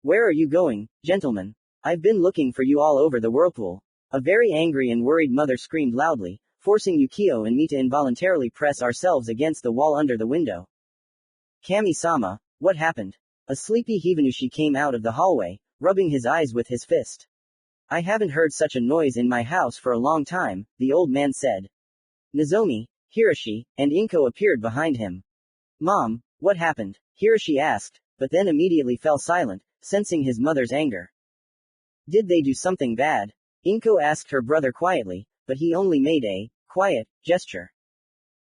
Where are you going, gentlemen? I've been looking for you all over the whirlpool. A very angry and worried mother screamed loudly, forcing Yukio and me to involuntarily press ourselves against the wall under the window. Kami-sama, what happened? A sleepy Hibanushi came out of the hallway, rubbing his eyes with his fist. I haven't heard such a noise in my house for a long time, the old man said. Nozomi, Hiroshi, and Inko appeared behind him. Mom, what happened? Hiroshi asked, but then immediately fell silent, sensing his mother's anger. Did they do something bad? Inko asked her brother quietly, but he only made a quiet gesture.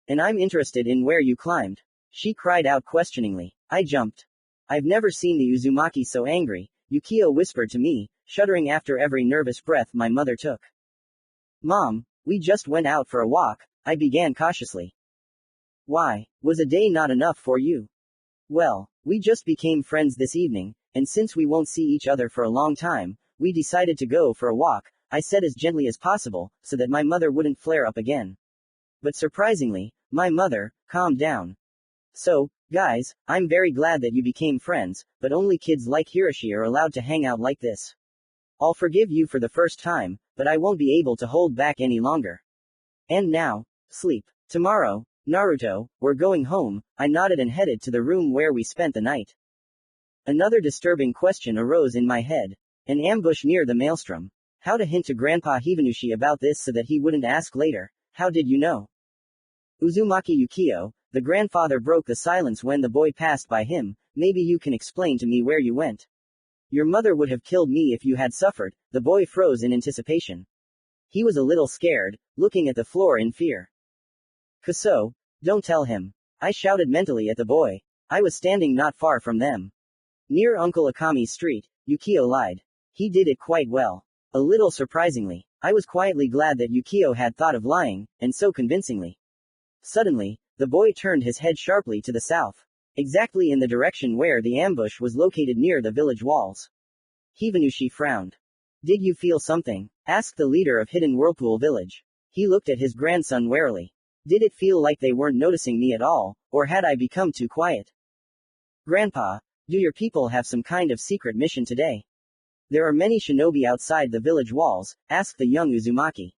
And I'm interested in where you climbed. She cried out questioningly. I jumped. I've never seen the Uzumaki so angry, Yukio whispered to me, shuddering after every nervous breath my mother took. Mom, we just went out for a walk, I began cautiously. Why, was a day not enough for you? Well, we just became friends this evening, and since we won't see each other for a long time, we decided to go for a walk, I said as gently as possible, so that my mother wouldn't flare up again. But surprisingly, my mother calmed down. So, guys, I'm very glad that you became friends, but only kids like Hiroshi are allowed to hang out like this. I'll forgive you for the first time, but I won't be able to hold back any longer. And now, sleep. Tomorrow, Naruto, we're going home, I nodded and headed to the room where we spent the night. Another disturbing question arose in my head. An ambush near the maelstrom. How to hint to Grandpa Hibanushi about this so that he wouldn't ask later. How did you know? Uzumaki Yukio, the grandfather broke the silence when the boy passed by him. Maybe you can explain to me where you went. Your mother would have killed me if you had suffered. The boy froze in anticipation. He was a little scared, looking at the floor in fear. Kuso, don't tell him. I shouted mentally at the boy. I was standing not far from them. Near Uncle Akami's street, Yukio lied. He did it quite well. A little surprisingly, I was quietly glad that Yukio had thought of lying, and so convincingly. Suddenly, the boy turned his head sharply to the south, exactly in the direction where the ambush was located near the village walls. Hibanushi frowned. Did you feel something? Asked the leader of Hidden Whirlpool Village. He looked at his grandson warily. Did it feel like they weren't noticing me at all, or had I become too quiet? Grandpa, do your people have some kind of secret mission today? There are many shinobi outside the village walls, asked the young Uzumaki.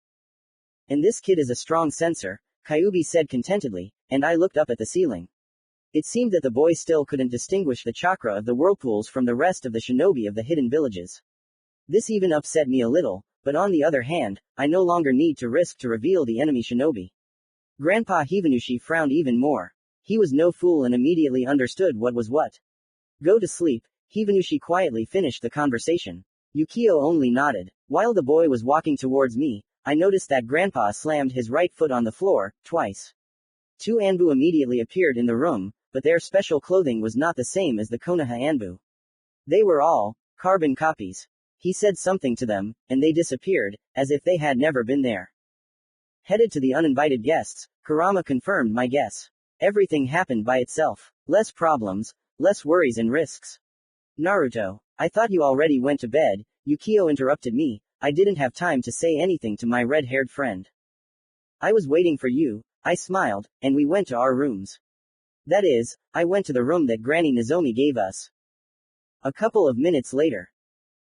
And this kid is a strong sensor, Kyubi said contentedly, and I looked up at the ceiling. It seemed that the boy still couldn't distinguish the chakra of the whirlpools from the rest of the shinobi of the hidden villages. This even upset me a little, but on the other hand, I no longer need to risk to reveal the enemy shinobi. Grandpa Hibanushi frowned even more. He was no fool and immediately understood what was what. Go to sleep, Hibanushi quietly finished the conversation. Yukio only nodded. While the boy was walking towards me, I noticed that Grandpa slammed his right foot on the floor, twice. Two Anbu immediately appeared in the room, but their special clothing was not the same as the Konoha Anbu. They were all carbon copies. He said something to them, and they disappeared, as if they had never been there. Headed to the uninvited guests, Kurama confirmed my guess. Everything happened by itself. Less problems, less worries and risks. Naruto, I thought you already went to bed, Yukio interrupted me. I didn't have time to say anything to my red-haired friend. I was waiting for you, I smiled, and we went to our rooms. That is, I went to the room that Granny Nozomi gave us. A couple of minutes later,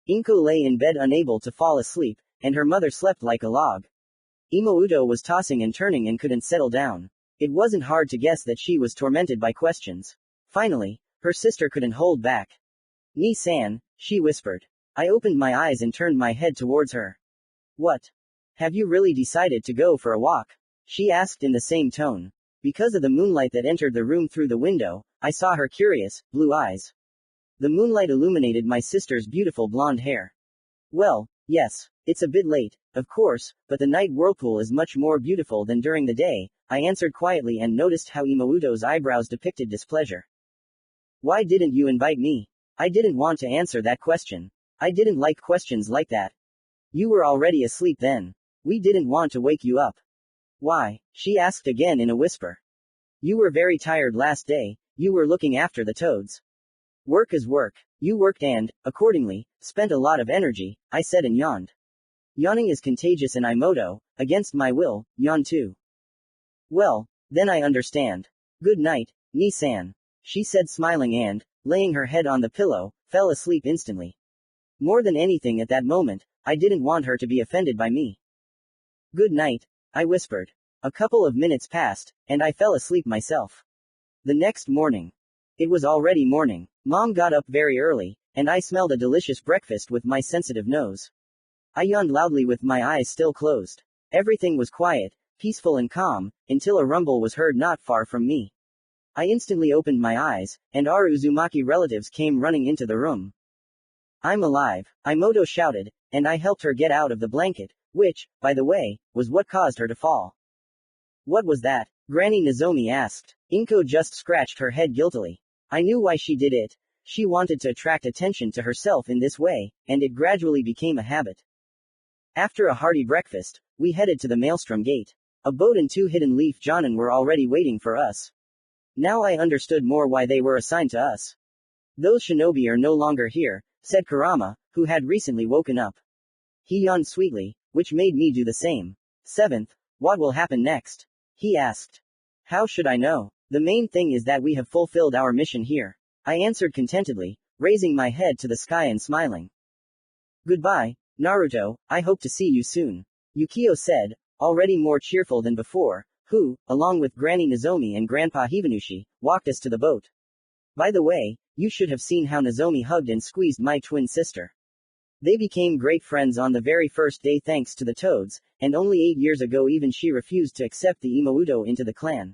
Inko lay in bed unable to fall asleep, and her mother slept like a log. Imouto was tossing and turning and couldn't settle down. It wasn't hard to guess that she was tormented by questions. Finally, her sister couldn't hold back. Ni-san, she whispered. I opened my eyes and turned my head towards her. What? Have you really decided to go for a walk? She asked in the same tone. Because of the moonlight that entered the room through the window, I saw her curious, blue eyes. The moonlight illuminated my sister's beautiful blonde hair. Well, yes, it's a bit late, of course, but the night whirlpool is much more beautiful than during the day, I answered quietly and noticed how Imouto's eyebrows depicted displeasure. Why didn't you invite me? I didn't want to answer that question. I didn't like questions like that. You were already asleep then. We didn't want to wake you up. Why? She asked again in a whisper. You were very tired last day, you were looking after the toads. Work is work. You worked and, accordingly, spent a lot of energy, I said and yawned. Yawning is contagious and Imoto, against my will, yawned too. Well, then I understand. Good night, Ni-san. She said smiling and, laying her head on the pillow, fell asleep instantly. More than anything at that moment, I didn't want her to be offended by me. Good night, I whispered. A couple of minutes passed, and I fell asleep myself. The next morning. It was already morning. Mom got up very early, and I smelled a delicious breakfast with my sensitive nose. I yawned loudly with my eyes still closed. Everything was quiet, peaceful and calm, until a rumble was heard not far from me. I instantly opened my eyes, and our Uzumaki relatives came running into the room. I'm alive, Imoto shouted, and I helped her get out of the blanket, which, by the way, was what caused her to fall. What was that? Granny Nozomi asked. Inko just scratched her head guiltily. I knew why she did it. She wanted to attract attention to herself in this way, and it gradually became a habit. After a hearty breakfast, we headed to the Maelstrom Gate. A boat and 2 hidden leaf jonin were already waiting for us. Now I understood more why they were assigned to us. Those shinobi are no longer here, said Kurama, who had recently woken up. He yawned sweetly, which made me do the same. 7th, what will happen next? He asked. How should I know? The main thing is that we have fulfilled our mission here. I answered contentedly, raising my head to the sky and smiling. Goodbye, Naruto, I hope to see you soon. Yukio said, already more cheerful than before, who, along with Granny Nozomi and Grandpa Hibanushi, walked us to the boat. By the way, you should have seen how Nozomi hugged and squeezed my twin sister. They became great friends on the very first day thanks to the toads, and only 8 years ago even she refused to accept the Imouto into the clan.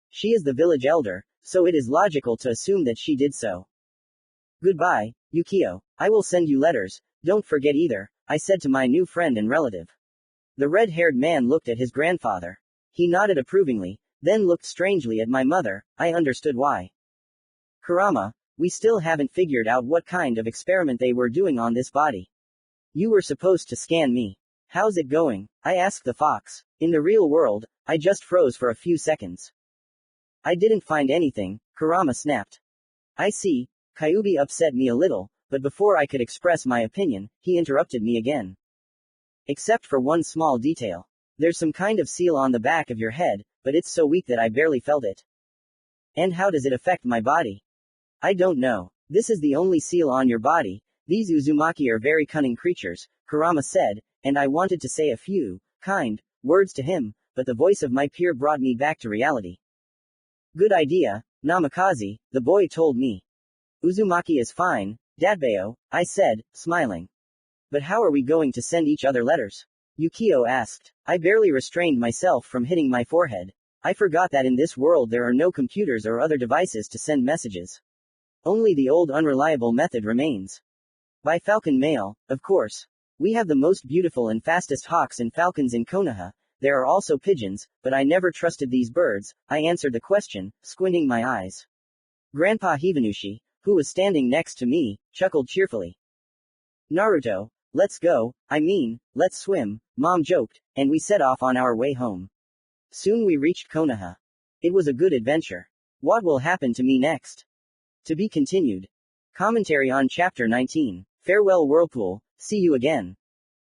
She is the village elder, so it is logical to assume that she did so. Goodbye, Yukio. I will send you letters, don't forget either, I said to my new friend and relative. The red-haired man looked at his grandfather. He nodded approvingly, then looked strangely at my mother. I understood why. Kurama, we still haven't figured out what kind of experiment they were doing on this body. You were supposed to scan me. How's it going? I asked the fox. In the real world, I just froze for a few seconds. I didn't find anything, Kurama snapped. I see. Kyubi upset me a little, but before I could express my opinion, he interrupted me again. Except for one small detail. There's some kind of seal on the back of your head, but it's so weak that I barely felt it. And how does it affect my body? I don't know. This is the only seal on your body. These Uzumaki are very cunning creatures, Kurama said, and I wanted to say a few, kind, words to him, but the voice of my peer brought me back to reality. Good idea, Namikaze, the boy told me. Uzumaki is fine, Dadbeo, I said, smiling. But how are we going to send each other letters? Yukio asked. I barely restrained myself from hitting my forehead. I forgot that in this world there are no computers or other devices to send messages. Only the old unreliable method remains. By falcon mail, of course. We have the most beautiful and fastest hawks and falcons in Konoha. There are also pigeons, but I never trusted these birds. I answered the question, squinting my eyes. Grandpa Hibanushi, who was standing next to me, chuckled cheerfully. Naruto, let's go, let's swim, Mom joked, and we set off on our way home. Soon we reached Konoha. It was a good adventure. What will happen to me next? To be continued. Commentary on Chapter 19. Farewell Whirlpool, see you again.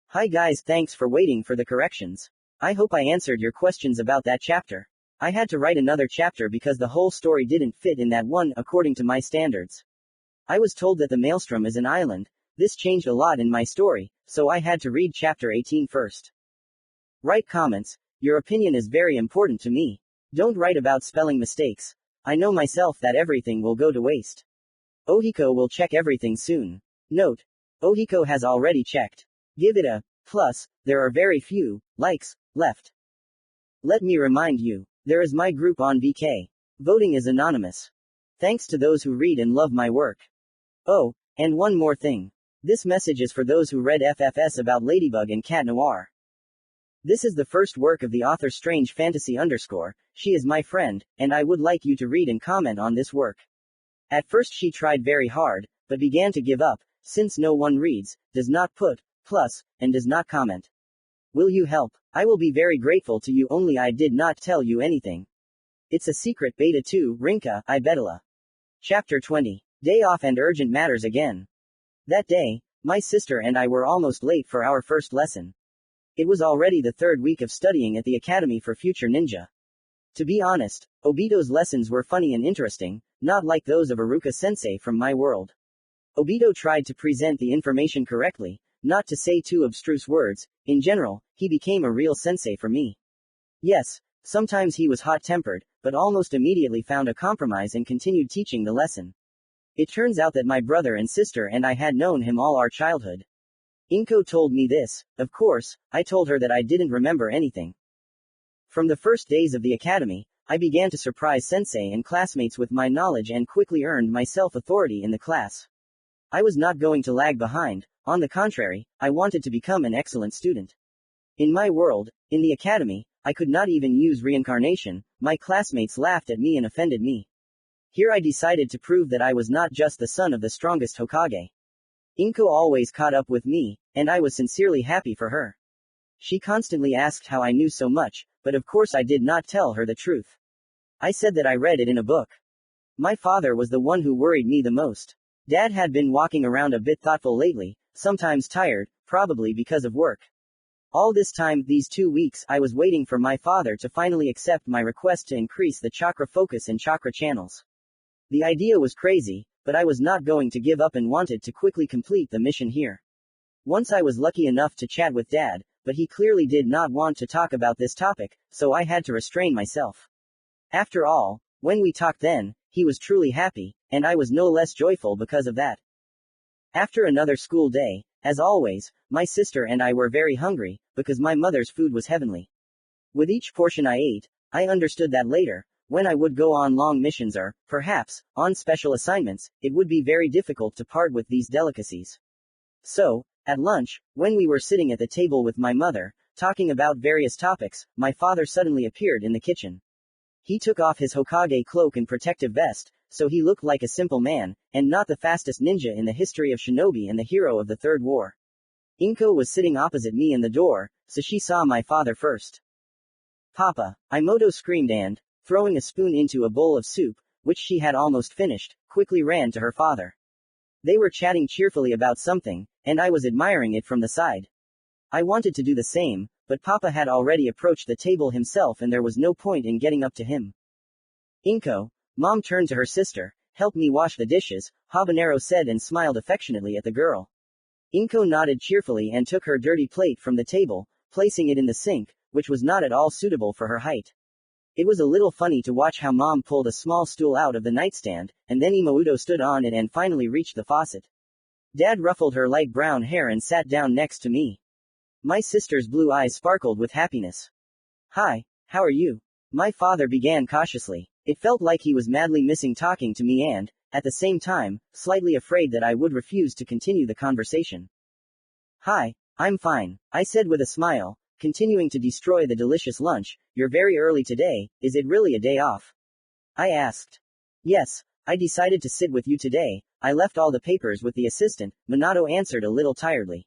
Hi guys, thanks for waiting for the corrections. I hope I answered your questions about that chapter. I had to write another chapter because the whole story didn't fit in that one according to my standards. I was told that the Maelstrom is an island. This changed a lot in my story, so I had to read chapter 18 first. Write comments. Your opinion is very important to me. Don't write about spelling mistakes. I know myself that everything will go to waste. Ohiko will check everything soon. Note. Ohiko has already checked. Give it a plus. There are very few likes left. Let me remind you. There is my group on VK. Voting is anonymous. Thanks to those who read and love my work. Oh, and one more thing. This message is for those who read FFS about Ladybug and Cat Noir. This is the first work of the author Strange Fantasy _. She is my friend, and I would like you to read and comment on this work. At first she tried very hard, but began to give up, since no one reads, does not put, plus, and does not comment. Will you help? I will be very grateful to you, only I did not tell you anything. It's a secret. Beta 2, Rinka, Ibetala. Chapter 20. Day off and urgent matters again. That day, my sister and I were almost late for our first lesson. It was already the third week of studying at the Academy for Future Ninja. To be honest, Obito's lessons were funny and interesting, not like those of Iruka-sensei from my world. Obito tried to present the information correctly, not to say too abstruse words. In general, he became a real sensei for me. Yes, sometimes he was hot-tempered, but almost immediately found a compromise and continued teaching the lesson. It turns out that my brother and sister and I had known him all our childhood. Inko told me this. Of course, I told her that I didn't remember anything. From the first days of the academy, I began to surprise sensei and classmates with my knowledge and quickly earned myself authority in the class. I was not going to lag behind. On the contrary, I wanted to become an excellent student. In my world, in the academy, I could not even use reincarnation. My classmates laughed at me and offended me. Here I decided to prove that I was not just the son of the strongest Hokage. Inko always caught up with me, and I was sincerely happy for her. She constantly asked how I knew so much, but of course I did not tell her the truth. I said that I read it in a book. My father was the one who worried me the most. Dad had been walking around a bit thoughtful lately, sometimes tired, probably because of work. All this time, these 2 weeks, I was waiting for my father to finally accept my request to increase the chakra focus and chakra channels. The idea was crazy, but I was not going to give up and wanted to quickly complete the mission here. Once I was lucky enough to chat with Dad, but he clearly did not want to talk about this topic, so I had to restrain myself. After all, when we talked then, he was truly happy, and I was no less joyful because of that. After another school day, as always, my sister and I were very hungry, because my mother's food was heavenly. With each portion I ate, I understood that later, when I would go on long missions or, perhaps, on special assignments, it would be very difficult to part with these delicacies. So, at lunch, when we were sitting at the table with my mother, talking about various topics, my father suddenly appeared in the kitchen. He took off his Hokage cloak and protective vest, so he looked like a simple man, and not the fastest ninja in the history of shinobi and the hero of the Third War. Inko was sitting opposite me in the door, so she saw my father first. Papa, Imoto screamed and, throwing a spoon into a bowl of soup, which she had almost finished, quickly ran to her father. They were chatting cheerfully about something, and I was admiring it from the side. I wanted to do the same, but Papa had already approached the table himself and there was no point in getting up to him. Inko, Mom turned to her sister. Help me wash the dishes, Habanero said and smiled affectionately at the girl. Inko nodded cheerfully and took her dirty plate from the table, placing it in the sink, which was not at all suitable for her height. It was a little funny to watch how Mom pulled a small stool out of the nightstand, and then Imoudo stood on it and finally reached the faucet. Dad ruffled her light brown hair and sat down next to me. My sister's blue eyes sparkled with happiness. Hi, how are you? My father began cautiously. It felt like he was madly missing talking to me and, at the same time, slightly afraid that I would refuse to continue the conversation. Hi, I'm fine, I said with a smile, continuing to destroy the delicious lunch. You're very early today, is it really a day off? I asked. Yes, I decided to sit with you today, I left all the papers with the assistant, Minato answered a little tiredly.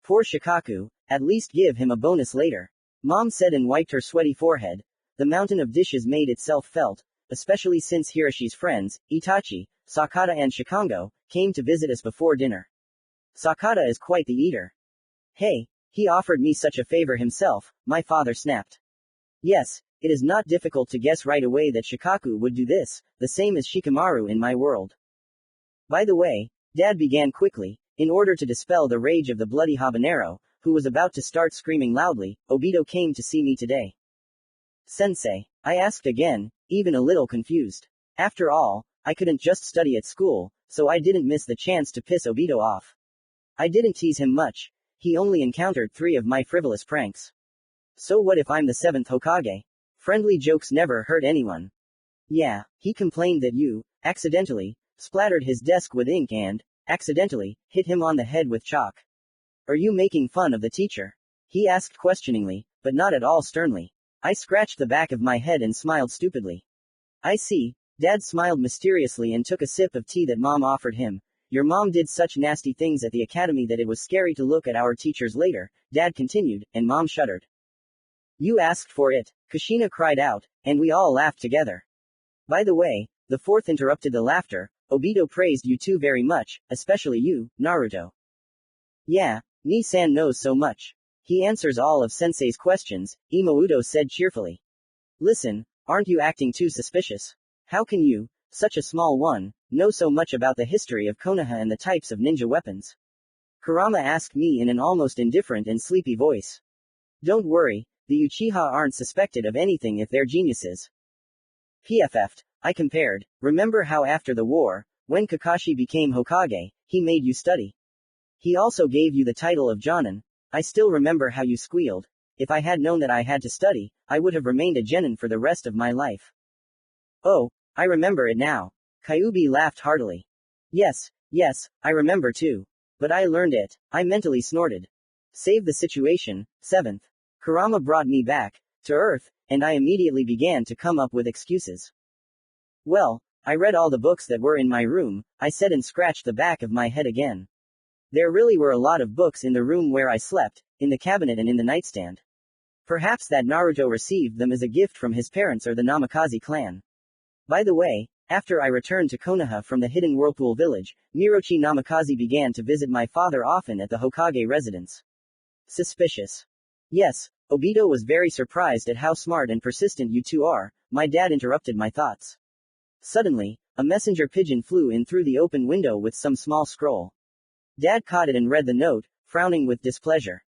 Poor Shikaku, at least give him a bonus later. Mom said and wiped her sweaty forehead. The mountain of dishes made itself felt, especially since Hiroshi's friends, Itachi, Sakata and Shikango, came to visit us before dinner. Sakata is quite the eater. Hey, he offered me such a favor himself, my father snapped. Yes, it is not difficult to guess right away that Shikaku would do this, the same as Shikamaru in my world. By the way, Dad began quickly, in order to dispel the rage of the bloody habanero, who was about to start screaming loudly, Obito came to see me today. Sensei, I asked again, even a little confused. After all, I couldn't just study at school, so I didn't miss the chance to piss Obito off. I didn't tease him much. He only encountered 3 of my frivolous pranks. So what if I'm the 7th Hokage? Friendly jokes never hurt anyone. Yeah, he complained that you, accidentally, splattered his desk with ink and, accidentally, hit him on the head with chalk. Are you making fun of the teacher? He asked questioningly, but not at all sternly. I scratched the back of my head and smiled stupidly. I see. Dad smiled mysteriously and took a sip of tea that Mom offered him. Your mom did such nasty things at the academy that it was scary to look at our teachers later, Dad continued, and Mom shuddered. You asked for it, Kushina cried out, and we all laughed together. By the way, the 4th interrupted the laughter, Obito praised you two very much, especially you, Naruto. Yeah, Ni-san knows so much. He answers all of Sensei's questions, Imoudo said cheerfully. Listen, aren't you acting too suspicious? How can you, such a small one, know so much about the history of Konoha and the types of ninja weapons? Kurama asked me in an almost indifferent and sleepy voice. Don't worry, the Uchiha aren't suspected of anything if they're geniuses. PFF'd, I compared, remember how after the war, when Kakashi became Hokage, he made you study. He also gave you the title of Jonin. I still remember how you squealed. If I had known that I had to study, I would have remained a genin for the rest of my life. Oh, I remember it now. Kyuubi laughed heartily. Yes, I remember too. But I learned it, I mentally snorted. Save the situation, 7th. Kurama brought me back to Earth, and I immediately began to come up with excuses. Well, I read all the books that were in my room, I said and scratched the back of my head again. There really were a lot of books in the room where I slept, in the cabinet and in the nightstand. Perhaps that Naruto received them as a gift from his parents or the Namikaze clan. By the way, after I returned to Konoha from the hidden whirlpool village, Mirochi Namikaze began to visit my father often at the Hokage residence. Suspicious. Yes, Obito was very surprised at how smart and persistent you two are, my dad interrupted my thoughts. Suddenly, a messenger pigeon flew in through the open window with some small scroll. Dad caught it and read the note, frowning with displeasure.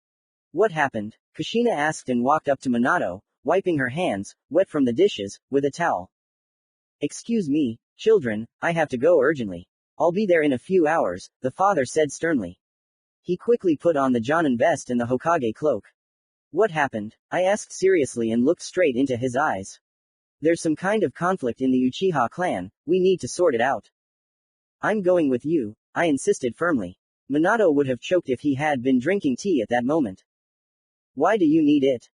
What happened? Kushina asked and walked up to Minato, wiping her hands, wet from the dishes, with a towel. Excuse me, children, I have to go urgently. I'll be there in a few hours, the father said sternly. He quickly put on the Jonin vest and the Hokage cloak. What happened? I asked seriously and looked straight into his eyes. There's some kind of conflict in the Uchiha clan, we need to sort it out. I'm going with you, I insisted firmly. Minato would have choked if he had been drinking tea at that moment. Why do you need it?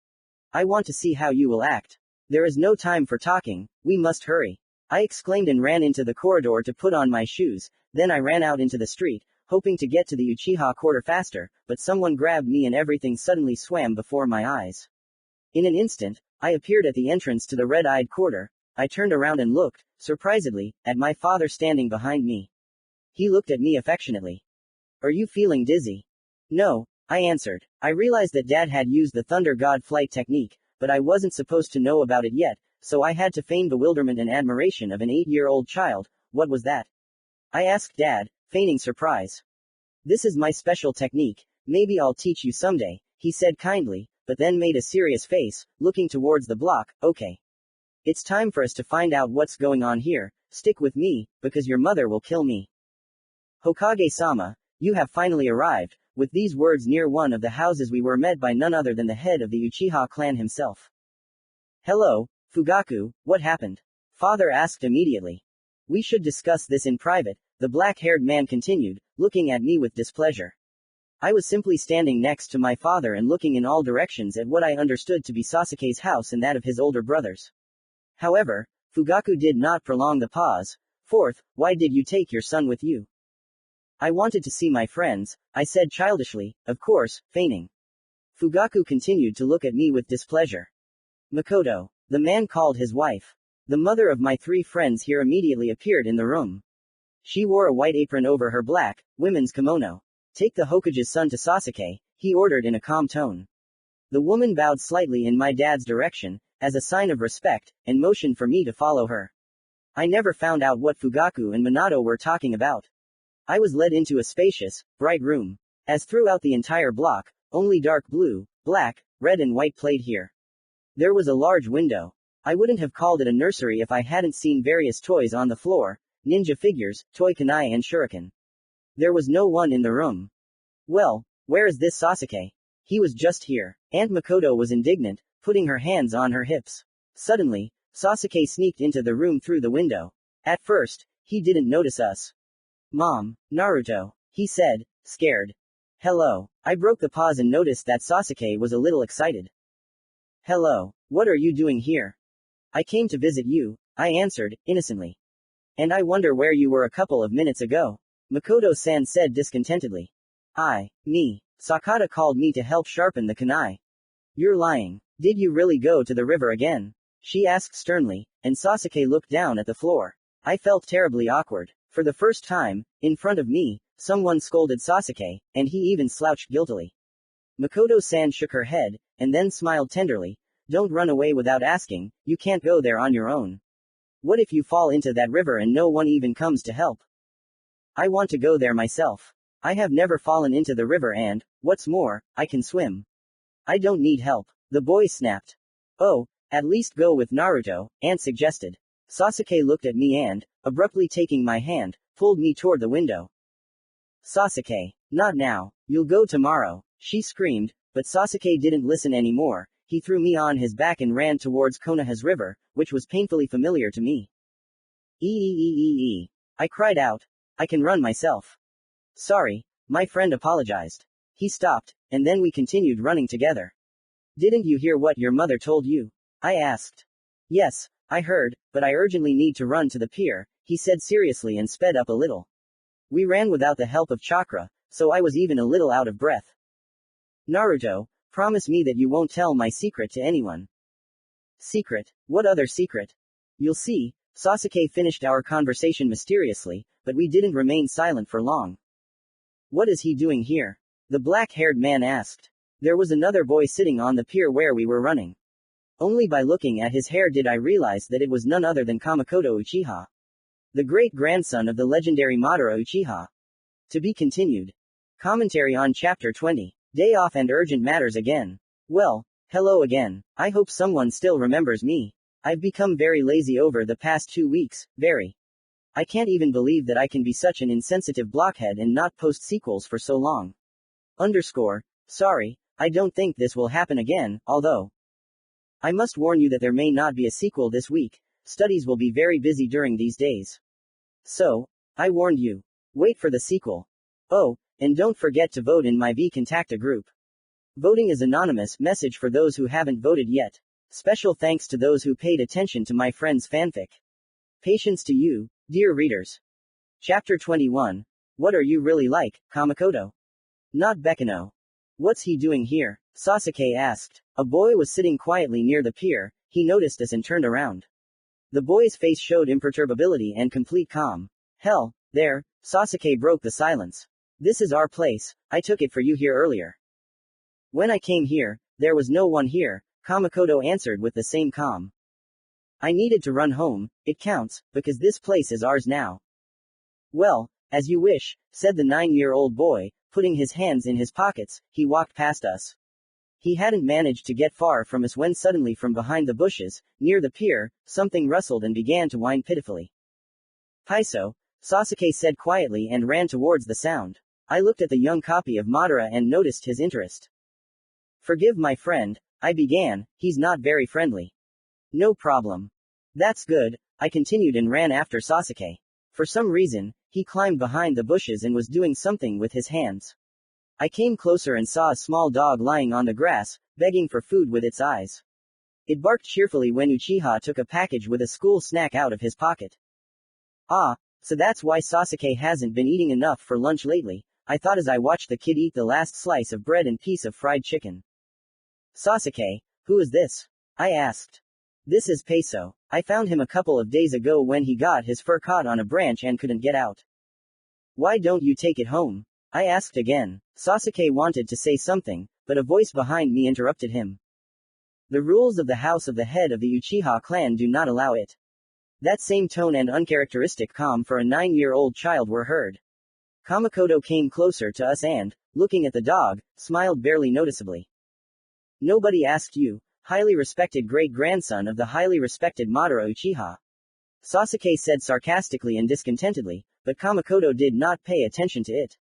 I want to see how you will act. There is no time for talking, we must hurry. I exclaimed and ran into the corridor to put on my shoes, then I ran out into the street, hoping to get to the Uchiha quarter faster, but someone grabbed me and everything suddenly swam before my eyes. In an instant, I appeared at the entrance to the red-eyed quarter. I turned around and looked, surprisedly, at my father standing behind me. He looked at me affectionately. Are you feeling dizzy? No, I answered. I realized that Dad had used the Thunder God flight technique, but I wasn't supposed to know about it yet, so I had to feign bewilderment and admiration of an 8-year-old child. What was that? I asked Dad, feigning surprise. This is my special technique, maybe I'll teach you someday, he said kindly, but then made a serious face, looking towards the block. Okay. It's time for us to find out what's going on here. Stick with me, because your mother will kill me. Hokage-sama, you have finally arrived. With these words near one of the houses we were met by none other than the head of the Uchiha clan himself. Hello, Fugaku, what happened? Father asked immediately. We should discuss this in private, the black-haired man continued, looking at me with displeasure. I was simply standing next to my father and looking in all directions at what I understood to be Sasuke's house and that of his older brothers. However, Fugaku did not prolong the pause. Fourth, why did you take your son with you? I wanted to see my friends, I said childishly, of course, feigning. Fugaku continued to look at me with displeasure. Makoto, the man called his wife. The mother of my 3 friends here immediately appeared in the room. She wore a white apron over her black, women's kimono. Take the Hokage's son to Sasuke, he ordered in a calm tone. The woman bowed slightly in my dad's direction, as a sign of respect, and motioned for me to follow her. I never found out what Fugaku and Minato were talking about. I was led into a spacious, bright room. As throughout the entire block, only dark blue, black, red and white played here. There was a large window. I wouldn't have called it a nursery if I hadn't seen various toys on the floor, ninja figures, toy kunai and shuriken. There was no one in the room. Well, where is this Sasuke? He was just here. Aunt Makoto was indignant, putting her hands on her hips. Suddenly, Sasuke sneaked into the room through the window. At first, he didn't notice us. Mom, Naruto, he said, scared. Hello. I broke the pause and noticed that Sasuke was a little excited. Hello. What are you doing here? I came to visit you, I answered, innocently. And I wonder where you were a couple of minutes ago. Makoto-san said discontentedly. Me. Sakata called me to help sharpen the kunai. You're lying. Did you really go to the river again? She asked sternly, and Sasuke looked down at the floor. I felt terribly awkward. For the first time, in front of me, someone scolded Sasuke, and he even slouched guiltily. Makoto-san shook her head, and then smiled tenderly. Don't run away without asking, you can't go there on your own. What if you fall into that river and no one even comes to help? I want to go there myself. I have never fallen into the river and, what's more, I can swim. I don't need help. The boy snapped. Oh, at least go with Naruto, Aunt suggested. Sasuke looked at me and, abruptly taking my hand, pulled me toward the window. Sasuke, not now, you'll go tomorrow, she screamed, but Sasuke didn't listen anymore. He threw me on his back and ran towards Konoha's river, which was painfully familiar to me. I cried out. I can run myself. Sorry, my friend apologized. He stopped, and then we continued running together. Didn't you hear what your mother told you? I asked. Yes, I heard, but I urgently need to run to the pier, he said seriously and sped up a little. We ran without the help of chakra, so I was even a little out of breath. Naruto, promise me that you won't tell my secret to anyone. Secret? What other secret? You'll see. Sasuke finished our conversation mysteriously, but we didn't remain silent for long. What is he doing here? The black-haired man asked. There was another boy sitting on the pier where we were running. Only by looking at his hair did I realize that it was none other than Kamekoto Uchiha, the great-grandson of the legendary Madara Uchiha. To be continued. Commentary on Chapter 20. Day off and urgent matters again. Well, hello again. I hope someone still remembers me. I've become very lazy over the past 2 weeks, very. I can't even believe that I can be such an insensitive blockhead and not post sequels for so long. Sorry, I don't think this will happen again, although. I must warn you that there may not be a sequel this week. Studies will be very busy during these days. So, I warned you. Wait for the sequel. Oh, and don't forget to vote in my V Contacta group. Voting is anonymous, message for those who haven't voted yet. Special thanks to those who paid attention to my friend's fanfic. Patience to you, dear readers. Chapter 21. What are you really like, Kamekoto? Not Bekino. What's he doing here? Sasuke asked. A boy was sitting quietly near the pier. He noticed us and turned around. The boy's face showed imperturbability and complete calm. Hell, There, Sasuke broke the silence. This is our place, I took it for you here earlier. When I came here, there was no one here, Kamakoto answered with the same calm. I needed to run home, it counts, because this place is ours now. Well, as you wish, said the 9-year-old boy, putting his hands in his pockets. He walked past us. He hadn't managed to get far from us when suddenly from behind the bushes, near the pier, something rustled and began to whine pitifully. Paiso, Sasuke said quietly and ran towards the sound. I looked at the young copy of Madara and noticed his interest. Forgive my friend, I began, he's not very friendly. No problem. That's good, I continued and ran after Sasuke. For some reason, he climbed behind the bushes and was doing something with his hands. I came closer and saw a small dog lying on the grass, begging for food with its eyes. It barked cheerfully when Uchiha took a package with a school snack out of his pocket. Ah, so that's why Sasuke hasn't been eating enough for lunch lately, I thought as I watched the kid eat the last slice of bread and piece of fried chicken. Sasuke, who is this? I asked. This is Peso. I found him a couple of days ago when he got his fur caught on a branch and couldn't get out. Why don't you take it home? I asked again. Sasuke wanted to say something, but a voice behind me interrupted him. The rules of the house of the head of the Uchiha clan do not allow it. That same tone and uncharacteristic calm for a 9-year-old child were heard. Kamakoto came closer to us and, looking at the dog, smiled barely noticeably. Nobody asked you, highly respected great-grandson of the highly respected Madara Uchiha. Sasuke said sarcastically and discontentedly, but Kamakoto did not pay attention to it.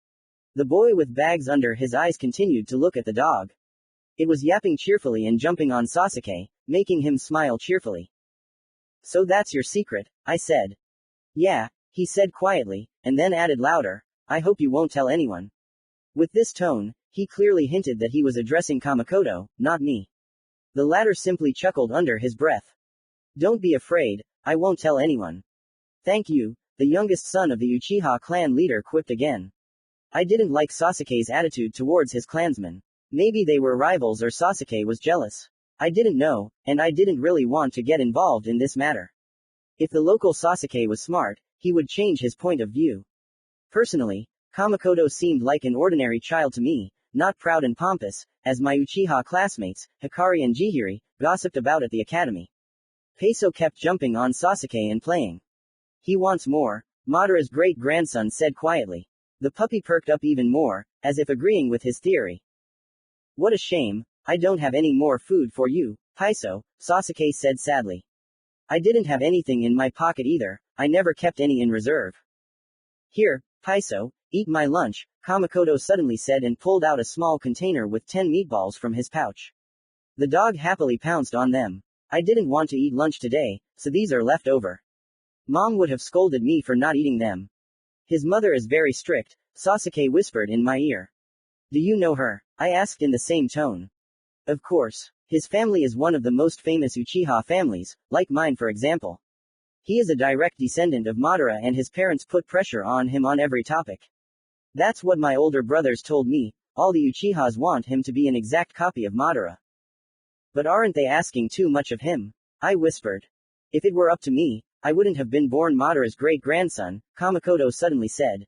The boy with bags under his eyes continued to look at the dog. It was yapping cheerfully and jumping on Sasuke, making him smile cheerfully. So that's your secret, I said. Yeah, he said quietly, and then added louder, I hope you won't tell anyone. With this tone, he clearly hinted that he was addressing Kamakoto, not me. The latter simply chuckled under his breath. Don't be afraid, I won't tell anyone. Thank you, the youngest son of the Uchiha clan leader quipped again. I didn't like Sasuke's attitude towards his clansmen. Maybe they were rivals or Sasuke was jealous. I didn't know, and I didn't really want to get involved in this matter. If the local Sasuke was smart, he would change his point of view. Personally, Kamakoto seemed like an ordinary child to me, not proud and pompous, as my Uchiha classmates, Hikari and Jihiri, gossiped about at the academy. Peso kept jumping on Sasuke and playing. He wants more, Madara's great-grandson said quietly. The puppy perked up even more, as if agreeing with his theory. What a shame, I don't have any more food for you, Peso, Sasuke said sadly. I didn't have anything in my pocket either, I never kept any in reserve. Here, Peso, eat my lunch, Kamakoto suddenly said and pulled out a small container with 10 meatballs from his pouch. The dog happily pounced on them. I didn't want to eat lunch today, so these are left over. Mom would have scolded me for not eating them. His mother is very strict, Sasuke whispered in my ear. Do you know her? I asked in the same tone. Of course. His family is one of the most famous Uchiha families, like mine for example. He is a direct descendant of Madara and his parents put pressure on him on every topic. That's what my older brothers told me, all the Uchihas want him to be an exact copy of Madara. But aren't they asking too much of him? I whispered. If it were up to me, I wouldn't have been born Madara's great-grandson, Kamakoto suddenly said.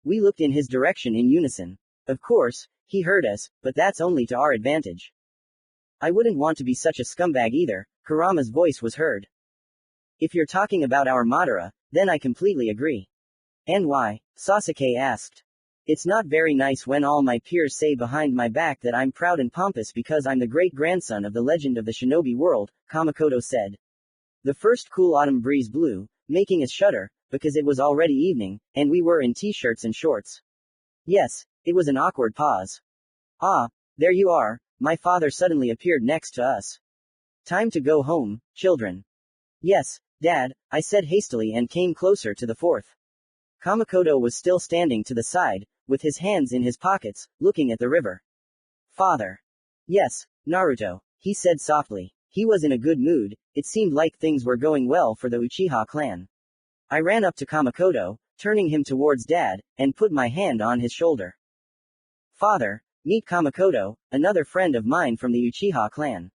We looked in his direction in unison. Of course, he heard us, but that's only to our advantage. I wouldn't want to be such a scumbag either, Kurama's voice was heard. If you're talking about our Madara, then I completely agree. And why? Sasuke asked. It's not very nice when all my peers say behind my back that I'm proud and pompous because I'm the great-grandson of the legend of the shinobi world, Kamakoto said. The first cool autumn breeze blew, making us shudder, because it was already evening, and we were in t-shirts and shorts. Yes, it was an awkward pause. Ah, there you are, my father suddenly appeared next to us. Time to go home, children. Yes, Dad, I said hastily and came closer to the fourth. Kamakoto was still standing to the side, with his hands in his pockets, looking at the river. Father. Yes, Naruto, he said softly. He was in a good mood, it seemed like things were going well for the Uchiha clan. I ran up to Kamakoto, turning him towards Dad, and put my hand on his shoulder. Father, meet Kamakoto, another friend of mine from the Uchiha clan.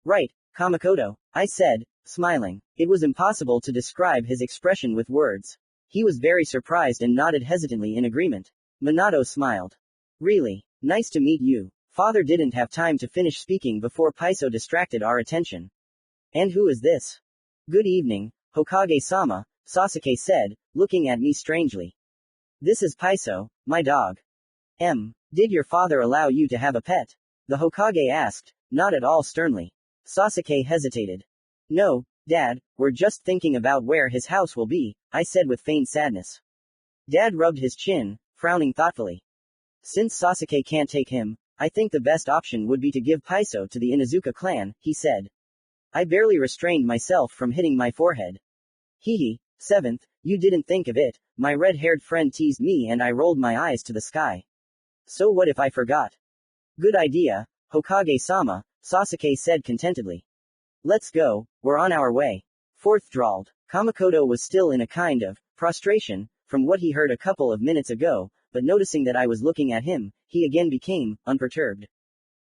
Right, Kamakoto, I said, smiling. It was impossible to describe his expression with words. He was very surprised and nodded hesitantly in agreement. Minato smiled. Really? Nice to meet you. Father didn't have time to finish speaking before Paiso distracted our attention. And who is this? Good evening, Hokage-sama, Sasuke said, looking at me strangely. This is Paiso, my dog. Did your father allow you to have a pet? The Hokage asked, not at all sternly. Sasuke hesitated. No, Dad, we're just thinking about where his house will be, I said with feigned sadness. Dad rubbed his chin, frowning thoughtfully. Since Sasuke can't take him, I think the best option would be to give Paiso to the Inuzuka clan, he said. I barely restrained myself from hitting my forehead. Hehe, 7th, you didn't think of it, my red-haired friend teased me and I rolled my eyes to the sky. So what if I forgot? Good idea, Hokage-sama, Sasuke said contentedly. Let's go, we're on our way. 4th drawled. Kamakado was still in a kind of prostration from what he heard a couple of minutes ago, but noticing that I was looking at him, he again became unperturbed.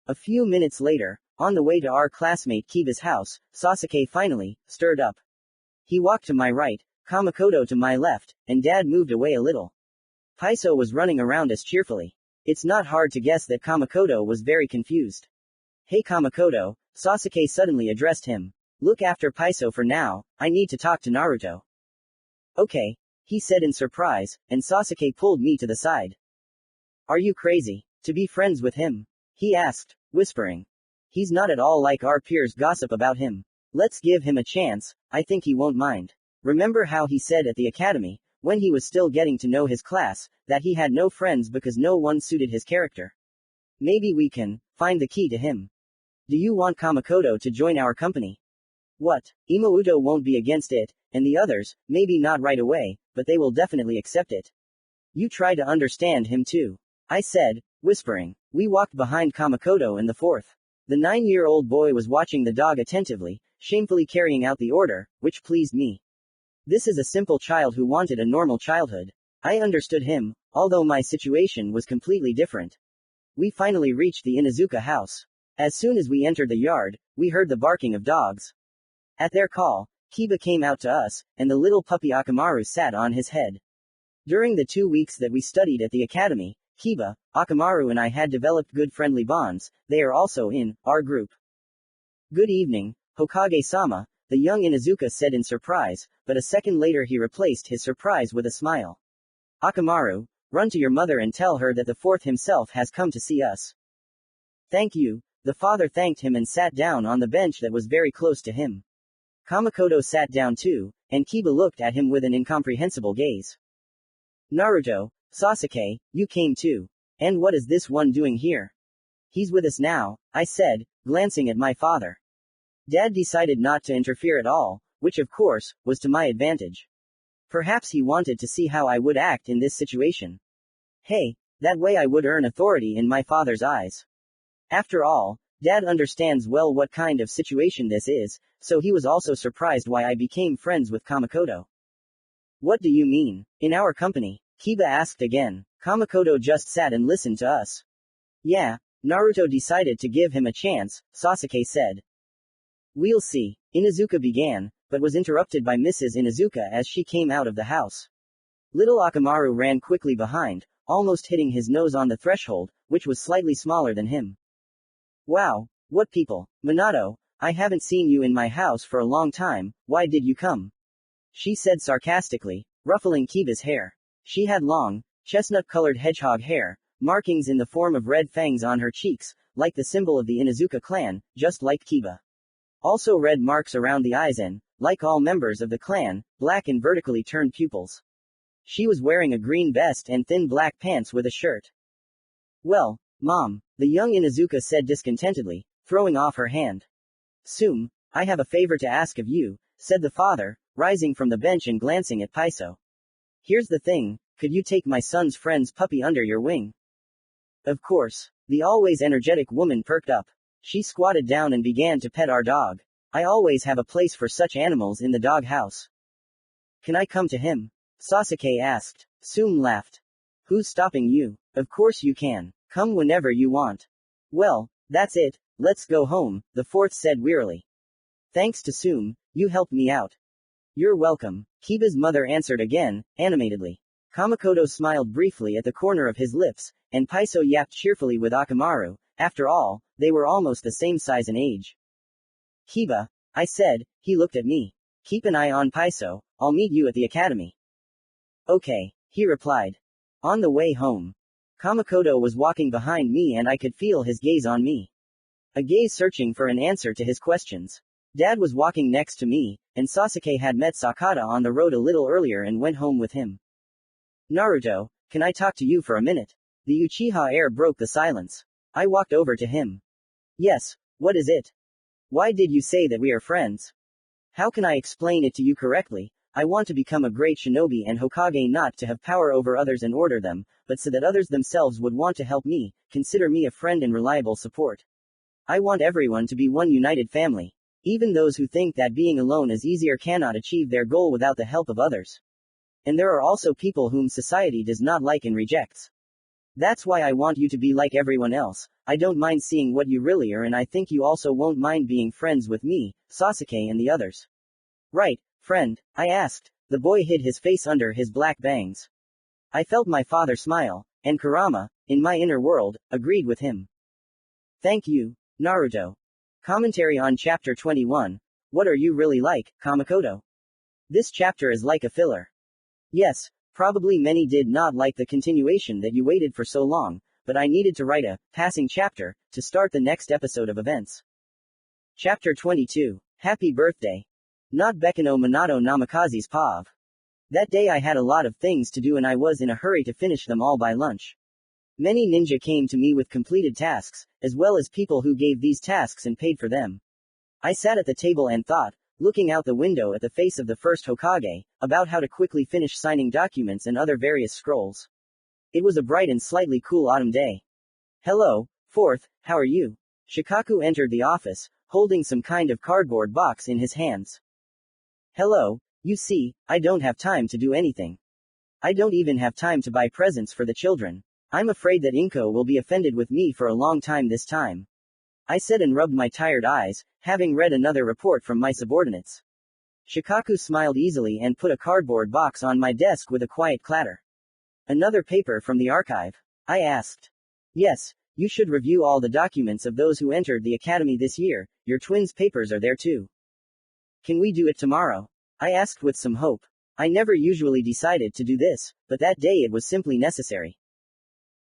A few minutes later, on the way to our classmate Kiba's house, Sasuke finally stirred up. He walked to my right, Kamakado to my left, and Dad moved away a little. Paiso was running around us cheerfully. It's not hard to guess that Kamakado was very confused. Hey Kamakado, Sasuke suddenly addressed him. Look after Paiso for now, I need to talk to Naruto. Okay, he said in surprise, and Sasuke pulled me to the side. Are you crazy to be friends with him? He asked, whispering. He's not at all like our peers gossip about him. Let's give him a chance, I think he won't mind. Remember how he said at the academy, when he was still getting to know his class, that he had no friends because no one suited his character? Maybe we can find the key to him. Do you want Kamakado to join our company? What? Imouto won't be against it, and the others, maybe not right away, but they will definitely accept it. You try to understand him too. I said, whispering. We walked behind Kamakado and the 4th. The 9-year-old boy was watching the dog attentively, shamefully carrying out the order, which pleased me. This is a simple child who wanted a normal childhood. I understood him, although my situation was completely different. We finally reached the Inuzuka house. As soon as we entered the yard, we heard the barking of dogs. At their call, Kiba came out to us, and the little puppy Akamaru sat on his head. During the 2 weeks that we studied at the academy, Kiba, Akamaru and I had developed good friendly bonds. They are also in our group. Good evening, Hokage-sama, the young Inuzuka said in surprise, but a second later he replaced his surprise with a smile. Akamaru, run to your mother and tell her that the 4th himself has come to see us. Thank you. The father thanked him and sat down on the bench that was very close to him. Kamakado sat down too, and Kiba looked at him with an incomprehensible gaze. Naruto, Sasuke, you came too. And what is this one doing here? He's with us now, I said, glancing at my father. Dad decided not to interfere at all, which of course, was to my advantage. Perhaps he wanted to see how I would act in this situation. Hey, that way I would earn authority in my father's eyes. After all, Dad understands well what kind of situation this is, so he was also surprised why I became friends with Kamakado. What do you mean, in our company? Kiba asked again. Kamakado just sat and listened to us. Yeah, Naruto decided to give him a chance, Sasuke said. We'll see. Inuzuka began, but was interrupted by Mrs. Inuzuka as she came out of the house. Little Akamaru ran quickly behind, almost hitting his nose on the threshold, which was slightly smaller than him. Wow, what people. Minato, I haven't seen you in my house for a long time, why did you come? She said sarcastically, ruffling Kiba's hair. She had long, chestnut-colored hedgehog hair, markings in the form of red fangs on her cheeks, like the symbol of the Inuzuka clan, just like Kiba. Also red marks around the eyes and, like all members of the clan, black and vertically turned pupils. She was wearing a green vest and thin black pants with a shirt. Well, Mom, the young Inuzuka said discontentedly, throwing off her hand. I have a favor to ask of you, said the father, rising from the bench and glancing at Paiso. Here's the thing, could you take my son's friend's puppy under your wing? Of course. The always energetic woman perked up. She squatted down and began to pet our dog. I always have a place for such animals in the dog house. Can I come to him? Sasuke asked. Sum laughed. Who's stopping you? Of course you can. Come whenever you want. Well, that's it, let's go home, the 4th said wearily. Thanks to Sum, you helped me out. You're welcome. Kiba's mother answered again, animatedly. Kamakoto smiled briefly at the corner of his lips, and Paiso yapped cheerfully with Akamaru. After all, they were almost the same size and age. Kiba, I said. He looked at me. Keep an eye on Paiso. I'll meet you at the academy. Okay, he replied. On the way home, Kamakoto was walking behind me and I could feel his gaze on me. A gaze searching for an answer to his questions. Dad was walking next to me, and Sasuke had met Sakata on the road a little earlier and went home with him. Naruto, can I talk to you for a minute? The Uchiha heir broke the silence. I walked over to him. Yes, what is it? Why did you say that we are friends? How can I explain it to you correctly? I want to become a great shinobi and Hokage, not to have power over others and order them, but so that others themselves would want to help me, consider me a friend and reliable support. I want everyone to be one united family. Even those who think that being alone is easier cannot achieve their goal without the help of others. And there are also people whom society does not like and rejects. That's why I want you to be like everyone else. I don't mind seeing what you really are, and I think you also won't mind being friends with me, Sasuke and the others. Right, friend? I asked. The boy hid his face under his black bangs. I felt my father smile, and Kurama, in my inner world, agreed with him. Thank you, Naruto. Commentary on Chapter 21. What are you really like, Kamakoto? This chapter is like a filler. Yes, probably many did not like the continuation that you waited for so long, but I needed to write a passing chapter to start the next episode of events. Chapter 22. Happy birthday. Not Bekino Minato Namikaze's Pav. That day I had a lot of things to do and I was in a hurry to finish them all by lunch. Many ninja came to me with completed tasks, as well as people who gave these tasks and paid for them. I sat at the table and thought, looking out the window at the face of the first Hokage, about how to quickly finish signing documents and other various scrolls. It was a bright and slightly cool autumn day. Hello, fourth, how are you? Shikaku entered the office, holding some kind of cardboard box in his hands. Hello, you see, I don't have time to do anything. I don't even have time to buy presents for the children. I'm afraid that Inko will be offended with me for a long time this time. I said and rubbed my tired eyes, having read another report from my subordinates. Shikaku smiled easily and put a cardboard box on my desk with a quiet clatter. Another paper from the archive? I asked. Yes, you should review all the documents of those who entered the academy this year. Your twins' papers are there too. Can we do it tomorrow? I asked with some hope. I never usually decided to do this, but that day it was simply necessary.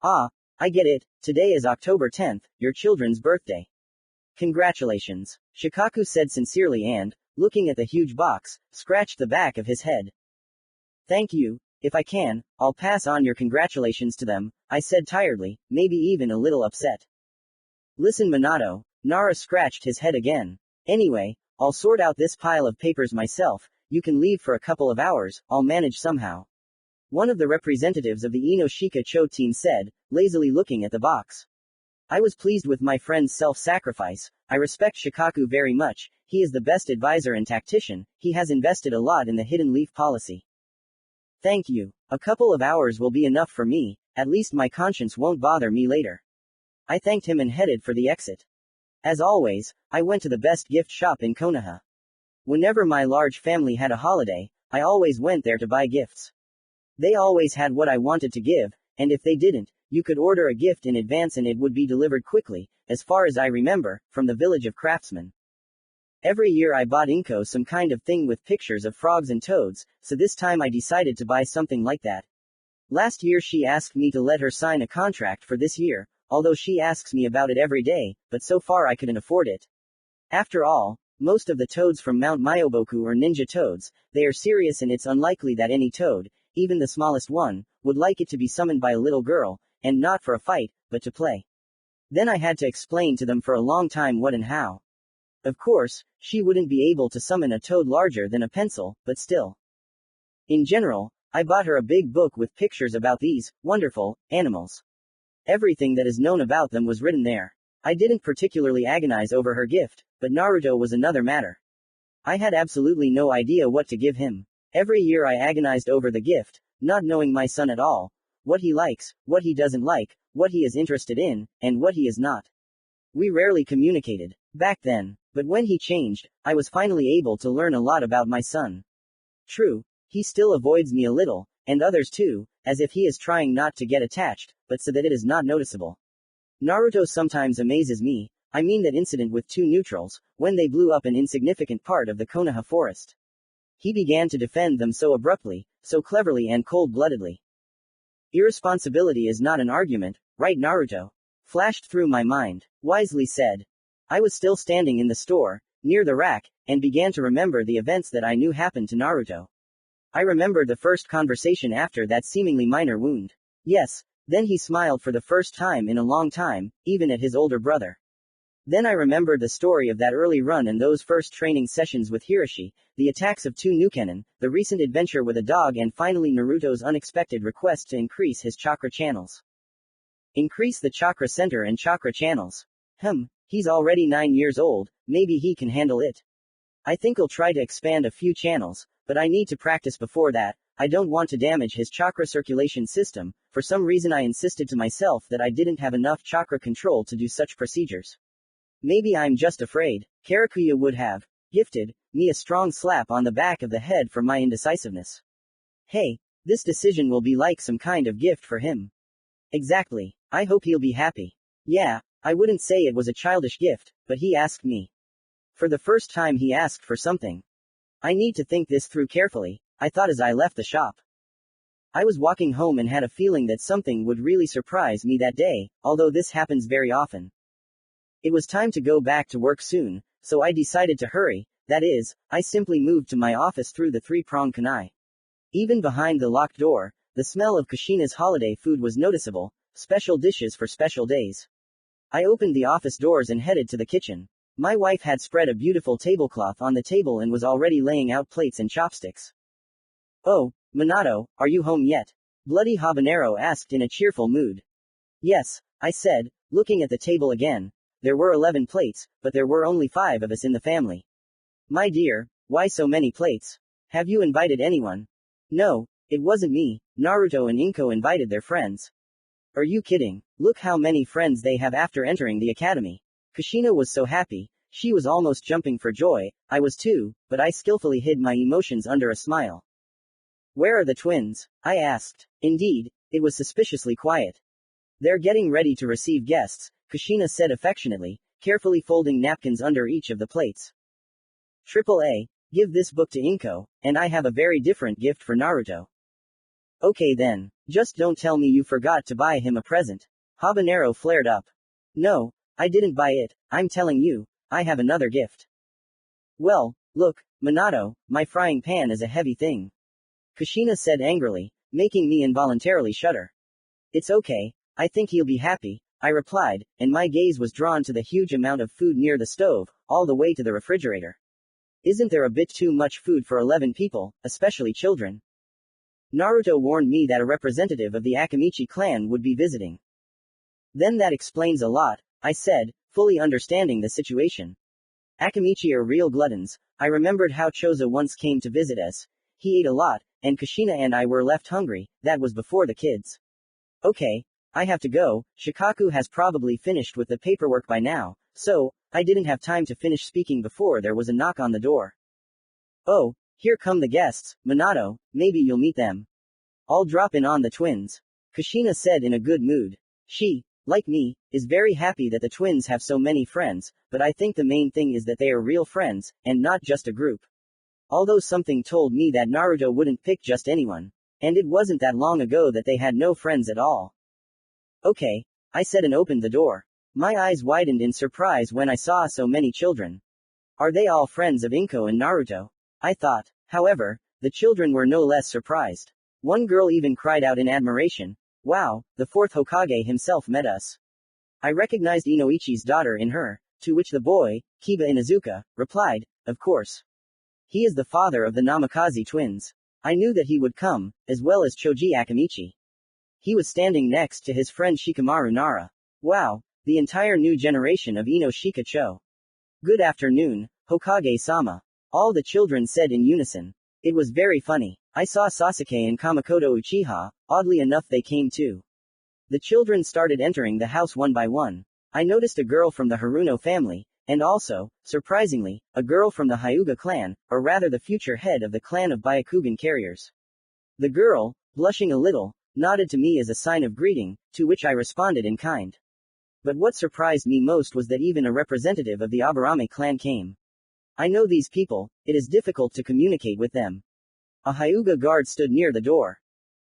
Ah, I get it. Today is October 10th, your children's birthday. Congratulations, Shikaku said sincerely and, looking at the huge box, scratched the back of his head. Thank you. If I can, I'll pass on your congratulations to them, I said tiredly, maybe even a little upset. Listen, Minato, Nara scratched his head again. Anyway, I'll sort out this pile of papers myself. You can leave for a couple of hours, I'll manage somehow. One of the representatives of the Inoshika Cho team said, lazily looking at the box. I was pleased with my friend's self-sacrifice. I respect Shikaku very much. He is the best advisor and tactician. He has invested a lot in the hidden leaf policy. Thank you. A couple of hours will be enough for me. At least my conscience won't bother me later. I thanked him and headed for the exit. As always, I went to the best gift shop in Konoha. Whenever my large family had a holiday, I always went there to buy gifts. They always had what I wanted to give, and if they didn't, you could order a gift in advance and it would be delivered quickly, as far as I remember, from the village of craftsmen. Every year I bought Inko some kind of thing with pictures of frogs and toads, so this time I decided to buy something like that. Last year she asked me to let her sign a contract for this year, although she asks me about it every day, but so far I couldn't afford it. After all, most of the toads from Mount Myoboku are ninja toads. They are serious and it's unlikely that any toad, even the smallest one, would like it to be summoned by a little girl, and not for a fight, but to play. Then I had to explain to them for a long time what and how. Of course, she wouldn't be able to summon a toad larger than a pencil, but still. In general, I bought her a big book with pictures about these wonderful animals. Everything that is known about them was written there. I didn't particularly agonize over her gift, but Naruto was another matter. I had absolutely no idea what to give him. Every year I agonized over the gift, not knowing my son at all, what he likes, what he doesn't like, what he is interested in, and what he is not. We rarely communicated back then, but when he changed, I was finally able to learn a lot about my son. True, He still avoids me a little, and others too, as if he is trying not to get attached, but so that it is not noticeable. Naruto sometimes amazes me. I mean that incident with two neutrals, when they blew up an insignificant part of the Konoha forest. He began to defend them so abruptly, so cleverly and cold-bloodedly. Irresponsibility is not an argument, right Naruto? Flashed through my mind. Wisely said. I was still standing in the store, near the rack, and began to remember the events that I knew happened to Naruto. I remembered the first conversation after that seemingly minor wound. Yes, then he smiled for the first time in a long time, even at his older brother. Then I remembered the story of that early run and those first training sessions with Hiroshi, the attacks of two Nukenin, the recent adventure with a dog, and finally Naruto's unexpected request to increase his chakra channels. Increase the chakra center and chakra channels. He's already 9 years old, maybe he can handle it. I think I'll try to expand a few channels, but I need to practice before that. I don't want to damage his chakra circulation system. For some reason I insisted to myself that I didn't have enough chakra control to do such procedures. Maybe I'm just afraid. Karakuya would have gifted me a strong slap on the back of the head for my indecisiveness. Hey, this decision will be like some kind of gift for him. Exactly. I hope he'll be happy. Yeah, I wouldn't say it was a childish gift, but he asked me. For the first time he asked for something. I need to think this through carefully, I thought as I left the shop. I was walking home and had a feeling that something would really surprise me that day, although this happens very often. It was time to go back to work soon, so I decided to hurry. That is, I simply moved to my office through the three-pronged kanai. Even behind the locked door, the smell of Kushina's holiday food was noticeable, special dishes for special days. I opened the office doors and headed to the kitchen. My wife had spread a beautiful tablecloth on the table and was already laying out plates and chopsticks. Oh, Minato, are you home yet? Bloody Habanero asked in a cheerful mood. Yes, I said, looking at the table again. There were 11 plates, but there were only 5 of us in the family. My dear, why so many plates? Have you invited anyone? No, it wasn't me. Naruto and Inko invited their friends. Are you kidding? Look how many friends they have after entering the academy. Kushina was so happy, she was almost jumping for joy. I was too, but I skillfully hid my emotions under a smile. Where are the twins? I asked. Indeed, it was suspiciously quiet. They're getting ready to receive guests, Kushina said affectionately, carefully folding napkins under each of the plates. AAA, give this book to Inko, and I have a very different gift for Naruto. Okay then, just don't tell me you forgot to buy him a present. Habanero flared up. No, I didn't buy it, I'm telling you, I have another gift. Well, look, Minato, my frying pan is a heavy thing. Kushina said angrily, making me involuntarily shudder. It's okay, I think he'll be happy, I replied, and my gaze was drawn to the huge amount of food near the stove, all the way to the refrigerator. Isn't there a bit too much food for 11 people, especially children? Naruto warned me that a representative of the Akamichi clan would be visiting. Then that explains a lot, I said, fully understanding the situation. Akamichi are real gluttons. I remembered how Chozo once came to visit us. He ate a lot, and Kushina and I were left hungry. That was before the kids. Okay, I have to go. Shikaku has probably finished with the paperwork by now, so I didn't have time to finish speaking before there was a knock on the door. Oh, here come the guests, Minato, maybe you'll meet them. I'll drop in on the twins. Kushina said in a good mood. She, like me, is very happy that the twins have so many friends, but I think the main thing is that they are real friends, and not just a group. Although something told me that Naruto wouldn't pick just anyone. And it wasn't that long ago that they had no friends at all. Okay, I said and opened the door. My eyes widened in surprise when I saw so many children. Are they all friends of Inko and Naruto? I thought. However, the children were no less surprised. One girl even cried out in admiration. Wow, the 4th Hokage himself met us. I recognized Inoichi's daughter in her, to which the boy, Kiba Inuzuka, replied, of course. He is the father of the Namikaze twins. I knew that he would come, as well as Choji Akamichi. He was standing next to his friend Shikamaru Nara. Wow, the entire new generation of Ino Shika-cho. Good afternoon, Hokage-sama. All the children said in unison. It was very funny. I saw Sasuke and Kamakoto Uchiha, oddly enough they came too. The children started entering the house one by one. I noticed a girl from the Haruno family, And also, surprisingly, a girl from the Hyuga clan, or rather the future head of the clan of Byakugan carriers. The girl, blushing a little, nodded to me as a sign of greeting, to which I responded in kind. But what surprised me most was that even a representative of the Aburame clan came. I know these people, it is difficult to communicate with them. A Hyuga guard stood near the door.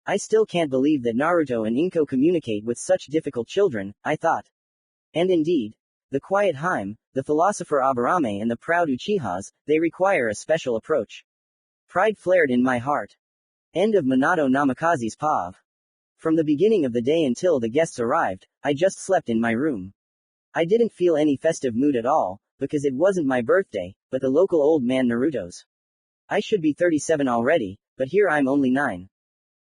I still can't believe that Naruto and Inko communicate with such difficult children, I thought. And indeed, the quiet Haim, the philosopher Aburame and the proud Uchihas, they require a special approach. Pride flared in my heart. End of Minato Namikaze's POV. From the beginning of the day until the guests arrived, I just slept in my room. I didn't feel any festive mood at all, because it wasn't my birthday, but the local old man Naruto's. I should be 37 already, but here I'm only 9.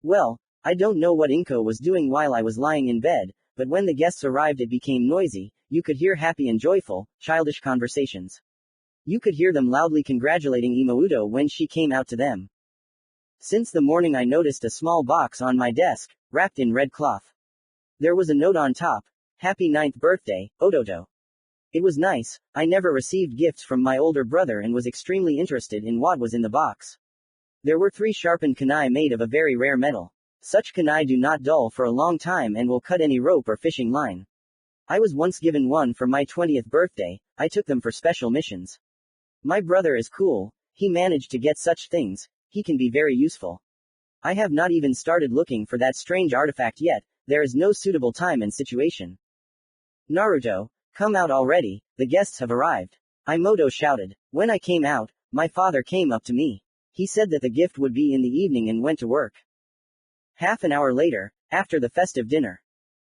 Well, I don't know what Inko was doing while I was lying in bed, but when the guests arrived it became noisy. You could hear happy and joyful, childish conversations. You could hear them loudly congratulating Imouto when she came out to them. Since the morning I noticed a small box on my desk, wrapped in red cloth. There was a note on top, Happy 9th birthday, Ototo. It was nice. I never received gifts from my older brother and was extremely interested in what was in the box. There were 3 sharpened kunai made of a very rare metal. Such kunai do not dull for a long time and will cut any rope or fishing line. I was once given one for my 20th birthday. I took them for special missions. My brother is cool. He managed to get such things. He can be very useful. I have not even started looking for that strange artifact yet. There is no suitable time and situation. Naruto, come out already. The guests have arrived. Imoto shouted. When I came out, my father came up to me. He said that the gift would be in the evening and went to work. Half an hour later, after the festive dinner.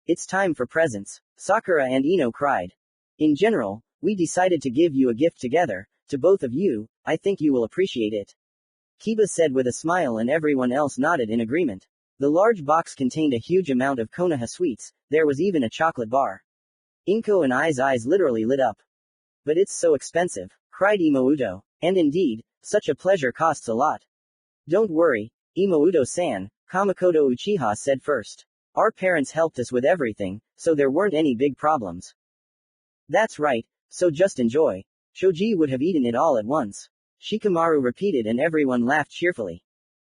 It's time for presents, Sakura and Ino cried. In general, we decided to give you a gift together, to both of you. I think you will appreciate it. Kiba said with a smile and everyone else nodded in agreement. The large box contained a huge amount of Konoha sweets. There was even a chocolate bar. Inko and I's eyes literally lit up. But it's so expensive, cried Imouto. And indeed, such a pleasure costs a lot. Don't worry, Imouto-san, Kamakoto Uchiha said first. Our parents helped us with everything, so there weren't any big problems. That's right, so just enjoy. Shoji would have eaten it all at once. Shikamaru repeated and everyone laughed cheerfully.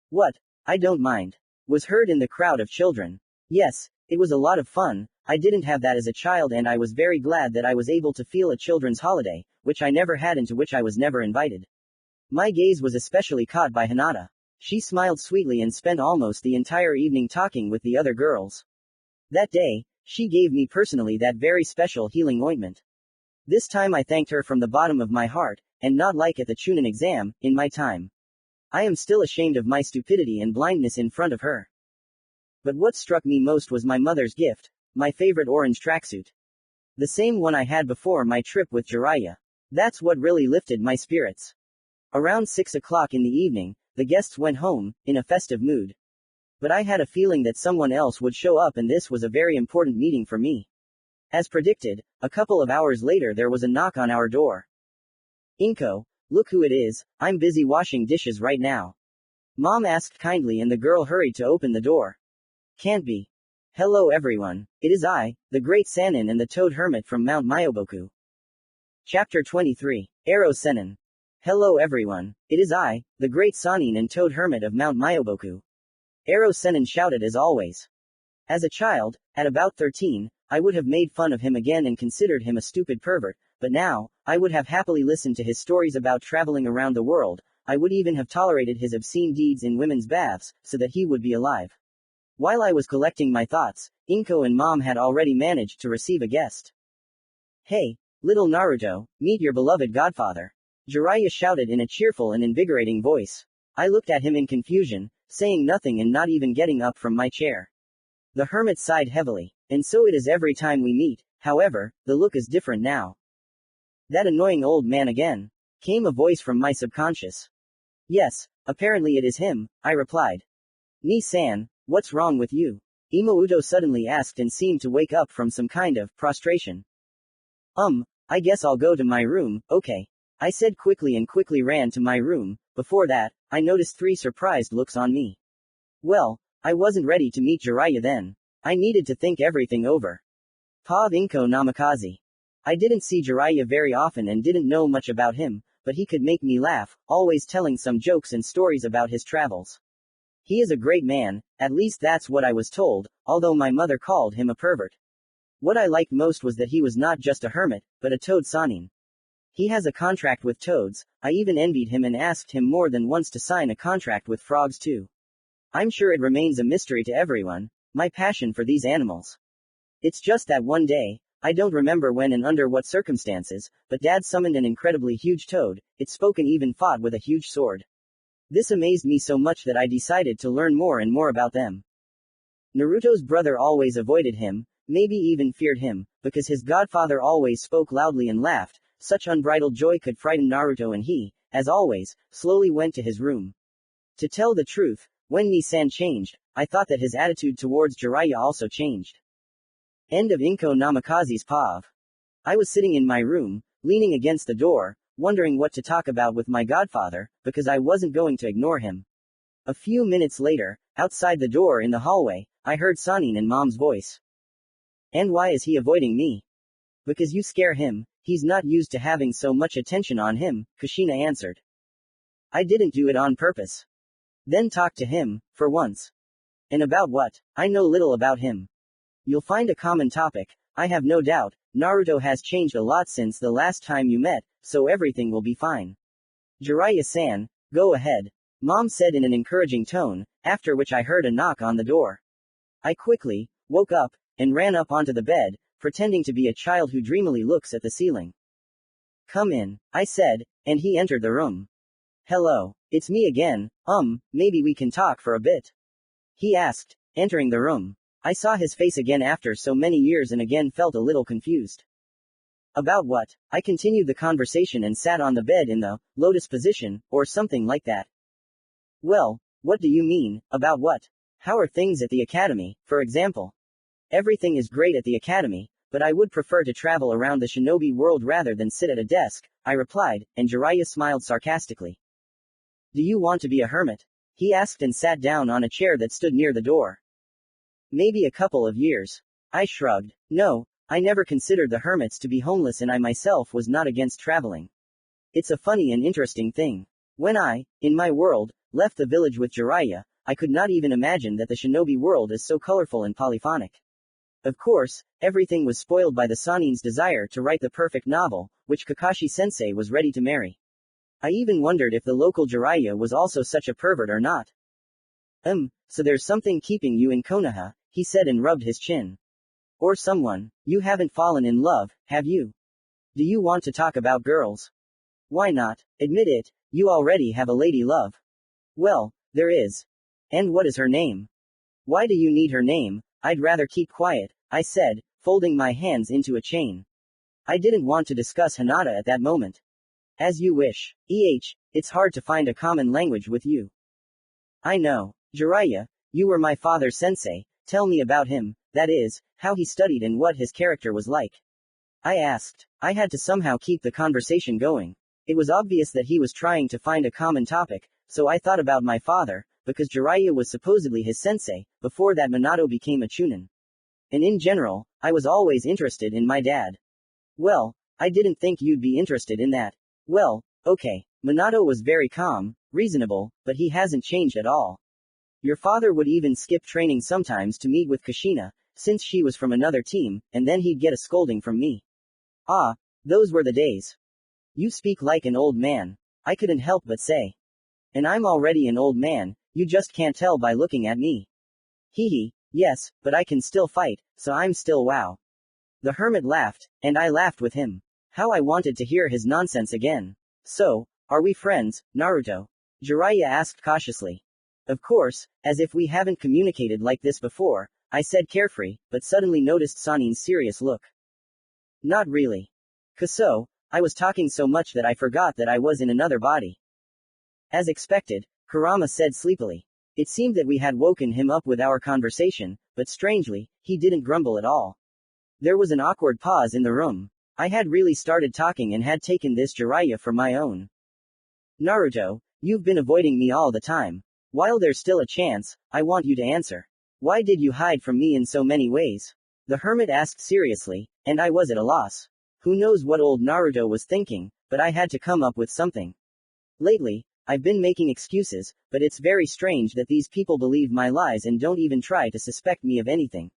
What? I don't mind. Was heard in the crowd of children. Yes, it was a lot of fun. I didn't have that as a child and I was very glad that I was able to feel a children's holiday, which I never had and to which I was never invited. My gaze was especially caught by Hinata. She smiled sweetly and spent almost the entire evening talking with the other girls. That day, she gave me personally that very special healing ointment. This time I thanked her from the bottom of my heart, and not like at the Chunin exam, in my time. I am still ashamed of my stupidity and blindness in front of her. But what struck me most was my mother's gift, my favorite orange tracksuit. The same one I had before my trip with Jiraiya. That's what really lifted my spirits. Around 6 o'clock in the evening, the guests went home, in a festive mood. But I had a feeling that someone else would show up and this was a very important meeting for me. As predicted, a couple of hours later there was a knock on our door. Inko, look who it is, I'm busy washing dishes right now. Mom asked kindly and the girl hurried to open the door. Can't be. Hello everyone, it is I, the great Sannin and the Toad Hermit from Mount Myoboku. Chapter 23, Arrow Sennin. Hello everyone, it is I, the great Sannin and Toad Hermit of Mount Myoboku. Arrow Sennin shouted as always. As a child, at about 13, I would have made fun of him again and considered him a stupid pervert, but now, I would have happily listened to his stories about traveling around the world. I would even have tolerated his obscene deeds in women's baths, so that he would be alive. While I was collecting my thoughts, Inko and Mom had already managed to receive a guest. Hey, little Naruto, meet your beloved godfather. Jiraiya shouted in a cheerful and invigorating voice. I looked at him in confusion, saying nothing and not even getting up from my chair. The hermit sighed heavily. And so it is every time we meet, however, the look is different now. That annoying old man again. Came a voice from my subconscious. Yes, apparently it is him, I replied. Ni-san, what's wrong with you? Imouto suddenly asked and seemed to wake up from some kind of prostration. I guess I'll go to my room, okay. I said quickly and quickly ran to my room. Before that, I noticed 3 surprised looks on me. Well, I wasn't ready to meet Jiraiya then. I needed to think everything over. Pav Inko Namikaze. I didn't see Jiraiya very often and didn't know much about him, but he could make me laugh, always telling some jokes and stories about his travels. He is a great man, at least that's what I was told, although my mother called him a pervert. What I liked most was that he was not just a hermit, but a toad sanin. He has a contract with toads. I even envied him and asked him more than once to sign a contract with frogs too. I'm sure it remains a mystery to everyone, my passion for these animals. It's just that one day, I don't remember when and under what circumstances, but Dad summoned an incredibly huge toad. It spoke and even fought with a huge sword. This amazed me so much that I decided to learn more and more about them. Naruto's brother always avoided him, maybe even feared him, because his godfather always spoke loudly and laughed. Such unbridled joy could frighten Naruto and he, as always, slowly went to his room. To tell the truth, when Ni-san changed, I thought that his attitude towards Jiraiya also changed. End of Inko Namikaze's POV. I was sitting in my room, leaning against the door, wondering what to talk about with my godfather, because I wasn't going to ignore him. A few minutes later, outside the door in the hallway, I heard Sanin and Mom's voice. And why is he avoiding me? Because you scare him. He's not used to having so much attention on him, Kushina answered. I didn't do it on purpose. Then talk to him, for once. And about what? I know little about him. You'll find a common topic, I have no doubt. Naruto has changed a lot since the last time you met, so everything will be fine. Jiraiya-san, go ahead. Mom said in an encouraging tone, after which I heard a knock on the door. I quickly woke up and ran up onto the bed, pretending to be a child who dreamily looks at the ceiling. Come in, I said, and he entered the room. Hello, it's me again, maybe we can talk for a bit? He asked, entering the room. I saw his face again after so many years and again felt a little confused. About what? I continued the conversation and sat on the bed in the lotus position, or something like that. Well, what do you mean, about what? How are things at the academy, for example? Everything is great at the academy, but I would prefer to travel around the shinobi world rather than sit at a desk, I replied, and Jiraiya smiled sarcastically. Do you want to be a hermit? He asked and sat down on a chair that stood near the door. Maybe a couple of years. I shrugged. No, I never considered the hermits to be homeless and I myself was not against traveling. It's a funny and interesting thing. When I, in my world, left the village with Jiraiya, I could not even imagine that the shinobi world is so colorful and polyphonic. Of course, everything was spoiled by the Sanin's desire to write the perfect novel, which Kakashi-sensei was ready to marry. I even wondered if the local Jiraiya was also such a pervert or not. So there's something keeping you in Konoha, he said and rubbed his chin. Or someone. You haven't fallen in love, have you? Do you want to talk about girls? Why not? Admit it, you already have a lady love. Well, there is. And what is her name? Why do you need her name? I'd rather keep quiet, I said, folding my hands into a chain. I didn't want to discuss Hinata at that moment. As you wish. It's hard to find a common language with you. I know. Jiraiya, you were my father's sensei, tell me about him, that is, how he studied and what his character was like. I asked. I had to somehow keep the conversation going. It was obvious that he was trying to find a common topic, so I thought about my father, because Jiraiya was supposedly his sensei, before that Minato became a chunin. And in general, I was always interested in my dad. Well, I didn't think you'd be interested in that. Well, okay, Minato was very calm, reasonable, but he hasn't changed at all. Your father would even skip training sometimes to meet with Kushina, since she was from another team, and then he'd get a scolding from me. Ah, those were the days. You speak like an old man. I couldn't help but say. And I'm already an old man, you just can't tell by looking at me. Hee, yes, but I can still fight, so I'm still wow. The hermit laughed, and I laughed with him. How I wanted to hear his nonsense again. So, are we friends, Naruto? Jiraiya asked cautiously. Of course, as if we haven't communicated like this before, I said carefree, but suddenly noticed Sanin's serious look. Not really. Kuso, I was talking so much that I forgot that I was in another body. As expected, Kurama said sleepily. It seemed that we had woken him up with our conversation, but strangely, he didn't grumble at all. There was an awkward pause in the room. I had really started talking and had taken this Jiraiya for my own. Naruto, you've been avoiding me all the time. While there's still a chance, I want you to answer. Why did you hide from me in so many ways? The hermit asked seriously, and I was at a loss. Who knows what old Naruto was thinking, but I had to come up with something. Lately, I've been making excuses, but it's very strange that these people believe my lies and don't even try to suspect me of anything.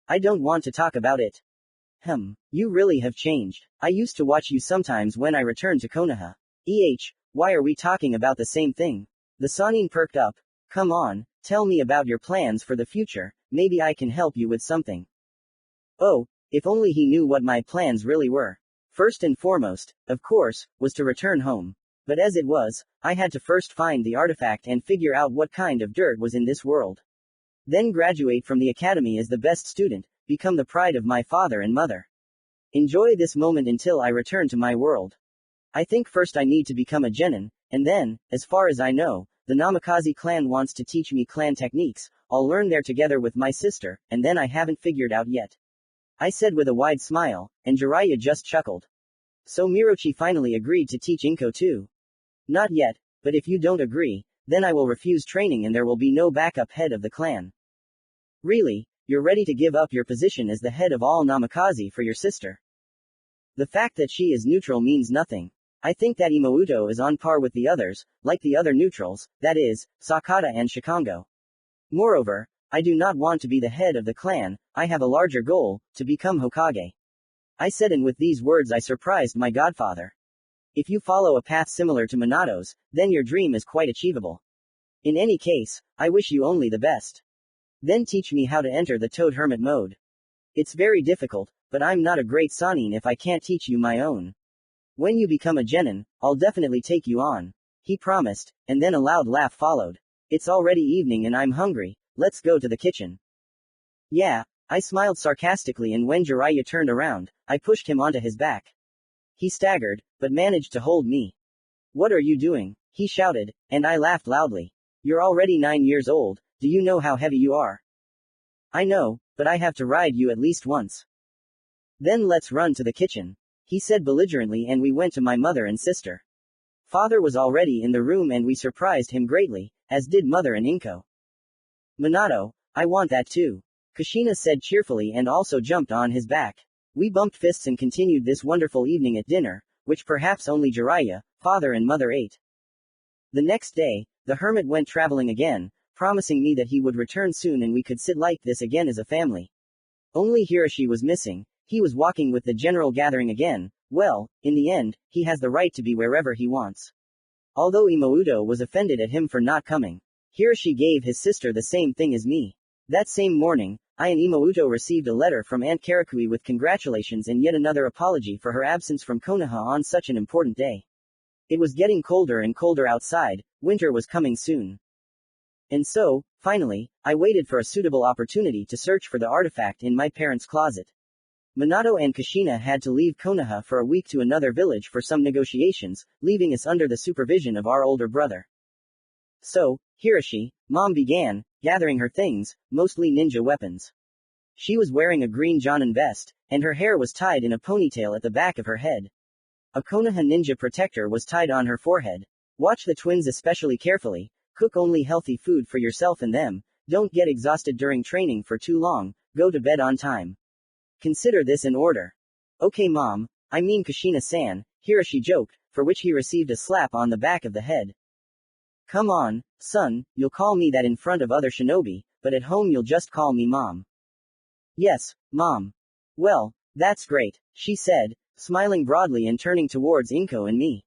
I don't want to talk about it. You really have changed. I used to watch you sometimes when I returned to Konoha. Why are we talking about the same thing? The Sannin perked up. Come on, tell me about your plans for the future, maybe I can help you with something. Oh, if only he knew what my plans really were. First and foremost, of course, was to return home. But as it was, I had to first find the artifact and figure out what kind of dirt was in this world. Then graduate from the academy as the best student, become the pride of my father and mother. Enjoy this moment until I return to my world. I think first I need to become a genin, and then, as far as I know, the Namikaze clan wants to teach me clan techniques. I'll learn there together with my sister, and then I haven't figured out yet. I said with a wide smile, and Jiraiya just chuckled. So Mirochi finally agreed to teach Inko too. Not yet, but if you don't agree, then I will refuse training and there will be no backup head of the clan. Really, you're ready to give up your position as the head of all Namikaze for your sister? The fact that she is neutral means nothing. I think that Imouto is on par with the others, like the other neutrals, that is, Sakata and Shikango. Moreover, I do not want to be the head of the clan, I have a larger goal, to become Hokage. I said, and with these words I surprised my godfather. If you follow a path similar to Minato's, then your dream is quite achievable. In any case, I wish you only the best. Then teach me how to enter the Toad Hermit mode. It's very difficult, but I'm not a great Sannin if I can't teach you my own. When you become a genin, I'll definitely take you on. He promised, and then a loud laugh followed. It's already evening and I'm hungry, let's go to the kitchen. Yeah, I smiled sarcastically, and when Jiraiya turned around, I pushed him onto his back. He staggered, but managed to hold me. What are you doing? He shouted, and I laughed loudly. You're already 9 years old, do you know how heavy you are? I know, but I have to ride you at least once. Then let's run to the kitchen. He said belligerently, and we went to my mother and sister. Father was already in the room and we surprised him greatly, as did mother and Inko. Minato, I want that too. Kushina said cheerfully and also jumped on his back. We bumped fists and continued this wonderful evening at dinner, which perhaps only Jiraiya, father and mother ate. The next day, the hermit went traveling again, promising me that he would return soon and we could sit like this again as a family. Only Hiroshi was missing. He was walking with the general gathering again. Well, in the end, he has the right to be wherever he wants. Although Imouto was offended at him for not coming, Hiroshi gave his sister the same thing as me. That same morning, I and Imouto received a letter from Aunt Karakui with congratulations and yet another apology for her absence from Konoha on such an important day. It was getting colder and colder outside, winter was coming soon. And so, finally, I waited for a suitable opportunity to search for the artifact in my parents' closet. Minato and Kushina had to leave Konoha for a week to another village for some negotiations, leaving us under the supervision of our older brother. So, Hiroshi, Mom began gathering her things, mostly ninja weapons. She was wearing a green Jonin vest, and her hair was tied in a ponytail at the back of her head. A Konoha ninja protector was tied on her forehead. Watch the twins especially carefully, cook only healthy food for yourself and them, don't get exhausted during training for too long, go to bed on time. Consider this in order. Okay Mom, I mean Kushina-san, Hiroshi joked, for which he received a slap on the back of the head. Come on, son, you'll call me that in front of other shinobi, but at home you'll just call me Mom. Yes, Mom. Well, that's great, she said, smiling broadly and turning towards Inko and me.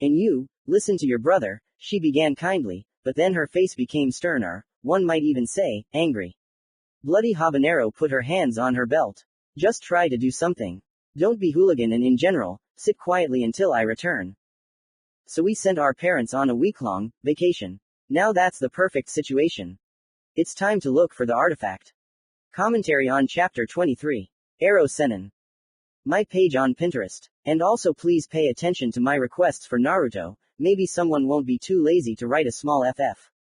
And you, listen to your brother, she began kindly, but then her face became sterner, one might even say, angry. Bloody Habanero put her hands on her belt. Just try to do something. Don't be hooligan and in general, sit quietly until I return. So we sent our parents on a week-long vacation. Now that's the perfect situation. It's time to look for the artifact. Commentary on Chapter 23. Arrow Sennin. My page on Pinterest. And also please pay attention to my requests for Naruto, maybe someone won't be too lazy to write a small FF.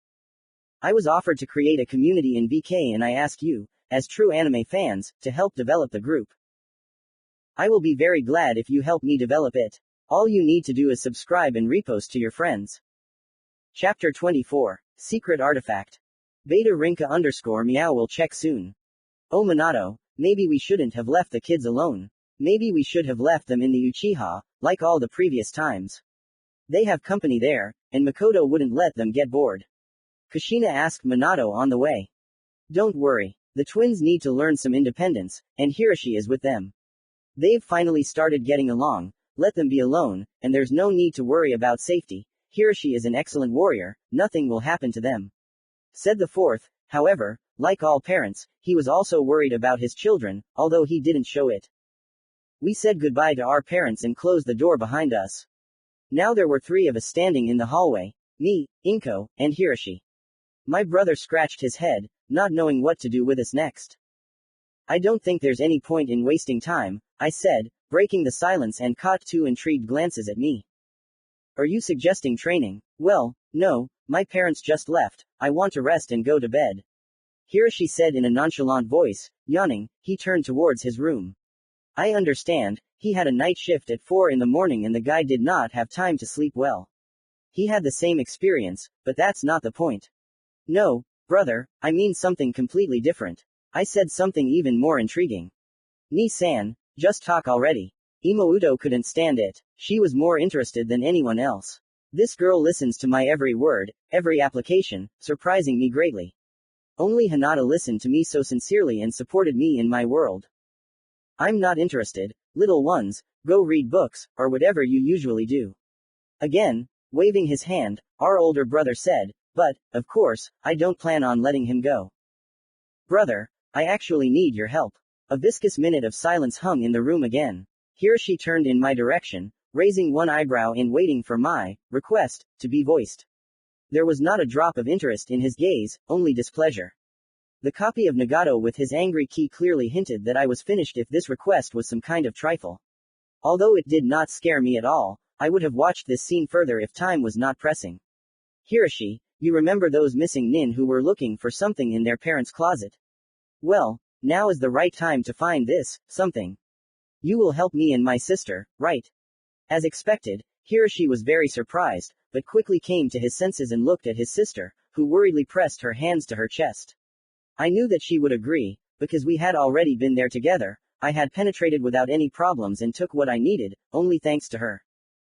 I was offered to create a community in BK and I ask you, as true anime fans, to help develop the group. I will be very glad if you help me develop it. All you need to do is subscribe and repost to your friends. Chapter 24. Secret Artifact. Beta Rinka _ meow will check soon. Oh Minato, maybe we shouldn't have left the kids alone. Maybe we should have left them in the Uchiha, like all the previous times. They have company there, and Makoto wouldn't let them get bored. Kushina asked Minato on the way. Don't worry. The twins need to learn some independence, and Hiroshi is with them. They've finally started getting along, let them be alone, and there's no need to worry about safety. Hiroshi is an excellent warrior, nothing will happen to them. Said the fourth. However, like all parents, he was also worried about his children, although he didn't show it. We said goodbye to our parents and closed the door behind us. Now there were three of us standing in the hallway. Me, Inko, and Hiroshi. My brother scratched his head, not knowing what to do with us next. I don't think there's any point in wasting time, I said, breaking the silence and caught two intrigued glances at me. Are you suggesting training? Well, no, my parents just left, I want to rest and go to bed. Hiroshi said in a nonchalant voice, yawning, he turned towards his room. I understand, he had a night shift at 4 in the morning and the guy did not have time to sleep well. He had the same experience, but that's not the point. No, brother, I mean something completely different. I said something even more intriguing. Ni-san, just talk already. Imouto couldn't stand it. She was more interested than anyone else. This girl listens to my every word, every application, surprising me greatly. Only Hinata listened to me so sincerely and supported me in my world. I'm not interested, little ones, go read books, or whatever you usually do. Again, waving his hand, our older brother said, but, of course, I don't plan on letting him go. Brother, I actually need your help. A viscous minute of silence hung in the room again. Hiroshi turned in my direction, raising one eyebrow in waiting for my request to be voiced. There was not a drop of interest in his gaze, only displeasure. The copy of Nagato with his angry key clearly hinted that I was finished if this request was some kind of trifle. Although it did not scare me at all, I would have watched this scene further if time was not pressing. Hiroshi, you remember those missing nin who were looking for something in their parents' closet? Well, now is the right time to find this something. You will help me and my sister, right? As expected, Hiroshi was very surprised, but quickly came to his senses and looked at his sister, who worriedly pressed her hands to her chest. I knew that she would agree, because we had already been there together. I had penetrated without any problems and took what I needed, only thanks to her.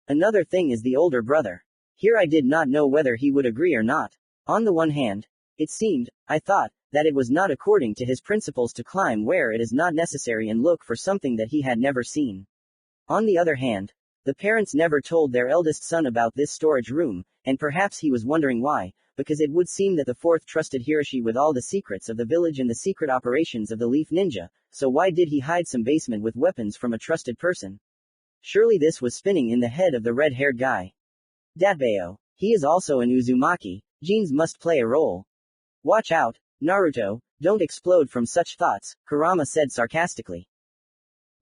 Another thing is the older brother. Here I did not know whether he would agree or not. On the one hand, it seemed, I thought, that it was not according to his principles to climb where it is not necessary and look for something that he had never seen. On the other hand, the parents never told their eldest son about this storage room, and perhaps he was wondering why, because it would seem that the fourth trusted Hiroshi with all the secrets of the village and the secret operations of the Leaf Ninja, so why did he hide some basement with weapons from a trusted person? Surely this was spinning in the head of the red-haired guy. Datbeo. He is also an Uzumaki, genes must play a role. Watch out, Naruto, don't explode from such thoughts, Kurama said sarcastically.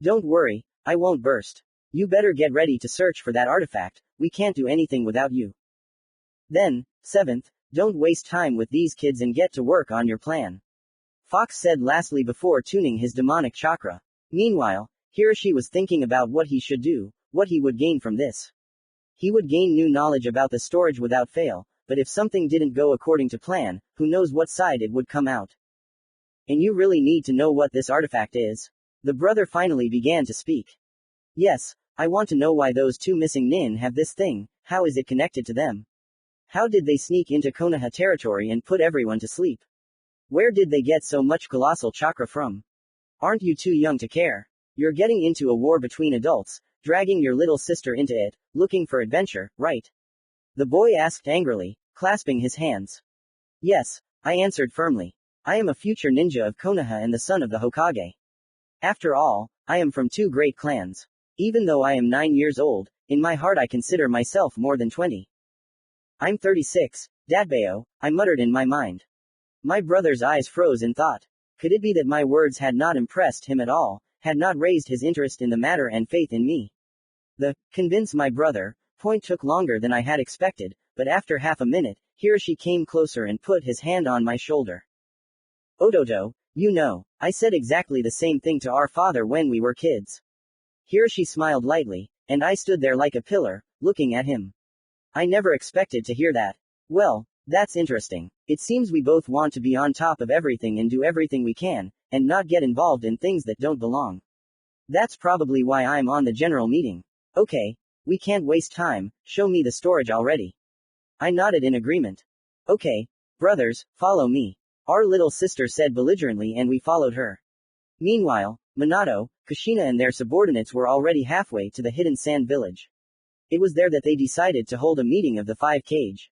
Don't worry, I won't burst. You better get ready to search for that artifact, we can't do anything without you. Then, seventh, don't waste time with these kids and get to work on your plan. Fox said lastly before tuning his demonic chakra. Meanwhile, Hiroshi was thinking about what he should do, what he would gain from this. He would gain new knowledge about the storage without fail, but if something didn't go according to plan, who knows what side it would come out. And you really need to know what this artifact is? The brother finally began to speak. Yes, I want to know why those two missing nin have this thing, how is it connected to them? How did they sneak into Konoha territory and put everyone to sleep? Where did they get so much colossal chakra from? Aren't you too young to care? You're getting into a war between adults, dragging your little sister into it, looking for adventure, right? The boy asked angrily, clasping his hands. Yes, I answered firmly. I am a future ninja of Konoha and the son of the Hokage. After all, I am from two great clans. Even though I am 9 years old, in my heart I consider myself more than 20. I'm 36, Datbeo, I muttered in my mind. My brother's eyes froze in thought. Could it be that my words had not impressed him at all, had not raised his interest in the matter and faith in me? The convince my brother point took longer than I had expected, but after half a minute, Hiroshi came closer and put his hand on my shoulder. Ototo, you know, I said exactly the same thing to our father when we were kids. Hiroshi smiled lightly, and I stood there like a pillar, looking at him. I never expected to hear that. Well, that's interesting. It seems we both want to be on top of everything and do everything we can, and not get involved in things that don't belong. That's probably why I'm on the general meeting. Okay. We can't waste time, show me the storage already. I nodded in agreement. Okay. Brothers, follow me. Our little sister said belligerently, and we followed her. Meanwhile, Minato, Kushina and their subordinates were already halfway to the hidden sand village. It was there that they decided to hold a meeting of the 5 Kage.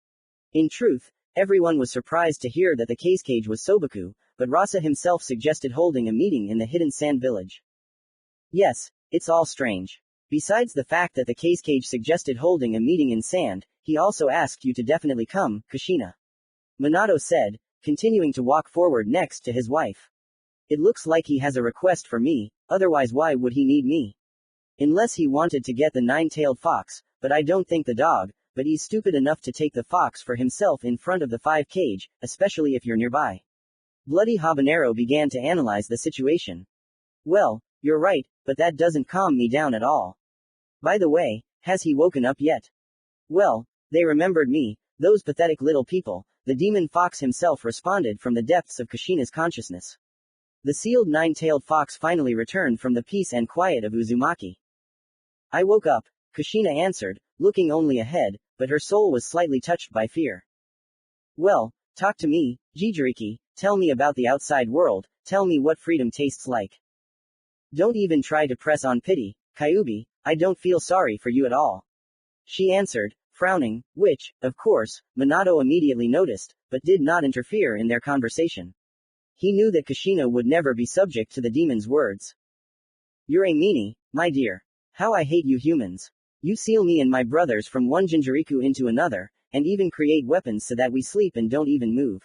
In truth, everyone was surprised to hear that the Kage was Sobaku, but Rasa himself suggested holding a meeting in the hidden sand village. Yes, it's all strange. Besides the fact that the Kage suggested holding a meeting in sand, he also asked you to definitely come, Kushina. Minato said, continuing to walk forward next to his wife. It looks like he has a request for me, otherwise why would he need me? Unless he wanted to get the 9-tailed fox, but I don't think the dog, but he's stupid enough to take the fox for himself in front of the 5 Kage, especially if you're nearby. Bloody Habanero began to analyze the situation. Well, you're right, but that doesn't calm me down at all. By the way, has he woken up yet? Well, they remembered me, those pathetic little people, the demon fox himself responded from the depths of Kushina's consciousness. The sealed 9-tailed fox finally returned from the peace and quiet of Uzumaki. I woke up, Kushina answered, looking only ahead, but her soul was slightly touched by fear. Well, talk to me, Jinchuriki, tell me about the outside world, tell me what freedom tastes like. Don't even try to press on pity, Kyubi, I don't feel sorry for you at all. She answered, frowning, which, of course, Minato immediately noticed, but did not interfere in their conversation. He knew that Kushina would never be subject to the demon's words. You're a meanie, my dear. How I hate you humans. You seal me and my brothers from one Jinchuriku into another, and even create weapons so that we sleep and don't even move.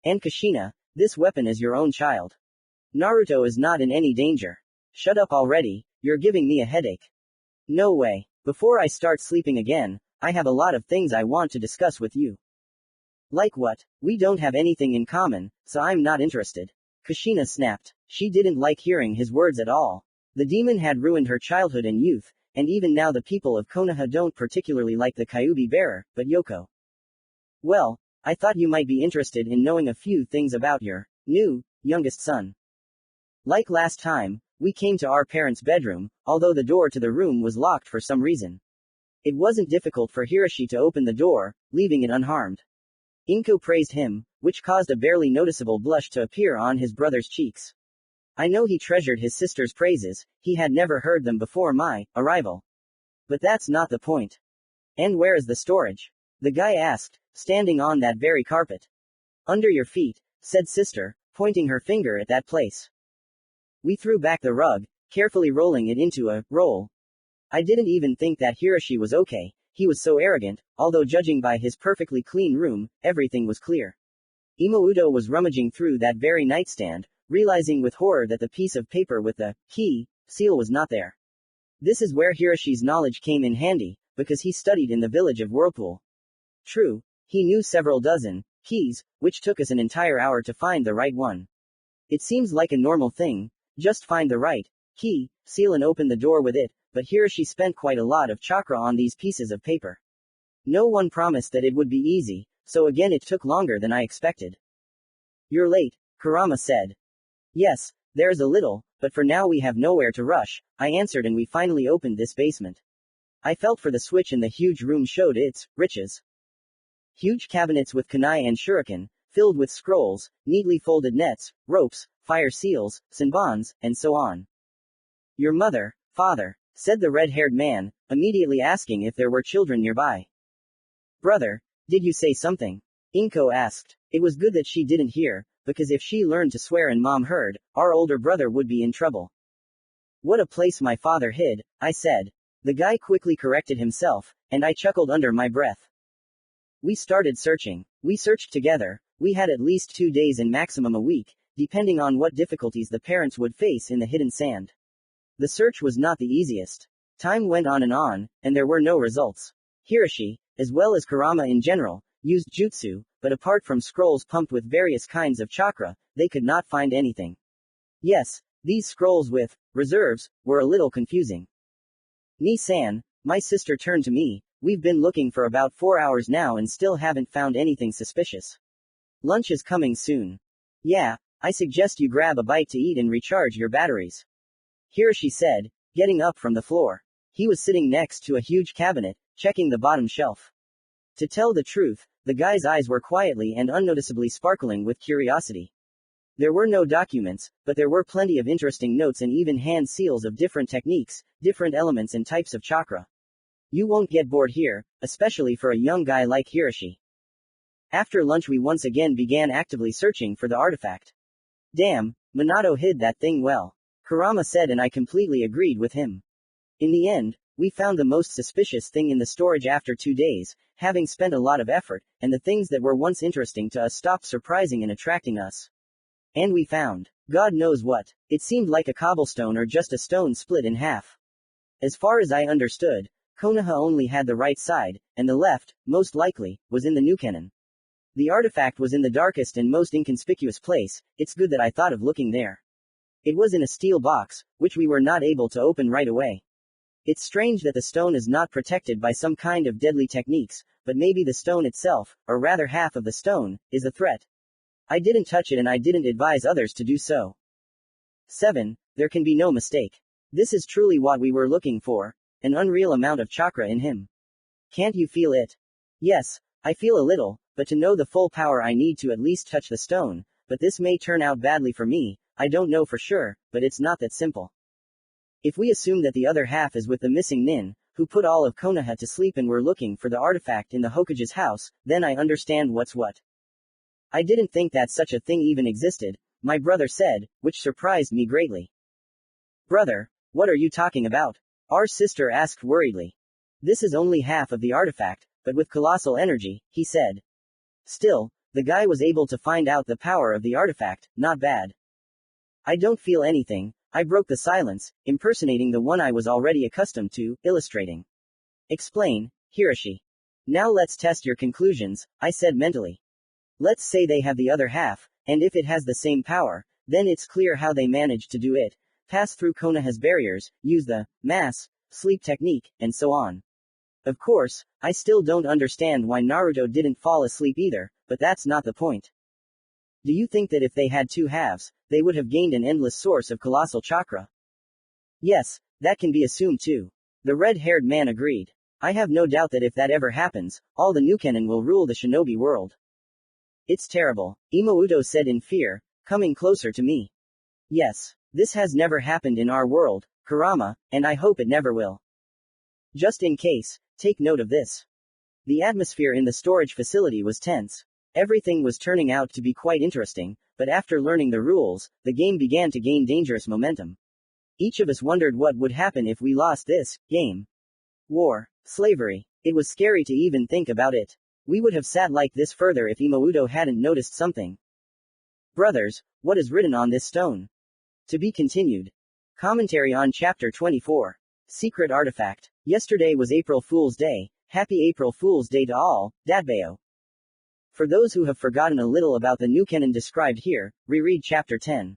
And Kushina, this weapon is your own child. Naruto is not in any danger. Shut up already, you're giving me a headache. No way. Before I start sleeping again, I have a lot of things I want to discuss with you. Like what? We don't have anything in common, so I'm not interested. Kushina snapped. She didn't like hearing his words at all. The demon had ruined her childhood and youth, and even now the people of Konoha don't particularly like the Kyubi bearer, but Yoko. Well, I thought you might be interested in knowing a few things about your youngest son. Like last time, we came to our parents' bedroom, although the door to the room was locked for some reason. It wasn't difficult for Hiroshi to open the door, leaving it unharmed. Inko praised him, which caused a barely noticeable blush to appear on his brother's cheeks. I know he treasured his sister's praises, he had never heard them before my arrival. But that's not the point. And where is the storage? The guy asked, standing on that very carpet. Under your feet, said sister, pointing her finger at that place. We threw back the rug, carefully rolling it into a roll. I didn't even think that Hiroshi was okay, he was so arrogant, although judging by his perfectly clean room, everything was clear. Imouto was rummaging through that very nightstand, realizing with horror that the piece of paper with the key seal was not there. This is where Hiroshi's knowledge came in handy, because he studied in the village of Whirlpool. True, he knew several dozen keys, which took us an entire hour to find the right one. It seems like a normal thing, just find the right key, seal and open the door with it, but Hiroshi spent quite a lot of chakra on these pieces of paper. No one promised that it would be easy, so again it took longer than I expected. You're late, Kurama said. Yes, there's a little, but for now we have nowhere to rush, I answered, and we finally opened this basement. I felt for the switch and the huge room showed its riches. Huge cabinets with kunai and shuriken, filled with scrolls, neatly folded nets, ropes, fire seals, senbons, and so on. Your mother, father, said the red-haired man, immediately asking if there were children nearby. Brother, did you say something? Inko asked. It was good that she didn't hear, because if she learned to swear and mom heard, our older brother would be in trouble. What a place my father hid, I said. The guy quickly corrected himself, and I chuckled under my breath. We started searching. We searched together. We had at least 2 days and maximum a week, depending on what difficulties the parents would face in the hidden sand. The search was not the easiest. Time went on, and there were no results. Hiroshi, as well as Kurama in general, used jutsu, but apart from scrolls pumped with various kinds of chakra, they could not find anything. Yes, these scrolls with reserves were a little confusing. Ni-san, my sister turned to me, we've been looking for about 4 hours now and still haven't found anything suspicious. Lunch is coming soon. Yeah, I suggest you grab a bite to eat and recharge your batteries. Hiroshi said, getting up from the floor. He was sitting next to a huge cabinet, checking the bottom shelf. To tell the truth, the guy's eyes were quietly and unnoticeably sparkling with curiosity. There were no documents, but there were plenty of interesting notes and even hand seals of different techniques, different elements and types of chakra. You won't get bored here, especially for a young guy like Hiroshi. After lunch we once again began actively searching for the artifact. Damn, Minato hid that thing well. Kurama said, and I completely agreed with him. In the end, we found the most suspicious thing in the storage after 2 days, having spent a lot of effort, and the things that were once interesting to us stopped surprising and attracting us. And we found, God knows what. It seemed like a cobblestone or just a stone split in half. As far as I understood, Konoha only had the right side, and the left, most likely, was in the Nukenin. The artifact was in the darkest and most inconspicuous place. It's good that I thought of looking there. It was in a steel box, which we were not able to open right away. It's strange that the stone is not protected by some kind of deadly techniques, but maybe the stone itself, or rather half of the stone, is a threat. I didn't touch it and I didn't advise others to do so. 7. There can be no mistake. This is truly what we were looking for, an unreal amount of chakra in him. Can't you feel it? Yes, I feel a little, but to know the full power I need to at least touch the stone, but this may turn out badly for me, I don't know for sure, but it's not that simple. If we assume that the other half is with the missing nin, who put all of Konoha to sleep and were looking for the artifact in the Hokage's house, then I understand what's what. I didn't think that such a thing even existed, my brother said, which surprised me greatly. Brother, what are you talking about? Our sister asked worriedly. This is only half of the artifact, but with colossal energy, he said. Still, the guy was able to find out the power of the artifact, not bad. I don't feel anything, I broke the silence, impersonating the one I was already accustomed to, illustrating. Explain, Hiroshi. Now let's test your conclusions, I said mentally. Let's say they have the other half, and if it has the same power, then it's clear how they managed to do it, pass through Konoha's barriers, use the mass sleep technique, and so on. Of course, I still don't understand why Naruto didn't fall asleep either, but that's not the point. Do you think that if they had 2 halves, they would have gained an endless source of colossal chakra? Yes, that can be assumed too. The red-haired man agreed. I have no doubt that if that ever happens, all the Nukenin will rule the shinobi world. It's terrible, Imouto said in fear, coming closer to me. Yes, this has never happened in our world, Kurama, and I hope it never will. Just in case, take note of this. The atmosphere in the storage facility was tense. Everything was turning out to be quite interesting, but after learning the rules, the game began to gain dangerous momentum. Each of us wondered what would happen if we lost this game. War, slavery. It was scary to even think about it. We would have sat like this further if Imouto hadn't noticed something. Brothers, what is written on this stone? To be continued. Commentary on Chapter 24. Secret Artifact. Yesterday was April Fool's Day. Happy April Fool's Day to all, Datbayo. For those who have forgotten a little about the Nukenin described here, reread Chapter 10.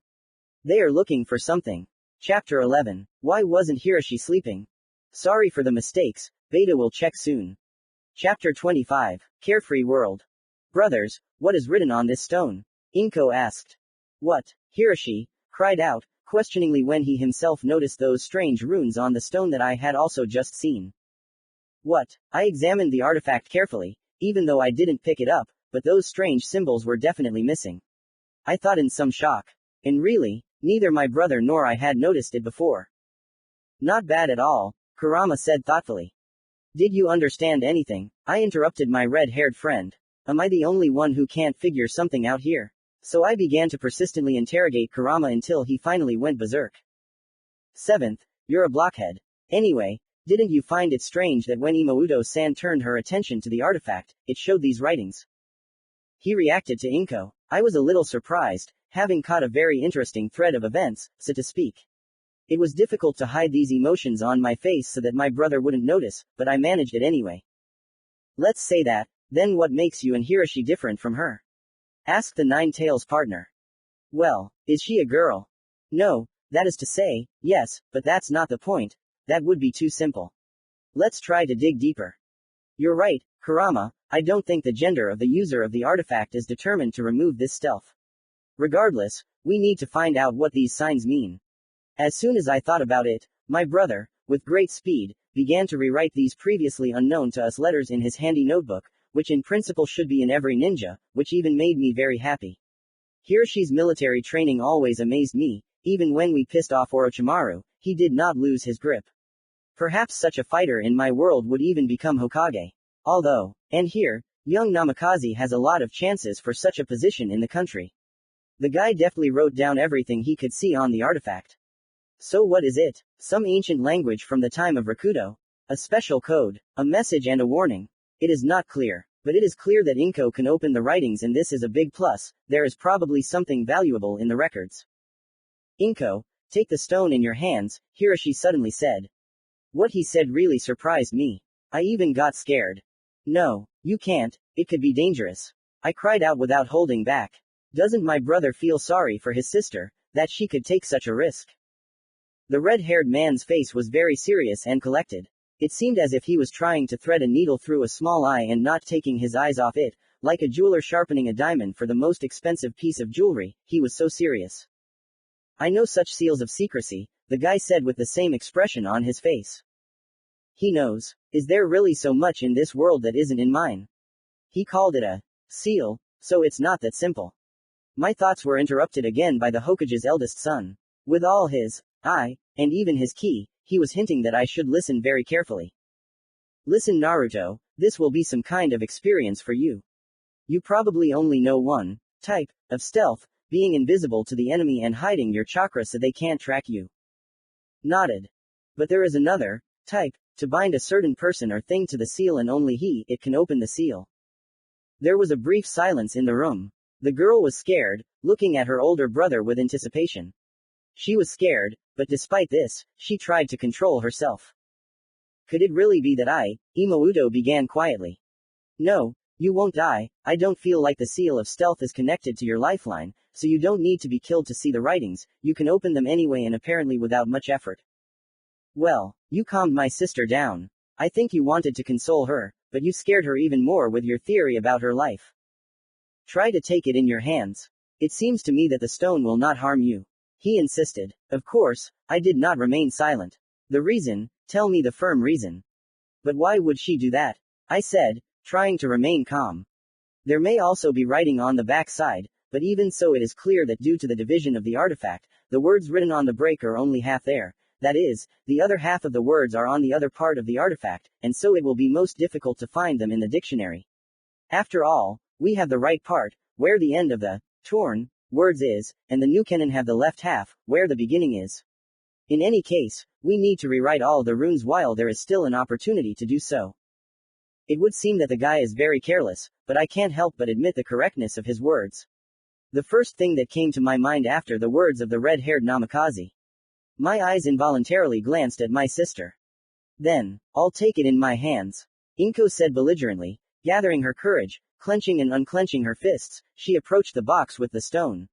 They are looking for something. Chapter 11. Why wasn't Hiroshi sleeping? Sorry for the mistakes, Beta will check soon. Chapter 25. Carefree World. Brothers, what is written on this stone? Inko asked. What? Hiroshi cried out, questioningly when he himself noticed those strange runes on the stone that I had also just seen. What? I examined the artifact carefully, even though I didn't pick it up, but those strange symbols were definitely missing. I thought in some shock. And really, neither my brother nor I had noticed it before. Not bad at all, Kurama said thoughtfully. Did you understand anything? I interrupted my red-haired friend. Am I the only one who can't figure something out here? So I began to persistently interrogate Kurama until he finally went berserk. 7th, you're a blockhead. Anyway, didn't you find it strange that when Imouto-san turned her attention to the artifact, it showed these writings? He reacted to Inko. I was a little surprised, having caught a very interesting thread of events, so to speak. It was difficult to hide these emotions on my face so that my brother wouldn't notice, but I managed it anyway. Let's say that, then what makes you and Hiroshi different from her? Asked the Nine-Tails partner. Well, is she a girl? No, that is to say, yes, but that's not the point. That would be too simple. Let's try to dig deeper. You're right, Kurama, I don't think the gender of the user of the artifact is determined to remove this stealth. Regardless, we need to find out what these signs mean. As soon as I thought about it, my brother, with great speed, began to rewrite these previously unknown to us letters in his handy notebook, which in principle should be in every ninja, which even made me very happy. Hiroshi's military training always amazed me. Even when we pissed off Orochimaru, he did not lose his grip. Perhaps such a fighter in my world would even become Hokage. Although, and here, young Namikaze has a lot of chances for such a position in the country. The guy deftly wrote down everything he could see on the artifact. So what is it? Some ancient language from the time of Rakudo? A special code? A message and a warning? It is not clear. But it is clear that Inko can open the writings, and this is a big plus. There is probably something valuable in the records. Inko, take the stone in your hands, Hiroshi suddenly said. What he said really surprised me. I even got scared. No, you can't, it could be dangerous. I cried out without holding back. Doesn't my brother feel sorry for his sister, that she could take such a risk? The red-haired man's face was very serious and collected. It seemed as if he was trying to thread a needle through a small eye and not taking his eyes off it, like a jeweler sharpening a diamond for the most expensive piece of jewelry. He was so serious. I know such seals of secrecy, the guy said with the same expression on his face. He knows. Is there really so much in this world that isn't in mine? He called it a seal, so it's not that simple. My thoughts were interrupted again by the Hokage's eldest son. With all his eye, and even his ki, he was hinting that I should listen very carefully. Listen, Naruto, this will be some kind of experience for you. You probably only know one type of stealth, being invisible to the enemy and hiding your chakra so they can't track you. Nodded. But there is another type, to bind a certain person or thing to the seal, and only it can open the seal. There was a brief silence in the room. The girl was scared, looking at her older brother with anticipation. She was scared, but despite this, she tried to control herself. Could it really be that Imouto began quietly. No, you won't die. I don't feel like the seal of stealth is connected to your lifeline, so you don't need to be killed to see the writings, you can open them anyway and apparently without much effort. Well, you calmed my sister down. I think you wanted to console her, but you scared her even more with your theory about her life. Try to take it in your hands. It seems to me that the stone will not harm you. He insisted. Of course, I did not remain silent. The reason? Tell me the firm reason. But why would she do that? I said, trying to remain calm. There may also be writing on the back side, but even so it is clear that due to the division of the artifact, the words written on the break are only half there. That is, the other half of the words are on the other part of the artifact, and so it will be most difficult to find them in the dictionary. After all, we have the right part, where the end of the torn words is, and the new canon have the left half, where the beginning is. In any case, we need to rewrite all the runes while there is still an opportunity to do so. It would seem that the guy is very careless, but I can't help but admit the correctness of his words. The first thing that came to my mind after the words of the red-haired Namikaze. My eyes involuntarily glanced at my sister. Then, I'll take it in my hands. Inko said belligerently, gathering her courage, clenching and unclenching her fists, she approached the box with the stone.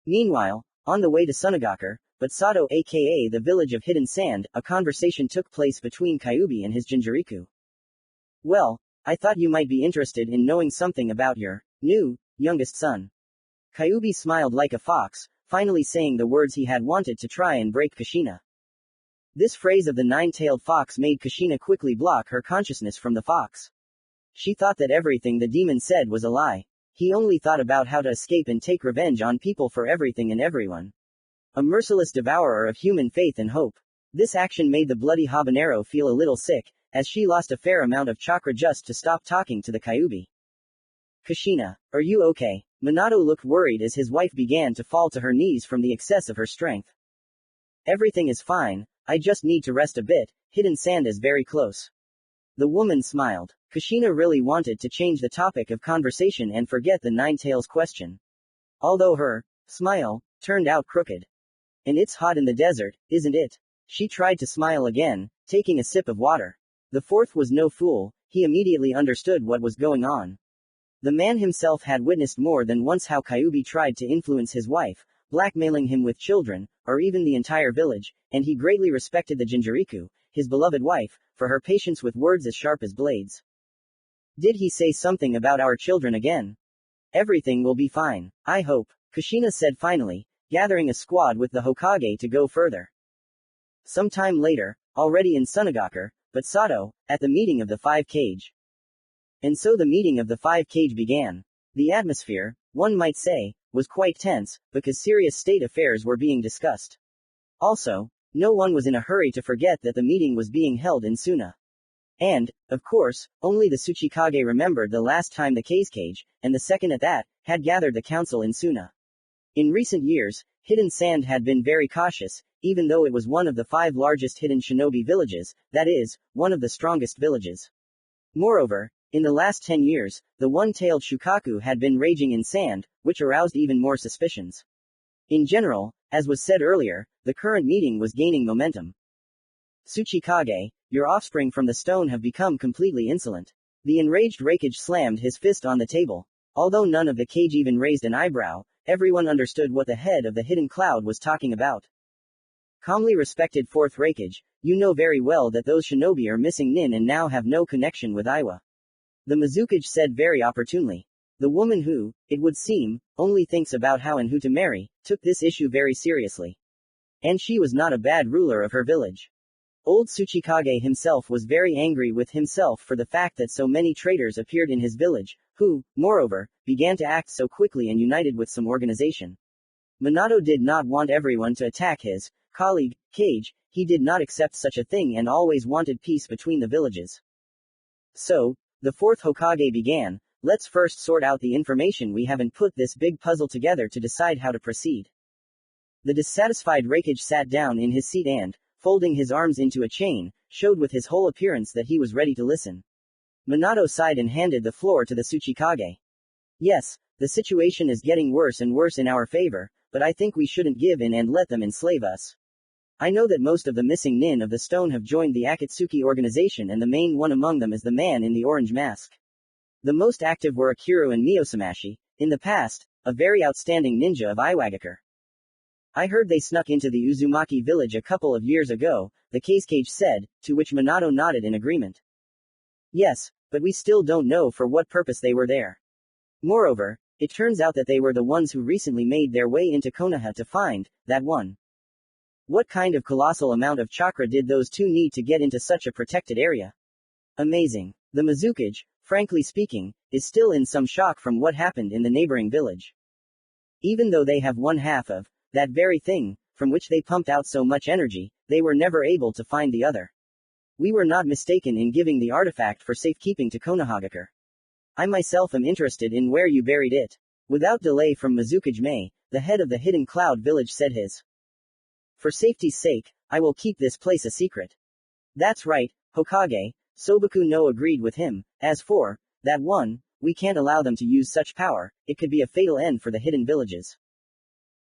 Meanwhile, on the way to Sunagakur, but Sato aka the village of hidden sand, a conversation took place between Kyuubi and his Jinchuriku. Well, I thought you might be interested in knowing something about your youngest son. Kyuubi smiled like a fox, finally saying the words he had wanted to try and break Kushina. This phrase of the nine-tailed fox made Kushina quickly block her consciousness from the fox. She thought that everything the demon said was a lie. He only thought about how to escape and take revenge on people for everything and everyone. A merciless devourer of human faith and hope. This action made the bloody habanero feel a little sick, as she lost a fair amount of chakra just to stop talking to the Kyuubi. Kushina, are you okay? Minato looked worried as his wife began to fall to her knees from the excess of her strength. Everything is fine, I just need to rest a bit, hidden sand is very close. The woman smiled. Kushina really wanted to change the topic of conversation and forget the Nine-Tails question. Although her smile turned out crooked. And it's hot in the desert, isn't it? She tried to smile again, taking a sip of water. The fourth was no fool, he immediately understood what was going on. The man himself had witnessed more than once how Kyuubi tried to influence his wife, blackmailing him with children, or even the entire village, and he greatly respected the Jinchuriku, his beloved wife, for her patience with words as sharp as blades. Did he say something about our children again? Everything will be fine, I hope, Kushina said finally, gathering a squad with the Hokage to go further. Some time later, already in Sunagaku, but Sato, at the meeting of the 5 Kage. And so the meeting of the 5 Kage began. The atmosphere, one might say, was quite tense, because serious state affairs were being discussed. Also, no one was in a hurry to forget that the meeting was being held in Suna. And, of course, only the Tsuchikage remembered the last time the Kage, and the second at that, had gathered the council in Suna. In recent years, Hidden Sand had been very cautious, even though it was one of the 5 largest hidden shinobi villages, that is, one of the strongest villages. Moreover, in the last 10 years, the one-tailed Shukaku had been raging in sand, which aroused even more suspicions. In general, as was said earlier, the current meeting was gaining momentum. Tsuchikage, your offspring from the stone have become completely insolent. The enraged Raikage slammed his fist on the table. Although none of the Kage even raised an eyebrow, everyone understood what the head of the hidden cloud was talking about. Calmly respected 4th Raikage, you know very well that those shinobi are missing Nin and now have no connection with Iwa. The Mizukage said very opportunely. The woman who, it would seem, only thinks about how and who to marry, took this issue very seriously. And she was not a bad ruler of her village. Old Tsuchikage himself was very angry with himself for the fact that so many traitors appeared in his village, who, moreover, began to act so quickly and united with some organization. Minato did not want everyone to attack his colleague, Kage, he did not accept such a thing and always wanted peace between the villages. So, the 4th Hokage began, let's first sort out the information we have and put this big puzzle together to decide how to proceed. The dissatisfied Raikage sat down in his seat and, folding his arms into a chain, showed with his whole appearance that he was ready to listen. Minato sighed and handed the floor to the Tsuchikage. Yes, the situation is getting worse and worse in our favor, but I think we shouldn't give in and let them enslave us. I know that most of the missing nin of the stone have joined the Akatsuki organization and the main one among them is the man in the orange mask. The most active were Akiru and Miyosamashi, in the past, a very outstanding ninja of Iwagakure. I heard they snuck into the Uzumaki village a couple of years ago, the Kage said, to which Minato nodded in agreement. Yes, but we still don't know for what purpose they were there. Moreover, it turns out that they were the ones who recently made their way into Konoha to find that one. What kind of colossal amount of chakra did those two need to get into such a protected area? Amazing. The Mizukage, frankly speaking, is still in some shock from what happened in the neighboring village. Even though they have one half of that very thing, from which they pumped out so much energy, they were never able to find the other. We were not mistaken in giving the artifact for safekeeping to Konohagakure. I myself am interested in where you buried it. Without delay from Mizukage Mei, the head of the Hidden Cloud village said his. For safety's sake, I will keep this place a secret. That's right, Hokage, Sobaku no agreed with him. As for that one, we can't allow them to use such power, it could be a fatal end for the hidden villages.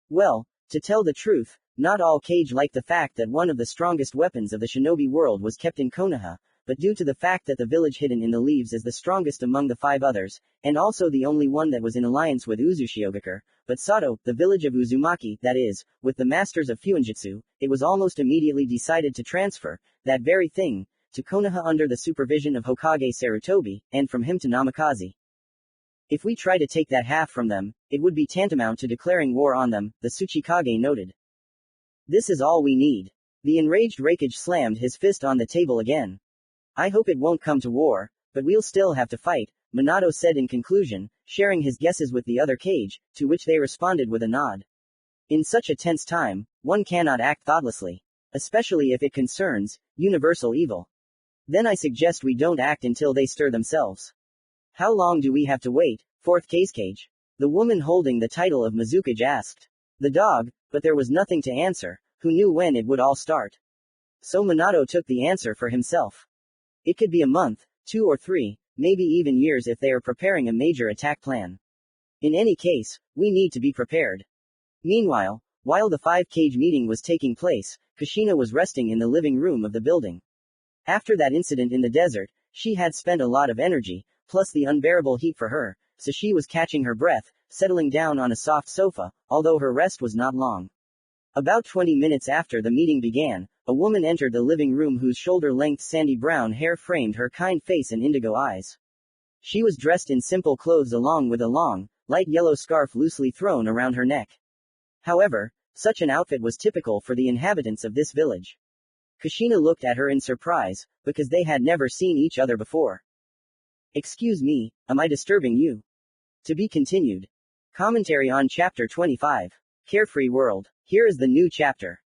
Well, to tell the truth, not all Kage liked the fact that one of the strongest weapons of the shinobi world was kept in Konoha, but due to the fact that the village hidden in the leaves is the strongest among the 5 others, and also the only one that was in alliance with Uzushiogakure, but Sato, the village of Uzumaki, that is, with the masters of Fuinjutsu, it was almost immediately decided to transfer that very thing to Konoha under the supervision of Hokage Sarutobi, and from him to Namikaze. If we try to take that half from them, it would be tantamount to declaring war on them, the Tsuchikage noted. This is all we need. The enraged Raikage slammed his fist on the table again. I hope it won't come to war, but we'll still have to fight, Minato said in conclusion, sharing his guesses with the other Kage, to which they responded with a nod. In such a tense time, one cannot act thoughtlessly. Especially if it concerns universal evil. Then I suggest we don't act until they stir themselves. How long do we have to wait, 4th Kage? The woman holding the title of Mizukage asked. The dog, but there was nothing to answer, who knew when it would all start. So Minato took the answer for himself. It could be a month, 2 or 3, maybe even years if they are preparing a major attack plan. In any case, we need to be prepared. Meanwhile, while the 5 Kage meeting was taking place, Kushina was resting in the living room of the building. After that incident in the desert, she had spent a lot of energy, plus the unbearable heat for her, so she was catching her breath, settling down on a soft sofa, although her rest was not long. About 20 minutes after the meeting began, a woman entered the living room whose shoulder-length sandy brown hair framed her kind face and indigo eyes. She was dressed in simple clothes along with a long, light yellow scarf loosely thrown around her neck. However, Such an outfit was typical for the inhabitants of this village. Kushina looked at her in surprise, because they had never seen each other before. Excuse me, am I disturbing you? To be continued. Commentary on Chapter 25. Carefree World. Here is the new chapter.